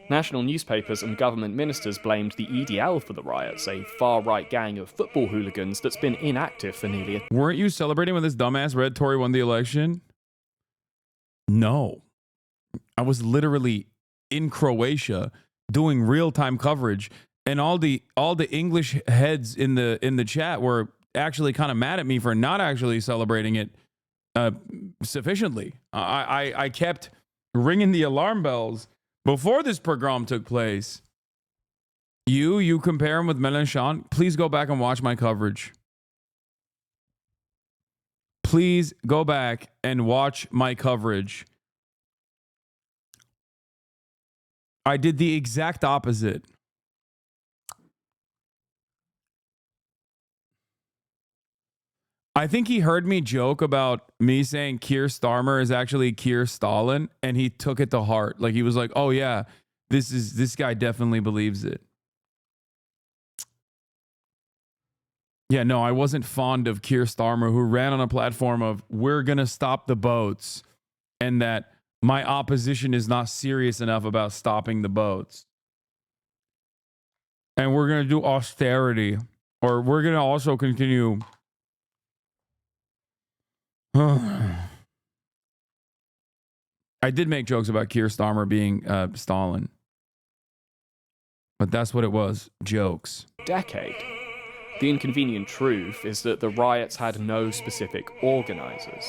National newspapers and government ministers blamed the EDL for the riots, a far-right gang of football hooligans that's been inactive for nearly a... Weren't you celebrating when this dumbass Red Tory won the election? No. I was literally in Croatia doing real-time coverage, and all the English heads in the chat were actually kind of mad at me for not actually celebrating it sufficiently. I kept ringing the alarm bells before this pogrom took place. You compare him with Mélenchon? Please go back and watch my coverage. Please go back and watch my coverage. I did the exact opposite. I think he heard me joke about me saying Keir Starmer is actually Keir Stalin, and he took it to heart. Like, he was like, oh yeah, this guy definitely believes it. Yeah, no, I wasn't fond of Keir Starmer, who ran on a platform of we're going to stop the boats, and that my opposition is not serious enough about stopping the boats. And we're going to do austerity, or we're going to also continue. I did make jokes about Keir Starmer being Stalin, but that's what it was, jokes. Decade. The inconvenient truth is that the riots had no specific organizers.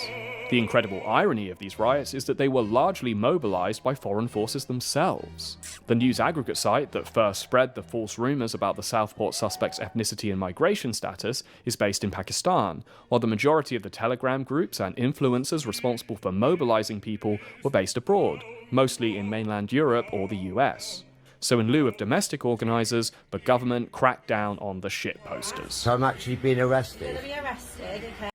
The incredible irony of these riots is that they were largely mobilized by foreign forces themselves. The news aggregate site that first spread the false rumors about the Southport suspect's ethnicity and migration status is based in Pakistan, while the majority of the Telegram groups and influencers responsible for mobilizing people were based abroad, mostly in mainland Europe or the US. So in lieu of domestic organizers, the government cracked down on the shit posters. So I'm actually being arrested? Be arrested, okay.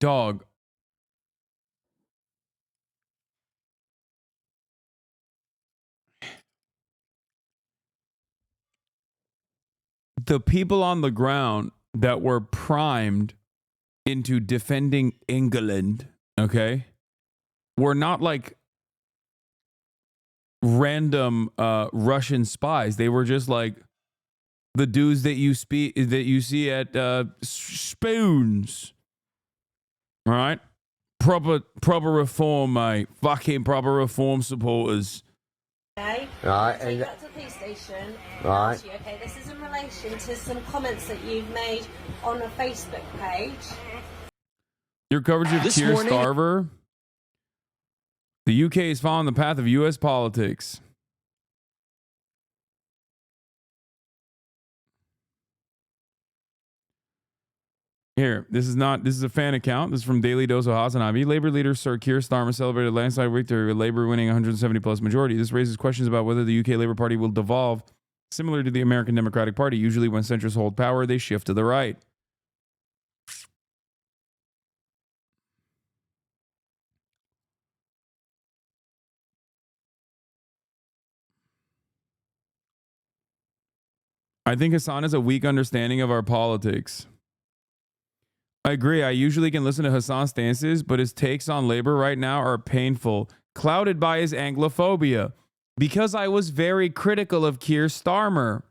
Dog. The people on the ground that were primed into defending England, okay, were not like random Russian spies. They were just like the dudes that you see at Spoons. All right, proper reform, mate. Fucking proper reform supporters. Okay. Right. So you got to the police station. Right. Okay, this is in relation to some comments that you've made on a Facebook page. Your coverage of Keir Starmer. The UK is following the path of US politics. Here, this is a fan account. This is from Daily Dose of Hasanabi. Labor leader Sir Keir Starmer celebrated landslide victory with Labor winning 170 plus majority. This raises questions about whether the UK Labour Party will devolve similar to the American Democratic Party. Usually when centrists hold power, they shift to the right. I think Hasan has a weak understanding of our politics. I agree. I usually can listen to Hasan's stances, but his takes on labor right now are painful, clouded by his Anglophobia. Because I was very critical of Keir Starmer.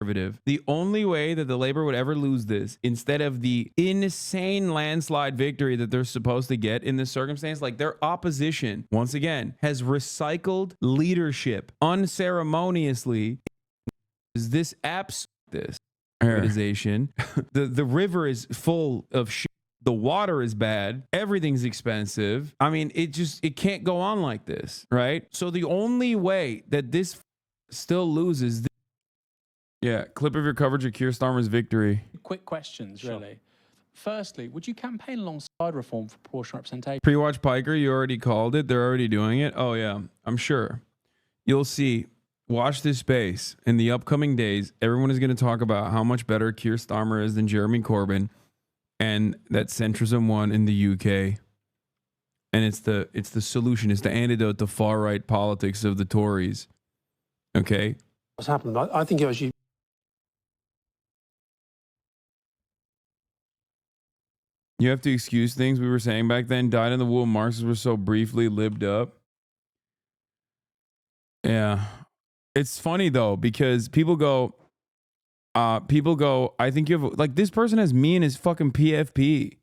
The only way that the Labor would ever lose this, instead of the insane landslide victory that they're supposed to get in this circumstance, like their opposition, once again, has recycled leadership unceremoniously, is this this privatization. The river is full of shit. The water is bad. Everything's expensive. I mean, it can't go on like this, right? So the only way that this still loses. Yeah, clip of your coverage of Keir Starmer's victory. Quick questions, really. Firstly, would you campaign alongside reform for proportional representation? Pre-watch Piker, you already called it. They're already doing it. Oh, yeah, I'm sure. You'll see. Watch this space. In the upcoming days, everyone is going to talk about how much better Keir Starmer is than Jeremy Corbyn and that centrism won in the UK. And it's the solution. It's the antidote to far-right politics of the Tories. Okay? What's happened? I think it was you. You have to excuse things we were saying back then. Died in the wool. Marxists were so briefly libbed up. Yeah. It's funny, though, because people go, I think you have, like, this person has me in his fucking PFP,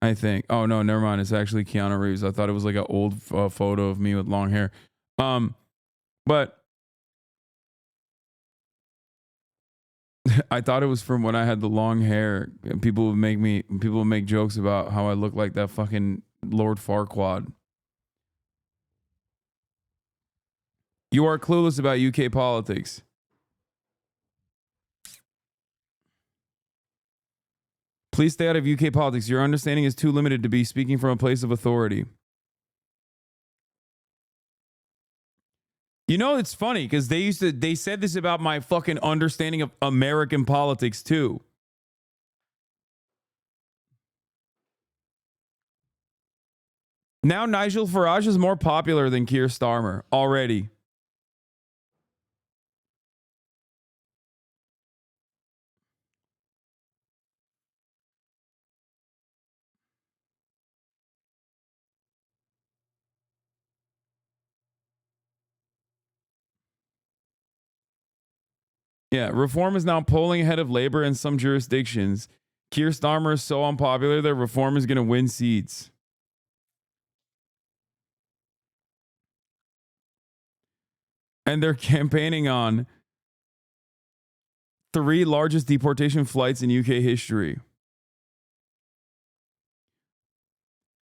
I think. Oh, no, never mind. It's actually Keanu Reeves. I thought it was like an old photo of me with long hair. But I thought it was from when I had the long hair. And people would make jokes about how I look like that fucking Lord Farquaad. You are clueless about UK politics. Please stay out of UK politics. Your understanding is too limited to be speaking from a place of authority. You know, it's funny because they said this about my fucking understanding of American politics too. Now Nigel Farage is more popular than Keir Starmer already. Yeah, Reform is now polling ahead of Labor in some jurisdictions. Keir Starmer is so unpopular that Reform is going to win seats. And they're campaigning on 3 largest deportation flights in UK history.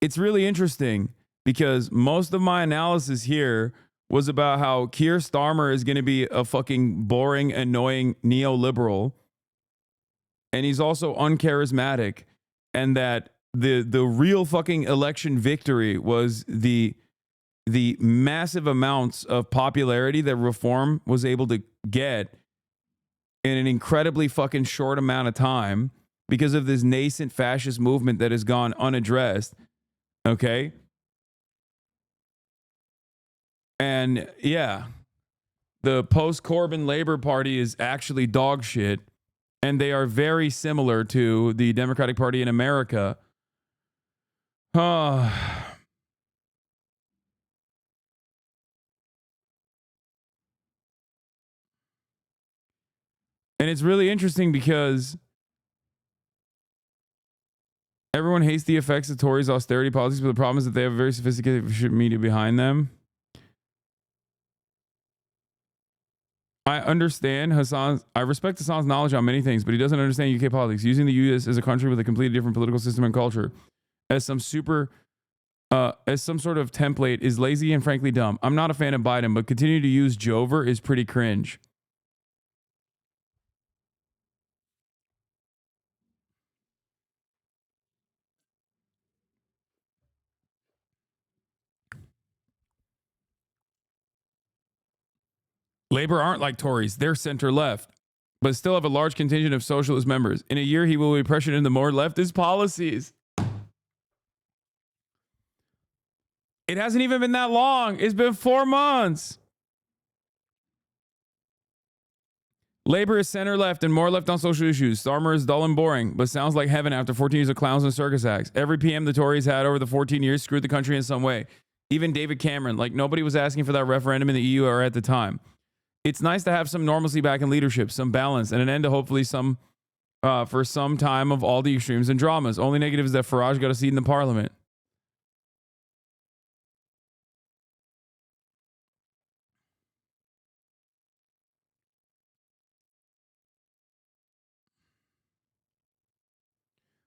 It's really interesting because most of my analysis here was about how Keir Starmer is going to be a fucking boring, annoying neoliberal. And he's also uncharismatic. And that the real fucking election victory was the massive amounts of popularity that Reform was able to get in an incredibly fucking short amount of time because of this nascent fascist movement that has gone unaddressed. Okay? And yeah, the post-Corbyn Labor Party is actually dog shit. And they are very similar to the Democratic Party in America. And it's really interesting because everyone hates the effects of Tories' austerity policies, but the problem is that they have very sophisticated media behind them. I understand I respect Hassan's knowledge on many things, but he doesn't understand UK politics. Using the US as a country with a completely different political system and culture as some sort of template is lazy and frankly dumb. I'm not a fan of Biden, but continue to use Jover is pretty cringe. Labor aren't like Tories. They're center-left, but still have a large contingent of socialist members. In a year, he will be pressured into more leftist policies. It hasn't even been that long. It's been 4 months. Labor is center-left and more left on social issues. Starmer is dull and boring, but sounds like heaven after 14 years of clowns and circus acts. Every PM the Tories had over the 14 years screwed the country in some way. Even David Cameron, like nobody was asking for that referendum in the EU or at the time. It's nice to have some normalcy back in leadership, some balance, and an end to hopefully some for some time of all the extremes and dramas. Only negative is that Farage got a seat in the parliament.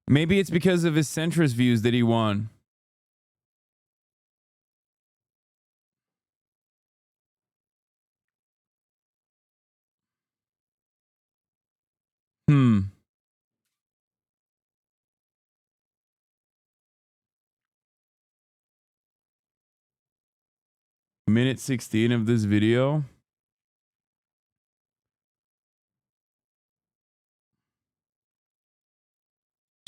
Maybe it's because of his centrist views that he won. Minute 16 of this video.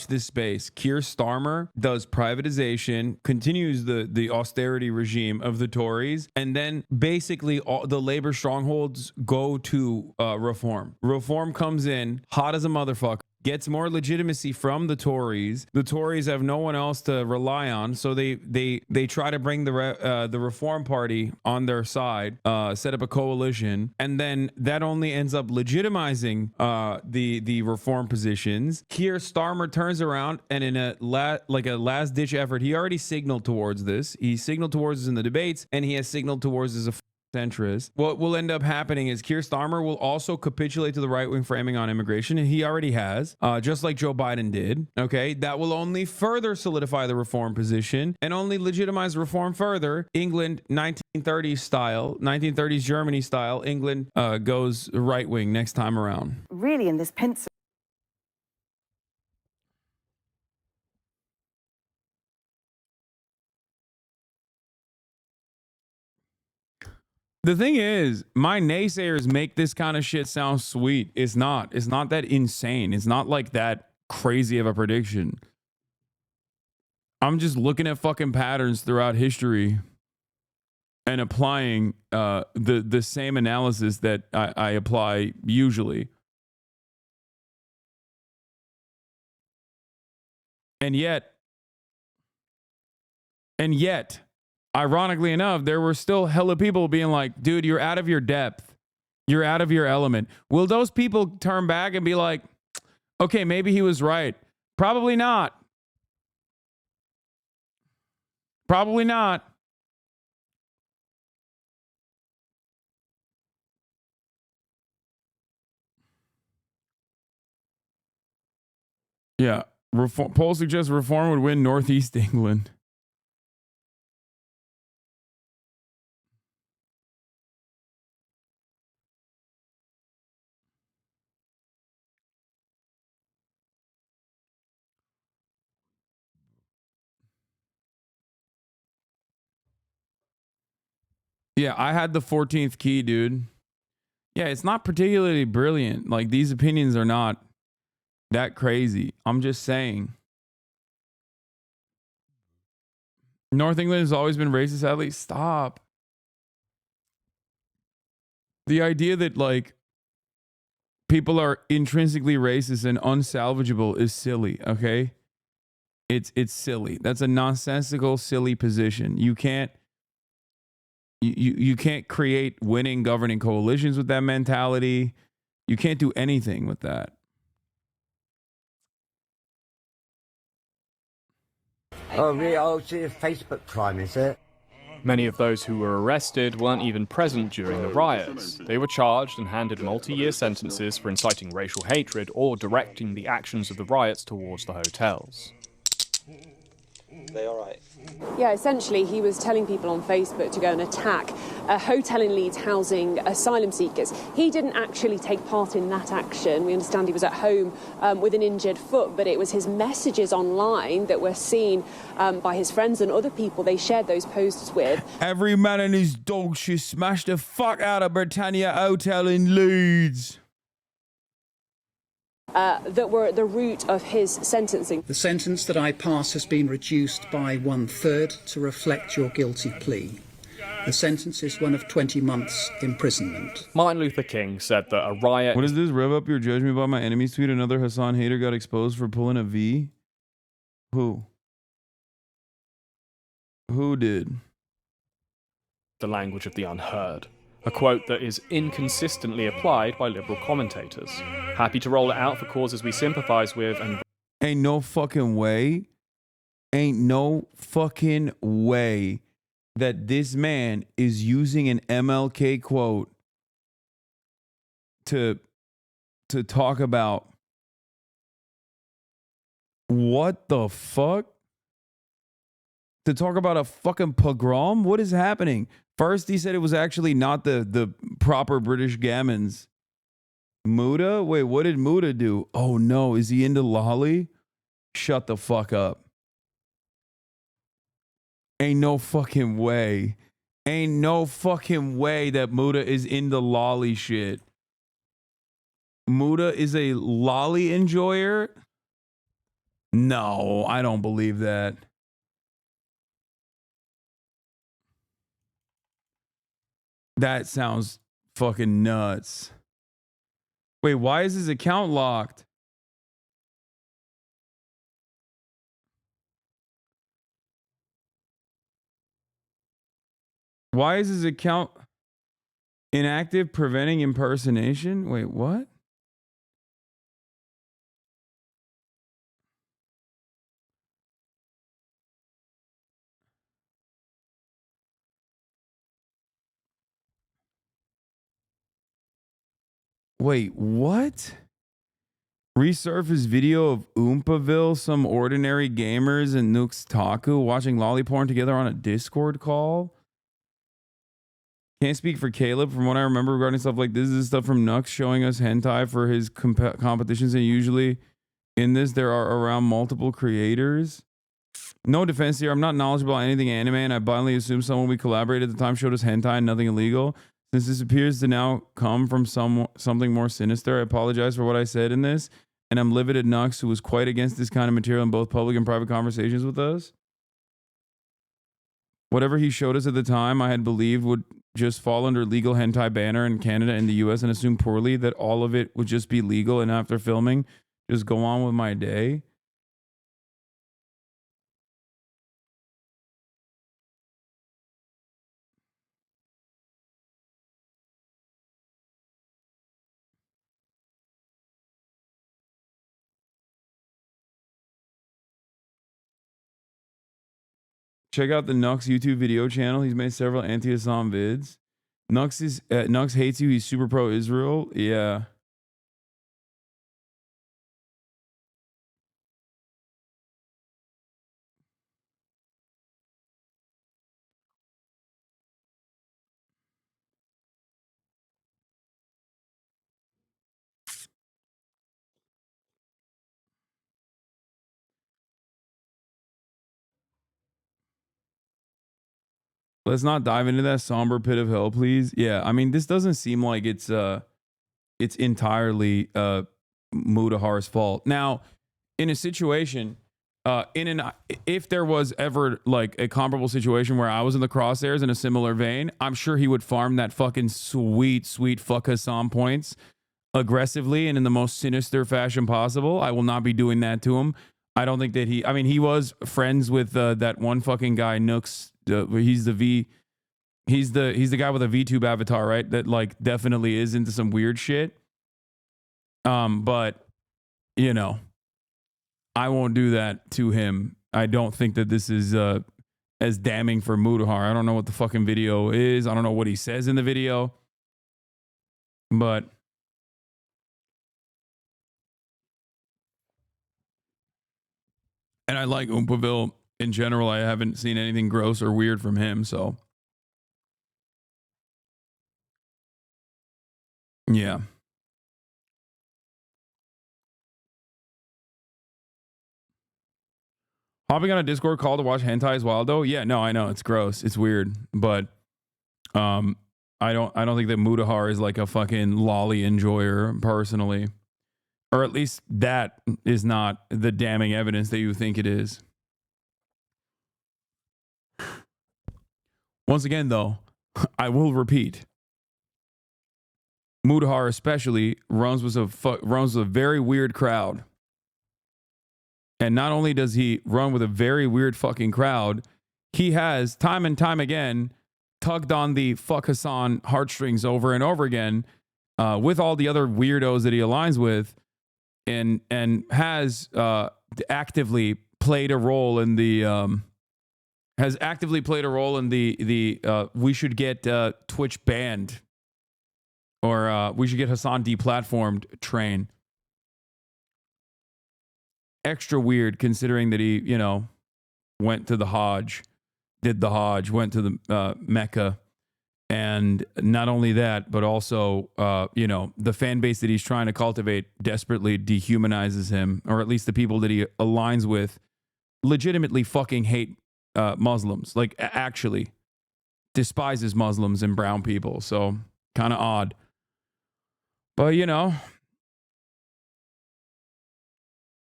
This space. Keir Starmer does privatization, continues the austerity regime of the Tories, and then basically all the labor strongholds go to reform. Reform comes in hot as a motherfucker, gets more legitimacy from the Tories. The Tories have no one else to rely on, so they try to bring the Reform Party on their side, set up a coalition, and then that only ends up legitimizing the reform positions. Keir Starmer turns around and in a last ditch effort, he already signaled towards this. He signaled towards this in the debates, and he has signaled towards this as a centrist. What will end up happening is Keir Starmer will also capitulate to the right-wing framing on immigration, and he already has, just like Joe Biden did. Okay, that will only further solidify the reform position and only legitimize reform further. England 1930s style, 1930s Germany style, England goes right-wing next time around. Really, in this pencil. The thing is, my naysayers make this kind of shit sound sweet. It's not. It's not that insane. It's not like that crazy of a prediction. I'm just looking at fucking patterns throughout history and applying the same analysis that I apply usually. And yet, ironically enough, there were still hella people being like, dude, you're out of your depth. You're out of your element. Will those people turn back and be like, okay, maybe he was right? Probably not. Probably not. Yeah. Polls suggest reform would win Northeast England. Yeah, I had the 14th key, dude. Yeah, it's not particularly brilliant. Like, these opinions are not that crazy. I'm just saying. North England has always been racist, sadly. Stop. The idea that, like, people are intrinsically racist and unsalvageable is silly, okay? It's silly. That's a nonsensical, silly position. You can't create winning governing coalitions with that mentality. You can't do anything with that. Oh, really? Oh, it's a Facebook crime, is it? Many of those who were arrested weren't even present during the riots. They were charged and handed multi-year sentences for inciting racial hatred or directing the actions of the riots towards the hotels. They all right? Yeah, essentially he was telling people on Facebook to go and attack a hotel in Leeds housing asylum seekers. He didn't actually take part in that action. We understand he was at home with an injured foot, but it was his messages online that were seen by his friends and other people they shared those posts with. Every man and his dog should smash the fuck out of Britannia Hotel in Leeds. That were at the root of his sentencing. The sentence that I pass has been reduced by 1/3 to reflect your guilty plea. The sentence is one of 20 months imprisonment. Martin Luther King said that a riot... What is this? Rev up your judgment by my enemies tweet. Another Hasan hater got exposed for pulling a V. Who did? The language of the unheard. a quote that is inconsistently applied by liberal commentators. Happy to roll it out for causes we sympathise with and... Ain't no fucking way that this man is using an MLK quote to talk about what the fuck? To talk about a fucking pogrom? What is happening? First, he said it was actually not the proper British gammons. Muda? Wait, what did Muda do? Oh no, is he into lolly? Shut the fuck up. Ain't no fucking way. Ain't no fucking way that Muda is into lolly shit. Muda is a lolly enjoyer? No, I don't believe that. That sounds fucking nuts. Wait, why is his account locked? Why is his account inactive, preventing impersonation? Wait, what? Wait, what? Resurface video of Oompaville, some ordinary gamers and Nooks Taku watching lolly porn together on a Discord call? Can't speak for Caleb. From what I remember regarding stuff like this is stuff from Nux showing us hentai for his competitions, and usually in this there are around multiple creators. No defense here. I'm not knowledgeable about anything anime, and I blindly assume someone we collaborated at the time showed us hentai and nothing illegal. Since this appears to now come from something more sinister, I apologize for what I said in this, and I'm livid at Nux, who was quite against this kind of material in both public and private conversations with us. Whatever he showed us at the time, I had believed would just fall under legal hentai banner in Canada and the US, and assumed poorly that all of it would just be legal, and after filming, just go on with my day. Check out the Nux YouTube video channel. He's made several anti-Assam vids. Nux hates you. He's super pro-Israel. Yeah. Let's not dive into that somber pit of hell, please. Yeah, I mean, this doesn't seem like it's entirely Mudahar's fault. Now, in a situation, if there was ever like a comparable situation where I was in the crosshairs in a similar vein, I'm sure he would farm that fucking sweet fuck Hassan points aggressively and in the most sinister fashion possible. I will not be doing that to him. I don't think that he was friends with that one fucking guy, Nooks. He's the guy with a VTube avatar, right? That like definitely is into some weird shit. But you know, I won't do that to him. I don't think that this is as damning for Mudahar. I don't know what the fucking video is. I don't know what he says in the video. But and I like Oompaville in general. I haven't seen anything gross or weird from him, so yeah. Hopping on a Discord call to watch hentai is wild though. Yeah, no, I know it's gross, it's weird, but I don't think that Mudahar is like a fucking lolly enjoyer personally, or at least that is not the damning evidence that you think it is. Once again, though, I will repeat, Mudahar especially runs with a very weird crowd. And not only does he run with a very weird fucking crowd, he has time and time again tugged on the fuck Hasan heartstrings over and over again with all the other weirdos that he aligns with, and has actively played a role in the we should get Twitch banned, or we should get Hasan deplatformed train. Extra weird considering that he, you know, went to the Hajj, did the Hajj, went to the Mecca. And not only that, but also, you know, the fan base that he's trying to cultivate desperately dehumanizes him, or at least the people that he aligns with legitimately fucking hate Muslims, like actually despises Muslims and brown people. So kind of odd. But, you know,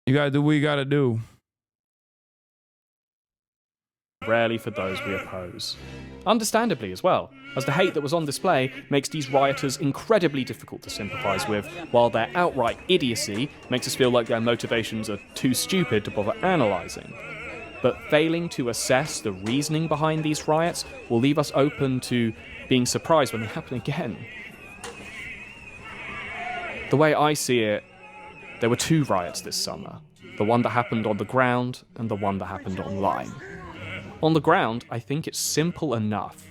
you got to do what you got to do. Rarely for those we oppose. Understandably as well, as the hate that was on display makes these rioters incredibly difficult to sympathise with, while their outright idiocy makes us feel like their motivations are too stupid to bother analysing. But failing to assess the reasoning behind these riots will leave us open to being surprised when they happen again. The way I see it, there were 2 riots this summer, the one that happened on the ground and the one that happened online. On the ground, I think it's simple enough.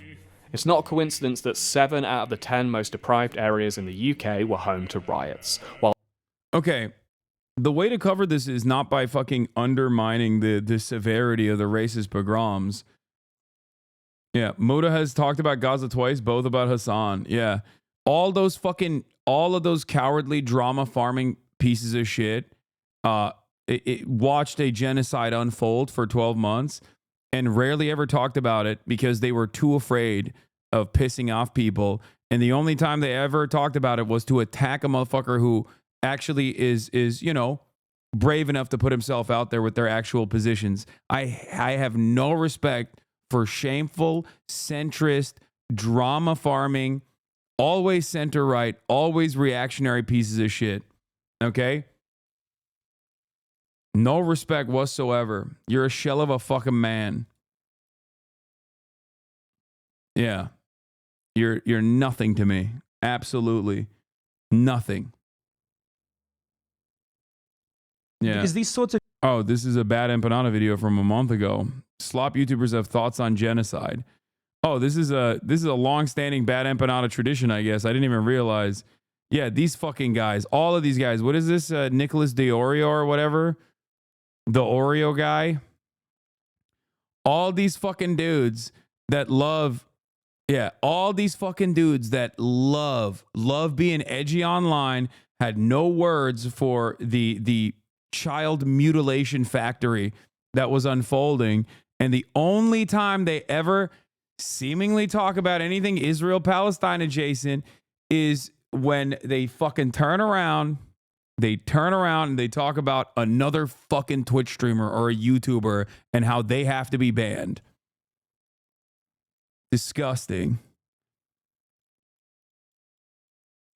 It's not a coincidence that 7 out of the 10 most deprived areas in the UK were home to riots. Okay, the way to cover this is not by fucking undermining the severity of the racist pogroms. Yeah, Muda has talked about Gaza twice, both about Hasan. Yeah, all of those cowardly drama farming pieces of shit watched a genocide unfold for 12 months and rarely ever talked about it because they were too afraid of pissing off people. And the only time they ever talked about it was to attack a motherfucker who actually is, you know, brave enough to put himself out there with their actual positions. I have no respect for shameful, centrist, drama farming, always center right, always reactionary pieces of shit. Okay? No respect whatsoever. You're a shell of a fucking man. Yeah. You're nothing to me. Absolutely nothing. Yeah. Because these sorts of... Oh, this is a bad empanada video from a month ago. Slop YouTubers have thoughts on genocide. Oh, this is a long-standing bad empanada tradition, I guess. I didn't even realize. Yeah, these fucking guys, all of these guys. What is this? Nicholas DeOrio or whatever? The Oreo guy. All these fucking dudes that love, all these fucking dudes that love being edgy online had no words for the child mutilation factory that was unfolding. And the only time they ever seemingly talk about anything Israel-Palestine adjacent is when they fucking turn around. They turn around and they talk about another fucking Twitch streamer or a YouTuber and how they have to be banned. Disgusting.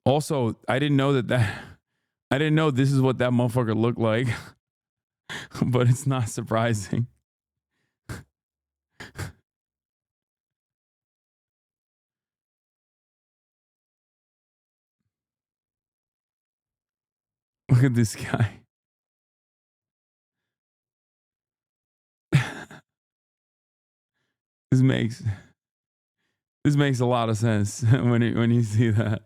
Also, I didn't know I didn't know this is what that motherfucker looked like. But it's not surprising. Look at this guy. This makes a lot of sense when you see that.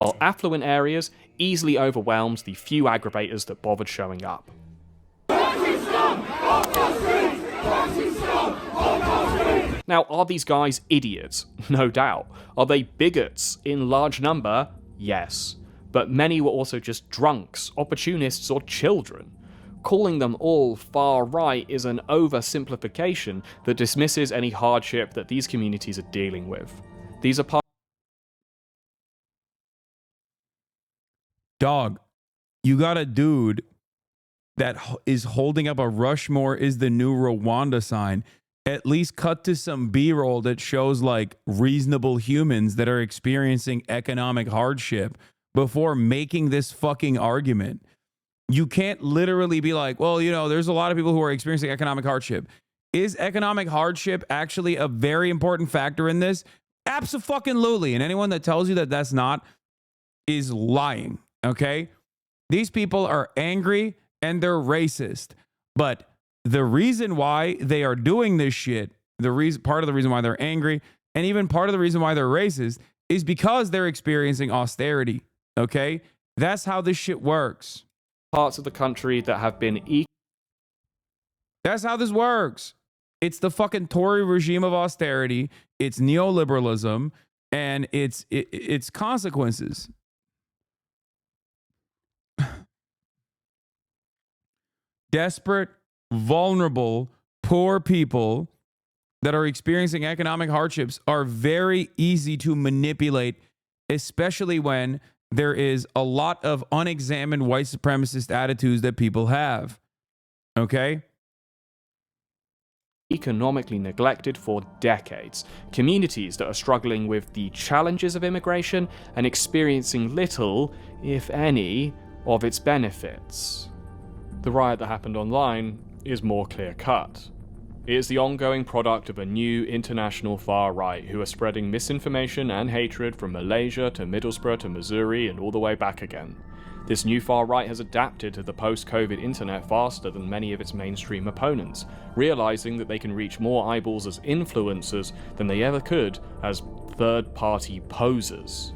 While affluent areas easily overwhelmed the few aggravators that bothered showing up. Now, are these guys idiots? No doubt. Are they bigots in large number? Yes. But many were also just drunks, opportunists, or children. Calling them all far right is an oversimplification that dismisses any hardship that these communities are dealing with. These are part. Dog, you got a dude that is holding up a Rushmore is the new Rwanda sign. At least cut to some B-roll that shows like reasonable humans that are experiencing economic hardship before making this fucking argument. You can't literally be like, well, you know, there's a lot of people who are experiencing economic hardship. Is economic hardship actually a very important factor in this? Abso-fucking-lutely. And anyone that tells you that that's not is lying, okay? These people are angry and they're racist. But the reason why they are doing this shit, part of the reason why they're angry, and even part of the reason why they're racist is because they're experiencing austerity, okay? That's how this shit works. Parts of the country that have been That's how this works. It's the fucking Tory regime of austerity. It's neoliberalism, and it's consequences. Desperate, vulnerable, poor people that are experiencing economic hardships are very easy to manipulate, especially when there is a lot of unexamined white supremacist attitudes that people have. Okay? economically neglected for decades, communities that are struggling with the challenges of immigration and experiencing little, if any, of its benefits. The riot that happened online is more clear-cut. It is the ongoing product of a new international far right who are spreading misinformation and hatred from Malaysia to Middlesbrough to Missouri and all the way back again. This new far right has adapted to the post-COVID internet faster than many of its mainstream opponents, realizing that they can reach more eyeballs as influencers than they ever could as third-party posers.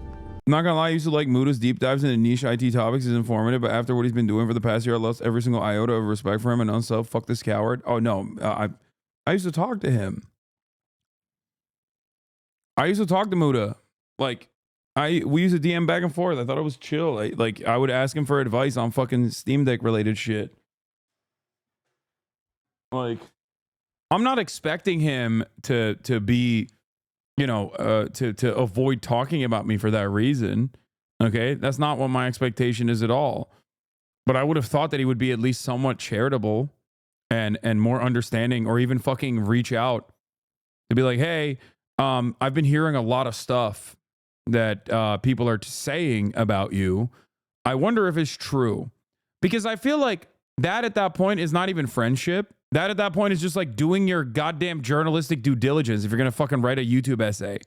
I'm not gonna lie, I used to like Muda's deep dives into niche IT topics is informative, but after what he's been doing for the past year, I lost every single iota of respect for him and unself. Fuck this coward. Oh no, I used to talk to him. I used to talk to Muda. Like, we used to DM back and forth. I thought it was chill. I would ask him for advice on fucking Steam Deck related shit. Like, I'm not expecting him to be, you know, to avoid talking about me for that reason. Okay, that's not what my expectation is at all. But I would have thought that he would be at least somewhat charitable and more understanding, or even fucking reach out to be like, hey, I've been hearing a lot of stuff that people are saying about you. I wonder if it's true. Because I feel like that at that point is not even friendship. That at that point is just like doing your goddamn journalistic due diligence if you're going to fucking write a YouTube essay.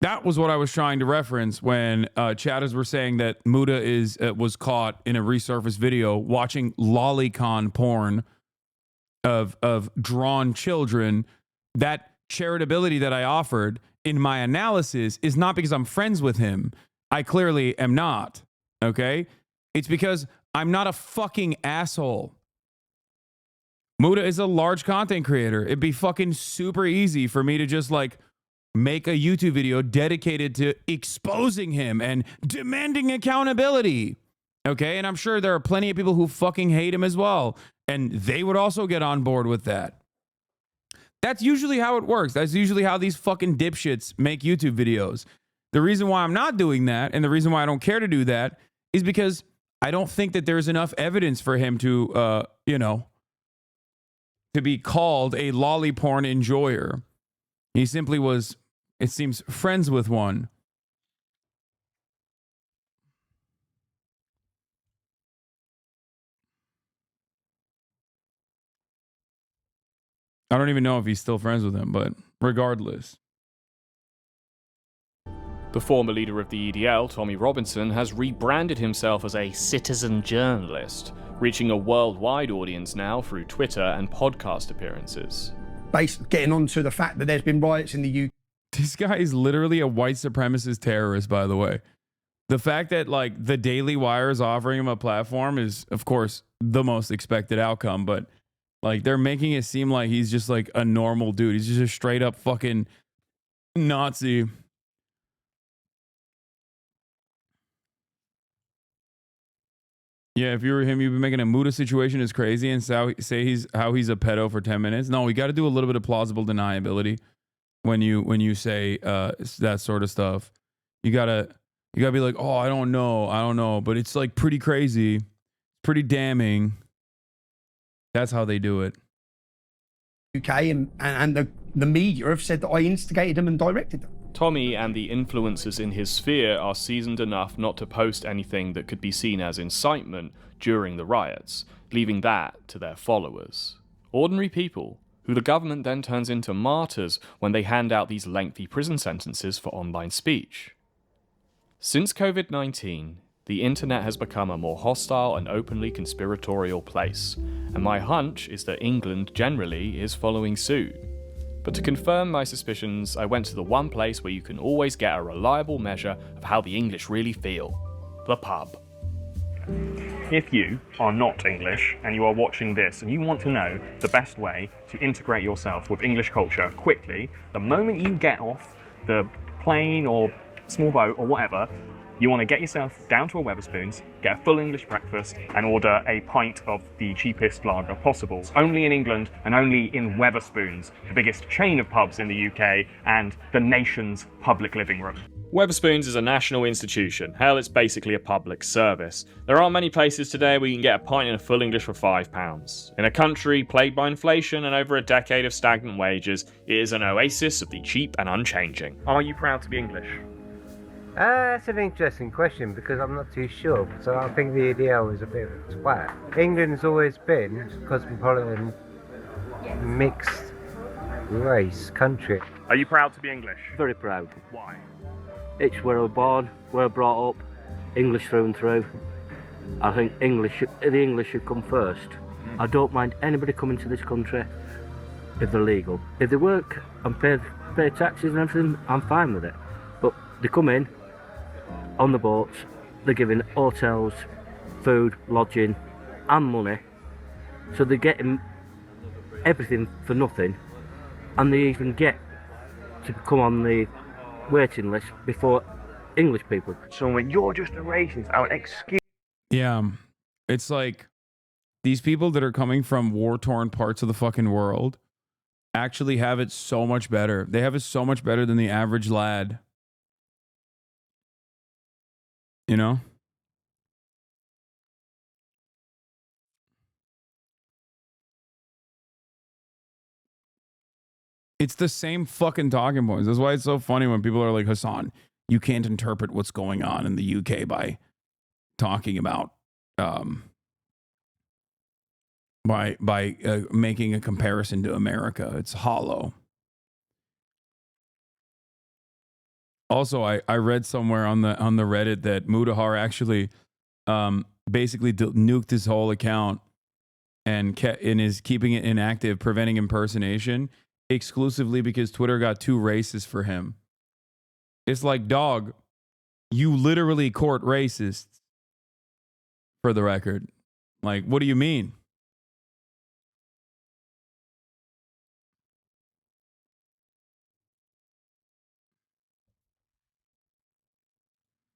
That was what I was trying to reference when chatters were saying that Muda was caught in a resurfaced video watching lolicon porn of drawn children. That charitability that I offered in my analysis is not because I'm friends with him. I clearly am not. Okay? It's because I'm not a fucking asshole. Muda is a large content creator. It'd be fucking super easy for me to just like make a YouTube video dedicated to exposing him and demanding accountability. Okay? And I'm sure there are plenty of people who fucking hate him as well. And they would also get on board with that. That's usually how it works. That's usually how these fucking dipshits make YouTube videos. The reason why I'm not doing that, and the reason why I don't care to do that, is because I don't think that there's enough evidence for him to, you know, to be called a lolly porn enjoyer. He simply was, it seems, friends with one. I don't even know if he's still friends with him, but regardless. The former leader of the EDL, Tommy Robinson, has rebranded himself as a citizen journalist, reaching a worldwide audience now through Twitter and podcast appearances. Based getting onto the fact that there's been riots in the UK. This guy is literally a white supremacist terrorist, by the way. The fact that like the Daily Wire is offering him a platform is, of course, the most expected outcome, but like they're making it seem like he's just like a normal dude. He's just a straight up fucking Nazi. Yeah, if you were him, you'd be making a Muda situation is crazy and say he's a pedo for 10 minutes. No, we got to do a little bit of plausible deniability when you say that sort of stuff. You gotta be like, oh, I don't know, but it's like pretty crazy, pretty damning. That's how they do it. UK and the media have said that I instigated them and directed them. Tommy and the influencers in his sphere are seasoned enough not to post anything that could be seen as incitement during the riots, leaving that to their followers. Ordinary people, who the government then turns into martyrs when they hand out these lengthy prison sentences for online speech. Since COVID-19, the internet has become a more hostile and openly conspiratorial place, and my hunch is that England generally is following suit. But to confirm my suspicions, I went to the one place where you can always get a reliable measure of how the English really feel: the pub. If you are not English and you are watching this and you want to know the best way to integrate yourself with English culture quickly, the moment you get off the plane or small boat or whatever, you want to get yourself down to a Wetherspoons, get a full English breakfast and order a pint of the cheapest lager possible. Only in England and only in Wetherspoons, the biggest chain of pubs in the UK and the nation's public living room. Wetherspoons is a national institution. Hell, it's basically a public service. There aren't many places today where you can get a pint in a full English for £5. In a country plagued by inflation and over a decade of stagnant wages, it is an oasis of the cheap and unchanging. Are you proud to be English? That's an interesting question because I'm not too sure. So I think the ideal is a bit of a twat. England's always been a cosmopolitan, mixed race country. Are you proud to be English? Very proud. Why? It's where I was born, where I brought up, English through and through. I think the English should come first. I don't mind anybody coming to this country if they're legal. If they work and pay taxes and everything, I'm fine with it. But they come in on the boats, they're giving hotels, food, lodging and money. So they're getting everything for nothing, and they even get to come on the waiting list before English people. So when you're just a racist, I would excuse. Yeah, it's like these people that are coming from war-torn parts of the fucking world actually have it so much better. They have it so much better than the average lad. You know? It's the same fucking talking points. That's why it's so funny when people are like, Hasan, you can't interpret what's going on in the UK by talking about by making a comparison to America. It's hollow. Also, I read somewhere on the Reddit that Mudahar actually basically nuked his whole account and is keeping it inactive, preventing impersonation, exclusively because Twitter got too racist for him. It's like, dog, you literally court racists, for the record. Like, what do you mean?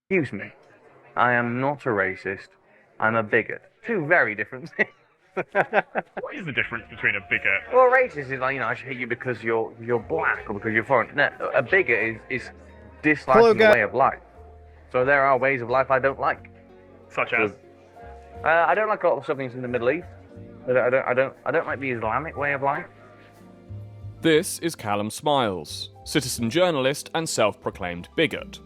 Excuse me, I am not a racist. I'm a bigot. Two very different things. What is the difference between a bigot? Well, racist is like, I should hate you because you're black or because you're foreign. No, a bigot is disliking the way of life. So there are ways of life I don't like. Such as? I don't like a lot of stuff in the Middle East. I don't like the Islamic way of life. This is Callum Smiles, citizen journalist and self-proclaimed bigot.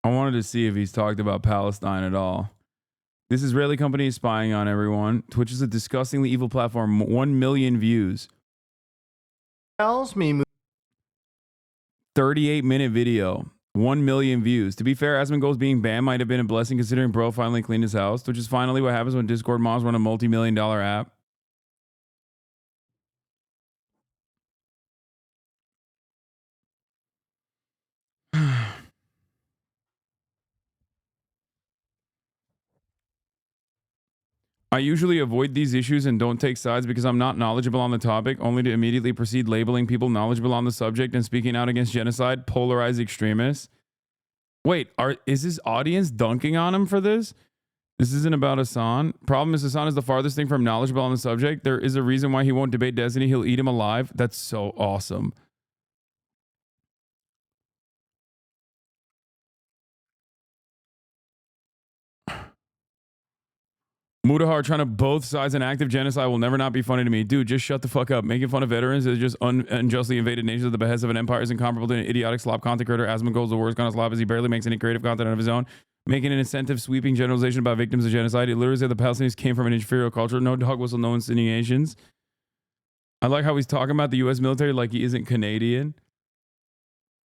I wanted to see if he's talked about Palestine at all. This Israeli company is spying on everyone. Twitch is a disgustingly evil platform. 1 million views. Tells me 38-minute video. 1 million views. To be fair, Asmongold's being banned might have been a blessing considering bro finally cleaned his house, which is finally what happens when Discord moms run a multi-million-dollar app. I usually avoid these issues and don't take sides because I'm not knowledgeable on the topic, only to immediately proceed labeling people knowledgeable on the subject and speaking out against genocide, polarized extremists. Wait, is his audience dunking on him for this? This isn't about Hasan. Problem is, Hasan is the farthest thing from knowledgeable on the subject. There is a reason why he won't debate Destiny. He'll eat him alive. That's so awesome. Mudahar trying to both sides an active genocide will never not be funny to me. Dude, just shut the fuck up. Making fun of veterans is just unjustly invaded nations at the behest of an empire is incomparable to an idiotic slob content creator. Asmongold's the worst kind of slob as he barely makes any creative content of his own. Making an incentive sweeping generalization about victims of genocide. He literally said the Palestinians came from an inferior culture. No dog whistle, no insinuations. I like how he's talking about the U.S. military like he isn't Canadian.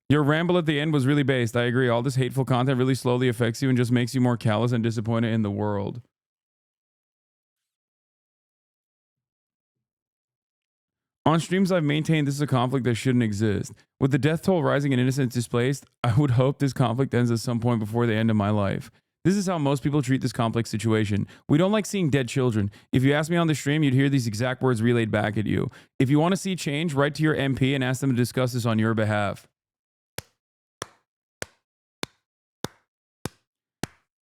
Your ramble at the end was really based. I agree. All this hateful content really slowly affects you and just makes you more callous and disappointed in the world. On streams, I've maintained this is a conflict that shouldn't exist. With the death toll rising and innocents displaced, I would hope this conflict ends at some point before the end of my life. This is how most people treat this complex situation. We don't like seeing dead children. If you asked me on the stream, you'd hear these exact words relayed back at you. If you want to see change, write to your MP and ask them to discuss this on your behalf.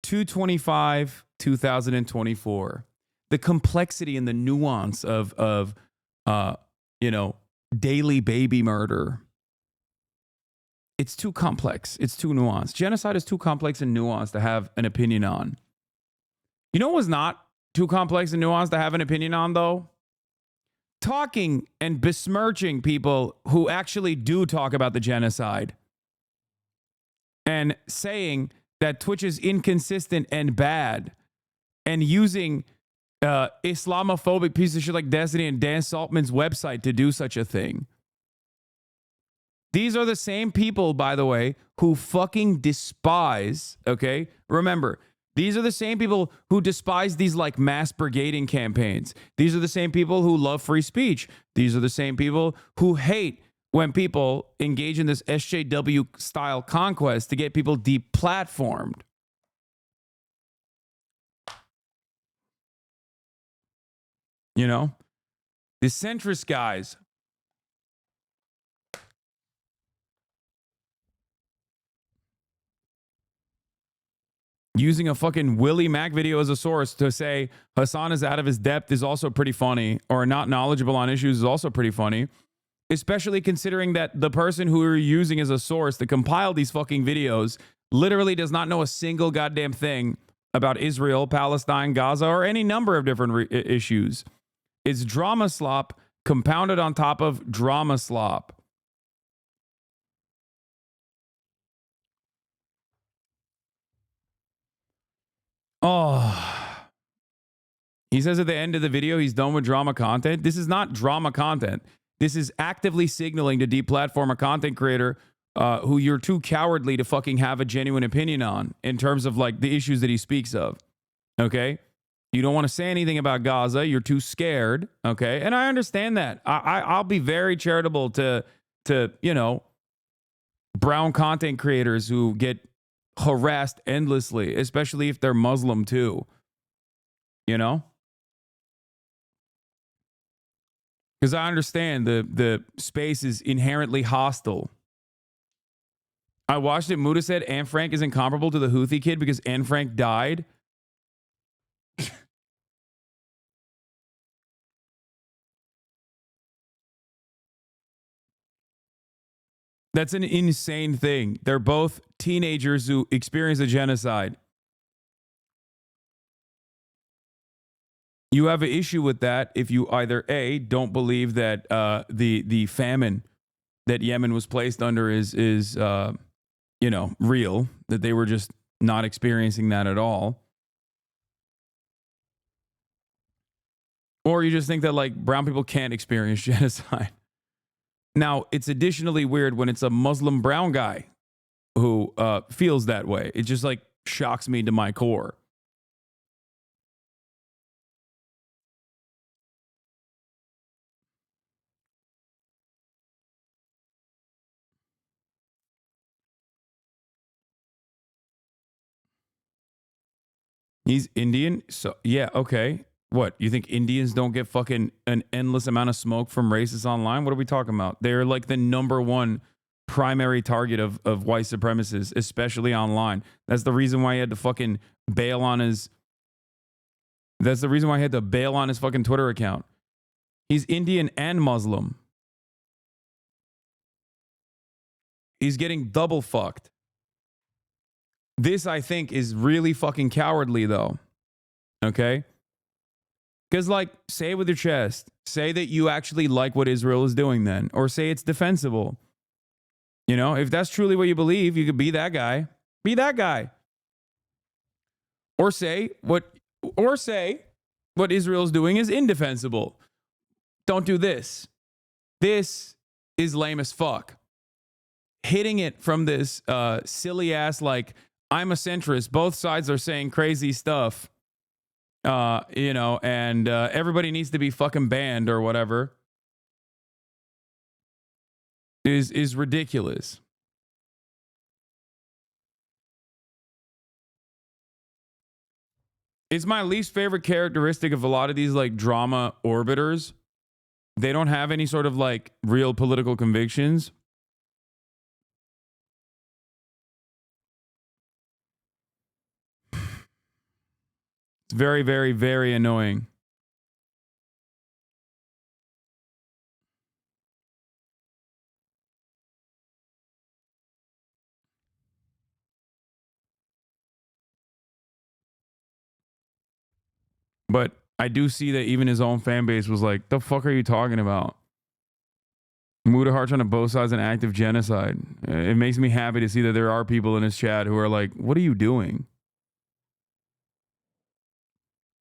2/25/2024. The complexity and the nuance of daily baby murder. It's too complex. It's too nuanced. Genocide is too complex and nuanced to have an opinion on. You know what's not too complex and nuanced to have an opinion on, though? Talking and besmirching people who actually do talk about the genocide. And saying that Twitch is inconsistent and bad. And using Islamophobic piece of shit like Destiny and Dan Saltman's website to do such a thing. These are the same people, by the way, who fucking despise, okay? Remember, these are the same people who despise these like mass brigading campaigns. These are the same people who love free speech. These are the same people who hate when people engage in this SJW style conquest to get people deplatformed. You know, the centrist guys. Using a fucking Willie Mac video as a source to say Hasan is out of his depth is also pretty funny, or not knowledgeable on issues is also pretty funny, especially considering that the person who you're using as a source to compile these fucking videos literally does not know a single goddamn thing about Israel, Palestine, Gaza, or any number of different issues. It's drama slop compounded on top of drama slop. Oh. He says at the end of the video he's done with drama content. This is not drama content. This is actively signaling to deplatform a content creator who you're too cowardly to fucking have a genuine opinion on in terms of like the issues that he speaks of. Okay? You don't want to say anything about Gaza. You're too scared. Okay? And I understand that. I'll be very charitable to brown content creators who get harassed endlessly, especially if they're Muslim too. You know? Because I understand the space is inherently hostile. I watched it. Muda said Anne Frank is incomparable to the Houthi kid because Anne Frank died. That's an insane thing. They're both teenagers who experienced a genocide. You have an issue with that if you either A, don't believe that the famine that Yemen was placed under is real, that they were just not experiencing that at all. Or you just think that like brown people can't experience genocide. Now, it's additionally weird when it's a Muslim brown guy who feels that way. It just like shocks me to my core. He's Indian? So, yeah, okay. What, you think Indians don't get fucking an endless amount of smoke from racists online? What are we talking about? They're like the number one primary target of white supremacists, especially online. That's the reason why he had to fucking bail on his... That's the reason why he had to bail on his fucking Twitter account. He's Indian and Muslim. He's getting double fucked. This, I think, is really fucking cowardly, though. Okay? Because, like, say it with your chest. Say that you actually like what Israel is doing then. Or say it's defensible. You know, if that's truly what you believe, you could be that guy. Be that guy. Or say what Israel is doing is indefensible. Don't do this. This is lame as fuck. Hitting it from this silly ass, like, I'm a centrist. Both sides are saying crazy stuff. You know, and everybody needs to be fucking banned or whatever. Is ridiculous. It's my least favorite characteristic of a lot of these like drama orbiters. They don't have any sort of like real political convictions. It's very, very, very annoying. But I do see that even his own fan base was like, the fuck are you talking about? Mudahar trying to both sides an act of genocide. It makes me happy to see that there are people in his chat who are like, what are you doing?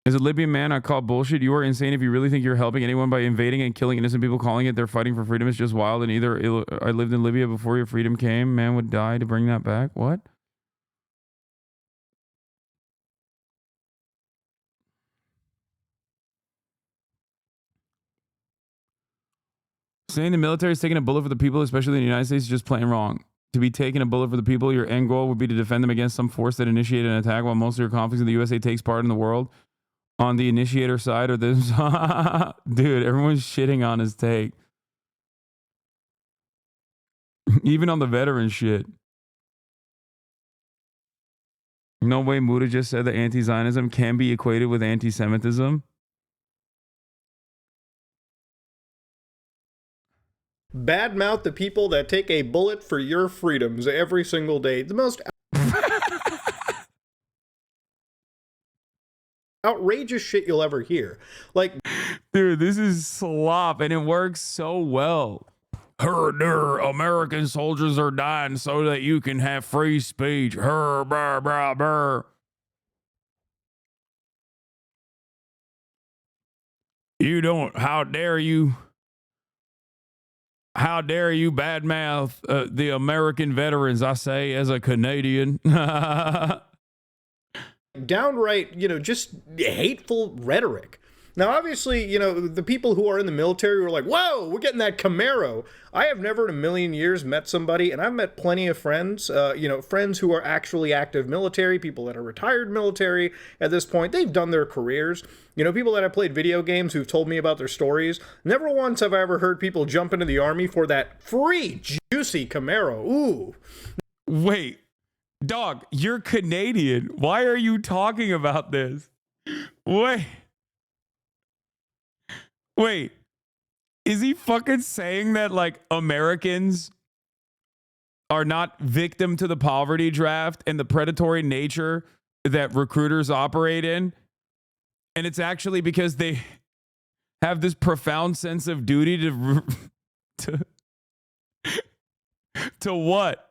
As a Libyan man, I call bullshit. You are insane if you really think you're helping anyone by invading and killing innocent people, calling it they're fighting for freedom is just wild. And either I lived in Libya before your freedom came. Man would die to bring that back. What? Saying the military is taking a bullet for the people, especially in the United States, is just plain wrong. To be taking a bullet for the people, your end goal would be to defend them against some force that initiated an attack, while most of your conflicts in the USA takes part in the world. On the initiator side or this. Dude, everyone's shitting on his take. Even on the veteran shit. No way Muda just said that anti-Zionism can be equated with anti-Semitism. Badmouth the people that take a bullet for your freedoms every single day. The most outrageous shit you'll ever hear. Like, dude, this is slop and it works so well. American soldiers are dying so that you can have free speech. Brr, brr, brr. You don't, how dare you badmouth the American veterans, I say, as a Canadian. downright, just hateful rhetoric. Now, obviously, the people who are in the military were like, whoa, we're getting that Camaro. I have never in a million years met somebody, and I've met plenty of friends, friends who are actually active military, people that are retired military at this point. They've done their careers. People that have played video games who've told me about their stories. Never once have I ever heard people jump into the army for that free, juicy Camaro. Ooh. Wait. Dog, you're Canadian. Why are you talking about this? Wait. Is he fucking saying that, like, Americans are not victim to the poverty draft and the predatory nature that recruiters operate in? And it's actually because they have this profound sense of duty to what?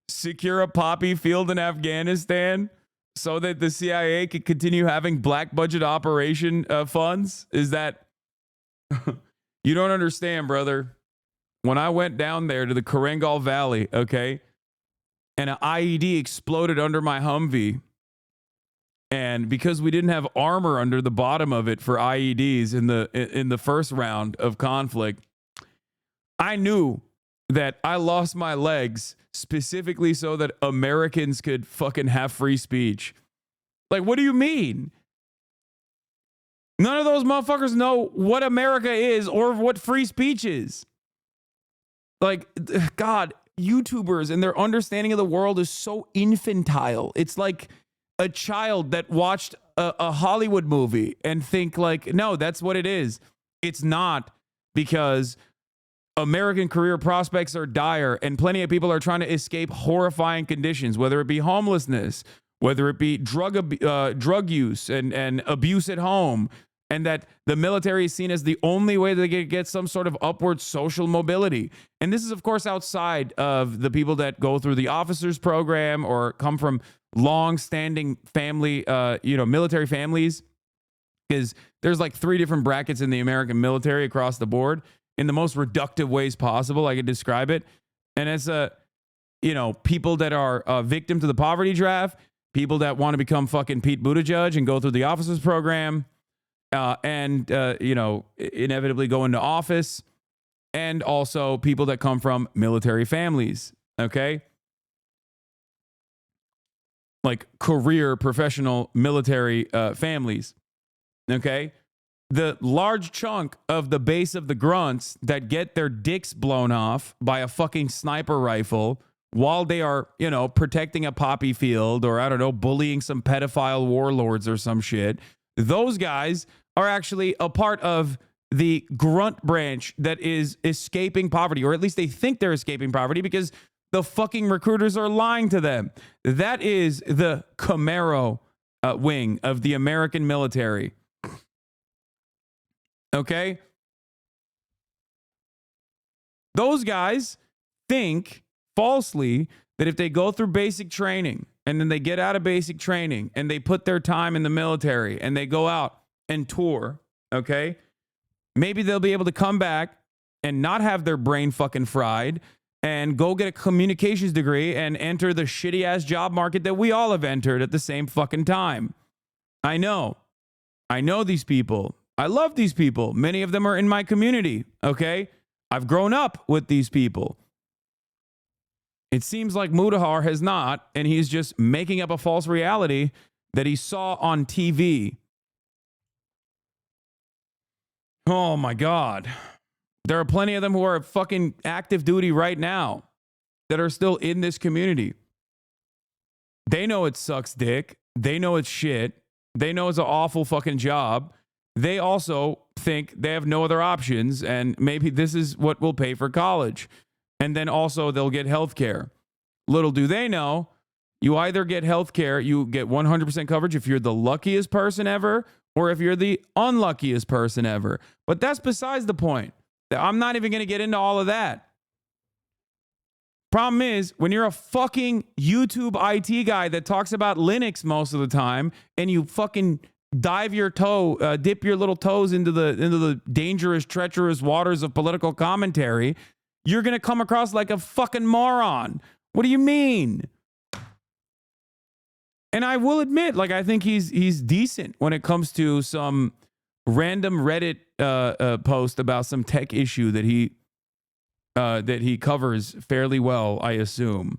Secure a poppy field in Afghanistan so that the CIA could continue having black budget operation funds? Is that... You don't understand, brother. When I went down there to the Korengal Valley, okay, and an IED exploded under my Humvee, and because we didn't have armor under the bottom of it for IEDs in the first round of conflict, I knew that I lost my legs specifically so that Americans could fucking have free speech. Like, what do you mean? None of those motherfuckers know what America is or what free speech is. Like, God, YouTubers and their understanding of the world is so infantile. It's like a child that watched a Hollywood movie and think like, no, that's what it is. It's not, because American career prospects are dire and plenty of people are trying to escape horrifying conditions, whether it be homelessness, whether it be drug use and abuse at home, and that the military is seen as the only way that they can get some sort of upward social mobility. And this is, of course, outside of the people that go through the officers program or come from long-standing family, military families, because there's like 3 different brackets in the American military across the board in the most reductive ways possible I could describe it. And it's people that are victim to the poverty draft, people that want to become fucking Pete Buttigieg and go through the officers program, and inevitably go into office, and also people that come from military families, okay? Like career, professional military families, okay? The large chunk of the base of the grunts that get their dicks blown off by a fucking sniper rifle while they are, protecting a poppy field or, I don't know, bullying some pedophile warlords or some shit, those guys are actually a part of the grunt branch that is escaping poverty, or at least they think they're escaping poverty because the fucking recruiters are lying to them. That is the Camaro wing of the American military. Okay? Those guys think falsely that if they go through basic training and then they get out of basic training and they put their time in the military and they go out and tour, okay, maybe they'll be able to come back and not have their brain fucking fried and go get a communications degree and enter the shitty ass job market that we all have entered at the same fucking time. I know these people. I love these people. Many of them are in my community, okay? I've grown up with these people. It seems like Mudahar has not, and he's just making up a false reality that he saw on TV. Oh my God. There are plenty of them who are fucking active duty right now that are still in this community. They know it sucks dick. They know it's shit. They know it's an awful fucking job. They also think they have no other options, and maybe this is what will pay for college. And then also they'll get health care. Little do they know, you either get health care, you get 100% coverage if you're the luckiest person ever, or if you're the unluckiest person ever. But that's besides the point. I'm not even going to get into all of that. Problem is, when you're a fucking YouTube IT guy that talks about Linux most of the time, and you fucking dip your little toes into the dangerous, treacherous waters of political commentary, you're going to come across like a fucking moron. What do you mean? And I will admit, like, I think he's decent when it comes to some random Reddit post about some tech issue that he covers fairly well, I assume.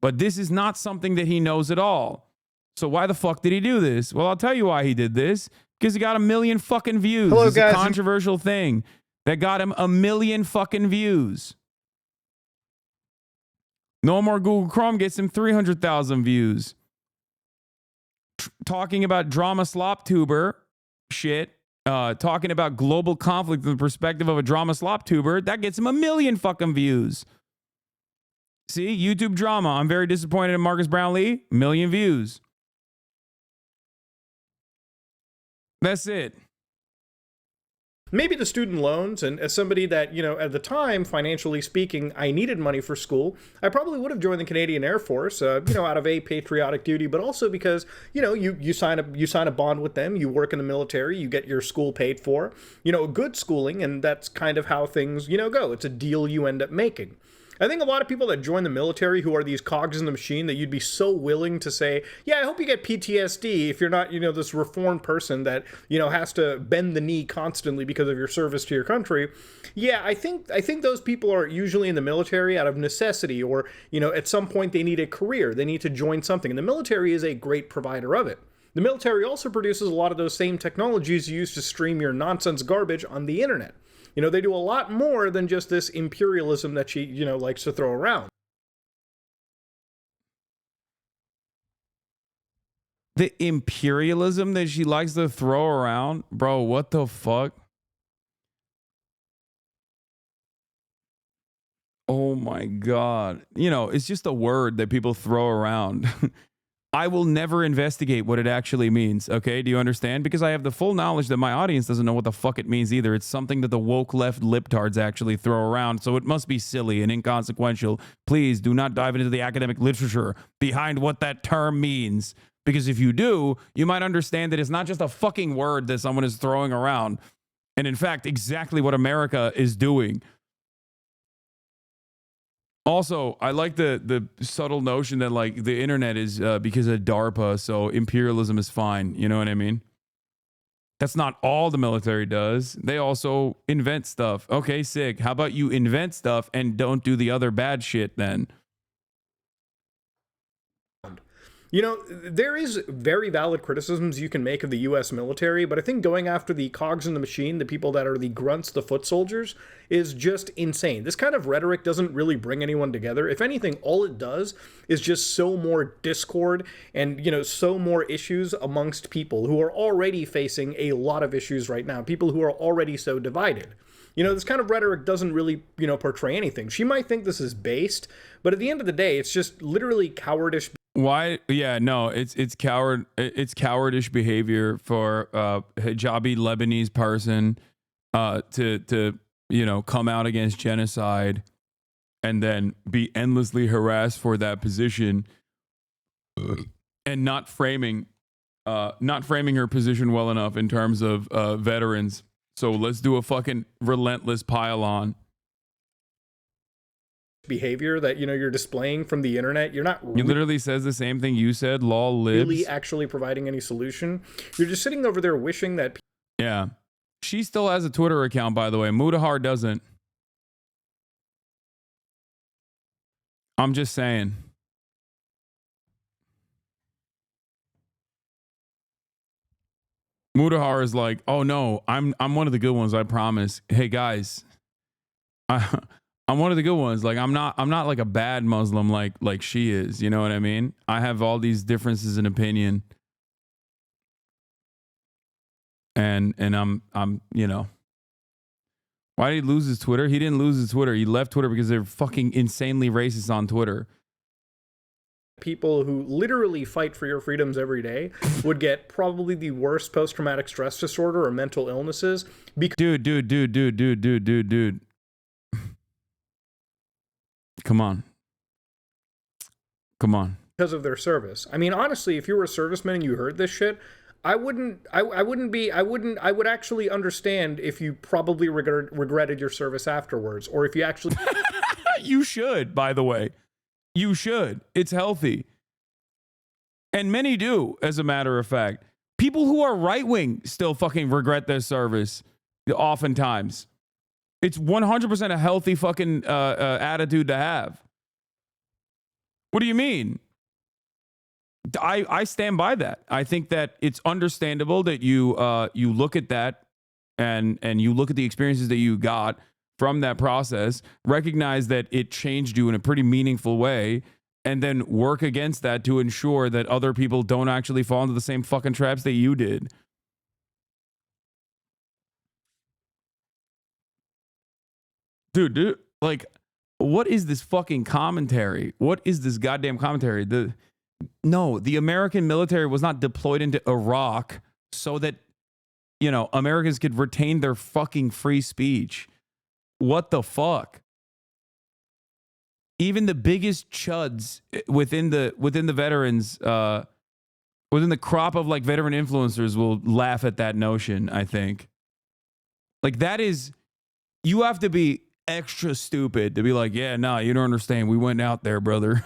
But this is not something that he knows at all. So why the fuck did he do this? Well, I'll tell you why he did this. Because he got 1 million fucking views. Hello, it's guys. a controversial thing that got him 1 million fucking views. No More Google Chrome gets him 300,000 views. Talking about drama slop tuber shit, talking about global conflict from the perspective of a drama slop tuber, that gets him 1 million fucking views. See, YouTube drama. I'm very disappointed in Marcus Brownlee. 1 million views. That's it. Maybe the student loans, and as somebody that, at the time, financially speaking, I needed money for school, I probably would have joined the Canadian Air Force, out of a patriotic duty, but also because, you sign a bond with them, you work in the military, you get your school paid for, good schooling, and that's kind of how things, go. It's a deal you end up making. I think a lot of people that join the military who are these cogs in the machine that you'd be so willing to say, yeah, I hope you get PTSD if you're not, this reformed person that, has to bend the knee constantly because of your service to your country. Yeah, I think those people are usually in the military out of necessity or, at some point they need a career. They need to join something. And the military is a great provider of it. The military also produces a lot of those same technologies you use to stream your nonsense garbage on the internet. They do a lot more than just this imperialism that she, likes to throw around. The imperialism that she likes to throw around? Bro, what the fuck? Oh my God. It's just a word that people throw around. I will never investigate what it actually means. Okay, do you understand? Because I have the full knowledge that my audience doesn't know what the fuck it means either. It's something that the woke left libtards actually throw around, so it must be silly and inconsequential. Please do not dive into the academic literature behind what that term means, because if you do, you might understand that it's not just a fucking word that someone is throwing around, and in fact, exactly what America is doing. Also, I like the subtle notion that like the internet is because of DARPA, so imperialism is fine. You know what I mean? That's not all the military does. They also invent stuff. Okay, sick. How about you invent stuff and don't do the other bad shit then? You know, there is very valid criticisms you can make of the U.S. military, but I think going after the cogs in the machine, the people that are the grunts, the foot soldiers, is just insane. This kind of rhetoric doesn't really bring anyone together. If anything, all it does is just sow more discord and, you know, sow more issues amongst people who are already facing a lot of issues right now, people who are already so divided. You know, this kind of rhetoric doesn't really, you know, portray anything. She might think this is based, but at the end of the day, it's just literally cowardice. Why? Yeah, no, it's cowardish behavior for hijabi Lebanese person to you know come out against genocide and then be endlessly harassed for that position and not framing her position well enough in terms of veterans. So let's do a fucking relentless pile on Behavior that, you know, you're displaying from the internet. You're not He literally says the same thing you said, lol libs. Really actually providing any solution. You're just sitting over there wishing that. Yeah. She still has a Twitter account, by the way. Mudahar doesn't. I'm just saying. Mudahar is like, oh no, I'm one of the good ones, I promise. Hey guys, I'm one of the good ones. Like I'm not like a bad Muslim like she is. You know what I mean? I have all these differences in opinion, and I'm you know. Why did he lose his Twitter? He didn't lose his Twitter. He left Twitter because they're fucking insanely racist on Twitter. People who literally fight for your freedoms every day would get probably the worst post-traumatic stress disorder or mental illnesses. Dude. Come on. Because of their service. I mean, honestly, if you were a serviceman and you heard this shit, I would actually understand if you probably regretted your service afterwards, or if you actually. You should, by the way. You should. It's healthy. And many do, as a matter of fact. People who are right-wing still fucking regret their service, oftentimes. It's 100% a healthy fucking attitude to have. What do you mean? I stand by that. I think that it's understandable that you look at that and you look at the experiences that you got from that process, recognize that it changed you in a pretty meaningful way, and then work against that to ensure that other people don't actually fall into the same fucking traps that you did. Dude, like, what is this fucking commentary? What is this goddamn commentary? The American military was not deployed into Iraq so that, you know, Americans could retain their fucking free speech. What the fuck? Even the biggest chuds within the veterans, within the crop of like veteran influencers will laugh at that notion, I think. Like that is, you have to be extra stupid to be like, yeah, no, you don't understand. We went out there, brother.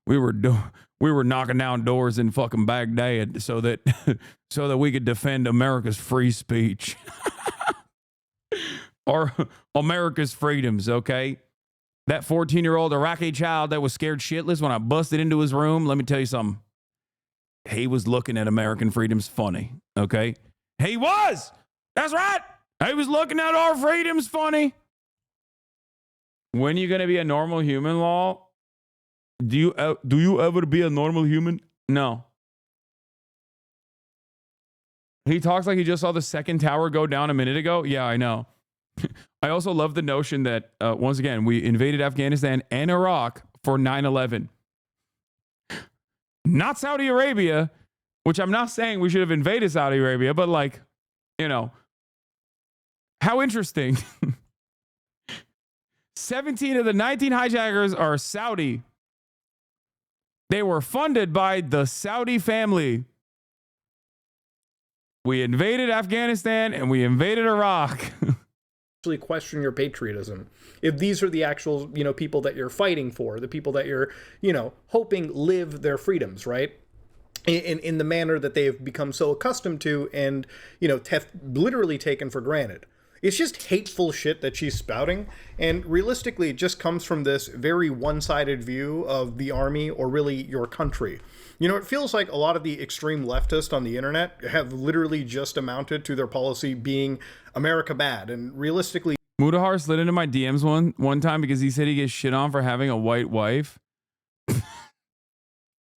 we were knocking down doors in fucking Baghdad so that we could defend America's free speech. Or America's freedoms, okay? That 14-year-old Iraqi child that was scared shitless when I busted into his room, let me tell you something. He was looking at American freedoms funny, okay? He was! That's right! He was looking at our freedoms funny. When are you going to be a normal human, Law? Do you ever be a normal human? No. He talks like he just saw the second tower go down a minute ago. Yeah, I know. I also love the notion that, once again, we invaded Afghanistan and Iraq for 9/11. not Saudi Arabia, which I'm not saying we should have invaded Saudi Arabia, but like, you know, how interesting. 17 of the 19 hijackers are Saudi. They were funded by the Saudi family. We invaded Afghanistan and we invaded Iraq. Actually question your patriotism. If these are the actual, people that you're fighting for, the people that you're, hoping live their freedoms, right? In the manner that they have become so accustomed to and, have literally taken for granted. It's just hateful shit that she's spouting, and realistically it just comes from this very one-sided view of the army, or really your country. It feels like a lot of the extreme leftists on the internet have literally just amounted to their policy being America bad, and realistically... Mudahar slid into my DMs one time because he said he gets shit on for having a white wife.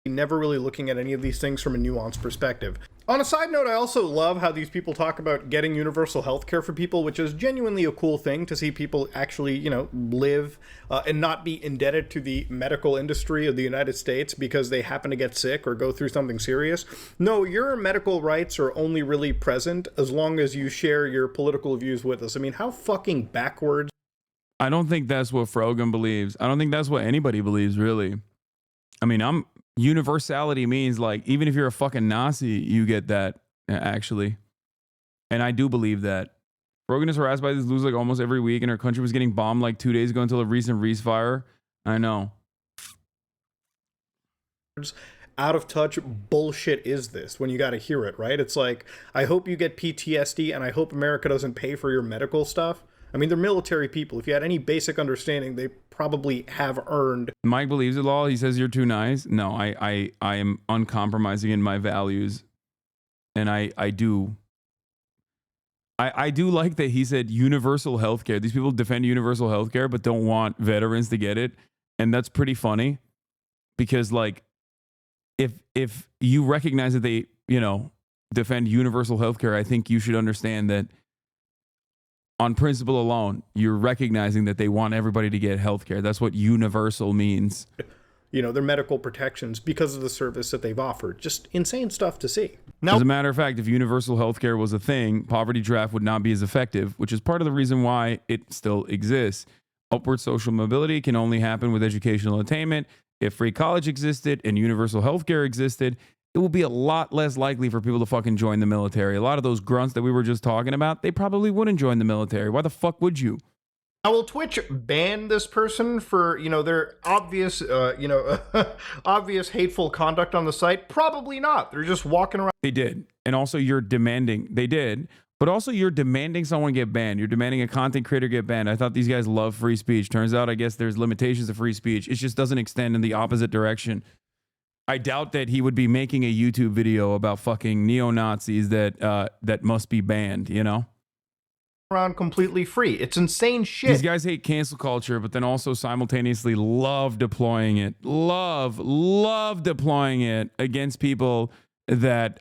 Never really looking at any of these things from a nuanced perspective. On a side note, I also love how these people talk about getting universal health care for people, which is genuinely a cool thing to see people actually, live and not be indebted to the medical industry of the United States because they happen to get sick or go through something serious. No, your medical rights are only really present as long as you share your political views with us. I mean, how fucking backwards. I don't think that's what Frogan believes. I don't think that's what anybody believes, really. I mean, universality means like, even if you're a fucking Nazi, you get that, actually. And I do believe that. Rogan is harassed by these news like almost every week, and her country was getting bombed like 2 days ago until a recent ceasefire. I know. Out of touch bullshit is this when you got to hear it, right? It's like, I hope you get PTSD and I hope America doesn't pay for your medical stuff. I mean, they're military people. If you had any basic understanding, they probably have earned. Mike believes it all. He says you're too nice. No, I am uncompromising in my values. And I do like that he said universal healthcare. These people defend universal healthcare, but don't want veterans to get it. And that's pretty funny because like, if you recognize that they, defend universal healthcare, I think you should understand that on principle alone, you're recognizing that they want everybody to get healthcare. That's what universal means. Their medical protections because of the service that they've offered. Just insane stuff to see. Now, as a matter of fact, if universal healthcare was a thing, poverty draft would not be as effective, which is part of the reason why it still exists. Upward social mobility can only happen with educational attainment. If free college existed and universal healthcare existed, it will be a lot less likely for people to fucking join the military. A lot of those grunts that we were just talking about, they probably wouldn't join the military. Why the fuck would you? Now, will Twitch ban this person for, their obvious, obvious hateful conduct on the site? Probably not. They're just walking around. They did. And also you're demanding, they did, but also you're demanding someone get banned. You're demanding a content creator get banned. I thought these guys love free speech. Turns out, I guess there's limitations to free speech. It just doesn't extend in the opposite direction. I doubt that he would be making a YouTube video about fucking neo-Nazis that must be banned, Around completely free. It's insane shit. These guys hate cancel culture, but then also simultaneously love deploying it. Love deploying it against people that,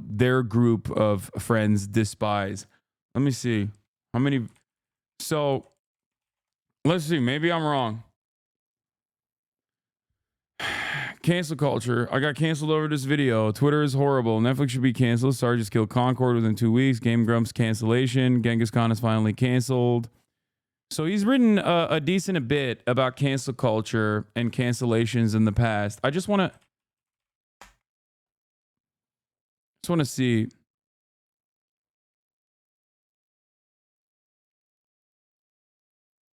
their group of friends despise. Let me see. How many? So, let's see. Maybe I'm wrong. Cancel culture. I got canceled over this video. Twitter is horrible. Netflix should be canceled. Sorry, just killed Concord within 2 weeks. Game Grumps cancellation. Genghis Khan is finally canceled. So he's written a decent bit about cancel culture and cancellations in the past. I just want to see.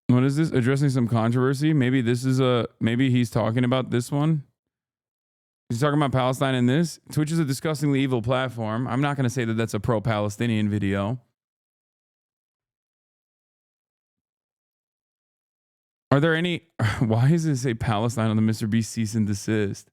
What is this? Addressing some controversy? Maybe this is maybe he's talking about this one. He's talking about Palestine in this. Twitch is a disgustingly evil platform. I'm not going to say that that's a pro-Palestinian video. Are there any... Why does it say Palestine on the Mr. Beast cease and desist?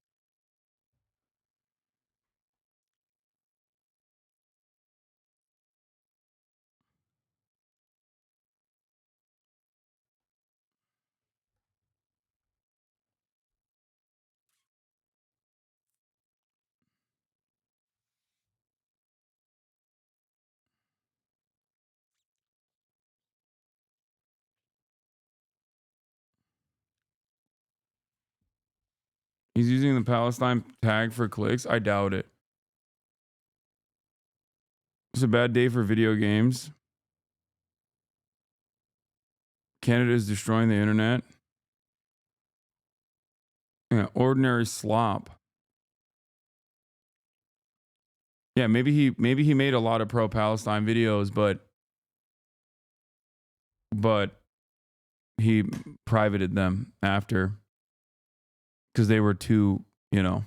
He's using the Palestine tag for clicks? I doubt it. It's a bad day for video games. Canada is destroying the internet. Yeah, ordinary slop. Yeah, maybe he made a lot of pro-Palestine videos, but he privated them after because they were too, you know.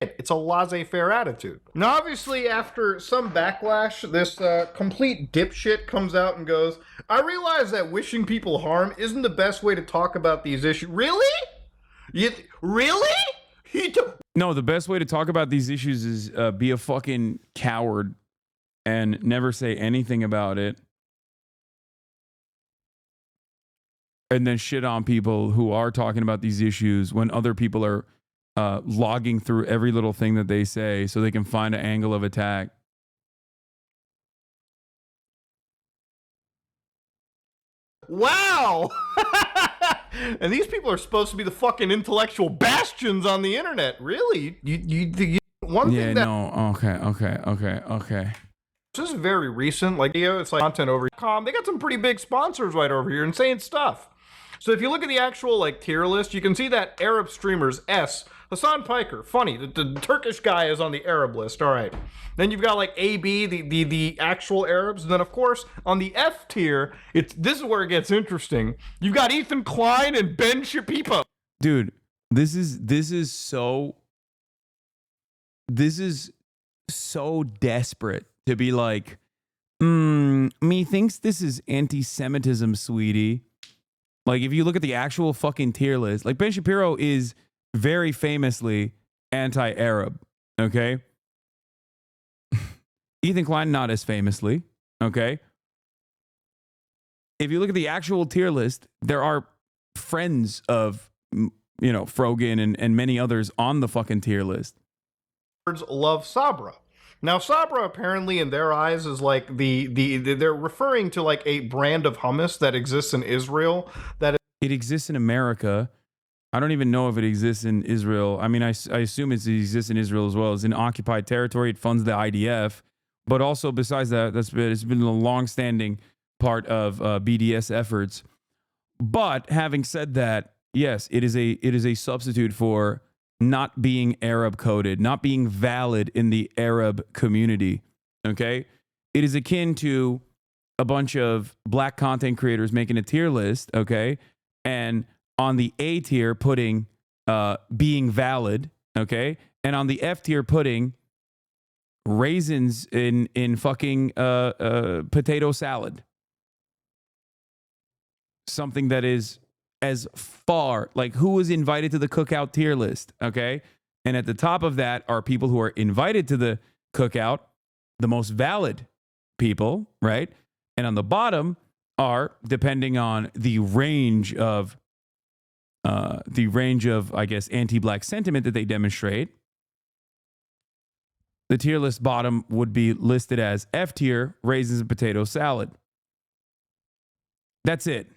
It's a laissez-faire attitude. Now, obviously, after some backlash, this complete dipshit comes out and goes, I realize that wishing people harm isn't the best way to talk about these issues. Really? Really? No, the best way to talk about these issues is be a fucking coward and never say anything about it. And then shit on people who are talking about these issues when other people are logging through every little thing that they say so they can find an angle of attack. Wow! And these people are supposed to be the fucking intellectual bastions on the internet. Really? One thing that... No, okay. This is very recent. Like, it's like content over here. They got some pretty big sponsors right over here and saying stuff. So if you look at the actual like tier list, you can see that Arab streamers S, Hasan Piker, funny. The Turkish guy is on the Arab list. All right. Then you've got like AB, the actual Arabs, and then of course on the F tier, this is where it gets interesting. You've got Ethan Klein and Ben Shapipo. Dude, this is so desperate to be like, me thinks this is anti-Semitism, sweetie. Like, if you look at the actual fucking tier list, like Ben Shapiro is very famously anti-Arab, okay? Ethan Klein, not as famously, okay? If you look at the actual tier list, there are friends of, Frogan and many others on the fucking tier list. Love Sabra. Now, Sabra apparently in their eyes is like they're referring to like a brand of hummus that exists in Israel. It exists in America. I don't even know if it exists in Israel. I mean, I assume it exists in Israel as well. It's in occupied territory. It funds the IDF. But also besides that, it's been a long-standing part of BDS efforts. But having said that, yes, it is a substitute for not being Arab coded, not being valid in the Arab community. Okay? It is akin to a bunch of black content creators making a tier list, okay? And on the A tier putting being valid, okay? And on the F tier putting raisins in fucking potato salad. Something that is as far, like, who was invited to the cookout tier list, okay? And at the top of that are people who are invited to the cookout, the most valid people, right? And on the bottom are, depending on the range of, I guess, anti-black sentiment that they demonstrate, the tier list bottom would be listed as F tier, raisins and potato salad. That's it.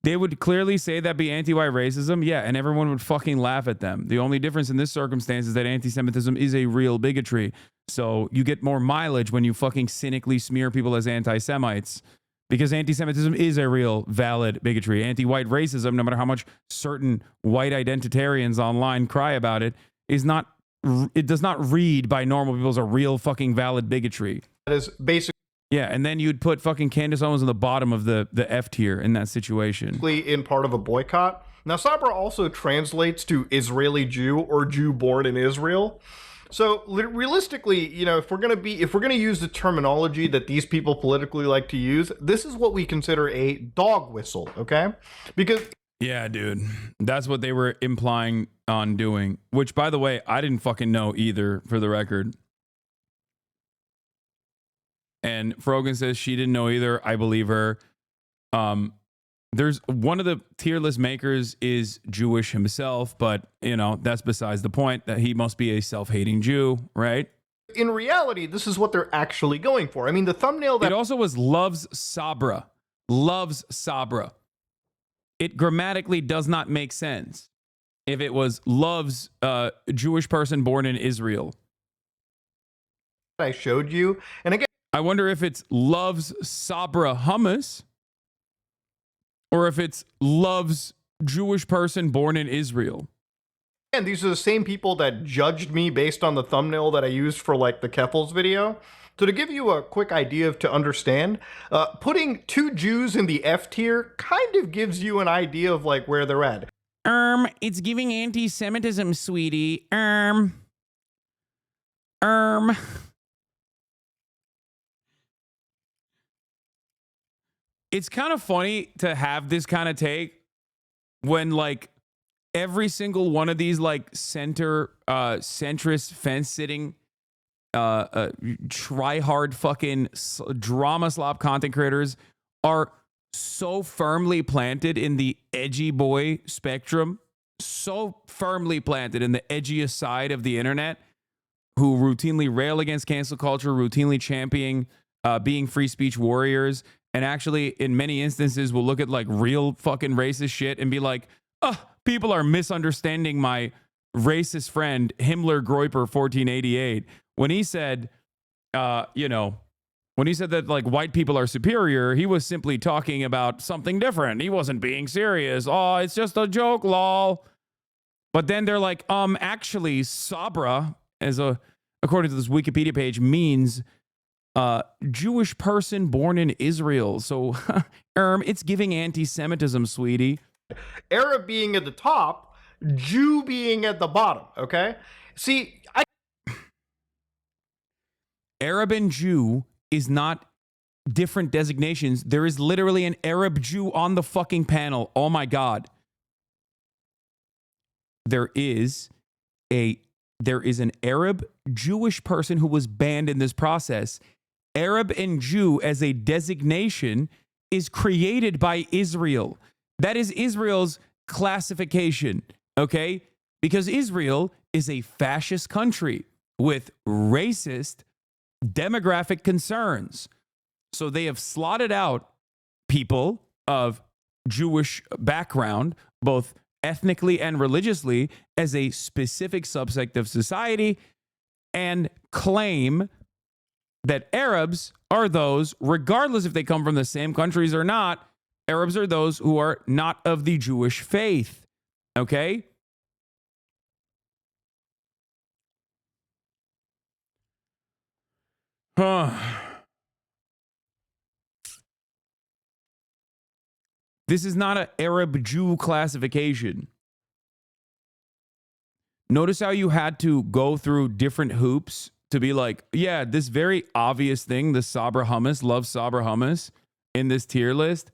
They would clearly say that be anti-white racism, yeah, and everyone would fucking laugh at them. The only difference in this circumstance is that anti-Semitism is a real bigotry. So you get more mileage when you fucking cynically smear people as anti-Semites, because anti-Semitism is a real valid bigotry. Anti-white racism, no matter how much certain white identitarians online cry about it, it does not read by normal people as a real fucking valid bigotry. That is basically. Yeah, and then you'd put fucking Candace Owens on the bottom of the F tier in that situation. In part of a boycott. Now, Sabra also translates to Israeli Jew or Jew born in Israel. So realistically, if we're gonna use the terminology that these people politically like to use, this is what we consider a dog whistle, okay? Because yeah, dude, that's what they were implying on doing. Which, by the way, I didn't fucking know either, for the record. And Frogan says she didn't know either. I believe her. There's one of the tier list makers is Jewish himself, but that's besides the point. That he must be a self-hating Jew, right? In reality, this is what they're actually going for. I mean, the thumbnail that it also was loves Sabra. Loves Sabra. it grammatically does not make sense if it was loves Jewish person born in Israel. I showed you. And again, I wonder if it's loves Sabra hummus or if it's loves Jewish person born in Israel. and these are the same people that judged me based on the thumbnail that I used for like the Keffels video. So to give you a quick idea to understand, putting two Jews in the F tier kind of gives you an idea of like where they're at. It's giving anti-Semitism, sweetie. It's kind of funny to have this kind of take when like every single one of these like centrist fence sitting try hard fucking drama slop content creators are so firmly planted in the edgy boy spectrum, so firmly planted in the edgiest side of the internet, who routinely rail against cancel culture, routinely championing being free speech warriors, and actually in many instances will look at like real fucking racist shit and be like, people are misunderstanding my racist friend Himmler Groiper 1488 when he said, when he said that like white people are superior, he was simply talking about something different. He wasn't being serious. Oh, it's just a joke, lol. But then they're like, actually, Sabra, according to this Wikipedia page, means Jewish person born in Israel. So, it's giving anti-Semitism, sweetie. Arab being at the top, Jew being at the bottom, okay? See, Arab and Jew is not different designations. There is literally an Arab Jew on the fucking panel. Oh my God. There is an Arab Jewish person who was banned in this process. Arab and Jew as a designation is created by Israel. That is Israel's classification, okay? Because Israel is a fascist country with racist demographic concerns. So they have slotted out people of Jewish background, both ethnically and religiously, as a specific subsect of society, and claim that Arabs are those, regardless if they come from the same countries or not, Arabs are those who are not of the Jewish faith. Okay? This is not an Arab Jew classification. Notice how you had to go through different hoops to be like, yeah, this very obvious thing, the Sabra hummus, love Sabra hummus in this tier list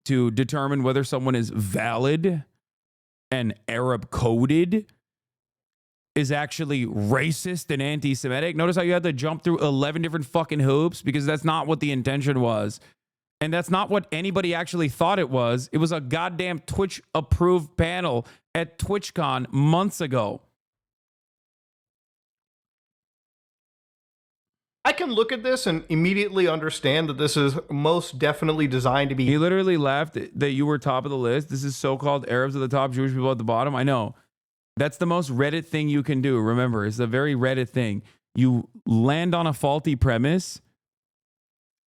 to determine whether someone is valid and Arab coded is actually racist and anti-Semitic. Notice how you had to jump through 11 different fucking hoops because that's not what the intention was. And that's not what anybody actually thought it was. It was a goddamn Twitch approved panel at TwitchCon months ago. I can look at this and immediately understand that this is most definitely designed to be. He literally laughed that you were top of the list. This is so-called Arabs at the top, Jewish people at the bottom. I know. That's the most Reddit thing you can do. Remember, it's a very Reddit thing. You land on a faulty premise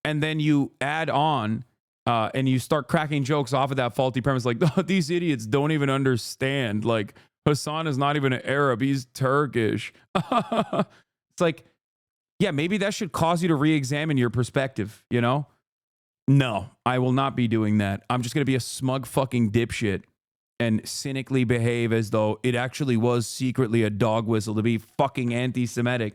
and then you add on and you start cracking jokes off of that faulty premise. Like, oh, these idiots don't even understand. Like, Hasan is not even an Arab. He's Turkish. It's like, yeah, maybe that should cause you to re-examine your perspective, you know? No, I will not be doing that. I'm just going to be a smug fucking dipshit and cynically behave as though it actually was secretly a dog whistle to be fucking anti-Semitic.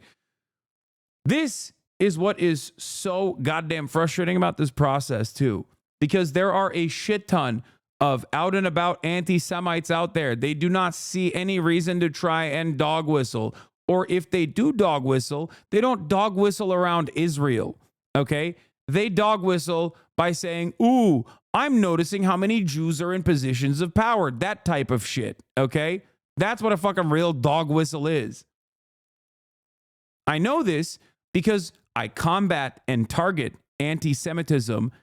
This is what is so goddamn frustrating about this process too, because there are a shit ton of out and about anti-Semites out there. They do not see any reason to try and dog whistle. Or if they do dog whistle, they don't dog whistle around Israel, okay? They dog whistle by saying, ooh, I'm noticing how many Jews are in positions of power. That type of shit, okay? That's what a fucking real dog whistle is. I know this because I combat and target anti-Semitism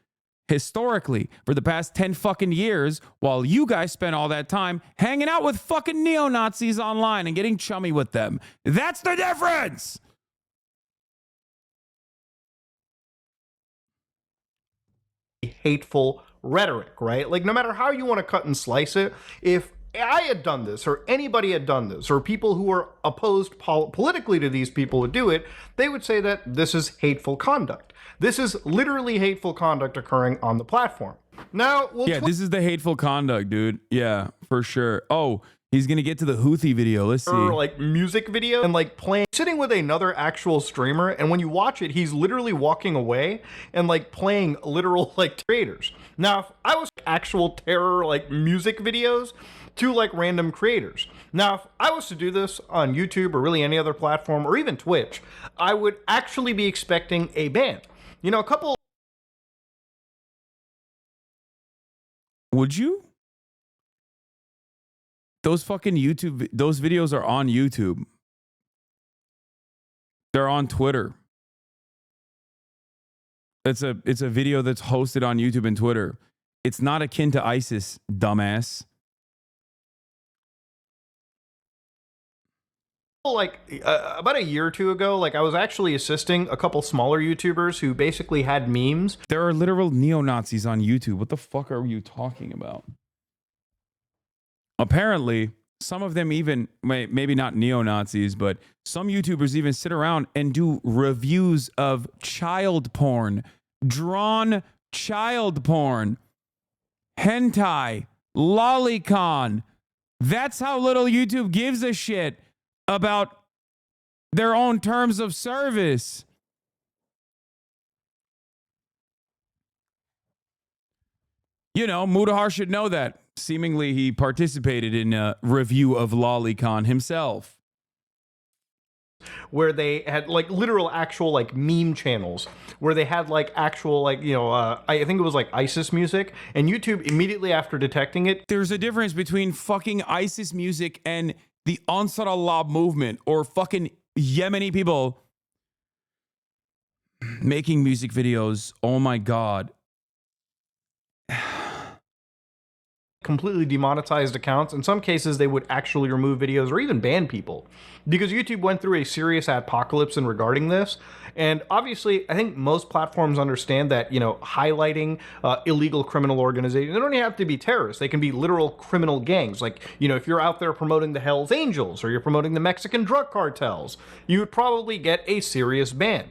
historically for the past 10 fucking years, while you guys spent all that time hanging out with fucking neo-Nazis online and getting chummy with them. That's the difference. Hateful rhetoric, right? Like, no matter how you want to cut and slice it, if I had done this, or anybody had done this, or people who were opposed politically to these people would do it, they would say that this is hateful conduct. This is literally hateful conduct occurring on the platform. Now, yeah, this is the hateful conduct, dude. Yeah, for sure. Oh, he's gonna get to the Houthi video. Let's see. Or like music video and like playing, sitting with another actual streamer, and when you watch it, he's literally walking away and like playing literal like creators. Now, if I was actual terror like music videos to like random creators. Now, if I was to do this on YouTube or really any other platform or even Twitch, I would actually be expecting a ban. You know, a couple. Would you? Those fucking those videos are on YouTube. They're on Twitter. It's a video that's hosted on YouTube and Twitter. It's not akin to ISIS, dumbass. Like about a year or two ago, like I was actually assisting a couple smaller YouTubers who basically had memes. There are literal neo-Nazis on YouTube. What the fuck are you talking about? Apparently, some of them even, maybe not neo-Nazis, but some YouTubers even sit around and do reviews of child porn, drawn child porn, hentai, lolicon. That's how little YouTube gives a shit about their own terms of service. You know, Mudahar should know that. Seemingly, he participated in a review of lolicon himself. Where they had like literal actual like meme channels where they had like actual like, you know, I think it was like ISIS music, and YouTube immediately after detecting it. There's a difference between fucking ISIS music and the Ansar Allah movement or fucking Yemeni people making music videos. Oh my God. Completely demonetized accounts. In some cases, they would actually remove videos or even ban people because YouTube went through a serious apocalypse in regarding this. And obviously, I think most platforms understand that, you know, highlighting illegal criminal organizations, they don't even have to be terrorists. They can be literal criminal gangs. Like, you know, if you're out there promoting the Hells Angels or you're promoting the Mexican drug cartels, you would probably get a serious ban.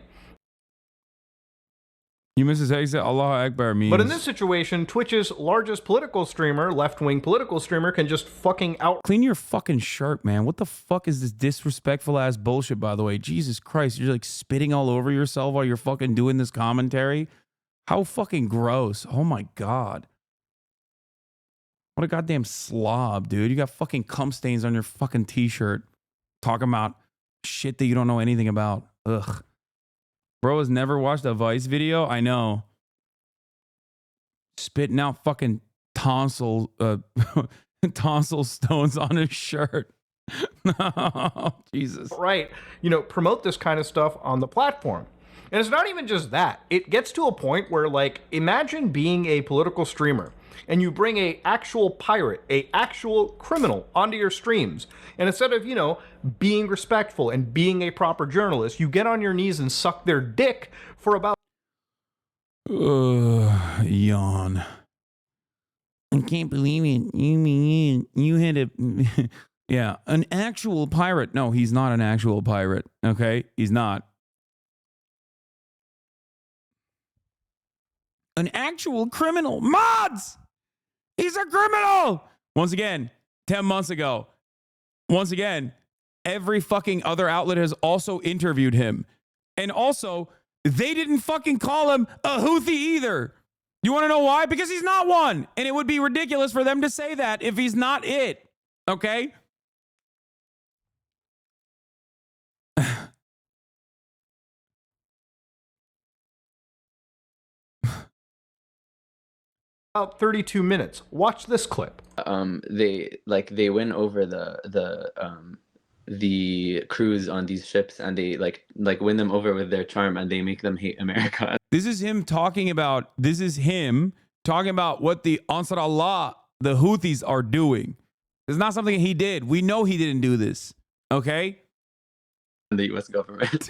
You Mrs. Hayes said Allah Akbar means. But in this situation, Twitch's largest political streamer, left-wing political streamer, can just fucking out. Clean your fucking shirt, man. What the fuck is this disrespectful ass bullshit, by the way? Jesus Christ, you're like spitting all over yourself while you're fucking doing this commentary? How fucking gross. Oh my God. What a goddamn slob, dude. You got fucking cum stains on your fucking t-shirt. Talking about shit that you don't know anything about. Ugh. Bro has never watched a Vice video? I know. Spitting out fucking tonsil stones on his shirt. No, Jesus. Right. You know, promote this kind of stuff on the platform. And it's not even just that. It gets to a point where, like, imagine being a political streamer and you bring a actual pirate, a actual criminal onto your streams. And instead of, you know, being respectful and being a proper journalist, you get on your knees and suck their dick for about... Yawn. I can't believe it. You mean you had a... yeah, an actual pirate. No, he's not an actual pirate. Okay? He's not. An actual criminal. Mods! He's a criminal! Once again, 10 months ago. Once again, every fucking other outlet has also interviewed him. And also, they didn't fucking call him a Houthi either. You want to know why? Because he's not one. And it would be ridiculous for them to say that if he's not it. Okay? About 32 minutes. Watch this clip. They win over the crews on these ships, and they like win them over with their charm, and they make them hate America. This is him talking about what the Ansar Allah, the Houthis, are doing. It's not something he did. We know he didn't do this. Okay? The U.S. government.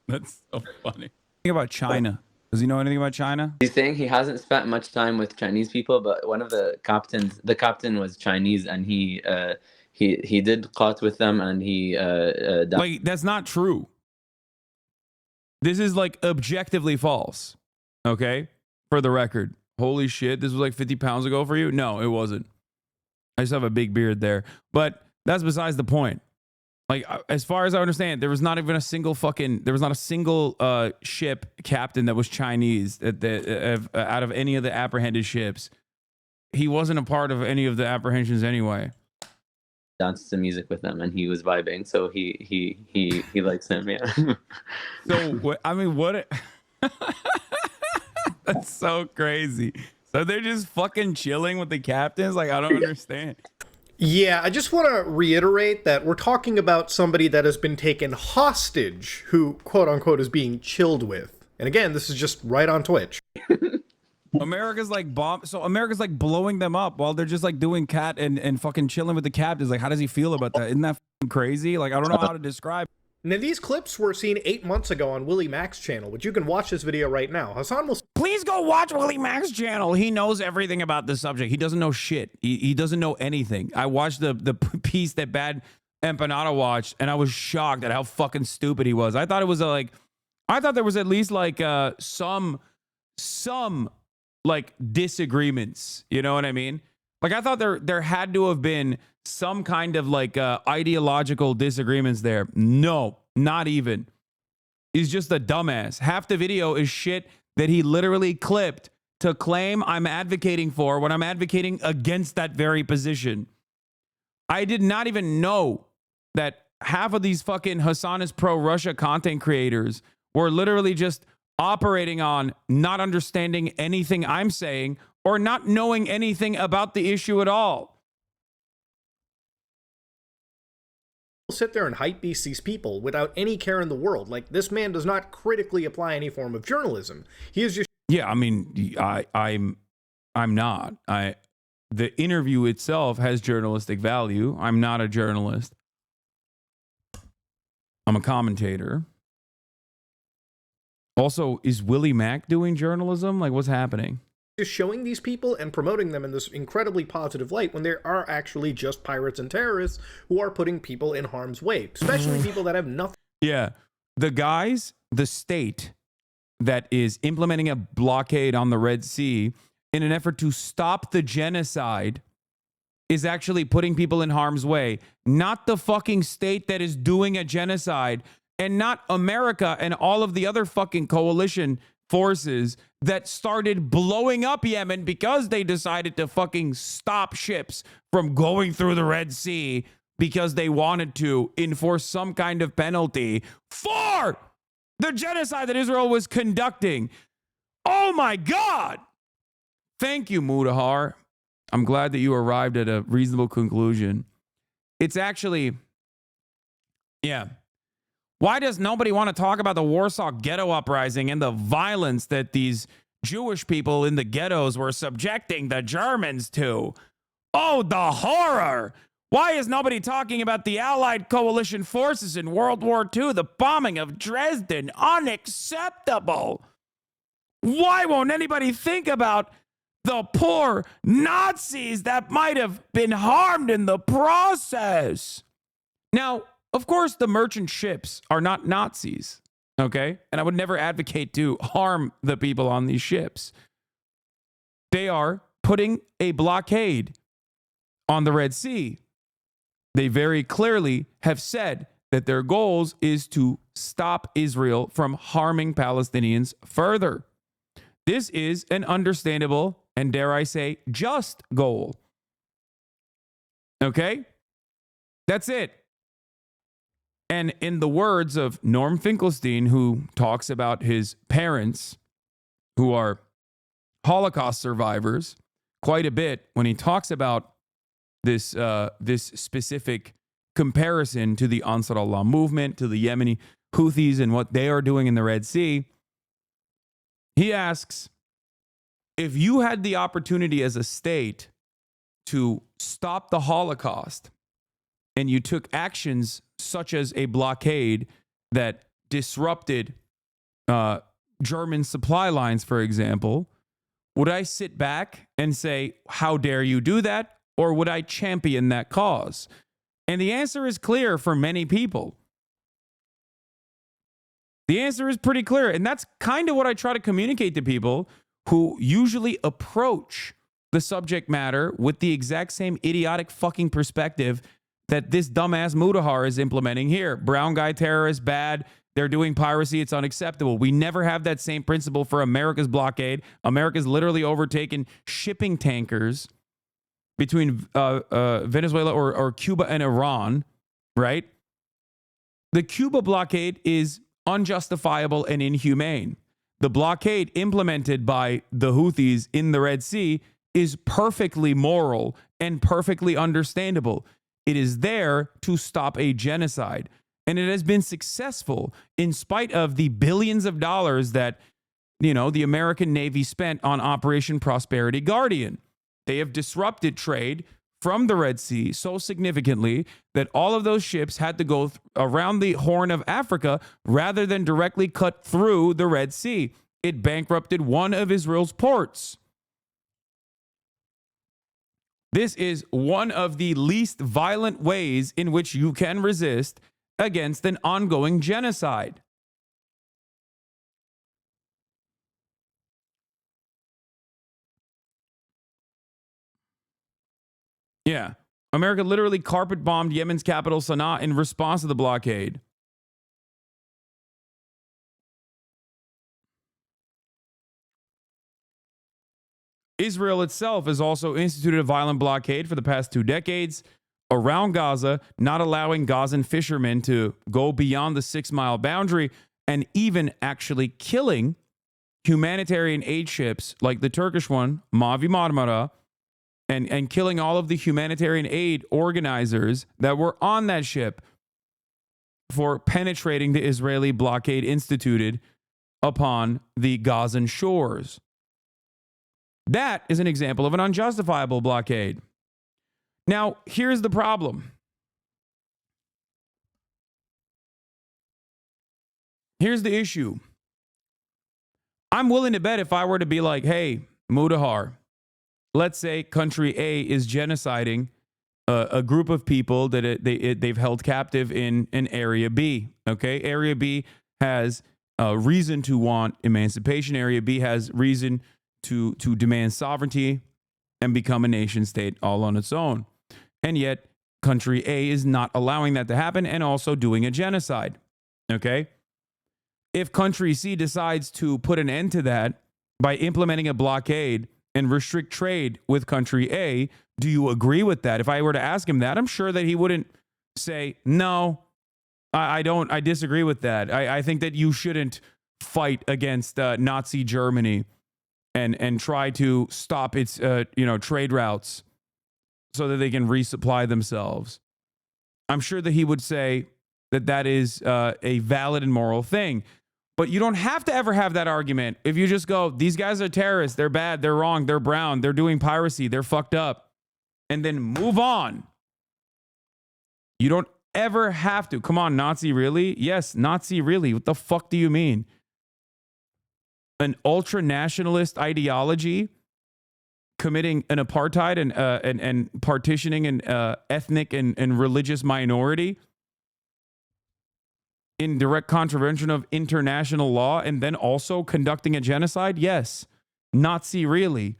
That's so funny. Think about China. Does he know anything about China? He's saying he hasn't spent much time with Chinese people, but one of the captain was Chinese, and he did qat with them, and he died. Like, that's not true. This is like objectively false. Okay? For the record. Holy shit, this was like 50 pounds ago for you? No, it wasn't. I just have a big beard there. But that's besides the point. Like, as far as I understand, there was not even a single ship captain that was Chinese out of any of the apprehended ships. He wasn't a part of any of the apprehensions anyway. Danced to music with them, and he was vibing, so he likes him, yeah. So, I mean, what? That's so crazy. So they're just fucking chilling with the captains? Like, I don't understand. Yeah, I just want to reiterate that we're talking about somebody that has been taken hostage who, quote unquote, is being chilled with. And again, this is just right on Twitch. America's like America's like blowing them up while they're just like doing cat and fucking chilling with the captains. Like, how does he feel about that? Isn't that fucking crazy? Like, I don't know how to describe. Now, these clips were seen 8 months ago on Willie Mack's channel, but you can watch this video right now. Hasan will... Please go watch Willie Mack's channel. He knows everything about the subject. He doesn't know shit. He doesn't know anything. I watched the piece that Bad Empanada watched, and I was shocked at how fucking stupid he was. I thought it was I thought there was at least like some like disagreements. You know what I mean? Like, I thought there had to have been some kind of like ideological disagreements there. No, not even. He's just a dumbass. Half the video is shit that he literally clipped to claim I'm advocating for when I'm advocating against that very position. I did not even know that half of these fucking Hasan is pro-Russia content creators were literally just operating on not understanding anything I'm saying or not knowing anything about the issue at all. Sit there and hype beast these people without any care in the world. Like, this man does not critically apply any form of journalism. He is just... Yeah, I mean, I'm not. The interview itself has journalistic value. I'm not a journalist. I'm a commentator. Also, is Willie Mack doing journalism? Like, what's happening? Just showing these people and promoting them in this incredibly positive light when there are actually just pirates and terrorists who are putting people in harm's way, especially people that have nothing. Yeah. The state that is implementing a blockade on the Red Sea in an effort to stop the genocide is actually putting people in harm's way, not the fucking state that is doing a genocide, and not America and all of the other fucking coalition forces that started blowing up Yemen because they decided to fucking stop ships from going through the Red Sea because they wanted to enforce some kind of penalty for the genocide that Israel was conducting. Oh my God. Thank you, Mudahar. I'm glad that you arrived at a reasonable conclusion. It's actually, yeah. Why does nobody want to talk about the Warsaw Ghetto Uprising and the violence that these Jewish people in the ghettos were subjecting the Germans to? Oh, the horror! Why is nobody talking about the Allied coalition forces in World War II, the bombing of Dresden? Unacceptable! Why won't anybody think about the poor Nazis that might have been harmed in the process? Now, of course, the merchant ships are not Nazis, okay? And I would never advocate to harm the people on these ships. They are putting a blockade on the Red Sea. They very clearly have said that their goals is to stop Israel from harming Palestinians further. This is an understandable and, dare I say, just goal. Okay? That's it. And in the words of Norm Finkelstein, who talks about his parents, who are Holocaust survivors, quite a bit when he talks about this specific comparison to the Ansar Allah movement, to the Yemeni Houthis and what they are doing in the Red Sea. He asks, if you had the opportunity as a state to stop the Holocaust and you took actions such as a blockade that disrupted German supply lines, for example, would I sit back and say, how dare you do that? Or would I champion that cause? And the answer is clear for many people. The answer is pretty clear. And that's kind of what I try to communicate to people who usually approach the subject matter with the exact same idiotic fucking perspective that this dumbass Mudahar is implementing here. Brown guy terrorists, bad. They're doing piracy. It's unacceptable. We never have that same principle for America's blockade. America's literally overtaken shipping tankers between Venezuela or Cuba and Iran, right? The Cuba blockade is unjustifiable and inhumane. The blockade implemented by the Houthis in the Red Sea is perfectly moral and perfectly understandable. It is there to stop a genocide. And it has been successful in spite of the billions of dollars that, you know, the American Navy spent on Operation Prosperity Guardian. They have disrupted trade from the Red Sea so significantly that all of those ships had to go around the Horn of Africa rather than directly cut through the Red Sea. It bankrupted one of Israel's ports. This is one of the least violent ways in which you can resist against an ongoing genocide. Yeah. America literally carpet bombed Yemen's capital, Sana'a, in response to the blockade. Israel itself has also instituted a violent blockade for the past 2 decades around Gaza, not allowing Gazan fishermen to go beyond the 6-mile boundary, and even actually killing humanitarian aid ships like the Turkish one, Mavi Marmara, and killing all of the humanitarian aid organizers that were on that ship for penetrating the Israeli blockade instituted upon the Gazan shores. That is an example of an unjustifiable blockade. Now, here's the problem. Here's the issue. I'm willing to bet if I were to be like, hey, Mudahar, let's say country A is genociding a group of people that they've held captive in Area B. Okay, Area B has reason to want emancipation. Area B has reason to demand sovereignty and become a nation state all on its own. And yet, country A is not allowing that to happen and also doing a genocide. Okay? If country C decides to put an end to that by implementing a blockade and restrict trade with country A, do you agree with that? If I were to ask him that, I'm sure that he wouldn't say, no, I don't. I disagree with that. I think that you shouldn't fight against Nazi Germany and try to stop its trade routes so that they can resupply themselves. I'm sure that he would say that that is a valid and moral thing. But you don't have to ever have that argument if you just go, these guys are terrorists, they're bad, they're wrong, they're brown, they're doing piracy, they're fucked up, and then move on. You don't ever have to. Come on, Nazi, really? Yes, Nazi, really. What the fuck do you mean? An ultra-nationalist ideology committing an apartheid and partitioning an ethnic and religious minority in direct contravention of international law and then also conducting a genocide? Yes. Nazi, really.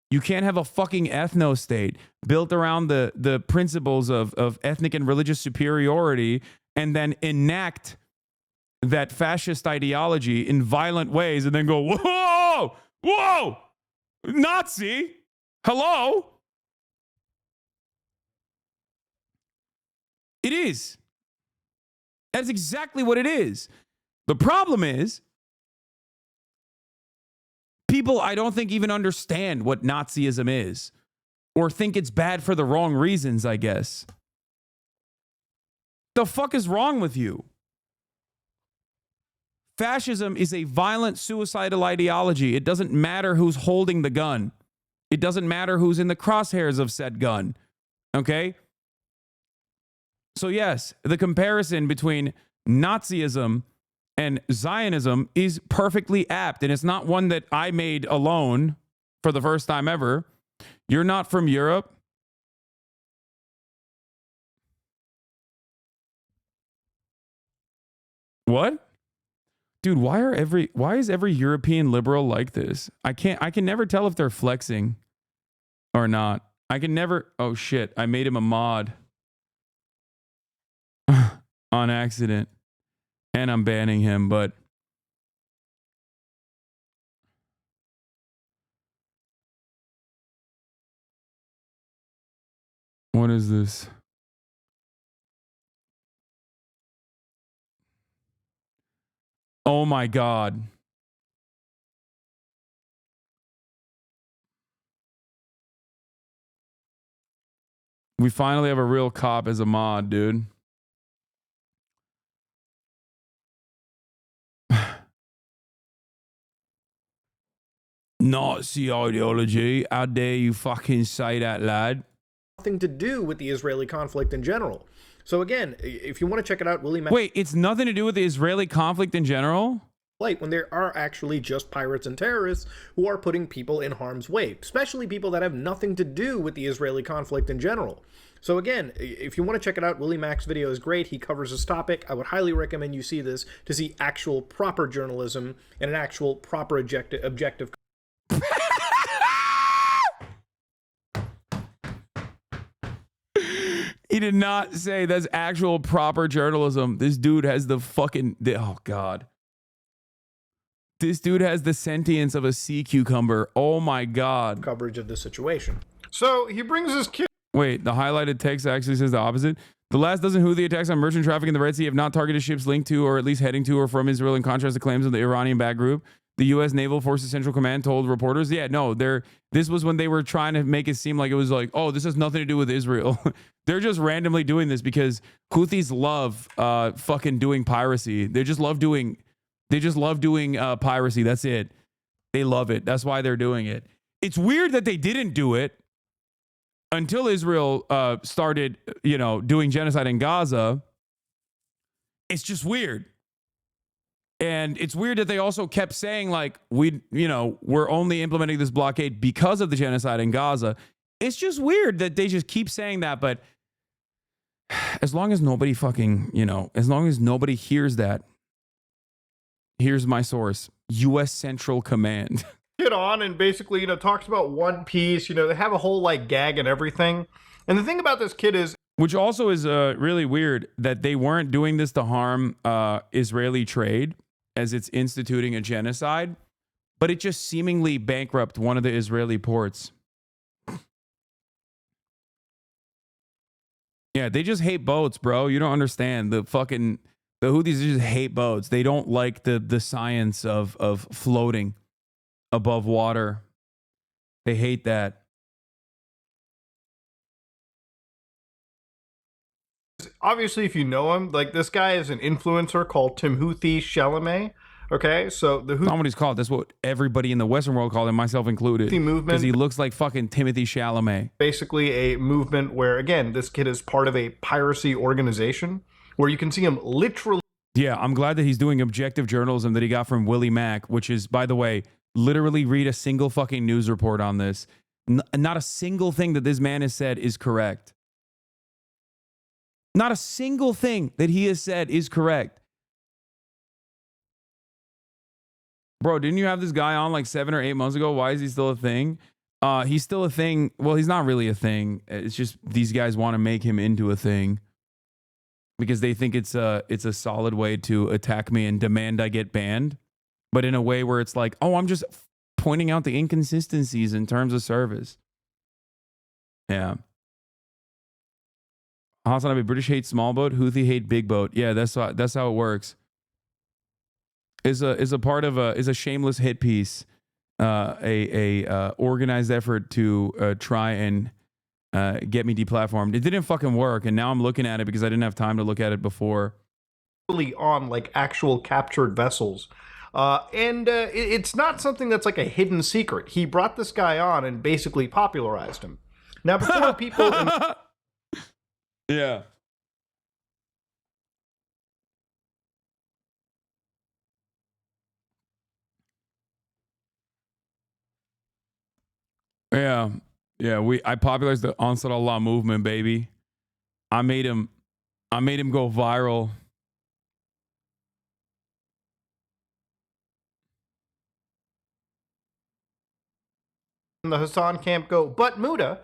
You can't have a fucking ethno-state built around the principles of ethnic and religious superiority and then enact that fascist ideology in violent ways and then go, whoa, whoa, Nazi, hello? It is. That's exactly what it is. The problem is, people, I don't think, even understand what Nazism is or think it's bad for the wrong reasons, I guess. The fuck is wrong with you? Fascism is a violent, suicidal ideology. It doesn't matter who's holding the gun. It doesn't matter who's in the crosshairs of said gun. Okay? So yes, the comparison between Nazism and Zionism is perfectly apt, and it's not one that I made alone for the first time ever. You're not from Europe. What? Dude, why is every European liberal like this? I can never tell if they're flexing or not. I can never. Oh shit, I made him a mod on accident. And I'm banning him, but what is this? Oh my God. We finally have a real cop as a mod, dude. Nazi ideology. How dare you fucking say that, lad? Nothing to do with the Israeli conflict in general. So again, if you want to check it out, Willie Mack. Wait, it's nothing to do with the Israeli conflict in general? When there are actually just pirates and terrorists who are putting people in harm's way, especially people that have nothing to do with the Israeli conflict in general. So again, if you want to check it out, Willie Mack's video is great. He covers this topic. I would highly recommend you see this to see actual proper journalism and an actual proper objective. He did not say that's actual proper journalism. This dude has the fucking... Oh, God. This dude has the sentience of a sea cucumber. Oh, my God. Coverage of the situation. So he brings his kid... Wait, the highlighted text actually says the opposite. The last dozen Houthi attacks on merchant traffic in the Red Sea have not targeted ships linked to or at least heading to or from Israel, in contrast to claims of the Iranian-backed group. The U.S. Naval Forces Central Command told reporters, yeah, no, this was when they were trying to make it seem like it was like, oh, this has nothing to do with Israel. They're just randomly doing this because Houthis love fucking doing piracy. They just love doing piracy. That's it. They love it. That's why they're doing it. It's weird that they didn't do it until Israel started, doing genocide in Gaza. It's just weird. And it's weird that they also kept saying, like, we're only implementing this blockade because of the genocide in Gaza. It's just weird that they just keep saying that. But as long as nobody fucking, as long as nobody hears that, here's my source, U.S. Central Command. Get on and basically, talks about One Piece. They have a whole, gag and everything. And the thing about this kid is... Which also is really weird that they weren't doing this to harm Israeli trade, as it's instituting a genocide, but it just seemingly bankrupt one of the Israeli ports. Yeah, they just hate boats, bro. You don't understand. The Houthis just hate boats. They don't like the science of floating above water. They hate that. Obviously, if you know him, this guy is an influencer called Timothée Chalamet. Okay, so That's not what he's called. That's what everybody in the Western world called him, myself included. The movement, because he looks like fucking Timothée Chalamet. Basically, a movement where, again, this kid is part of a piracy organization where you can see him literally. Yeah, I'm glad that he's doing objective journalism that he got from Willie Mack, which is, by the way, literally read a single fucking news report on this. Not a single thing that this man has said is correct. Not a single thing that he has said is correct. Bro, didn't you have this guy on like 7 or 8 months ago? Why is he still a thing? He's still a thing. Well, he's not really a thing. It's just these guys want to make him into a thing because they think it's a solid way to attack me and demand I get banned, but in a way where it's like, oh, I'm just pointing out the inconsistencies in terms of service. Yeah. Hasanabi, British hate small boat, Houthi hate big boat. Yeah, that's how it works. Is a shameless hit piece, a organized effort to try and get me deplatformed. It didn't fucking work, and now I'm looking at it because I didn't have time to look at it before. on like actual captured vessels. It's not something that's like a hidden secret. He brought this guy on and basically popularized him. Now, before people... Yeah. Yeah. Yeah, I popularized the Ansar Allah movement, baby. I made him go viral. The Hasan camp go, but Muda,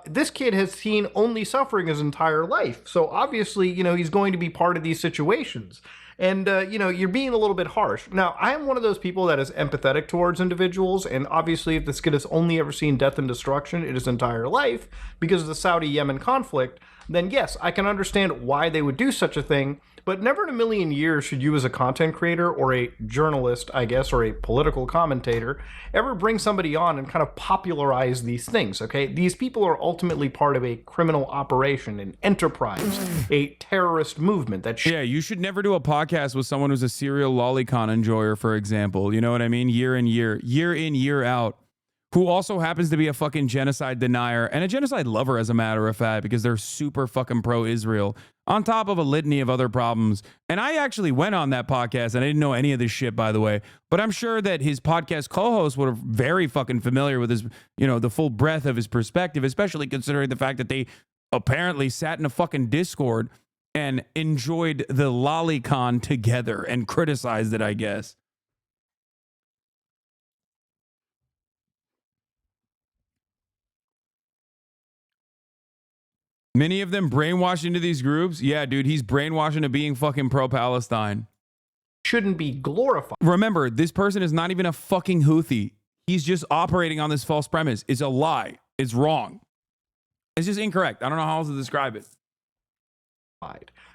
this kid has seen only suffering his entire life. So obviously, he's going to be part of these situations. And, you're being a little bit harsh. Now, I am one of those people that is empathetic towards individuals. And obviously, if this kid has only ever seen death and destruction in his entire life because of the Saudi-Yemen conflict, then yes, I can understand why they would do such a thing. But never in a million years should you as a content creator or a journalist, I guess, or a political commentator ever bring somebody on and kind of popularize these things, okay? These people are ultimately part of a criminal operation, an enterprise, a terrorist movement. Yeah, you should never do a podcast with someone who's a serial lolicon enjoyer, for example. You know what I mean? Year in, year out. Who also happens to be a fucking genocide denier and a genocide lover, as a matter of fact, because they're super fucking pro-Israel, on top of a litany of other problems. And I actually went on that podcast, and I didn't know any of this shit, by the way. But I'm sure that his podcast co-hosts were very fucking familiar with his, the full breadth of his perspective, especially considering the fact that they apparently sat in a fucking Discord and enjoyed the lolicon together and criticized it, I guess. Many of them brainwashed into these groups. Yeah, dude, he's brainwashed into being fucking pro-Palestine. Shouldn't be glorified. Remember, this person is not even a fucking Houthi. He's just operating on this false premise. It's a lie. It's wrong. It's just incorrect. I don't know how else to describe it.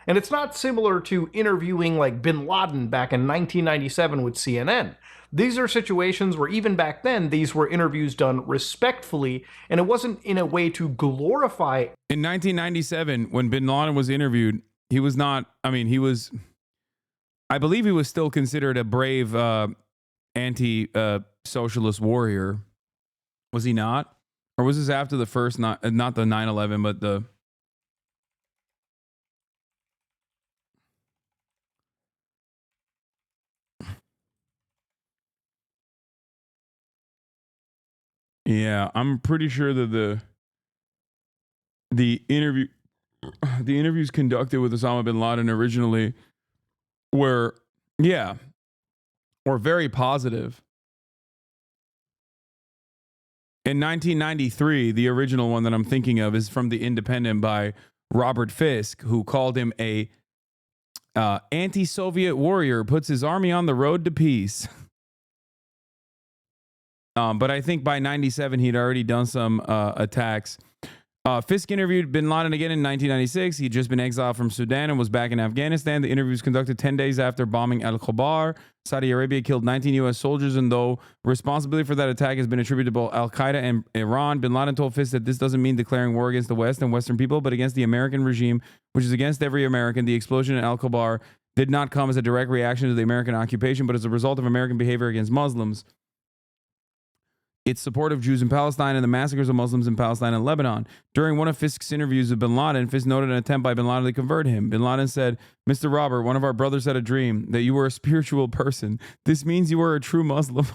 And it's not similar to interviewing like bin Laden back in 1997 with CNN. These are situations where even back then, these were interviews done respectfully, and it wasn't in a way to glorify. In 1997, when bin Laden was interviewed, he was not, I believe he was still considered a brave anti-socialist warrior. Was he not? Or was this after the first, not the 9/11, but the... Yeah, I'm pretty sure that the interviews conducted with Osama bin Laden originally were very positive. In 1993, the original one that I'm thinking of is from The Independent by Robert Fisk, who called him a anti-Soviet warrior, puts his army on the road to peace. But I think by 97, he'd already done some attacks. Fisk interviewed bin Laden again in 1996. He'd just been exiled from Sudan and was back in Afghanistan. The interview was conducted 10 days after bombing Al-Khobar. Saudi Arabia killed 19 U.S. soldiers, and though responsibility for that attack has been attributed to both Al-Qaeda and Iran, bin Laden told Fisk that this doesn't mean declaring war against the West and Western people, but against the American regime, which is against every American. The explosion in Al-Khobar did not come as a direct reaction to the American occupation, but as a result of American behavior against Muslims. Its support of Jews in Palestine and the massacres of Muslims in Palestine and Lebanon. During one of Fisk's interviews with bin Laden, Fisk noted an attempt by bin Laden to convert him. Bin Laden said, "Mr. Robert, one of our brothers had a dream that you were a spiritual person. This means you are a true Muslim."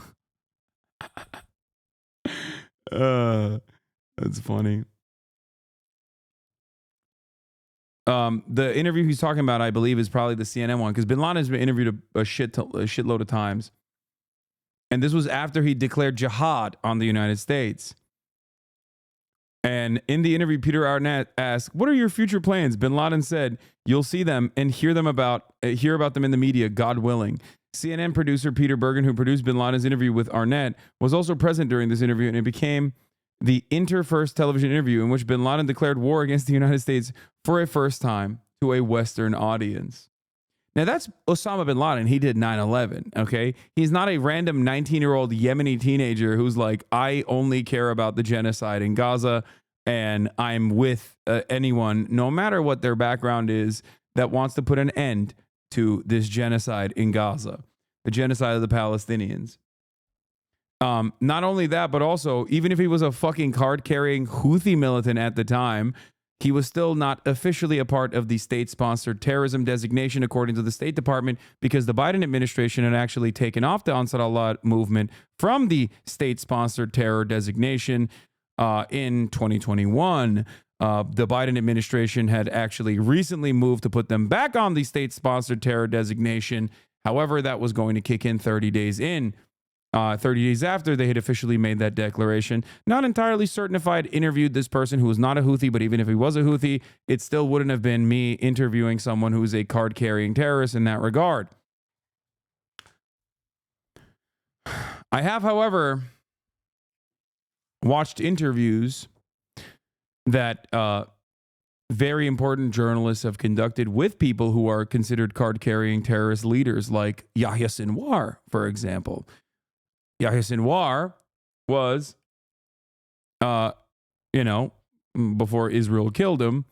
That's funny. The interview he's talking about, I believe, is probably the CNN one, because bin Laden has been interviewed a shitload of times. And this was after he declared jihad on the United States. And in the interview, Peter Arnett asked, "What are your future plans?" Bin Laden said, "You'll see them and hear about them in the media, God willing." CNN producer Peter Bergen, who produced bin Laden's interview with Arnett, was also present during this interview, and it became the first television interview in which bin Laden declared war against the United States for a first time to a Western audience. Now, that's Osama bin Laden. He did 9/11, okay? He's not a random 19-year-old Yemeni teenager who's like, I only care about the genocide in Gaza, and I'm with anyone, no matter what their background is, that wants to put an end to this genocide in Gaza, the genocide of the Palestinians. Not only that, but also, even if he was a fucking card-carrying Houthi militant at the time, he was still not officially a part of the state-sponsored terrorism designation, according to the State Department, because the Biden administration had actually taken off the Ansar Allah movement from the state-sponsored terror designation in 2021. The Biden administration had actually recently moved to put them back on the state-sponsored terror designation. However, that was going to kick in 30 days in. 30 days after they had officially made that declaration. Not entirely certain if I'd interviewed this person who was not a Houthi, but even if he was a Houthi, it still wouldn't have been me interviewing someone who's a card-carrying terrorist in that regard. I have, however, watched interviews that very important journalists have conducted with people who are considered card-carrying terrorist leaders, like Yahya Sinwar, for example. Yahya Sinwar was, before Israel killed him,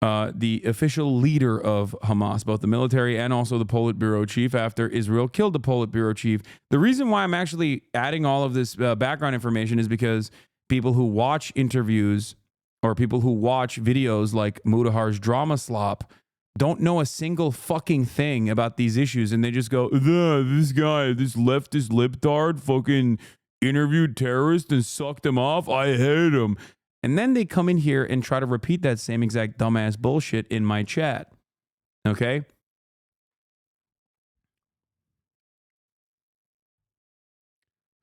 the official leader of Hamas, both the military and also the Politburo chief, after Israel killed the Politburo chief. The reason why I'm actually adding all of this background information is because people who watch interviews or people who watch videos like Mudahar's Drama Slop don't know a single fucking thing about these issues, and they just go, this guy, this leftist libtard fucking interviewed terrorists and sucked him off. I hate him. And then they come in here and try to repeat that same exact dumbass bullshit in my chat. Okay?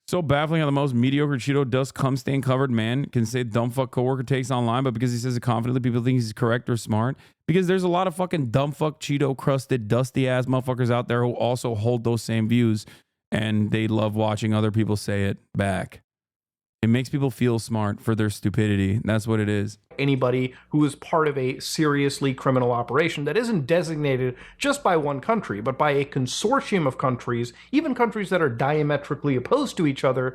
So baffling how the most mediocre Cheeto dust cum stain covered man can say dumb fuck coworker takes online, but because he says it confidently, people think he's correct or smart. Because there's a lot of fucking dumb fuck Cheeto crusted dusty ass motherfuckers out there who also hold those same views, and they love watching other people say it back. It makes people feel smart for their stupidity. That's what it is. Anybody who is part of a seriously criminal operation that isn't designated just by one country, but by a consortium of countries, even countries that are diametrically opposed to each other,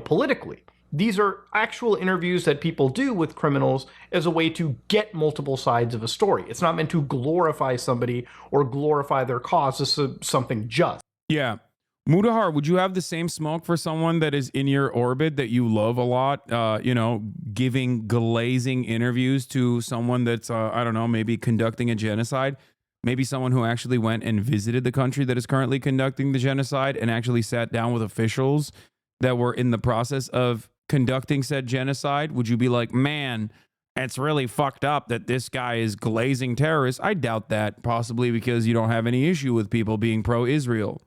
politically. These are actual interviews that people do with criminals as a way to get multiple sides of a story. It's not meant to glorify somebody or glorify their cause as something just. Yeah. Mudahar, would you have the same smoke for someone that is in your orbit that you love a lot, giving glazing interviews to someone that's, maybe conducting a genocide? Maybe someone who actually went and visited the country that is currently conducting the genocide and actually sat down with officials that were in the process of conducting said genocide? Would you be like, man, it's really fucked up that this guy is glazing terrorists? I doubt that, possibly because you don't have any issue with people being pro-Israel.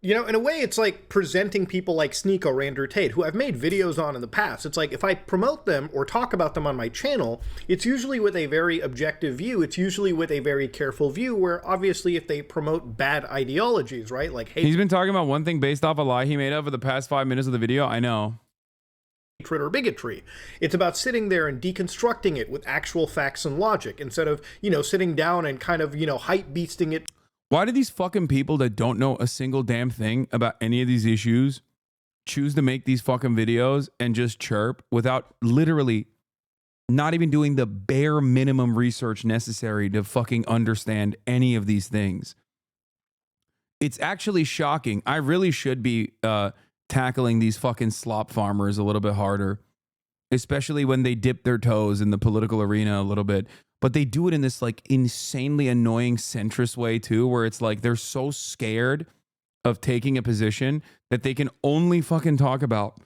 In a way, it's like presenting people like Sneeko or Andrew Tate, who I've made videos on in the past. It's like if I promote them or talk about them on my channel, it's usually with a very objective view. It's usually with a very careful view, where obviously if they promote bad ideologies, right? Like hate. He's been talking about one thing based off a lie he made up for the past 5 minutes of the video. I know. Hatred or bigotry. It's about sitting there and deconstructing it with actual facts and logic instead of, sitting down and kind of, hype beasting it. Why do these fucking people that don't know a single damn thing about any of these issues choose to make these fucking videos and just chirp without literally not even doing the bare minimum research necessary to fucking understand any of these things? It's actually shocking. I really should be tackling these fucking slop farmers a little bit harder, especially when they dip their toes in the political arena a little bit. But they do it in this like insanely annoying centrist way too, where it's like they're so scared of taking a position that they can only fucking talk about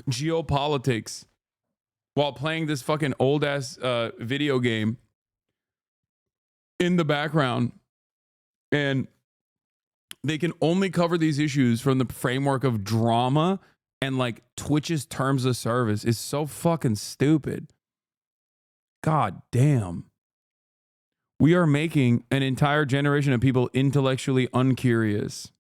geopolitics while playing this fucking old ass video game in the background. And they can only cover these issues from the framework of drama and like Twitch's terms of service. Is so fucking stupid. God damn. We are making an entire generation of people intellectually uncurious.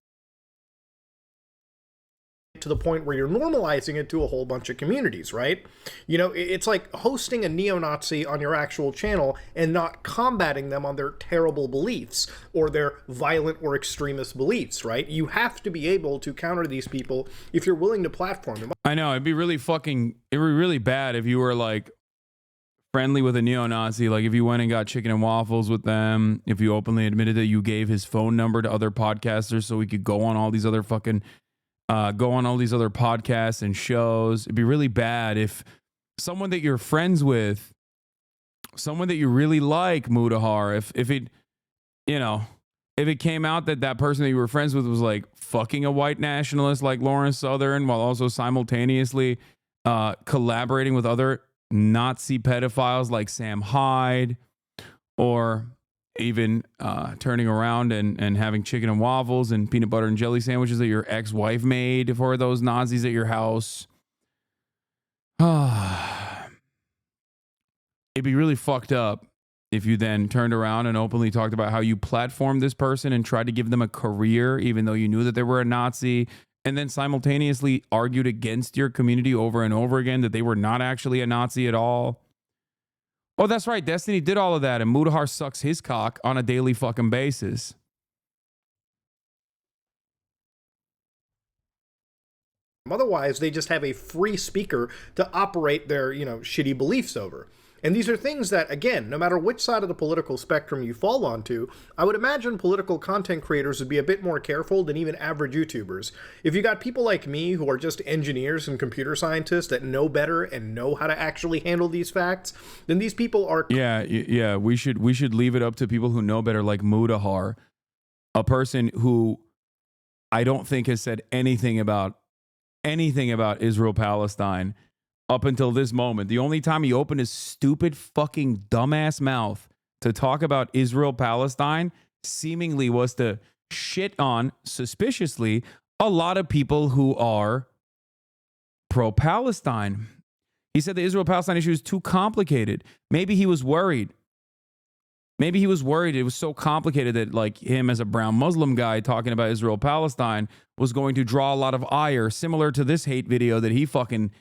To the point where you're normalizing it to a whole bunch of communities, right? It's like hosting a neo-Nazi on your actual channel and not combating them on their terrible beliefs or their violent or extremist beliefs, right? You have to be able to counter these people if you're willing to platform them. I know, it'd be really bad if you were like friendly with a neo-Nazi, like if you went and got chicken and waffles with them, if you openly admitted that you gave his phone number to other podcasters so he could go on all these other podcasts and shows, it'd be really bad if someone that you're friends with, someone that you really like, Mudahar, if it came out that that person that you were friends with was like fucking a white nationalist like Lawrence Southern while also simultaneously collaborating with other Nazi pedophiles like Sam Hyde, or even turning around and having chicken and waffles and peanut butter and jelly sandwiches that your ex-wife made for those Nazis at your house. It'd be really fucked up if you then turned around and openly talked about how you platformed this person and tried to give them a career, even though you knew that they were a Nazi, and then simultaneously argued against your community over and over again that they were not actually a Nazi at all. Oh, that's right. Destiny did all of that, and Mudahar sucks his cock on a daily fucking basis. Otherwise, they just have a free speaker to operate their, shitty beliefs over. And these are things that, again, no matter which side of the political spectrum you fall onto, I would imagine political content creators would be a bit more careful than even average YouTubers. If you got people like me who are just engineers and computer scientists that know better and know how to actually handle these facts, then these people are... Yeah. We should leave it up to people who know better, like Mudahar, a person who I don't think has said anything about Israel-Palestine up until this moment. The only time he opened his stupid fucking dumbass mouth to talk about Israel-Palestine seemingly was to shit on, suspiciously, a lot of people who are pro-Palestine. He said the Israel-Palestine issue is too complicated. Maybe he was worried. Maybe he was worried it was so complicated that, like, him as a brown Muslim guy talking about Israel-Palestine was going to draw a lot of ire, similar to this hate video that he fucking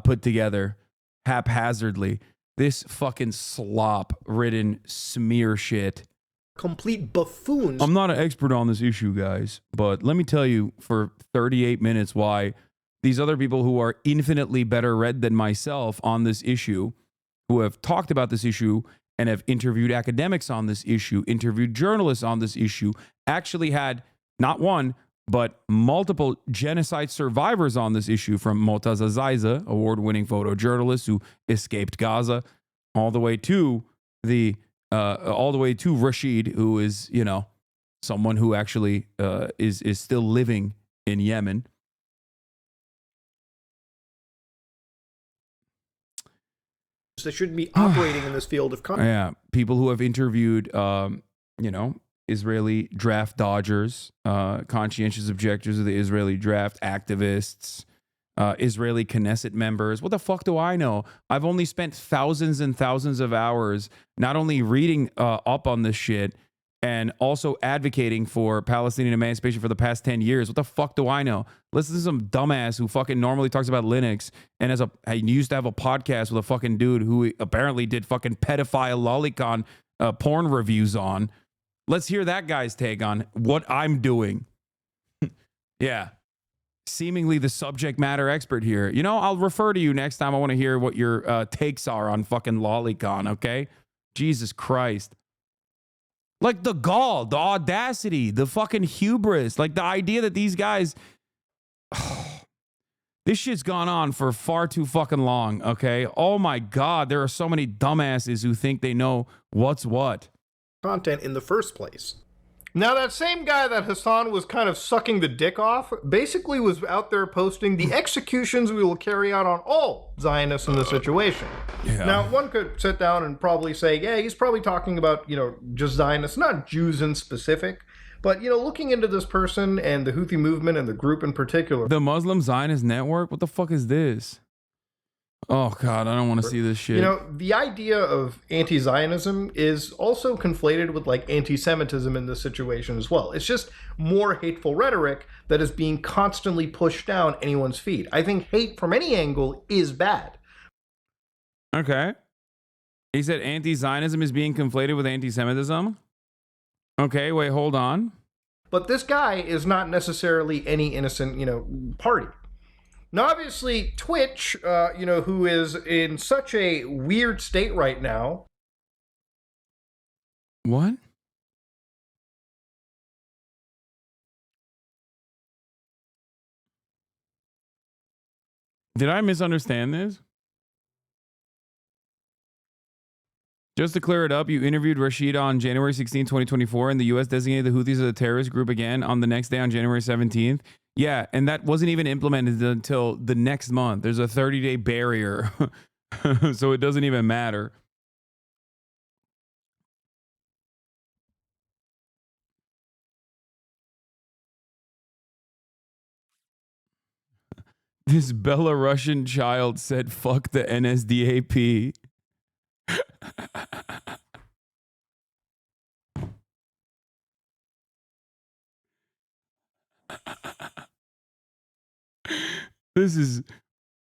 put together haphazardly. This fucking slop-ridden smear shit. Complete buffoons. I'm not an expert on this issue, guys, but let me tell you for 38 minutes why these other people who are infinitely better read than myself on this issue, who have talked about this issue and have interviewed academics on this issue, interviewed journalists on this issue, actually had not one, but multiple genocide survivors on this issue, from Motaz Azaiza, award-winning photojournalist who escaped Gaza, all the way to Rashid, who is, someone who actually is still living in Yemen. They shouldn't be operating in this field of content. Yeah, people who have interviewed, Israeli draft dodgers, conscientious objectors of the Israeli draft, activists, Israeli Knesset members. What the fuck do I know? I've only spent thousands and thousands of hours not only reading up on this shit and also advocating for Palestinian emancipation for the past 10 years. What the fuck do I know? Listen to some dumbass who fucking normally talks about Linux and I used to have a podcast with a fucking dude who apparently did fucking pedophile lolicon porn reviews on. Let's hear that guy's take on what I'm doing. Yeah. Seemingly the subject matter expert here. I'll refer to you next time I want to hear what your takes are on fucking lolicon, okay? Jesus Christ. Like the gall, the audacity, the fucking hubris, like the idea that these guys... This shit's gone on for far too fucking long, okay? Oh my God, there are so many dumbasses who think they know what's what. Content in the first place. Now, that same guy that Hasan was kind of sucking the dick off basically was out there posting the executions we will carry out on all Zionists in this situation. Yeah. Now, one could sit down and probably say, yeah, he's probably talking about, just Zionists, not Jews in specific. But, looking into this person and the Houthi movement and the group in particular. The Muslim Zionist Network? What the fuck is this? Oh, God, I don't want to see this shit. The idea of anti-Zionism is also conflated with, anti-Semitism in this situation as well. It's just more hateful rhetoric that is being constantly pushed down anyone's feed. I think hate from any angle is bad. Okay. He said anti-Zionism is being conflated with anti-Semitism? Okay, wait, hold on. But this guy is not necessarily any innocent, party. Now, obviously, Twitch, who is in such a weird state right now. What? Did I misunderstand this? Just to clear it up, you interviewed Rashid on January 16, 2024, and the U.S. designated the Houthis as a terrorist group again on the next day on January 17th. Yeah, and that wasn't even implemented until the next month. There's a 30-day barrier, so it doesn't even matter. This Belarusian child said, fuck the NSDAP. This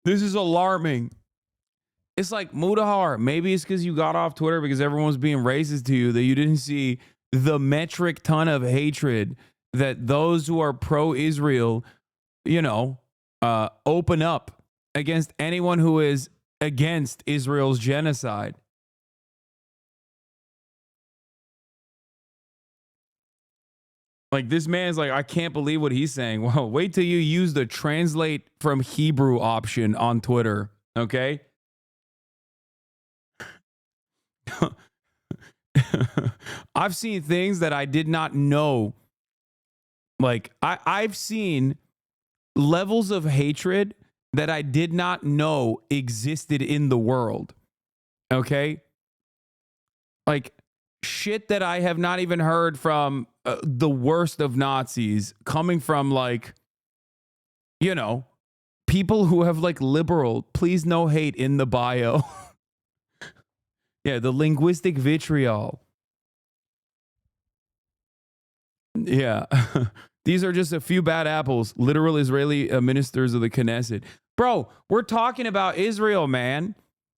is alarming. It's like, Mudahar, maybe it's because you got off Twitter because everyone was being racist to you that you didn't see the metric ton of hatred that those who are pro-Israel, open up against anyone who is against Israel's genocide. Like, this man's like, I can't believe what he's saying. Well, wait till you use the translate from Hebrew option on Twitter, okay? I've seen things that I did not know. Like, I've seen levels of hatred that I did not know existed in the world, okay? Like, shit that I have not even heard from the worst of Nazis coming from, like, people who have, like, liberal, please no hate in the bio. Yeah, the linguistic vitriol. Yeah. These are just a few bad apples, literal Israeli ministers of the Knesset. Bro, we're talking about Israel, man.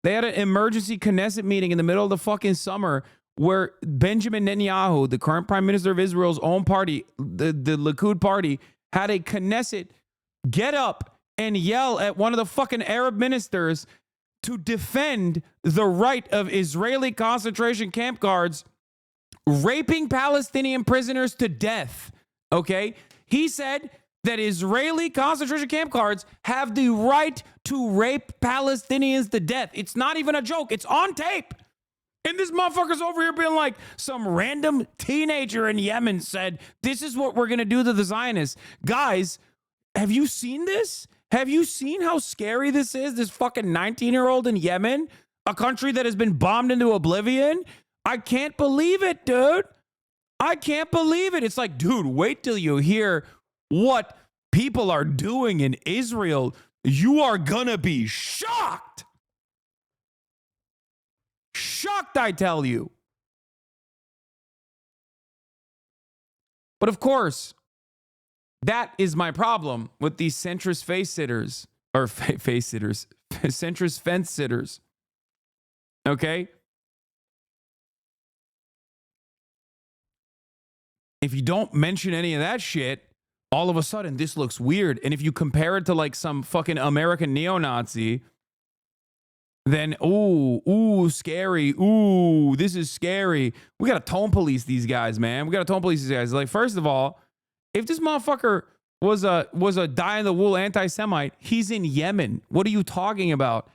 They had an emergency Knesset meeting in the middle of the fucking summer where Benjamin Netanyahu, the current prime minister of Israel's own party, the Likud party, had a Knesset get up and yell at one of the fucking Arab ministers to defend the right of Israeli concentration camp guards raping Palestinian prisoners to death. Okay? He said that Israeli concentration camp guards have the right to rape Palestinians to death. It's not even a joke. It's on tape. And this motherfucker's over here being like, some random teenager in Yemen said, this is what we're going to do to the Zionists. Guys, have you seen this? Have you seen how scary this is? This fucking 19-year-old in Yemen, a country that has been bombed into oblivion. I can't believe it, dude. I can't believe it. It's like, dude, wait till you hear what people are doing in Israel. You are gonna be shocked. Shocked, I tell you. But of course, that is my problem with these centrist face sitters, or face sitters, centrist fence sitters. Okay? If you don't mention any of that shit, all of a sudden this looks weird. And if you compare it to like some fucking American neo-Nazi, then, ooh, scary. Ooh, this is scary. We got to tone police these guys, man. We got to tone police these guys. Like, first of all, if this motherfucker was a die-in-the-wool anti-Semite, he's in Yemen. What are you talking about?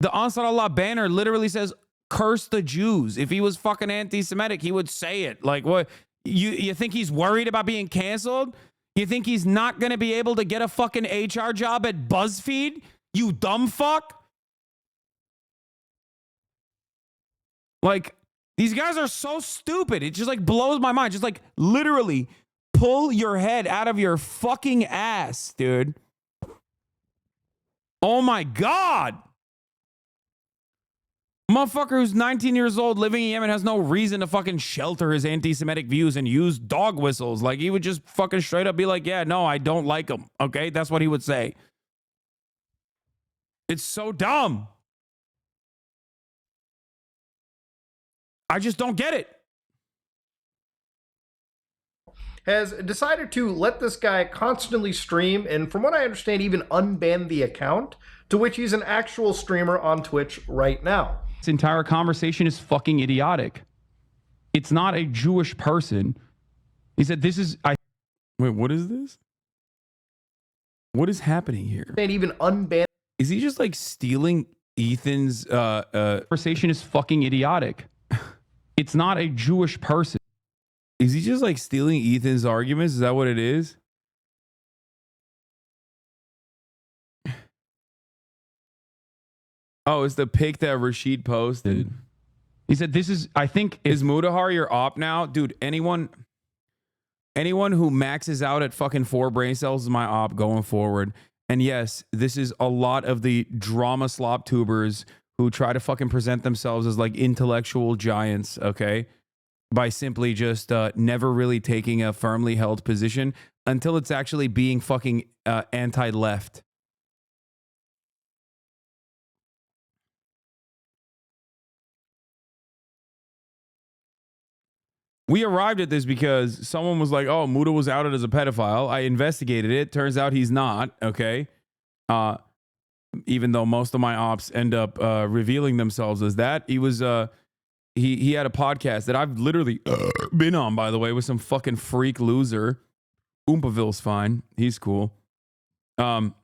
The Ansar Allah banner literally says, curse the Jews. If he was fucking anti-Semitic, he would say it. Like, what? You think he's worried about being canceled? You think he's not going to be able to get a fucking HR job at BuzzFeed? You dumb fuck? Like, these guys are so stupid. It just like blows my mind. Just like literally pull your head out of your fucking ass, dude. Oh my God. Motherfucker who's 19 years old living in Yemen has no reason to fucking shelter his anti-Semitic views and use dog whistles. Like, he would just fucking straight up be like, yeah, no, I don't like them. Okay? That's what he would say. It's so dumb. I just don't get it. has decided to let this guy constantly stream, and from what I understand, even unban the account, to which he's an actual streamer on Twitch right now. This entire conversation is fucking idiotic. It's not a Jewish person. He said, this is... Wait, what is this? What is happening here? And even unban... Is he just like stealing Ethan's... Conversation is fucking idiotic. It's not a Jewish person. Is he just like stealing Ethan's arguments? Is that what it is? Oh, it's the pic that Rashid posted. He said, this is, I think, is Mudahar your op now? Dude, anyone who maxes out at fucking 4 brain cells is my op going forward. And yes, this is a lot of the drama slop tubers who try to fucking present themselves as like intellectual giants, okay? By simply just never really taking a firmly held position until it's actually being fucking anti-left. We arrived at this because someone was like, oh, Muda was outed as a pedophile. I investigated it. Turns out he's not, okay? Even though most of my ops end up revealing themselves as that. He was, he had a podcast that I've literally been on, by the way, with some fucking freak loser. Oompaville's fine. He's cool. But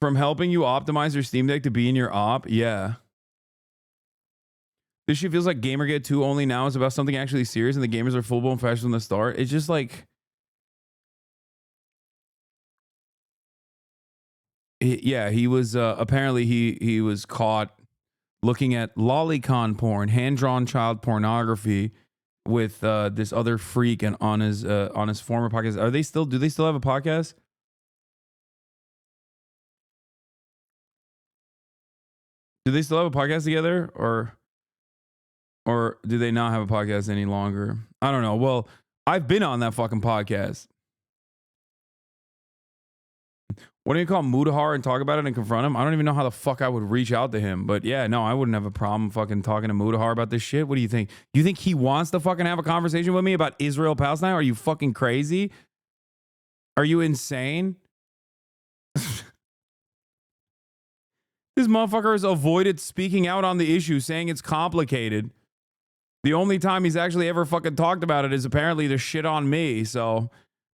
from helping you optimize your Steam Deck to be in your op, yeah. This shit feels like Gamergate 2 only now is about something actually serious and the gamers are full-blown fascists from the start. It's just like... Yeah, he was, apparently he was caught looking at lolicon porn, hand-drawn child pornography with this other freak and on his former podcast. Do they still have a podcast? Do they still have a podcast together, or do they not have a podcast any longer? I don't know. Well, I've been on that fucking podcast. What do you call Mudahar and talk about it and confront him? I don't even know how the fuck I would reach out to him. But yeah, no, I wouldn't have a problem fucking talking to Mudahar about this shit. What do you think? You think he wants to fucking have a conversation with me about Israel Palestine? Are you fucking crazy? Are you insane? This motherfucker has avoided speaking out on the issue, saying it's complicated. The only time he's actually ever fucking talked about it is apparently the shit on me. So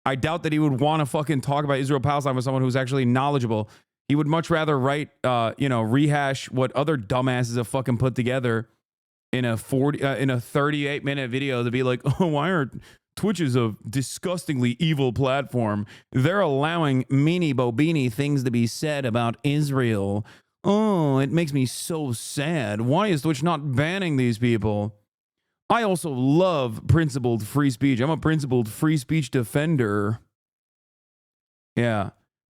I doubt that he would want to fucking talk about Israel Palestine with someone who's actually knowledgeable. He would much rather write, rehash what other dumbasses have fucking put together in a 38-minute video to be like, oh, why are Twitch is a disgustingly evil platform. They're allowing meanie bobini things to be said about Israel. Oh, it makes me so sad. Why is Twitch not banning these people? I also love principled free speech. I'm a principled free speech defender. Yeah.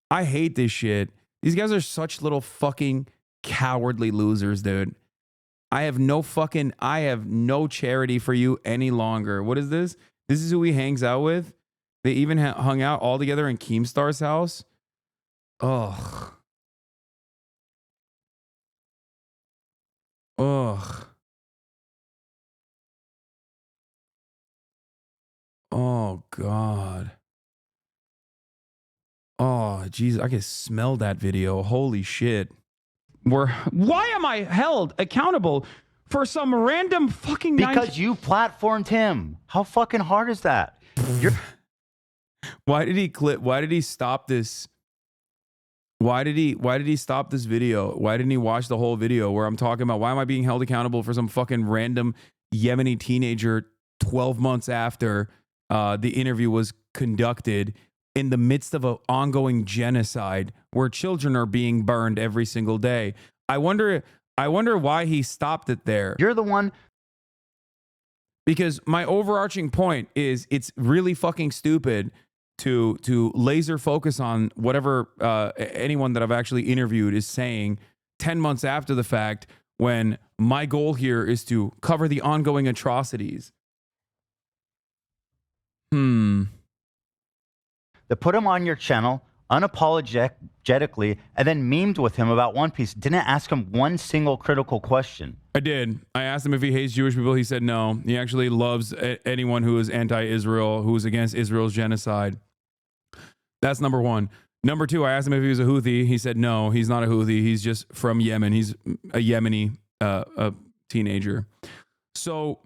I hate this shit. These guys are such little fucking cowardly losers, dude. I have no charity for you any longer. What is this? This is who he hangs out with? They even hung out all together in Keemstar's house? Ugh. Ugh. Oh, God. Oh, jeez. I can smell that video. Holy shit. Why am I held accountable for some random fucking... Because you platformed him. How fucking hard is that? Why did he stop this? Why did he stop this video? Why didn't he watch the whole video where I'm talking about why am I being held accountable for some fucking random Yemeni teenager 12 months after the interview was conducted in the midst of an ongoing genocide where children are being burned every single day? I wonder why he stopped it there. You're the one. Because my overarching point is it's really fucking stupid to laser focus on whatever anyone that I've actually interviewed is saying 10 months after the fact when my goal here is to cover the ongoing atrocities. To put him on your channel unapologetically, and then memed with him about One Piece. Didn't ask him one single critical question. I did. I asked him if he hates Jewish people. He said no. He actually loves anyone who is anti-Israel, who is against Israel's genocide. That's number one. Number two, I asked him if he was a Houthi. He said no, he's not a Houthi. He's just from Yemen. He's a Yemeni a teenager. So,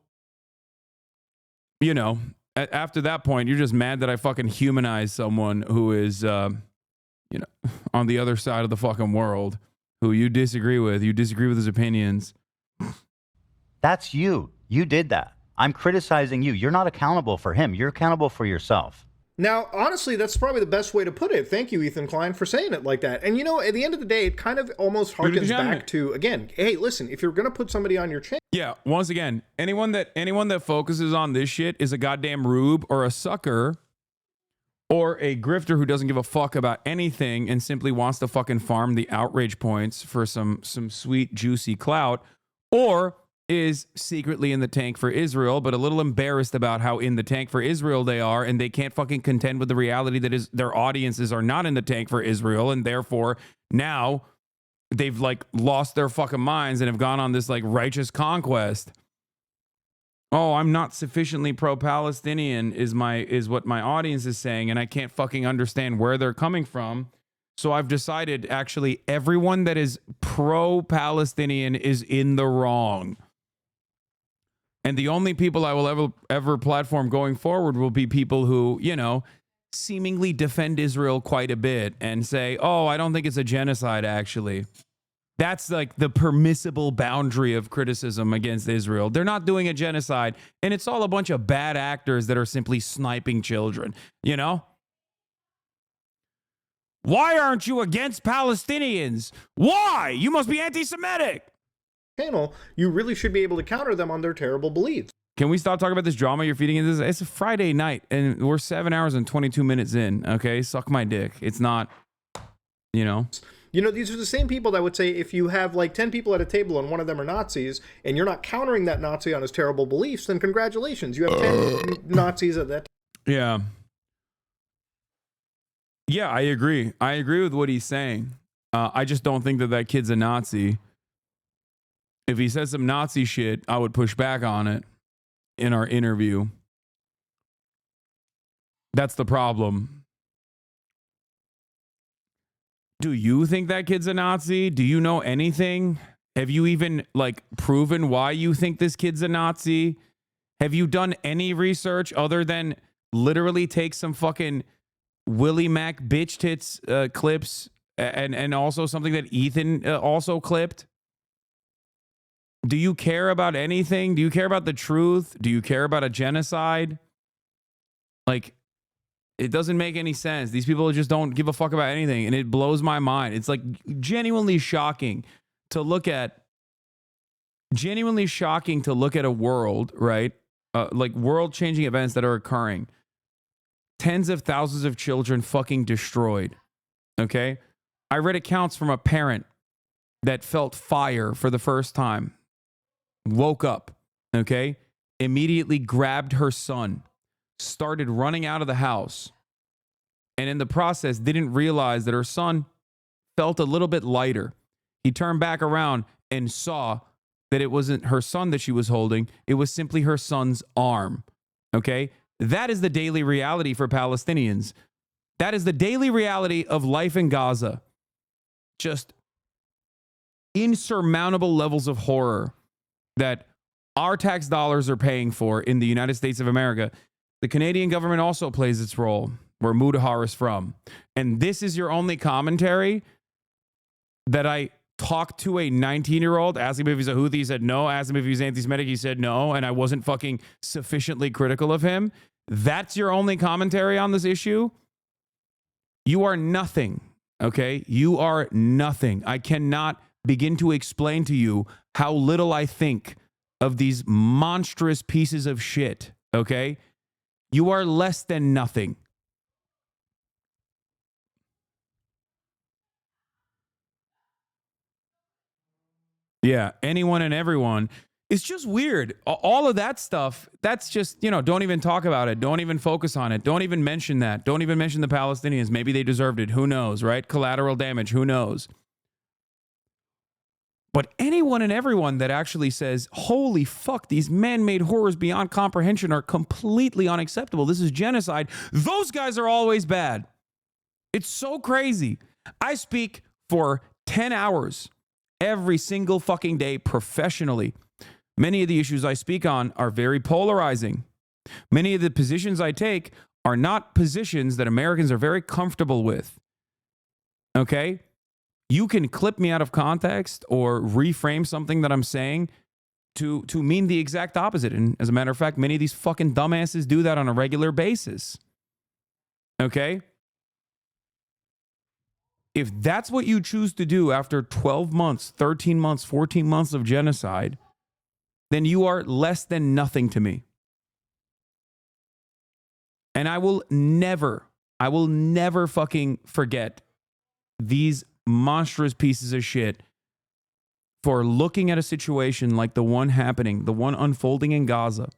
you know, after that point, you're just mad that I fucking humanize someone who is, you know, on the other side of the fucking world, who you disagree with. You disagree with his opinions. That's you. You did that. I'm criticizing you. You're not accountable for him. You're accountable for yourself. Now, honestly, that's probably the best way to put it. Thank you, Ethan Klein, for saying it like that. And, you know, at the end of the day, it kind of almost harkens back to, again, hey, listen, if you're going to put somebody on your channel. Yeah, once again, anyone that focuses on this shit is a goddamn rube or a sucker or a grifter who doesn't give a fuck about anything and simply wants to fucking farm the outrage points for some sweet, juicy clout, or is secretly in the tank for Israel, but a little embarrassed about how in the tank for Israel they are, and they can't fucking contend with the reality that is their audiences are not in the tank for Israel, and therefore now they've like lost their fucking minds and have gone on this like righteous conquest. Oh, I'm not sufficiently pro-Palestinian is what my audience is saying, and I can't fucking understand where they're coming from. So I've decided actually everyone that is pro-Palestinian is in the wrong. And the only people I will ever platform going forward will be people who, you know, seemingly defend Israel quite a bit and say, oh, I don't think it's a genocide, actually. That's like the permissible boundary of criticism against Israel. They're not doing a genocide, and it's all a bunch of bad actors that are simply sniping children, you know? Why aren't you against Palestinians? Why? You must be anti-Semitic. Channel, you really should be able to counter them on their terrible beliefs. Can we stop talking about this drama you're feeding into this? It's a Friday night, and we're 7 hours and 22 minutes in, okay? Suck my dick. It's not, you know. You know, these are the same people that would say if you have like 10 people at a table and one of them are Nazis, and you're not countering that Nazi on his terrible beliefs, then congratulations. You have 10 Nazis at that. Yeah. Yeah, I agree. I agree with what he's saying. I just don't think that kid's a Nazi. If he says some Nazi shit, I would push back on it in our interview. That's the problem. Do you think that kid's a Nazi? Do you know anything? Have you even like proven why you think this kid's a Nazi? Have you done any research other than literally take some fucking Willie Mac bitch tits clips and also something that Ethan also clipped? Do you care about anything? Do you care about the truth? Do you care about a genocide? Like, it doesn't make any sense. These people just don't give a fuck about anything, and it blows my mind. It's like genuinely shocking to look at a world, right? Like world-changing events that are occurring. Tens of thousands of children fucking destroyed. Okay? I read accounts from a parent that felt fire for the first time. Woke up, okay? Immediately grabbed her son, started running out of the house, and in the process didn't realize that her son felt a little bit lighter. He turned back around and saw that it wasn't her son that she was holding, it was simply her son's arm, okay? That is the daily reality for Palestinians. That is the daily reality of life in Gaza. Just insurmountable levels of horror that our tax dollars are paying for in the United States of America. The Canadian government also plays its role, where Mudahar is from. And this is your only commentary that I talked to a 19-year-old, asked him if he's a Houthi, he said no, asked him if he's anti-Semitic, he said no, and I wasn't fucking sufficiently critical of him. That's your only commentary on this issue? You are nothing, okay? You are nothing. I cannot begin to explain to you how little I think of these monstrous pieces of shit, okay? You are less than nothing. Yeah, anyone and everyone It's just weird. All of that stuff, that's just, don't even talk about it. Don't even focus on it. Don't even mention that. Don't even mention the Palestinians. Maybe they deserved it. Who knows, right? Collateral damage. Who knows? But anyone and everyone that actually says, holy fuck, these man-made horrors beyond comprehension are completely unacceptable. This is genocide. Those guys are always bad. It's so crazy. I speak for 10 hours every single fucking day professionally. Many of the issues I speak on are very polarizing. Many of the positions I take are not positions that Americans are very comfortable with. Okay? You can clip me out of context or reframe something that I'm saying to mean the exact opposite. And as a matter of fact, many of these fucking dumbasses do that on a regular basis. Okay? If that's what you choose to do after 12 months, 13 months, 14 months of genocide, then you are less than nothing to me. And I will never fucking forget these monstrous pieces of shit for looking at a situation like the one happening, the one unfolding in Gaza,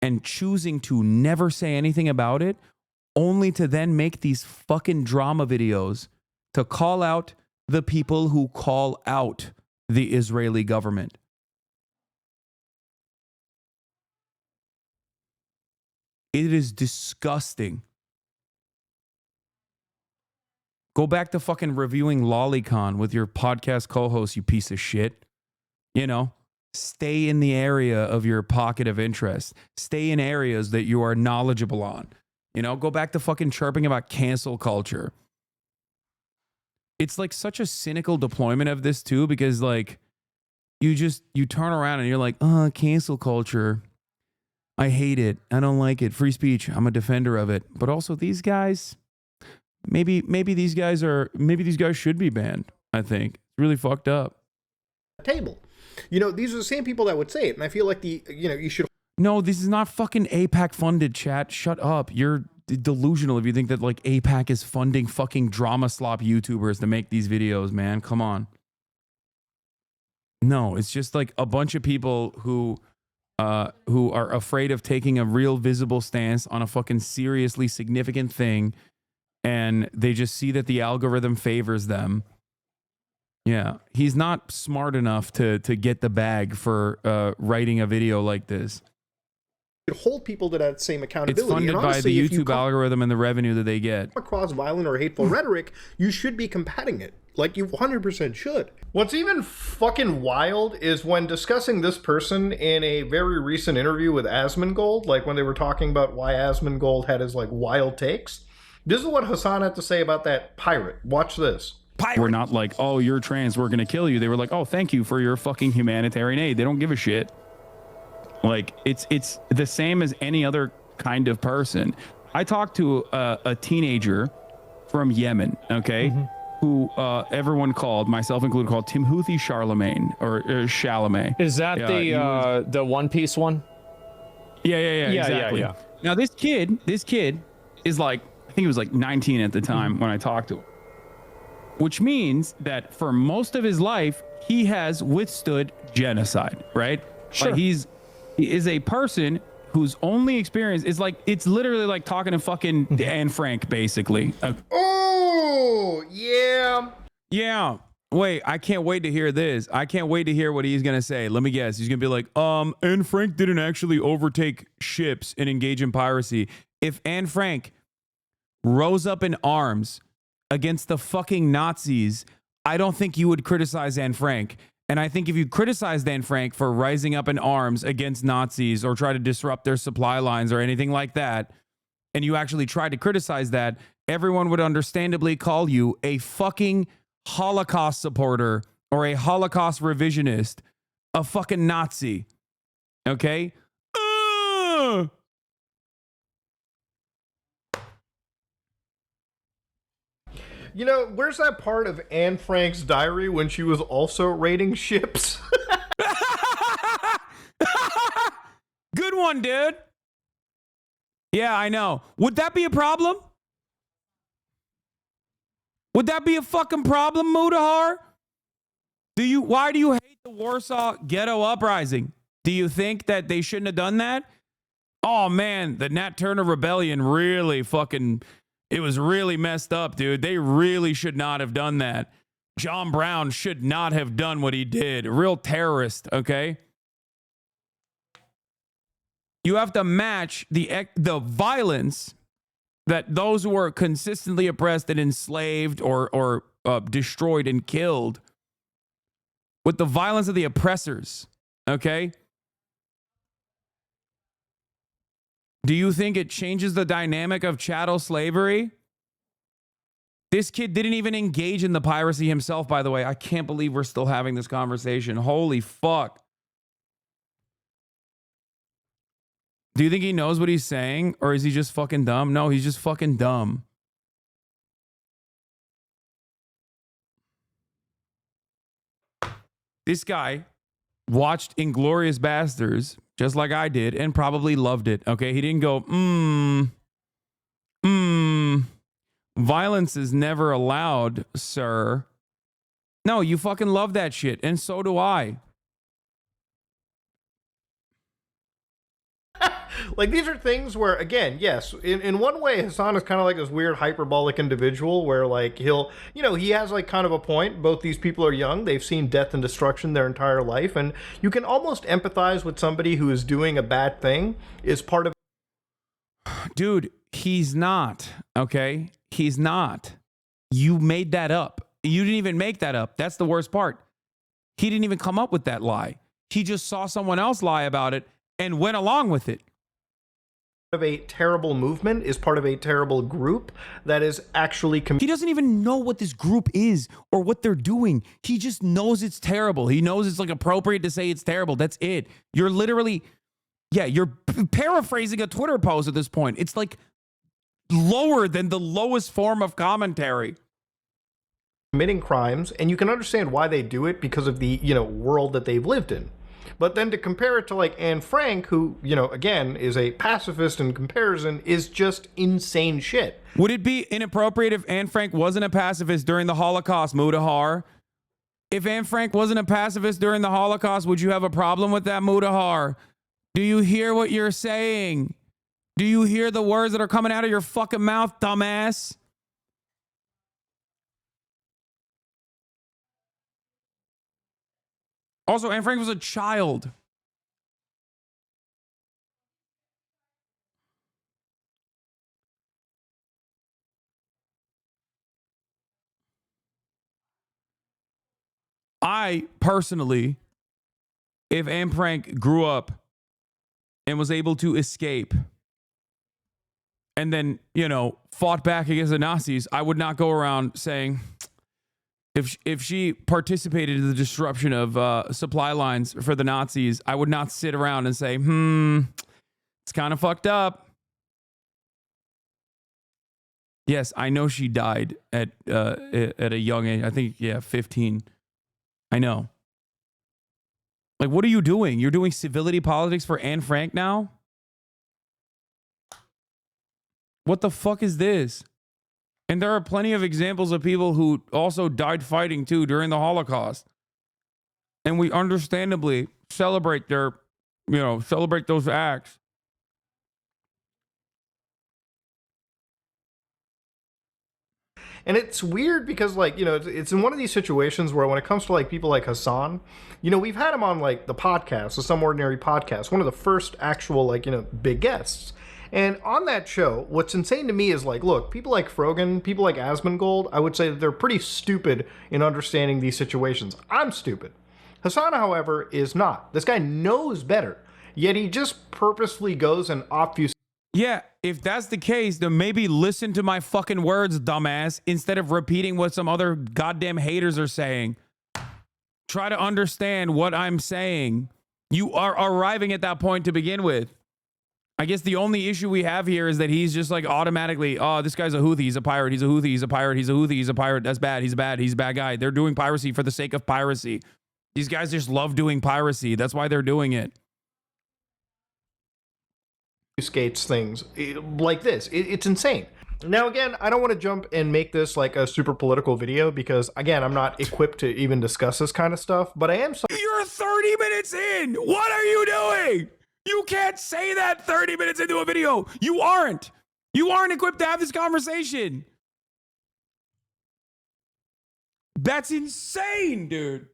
and choosing to never say anything about it, only to then make these fucking drama videos to call out the people who call out the Israeli government. It is disgusting. Go back to fucking reviewing Lolicon with your podcast co-host, you piece of shit. Stay in the area of your pocket of interest. Stay in areas that you are knowledgeable on. Go back to fucking chirping about cancel culture. It's like such a cynical deployment of this too, because like you turn around and you're like, cancel culture. I hate it. I don't like it. Free speech. I'm a defender of it. But also these guys, maybe these guys should be banned. I think it's really fucked up. Table. These are the same people that would say it. And I feel like you should. No, this is not fucking AIPAC funded, chat. Shut up. You're delusional if you think that like AIPAC is funding fucking drama slop YouTubers to make these videos, man. Come on. No, it's just like a bunch of people who are afraid of taking a real visible stance on a fucking seriously significant thing, and they just see that the algorithm favors them. Yeah, he's not smart enough to get the bag for writing a video like this. Hold people to that same accountability. It's funded by the YouTube algorithm and the revenue that they get. Across violent or hateful rhetoric, you should be combating it. Like you 100% should. What's even fucking wild is when discussing this person in a very recent interview with Asmongold, like when they were talking about why Asmongold had his like wild takes. This is what Hasan had to say about that pirate. Watch this. We're not like, oh, you're trans, we're gonna kill you. They were like, oh, thank you for your fucking humanitarian aid. They don't give a shit. Like it's the same as any other kind of person. I talked to a teenager from Yemen, okay, who everyone called, myself included, called Timothy Charlemagne or Chalamet. Is that the One Piece one? Yeah, exactly. Yeah. Now this kid is like, I think he was like 19 at the time when I talked to him, which means that for most of his life he has withstood genocide, right? Sure. Like he is a person whose only experience is like, it's literally like talking to fucking Anne Frank, basically. Oh, yeah. Yeah. Wait, I can't wait to hear this. I can't wait to hear what he's going to say. Let me guess. He's going to be like, Anne Frank didn't actually overtake ships and engage in piracy. If Anne Frank rose up in arms against the fucking Nazis, I don't think you would criticize Anne Frank. And I think if you criticized Anne Frank for rising up in arms against Nazis or try to disrupt their supply lines or anything like that, and you actually tried to criticize that, everyone would understandably call you a fucking Holocaust supporter or a Holocaust revisionist, a fucking Nazi. Okay? Where's that part of Anne Frank's diary when she was also raiding ships? Good one, dude. Yeah, I know. Would that be a problem? Would that be a fucking problem, Mudahar? Why do you hate the Warsaw Ghetto Uprising? Do you think that they shouldn't have done that? Oh man, the Nat Turner rebellion really fucking, it was really messed up, dude. They really should not have done that. John Brown should not have done what he did. Real terrorist, okay? You have to match the violence that those who are consistently oppressed and enslaved or destroyed and killed with the violence of the oppressors, okay? Do you think it changes the dynamic of chattel slavery? This kid didn't even engage in the piracy himself, by the way. I can't believe we're still having this conversation. Holy fuck. Do you think he knows what he's saying, or is he just fucking dumb? No, he's just fucking dumb. This guy watched Inglourious Basterds just like I did and probably loved it. Okay, he didn't go, violence is never allowed, sir. No, you fucking love that shit, and so do I. Like, these are things where, again, yes, in one way, Hasan is kind of like this weird hyperbolic individual where, like, he'll, you know, he has, like, kind of a point. Both these people are young. They've seen death and destruction their entire life. And you can almost empathize with somebody who is doing a bad thing is part of... Dude, he's not, okay? He's not. You made that up. You didn't even make that up. That's the worst part. He didn't even come up with that lie. He just saw someone else lie about it and went along with it. Of a terrible movement, is part of a terrible group that is actually... He doesn't even know what this group is or what they're doing. He just knows it's terrible. He knows it's like appropriate to say it's terrible. That's it. You're literally, yeah, you're paraphrasing a Twitter post at this point. It's like lower than the lowest form of commentary. Committing crimes, and you can understand why they do it because of the, you know, world that they've lived in. But then to compare it to, like, Anne Frank, who, you know, again, is a pacifist in comparison, is just insane shit. Would it be inappropriate if Anne Frank wasn't a pacifist during the Holocaust, Mudahar? If Anne Frank wasn't a pacifist during the Holocaust, would you have a problem with that, Mudahar? Do you hear what you're saying? Do you hear the words that are coming out of your fucking mouth, dumbass? Also, Anne Frank was a child. I personally, if Anne Frank grew up and was able to escape and then, you know, fought back against the Nazis, I would not go around saying... If she participated in the disruption of supply lines for the Nazis, I would not sit around and say, it's kind of fucked up. Yes, I know she died at a young age. I think, yeah, 15. I know. Like, what are you doing? You're doing civility politics for Anne Frank now? What the fuck is this? And there are plenty of examples of people who also died fighting too during the Holocaust. And we understandably celebrate their, you know, celebrate those acts. And it's weird because, like, you know, it's in one of these situations where when it comes to, like, people like Hasan, you know, we've had him on, like, the podcast, the Some Ordinary podcast, one of the first actual, like, you know, big guests. And on that show, what's insane to me is, like, look, people like Frogan, people like Asmongold, I would say that they're pretty stupid in understanding these situations. I'm stupid. Hasan, however, is not. This guy knows better, yet he just purposefully goes and obfuscates. Yeah, if that's the case, then maybe listen to my fucking words, dumbass, instead of repeating what some other goddamn haters are saying. Try to understand what I'm saying. You are arriving at that point to begin with. I guess the only issue we have here is that he's just like automatically, oh, this guy's a Houthi, he's a pirate, he's a Houthi, he's a pirate, he's a Houthi, he's a pirate, that's bad, he's a bad guy. They're doing piracy for the sake of piracy. These guys just love doing piracy. That's why they're doing it. Skates things like this. It's insane. Now, again, I don't want to jump and make this like a super political video because, again, I'm not equipped to even discuss this kind of stuff, but I am. You're 30 minutes in. What are you doing? You can't say that 30 minutes into a video. You aren't. You aren't equipped to have this conversation. That's insane, dude.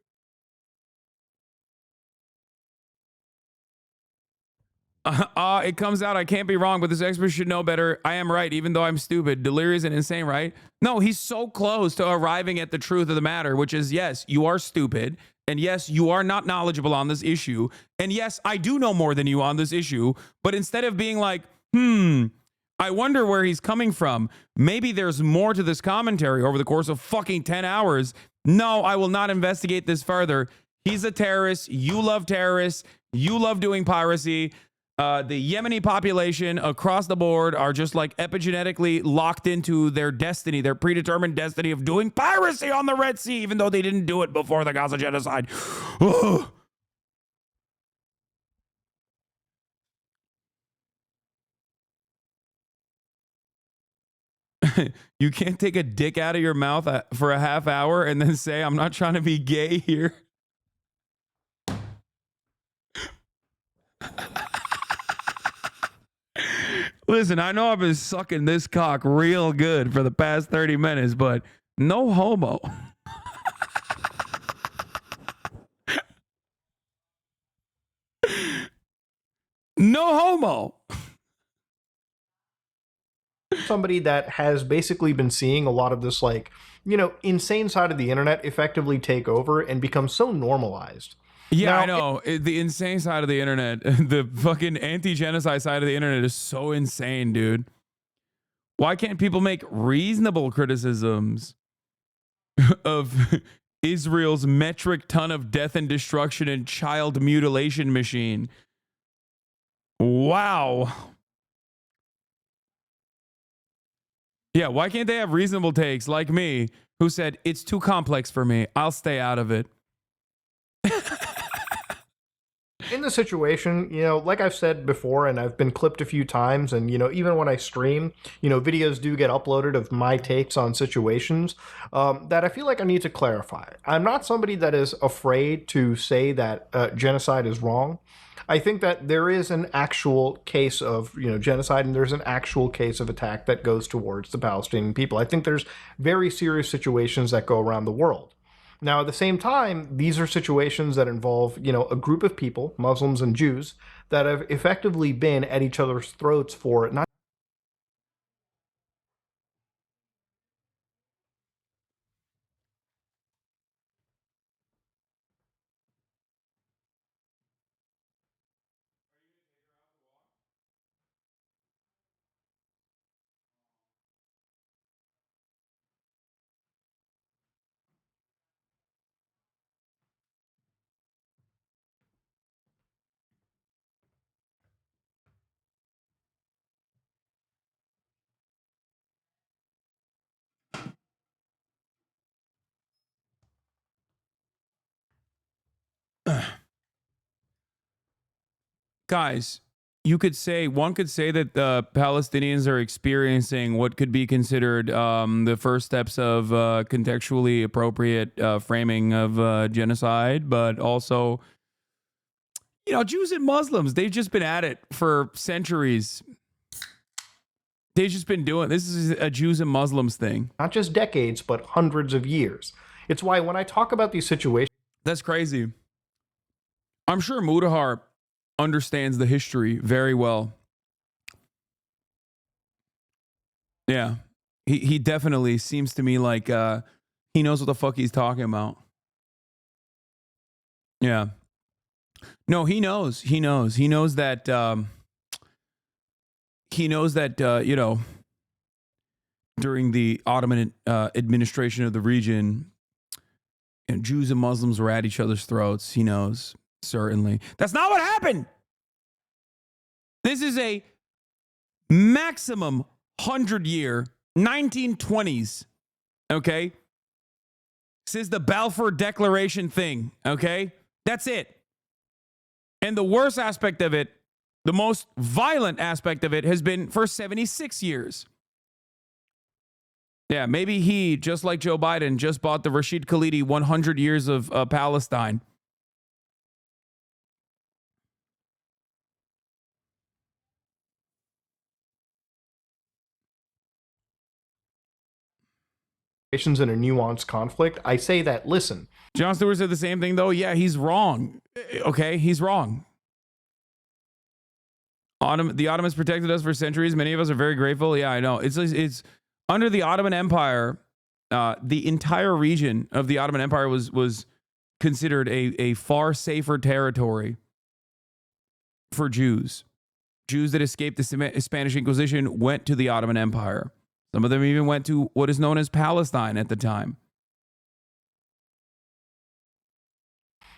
It comes out, I can't be wrong, but this expert should know better. I am right, even though I'm stupid. Delirious and insane, right? No, he's so close to arriving at the truth of the matter, which is, yes, you are stupid. And yes, you are not knowledgeable on this issue. And yes, I do know more than you on this issue. But instead of being like, I wonder where he's coming from. Maybe there's more to this commentary over the course of fucking 10 hours. No, I will not investigate this further. He's a terrorist. You love terrorists. You love doing piracy. The Yemeni population across the board are just like epigenetically locked into their destiny, their predetermined destiny of doing piracy on the Red Sea, even though they didn't do it before the Gaza genocide. You can't take a dick out of your mouth for a half hour and then say, I'm not trying to be gay here. Listen, I know I've been sucking this cock real good for the past 30 minutes, but no homo. No homo. Somebody that has basically been seeing a lot of this, like, you know, insane side of the internet effectively take over and become so normalized. Yeah, Now, I know. The insane side of the internet, the fucking anti-genocide side of the internet is so insane, dude. Why can't people make reasonable criticisms of Israel's metric ton of death and destruction and child mutilation machine? Wow. Yeah, why can't they have reasonable takes like me, who said, it's too complex for me. I'll stay out of it. in the situation, you know, like I've said before, and I've been clipped a few times, and, you know, even when I stream, you know, videos do get uploaded of my takes on situations that I feel like I need to clarify. I'm not somebody that is afraid to say that genocide is wrong. I think that there is an actual case of, you know, genocide, and there's an actual case of attack that goes towards the Palestinian people. I think there's very serious situations that go around the world. Now, at the same time, these are situations that involve, you know, a group of people, Muslims and Jews, that have effectively been at each other's throats for not. Guys, you could say, one could say that the Palestinians are experiencing what could be considered the first steps of contextually appropriate framing of genocide, but also, you know, Jews and Muslims, they've just been at it for centuries. They've just been doing, this is a Jews and Muslims thing. Not just decades, but hundreds of years. It's why when I talk about these situations. That's crazy. I'm sure Mudahar understands the history very well. Yeah. He definitely seems to me like he knows what the fuck he's talking about. Yeah. No, he knows. He knows. He knows that you know, during the Ottoman administration of the region, you know, Jews and Muslims were at each other's throats. He knows. Certainly. That's not what happened. This is a maximum 100-year, 1920s, okay? This is the Balfour Declaration thing, okay? That's it. And the worst aspect of it, the most violent aspect of it, has been for 76 years. Yeah, maybe he, just like Joe Biden, just bought the Rashid Khalidi 100 years of Palestine. In a nuanced conflict, I say that, listen. Jon Stewart said the same thing, though. Yeah, he's wrong. Okay, he's wrong. The Ottomans protected us for centuries. Many of us are very grateful. Yeah, I know. It's under the Ottoman Empire, the entire region of the Ottoman Empire was considered a far safer territory for Jews. Jews that escaped the Spanish Inquisition went to the Ottoman Empire. Some of them even went to what is known as Palestine at the time.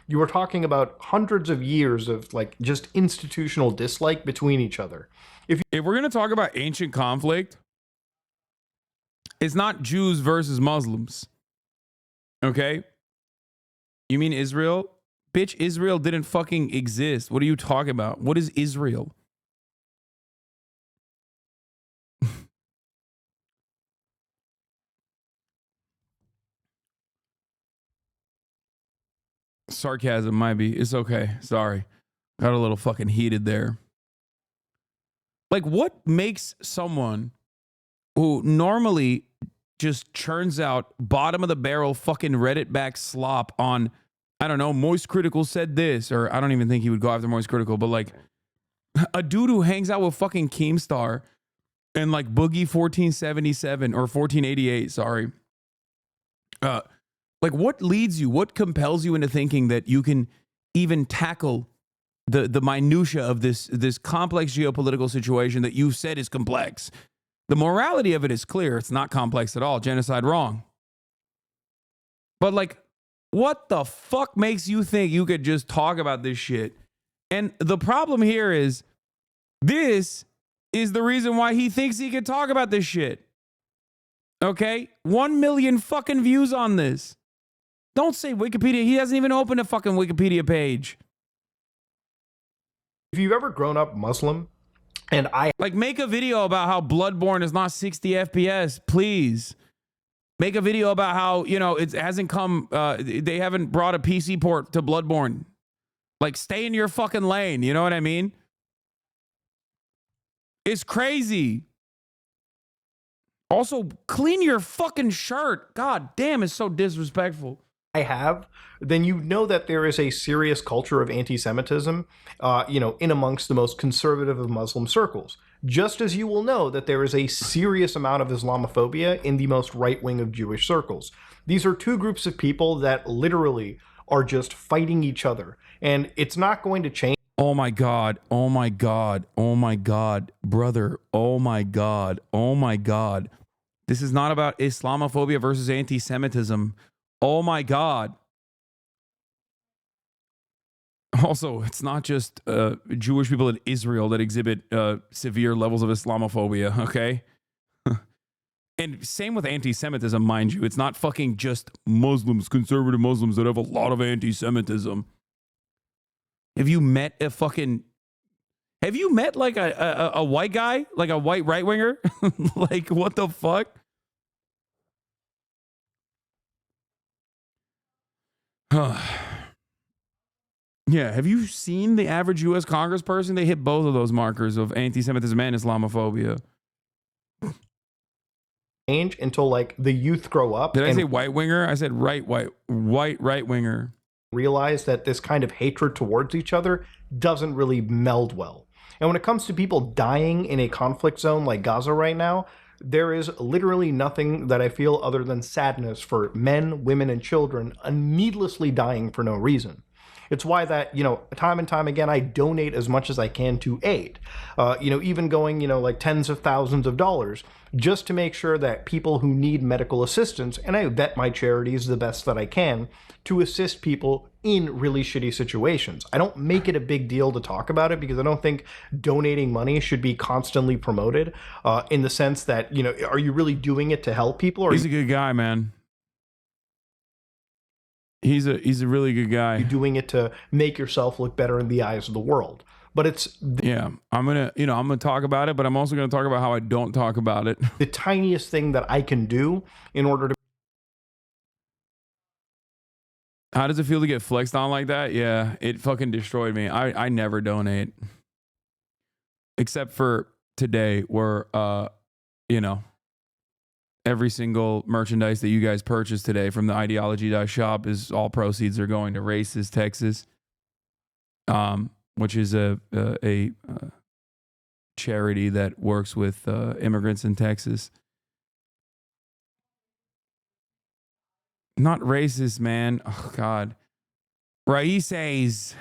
You were talking about hundreds of years of like just institutional dislike between each other. If we're going to talk about ancient conflict, it's not Jews versus Muslims. Okay? You mean Israel? Bitch, Israel didn't fucking exist. What are you talking about? What is Israel? Sarcasm might be. It's okay. Sorry. Got a little fucking heated there. Like, what makes someone who normally just churns out bottom of the barrel fucking Reddit back slop on, I don't know, Moist Critical said this, or I don't even think he would go after Moist Critical, but like a dude who hangs out with fucking Keemstar and like Boogie 1477 or 1488, sorry. Like, what leads you? What compels you into thinking that you can even tackle the minutia of this complex geopolitical situation that you said is complex? The morality of it is clear. It's not complex at all. Genocide, wrong. But like, what the fuck makes you think you could just talk about this shit? And the problem here is, this is the reason why he thinks he could talk about this shit. Okay? 1 million fucking views on this. Don't say Wikipedia. He hasn't even opened a fucking Wikipedia page. If you've ever grown up Muslim, and I like, make a video about how Bloodborne is not 60 FPS, please. Make a video about how, you know, it hasn't come, they haven't brought a PC port to Bloodborne. Like, stay in your fucking lane, you know what I mean? It's crazy. Also, clean your fucking shirt. God damn, it's so disrespectful. Then you know that there is a serious culture of anti-Semitism, in amongst the most conservative of Muslim circles. Just as you will know that there is a serious amount of Islamophobia in the most right-wing of Jewish circles. These are two groups of people that literally are just fighting each other. And it's not going to change. Oh my God. Oh my God. Oh my God. Brother. Oh my God. Oh my God. This is not about Islamophobia versus anti-Semitism. Oh my God. Also, it's not just Jewish people in Israel that exhibit severe levels of Islamophobia, okay? And same with anti-Semitism, mind you. It's not fucking just Muslims, conservative Muslims that have a lot of anti-Semitism. Have you met like a white guy? Like a white right-winger? Like, what the fuck? Yeah, have you seen the average U.S. congressperson? They hit both of those markers of anti-Semitism and Islamophobia. Change until like the youth grow up. Did I say white winger? I said right winger. Realize that this kind of hatred towards each other doesn't really meld well. And when it comes to people dying in a conflict zone like Gaza right now, there is literally nothing that I feel other than sadness for men, women, and children needlessly dying for no reason. It's why that, time and time again, I donate as much as I can to aid. Even going, like tens of thousands of dollars just to make sure that people who need medical assistance, and I vet my charities the best that I can to assist people in really shitty situations. I don't make it a big deal to talk about it because I don't think donating money should be constantly promoted in the sense that, are you really doing it to help people? Or he's a good guy, man. He's a really good guy. You're doing it to make yourself look better in the eyes of the world. but it's yeah. I'm gonna talk about it, but I'm also gonna talk about how I don't talk about it. the tiniest thing that I can do in order to. How does it feel to get flexed on like that? Yeah, it fucking destroyed me. I never donate, except for today, where you know, every single merchandise that you guys purchased today from the ideology.shop is all proceeds are going to Races, Texas, which is a charity that works with immigrants in Texas. Not racist, man. Oh, God. Raíces.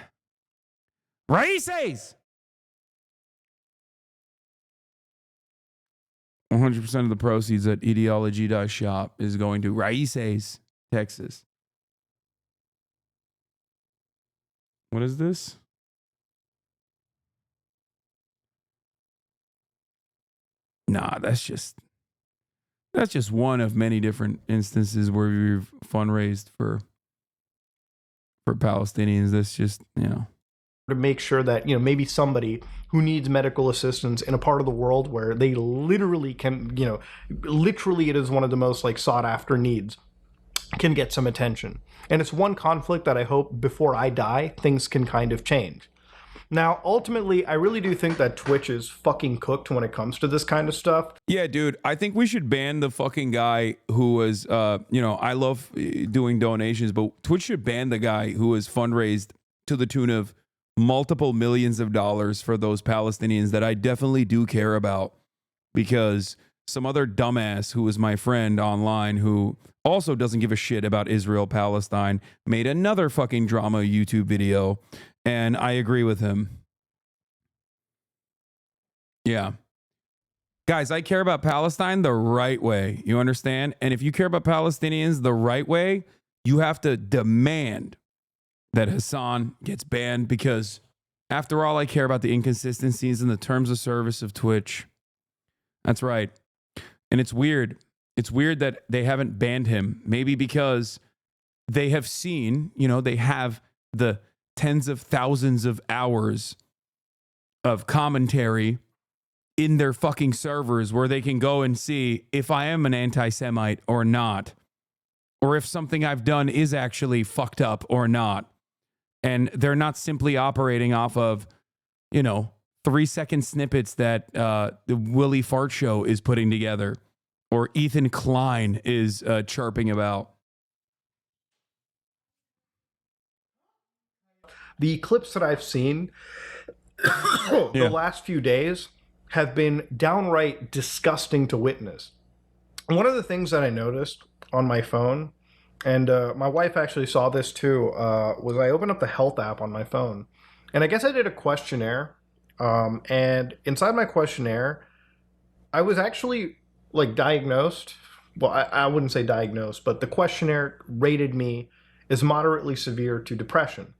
100% of the proceeds at ideology.shop is going to Raíces, Texas. What is this? Nah, that's just one of many different instances where we've fundraised for Palestinians. That's just, To make sure that, maybe somebody who needs medical assistance in a part of the world where they literally can, literally it is one of the most like sought after needs, can get some attention. And it's one conflict that I hope before I die, things can kind of change. Now, ultimately, I really do think that Twitch is fucking cooked when it comes to this kind of stuff. Yeah, dude, I think we should ban the fucking guy who was, I love doing donations, but Twitch should ban the guy who was fundraised to the tune of multiple millions of dollars for those Palestinians that I definitely do care about, because some other dumbass who was my friend online who also doesn't give a shit about Israel, Palestine, made another fucking drama YouTube video, and I agree with him. Yeah. Guys, I care about Palestine the right way. You understand? And if you care about Palestinians the right way, you have to demand that Hasan gets banned, because after all, I care about the inconsistencies in the terms of service of Twitch. That's right. And it's weird. It's weird that they haven't banned him. Maybe because they have seen, they have the tens of thousands of hours of commentary in their fucking servers where they can go and see if I am an anti-Semite or not, or if something I've done is actually fucked up or not. And they're not simply operating off of, 3-second snippets that the Willie Fart Show is putting together, or Ethan Klein is chirping about. The clips that I've seen the last few days have been downright disgusting to witness. One of the things that I noticed on my phone, and my wife actually saw this too, was I opened up the health app on my phone, and I guess I did a questionnaire, and inside my questionnaire, I was actually like diagnosed. Well, I wouldn't say diagnosed, but the questionnaire rated me as moderately severe to depression.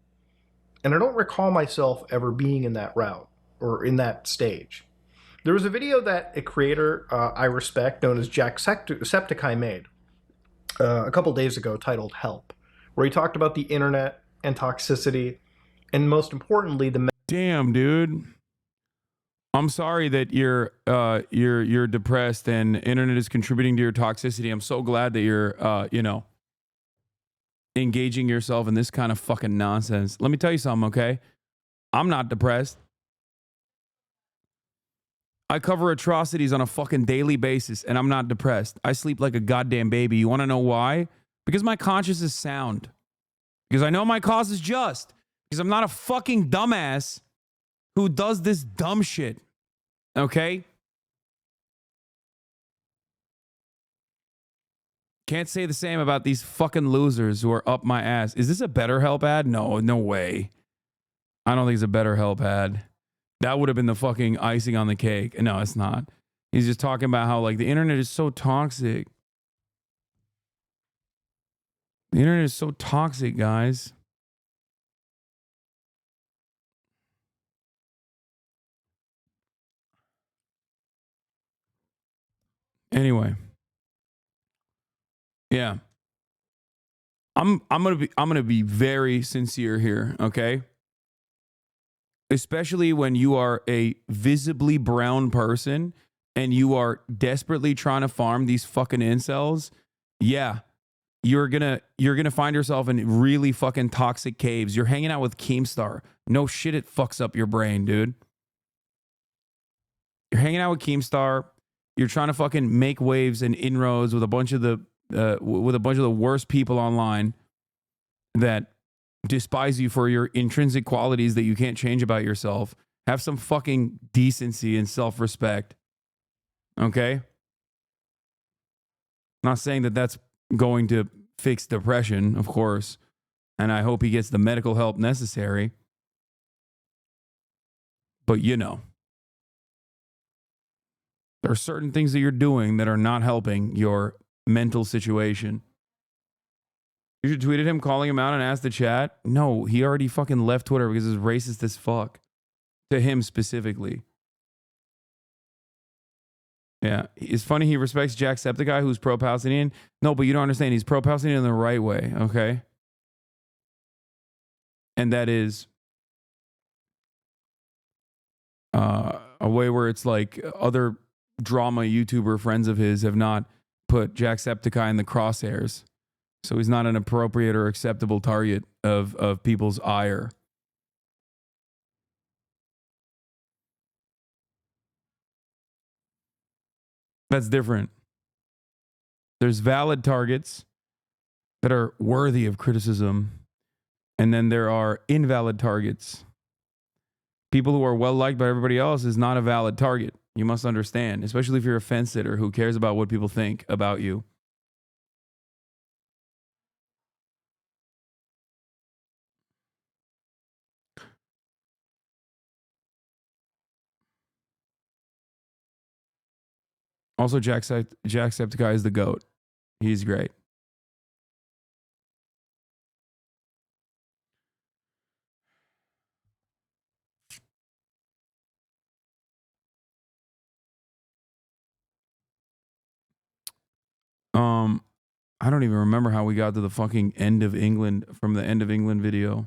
And I don't recall myself ever being in that route or in that stage. There was a video that a creator I respect, known as Jacksepticeye, made a couple days ago titled Help, where he talked about the internet and toxicity, and most importantly, the... Damn, dude. I'm sorry that you're depressed and internet is contributing to your toxicity. I'm so glad that you're, engaging yourself in this kind of fucking nonsense. Let me tell you something, okay? I'm not depressed. I cover atrocities on a fucking daily basis, and I'm not depressed. I sleep like a goddamn baby. You want to know why? Because my conscience is sound. Because I know my cause is just. Because I'm not a fucking dumbass who does this dumb shit. Okay? Can't say the same about these fucking losers who are up my ass. Is this a BetterHelp ad? No, no way. I don't think it's a BetterHelp ad. That would have been the fucking icing on the cake. No, it's not. He's just talking about how like the internet is so toxic. The internet is so toxic, guys. Anyway. Yeah. I'm gonna be very sincere here, okay? especially when you are a visibly brown person and you are desperately trying to farm these fucking incels. Yeah, you're gonna find yourself in really fucking toxic caves. You're hanging out with Keemstar. No shit, it fucks up your brain, dude. You're hanging out with Keemstar. You're trying to fucking make waves and inroads with a bunch of the worst people online that despise you for your intrinsic qualities that you can't change about yourself. Have some fucking decency and self-respect. Okay? Not saying that that's going to fix depression, of course, and I hope he gets the medical help necessary. But you know, there are certain things that you're doing that are not helping your mental situation. You should tweet at him, calling him out and ask the chat. No, he already fucking left Twitter because it's racist as fuck. To him specifically. Yeah, it's funny he respects Jacksepticeye, who's pro-Palestinian. No, but you don't understand. He's pro-Palestinian in the right way, okay? And that is a way where it's like other drama YouTuber friends of his have not put Jacksepticeye in the crosshairs. So he's not an appropriate or acceptable target of people's ire. That's different. There's valid targets that are worthy of criticism, and then there are invalid targets. People who are well liked by everybody else is not a valid target. You must understand, especially if you're a fence sitter who cares about what people think about you. Also, Jacksepticeye is the GOAT. He's great. I don't even remember how we got to the fucking end of England from the end of England video.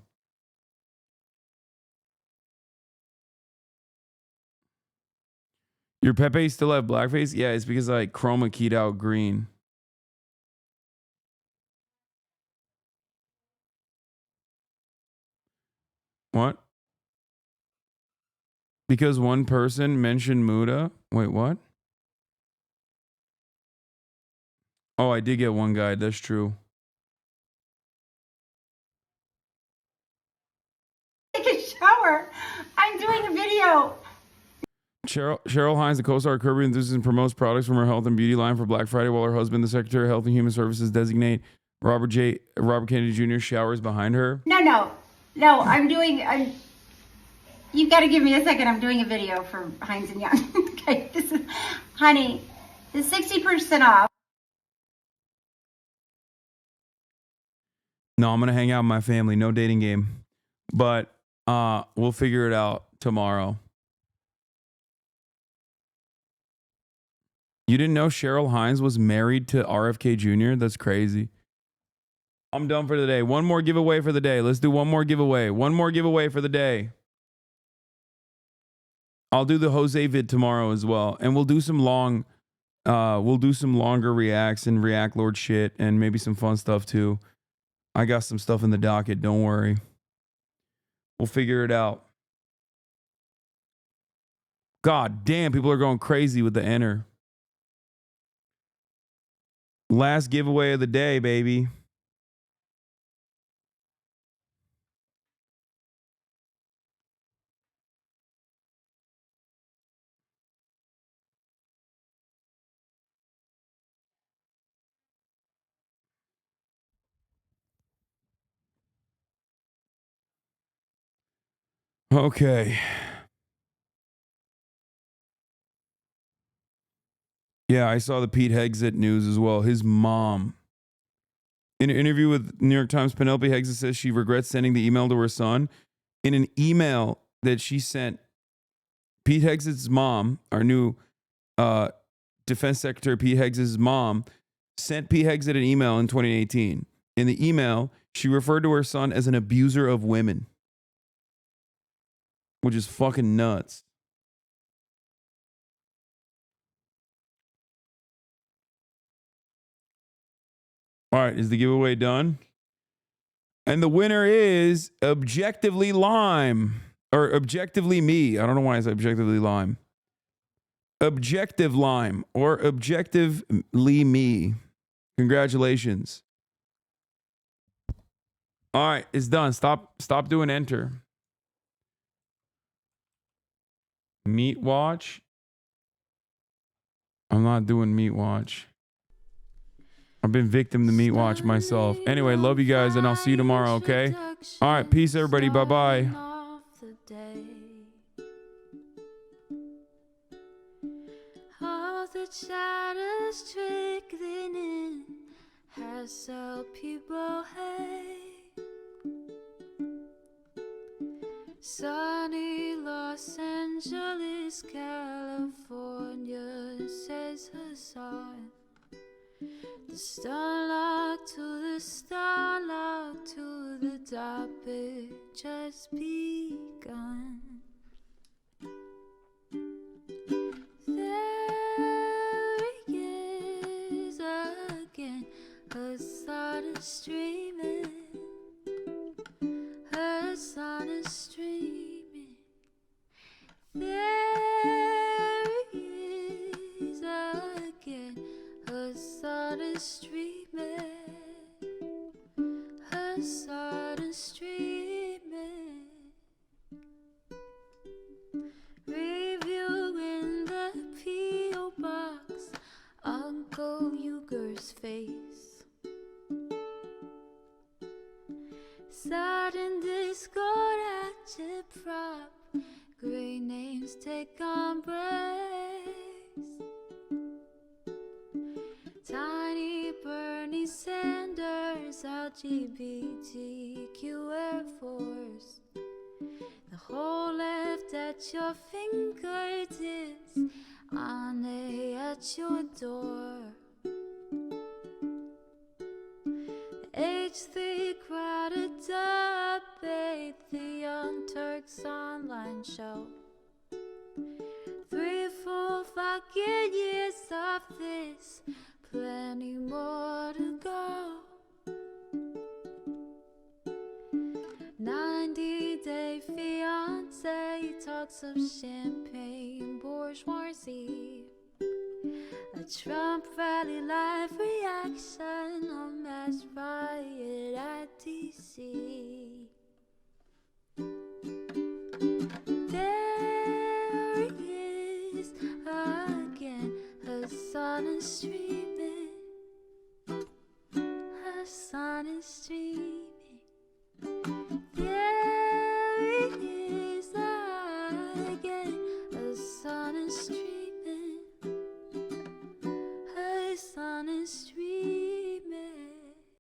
Your Pepe still have blackface? Yeah, it's because I chroma keyed out green. What? Because one person mentioned Muda? Wait, what? Oh, I did get one guide. That's true. Take a shower. I'm doing a video. Cheryl Hines, the co-star of Kirby Enthusiasm, promotes products from her health and beauty line for Black Friday, while her husband, the Secretary of Health and Human Services designate Robert Kennedy Jr. showers behind her. No. You've got to give me a second. I'm doing a video for Heinz and Young. Okay, this is, honey, the 60% off. No, I'm gonna hang out with my family. No dating game, but we'll figure it out tomorrow. You didn't know Cheryl Hines was married to RFK Jr.? That's crazy. I'm done for the day. One more giveaway for the day. Let's do one more giveaway. One more giveaway for the day. I'll do the Jose vid tomorrow as well, and we'll do some longer reacts and React Lord shit, and maybe some fun stuff too. I got some stuff in the docket. Don't worry. We'll figure it out. God damn, people are going crazy with the enter. Last giveaway of the day, baby. Okay. Yeah, I saw the Pete Hegseth news as well. His mom. In an interview with New York Times, Penelope Hegseth says she regrets sending the email to her son. In an email that she sent, Pete Hegseth's mom, our new Defense Secretary Pete Hegseth's mom, sent Pete Hegseth an email in 2018. In the email, she referred to her son as an abuser of women. which is fucking nuts. All right, is the giveaway done? And the winner is Objectively Lime. Or Objectively Me. I don't know why it's Objectively Lime. Objective Lime or Objectively Me. Congratulations. All right, it's done. Stop doing enter. Meat Watch. I'm not doing Meat Watch. I've been victim to Meat Watch myself. Anyway, love you guys, and I'll see you tomorrow, okay? All right, peace, everybody. Bye-bye. All the shadows trickling in has helped people hate. Sunny Los Angeles, California, says Hasan. The starlock to the starlock to the topic just begun. There he is again, Hasan is streaming. Hasan is streaming. There he is again, Hasan is streaming. Hasan is streaming. Reviewing the P.O. box, Uncle Uyghur's face. Sudden Discord agitprop, great names take embrace. Tiny Bernie Sanders, LGBTQ Air Force. The whole left at your fingertips, on at your door. H3 crowded debate, the Young Turks online show. 3 full fucking years of this, plenty more to go. 90-day fiance talks of champagne bourgeoisie. A Trump rally live reaction, a mass riot at DC. There he is again, Hasan is streaming.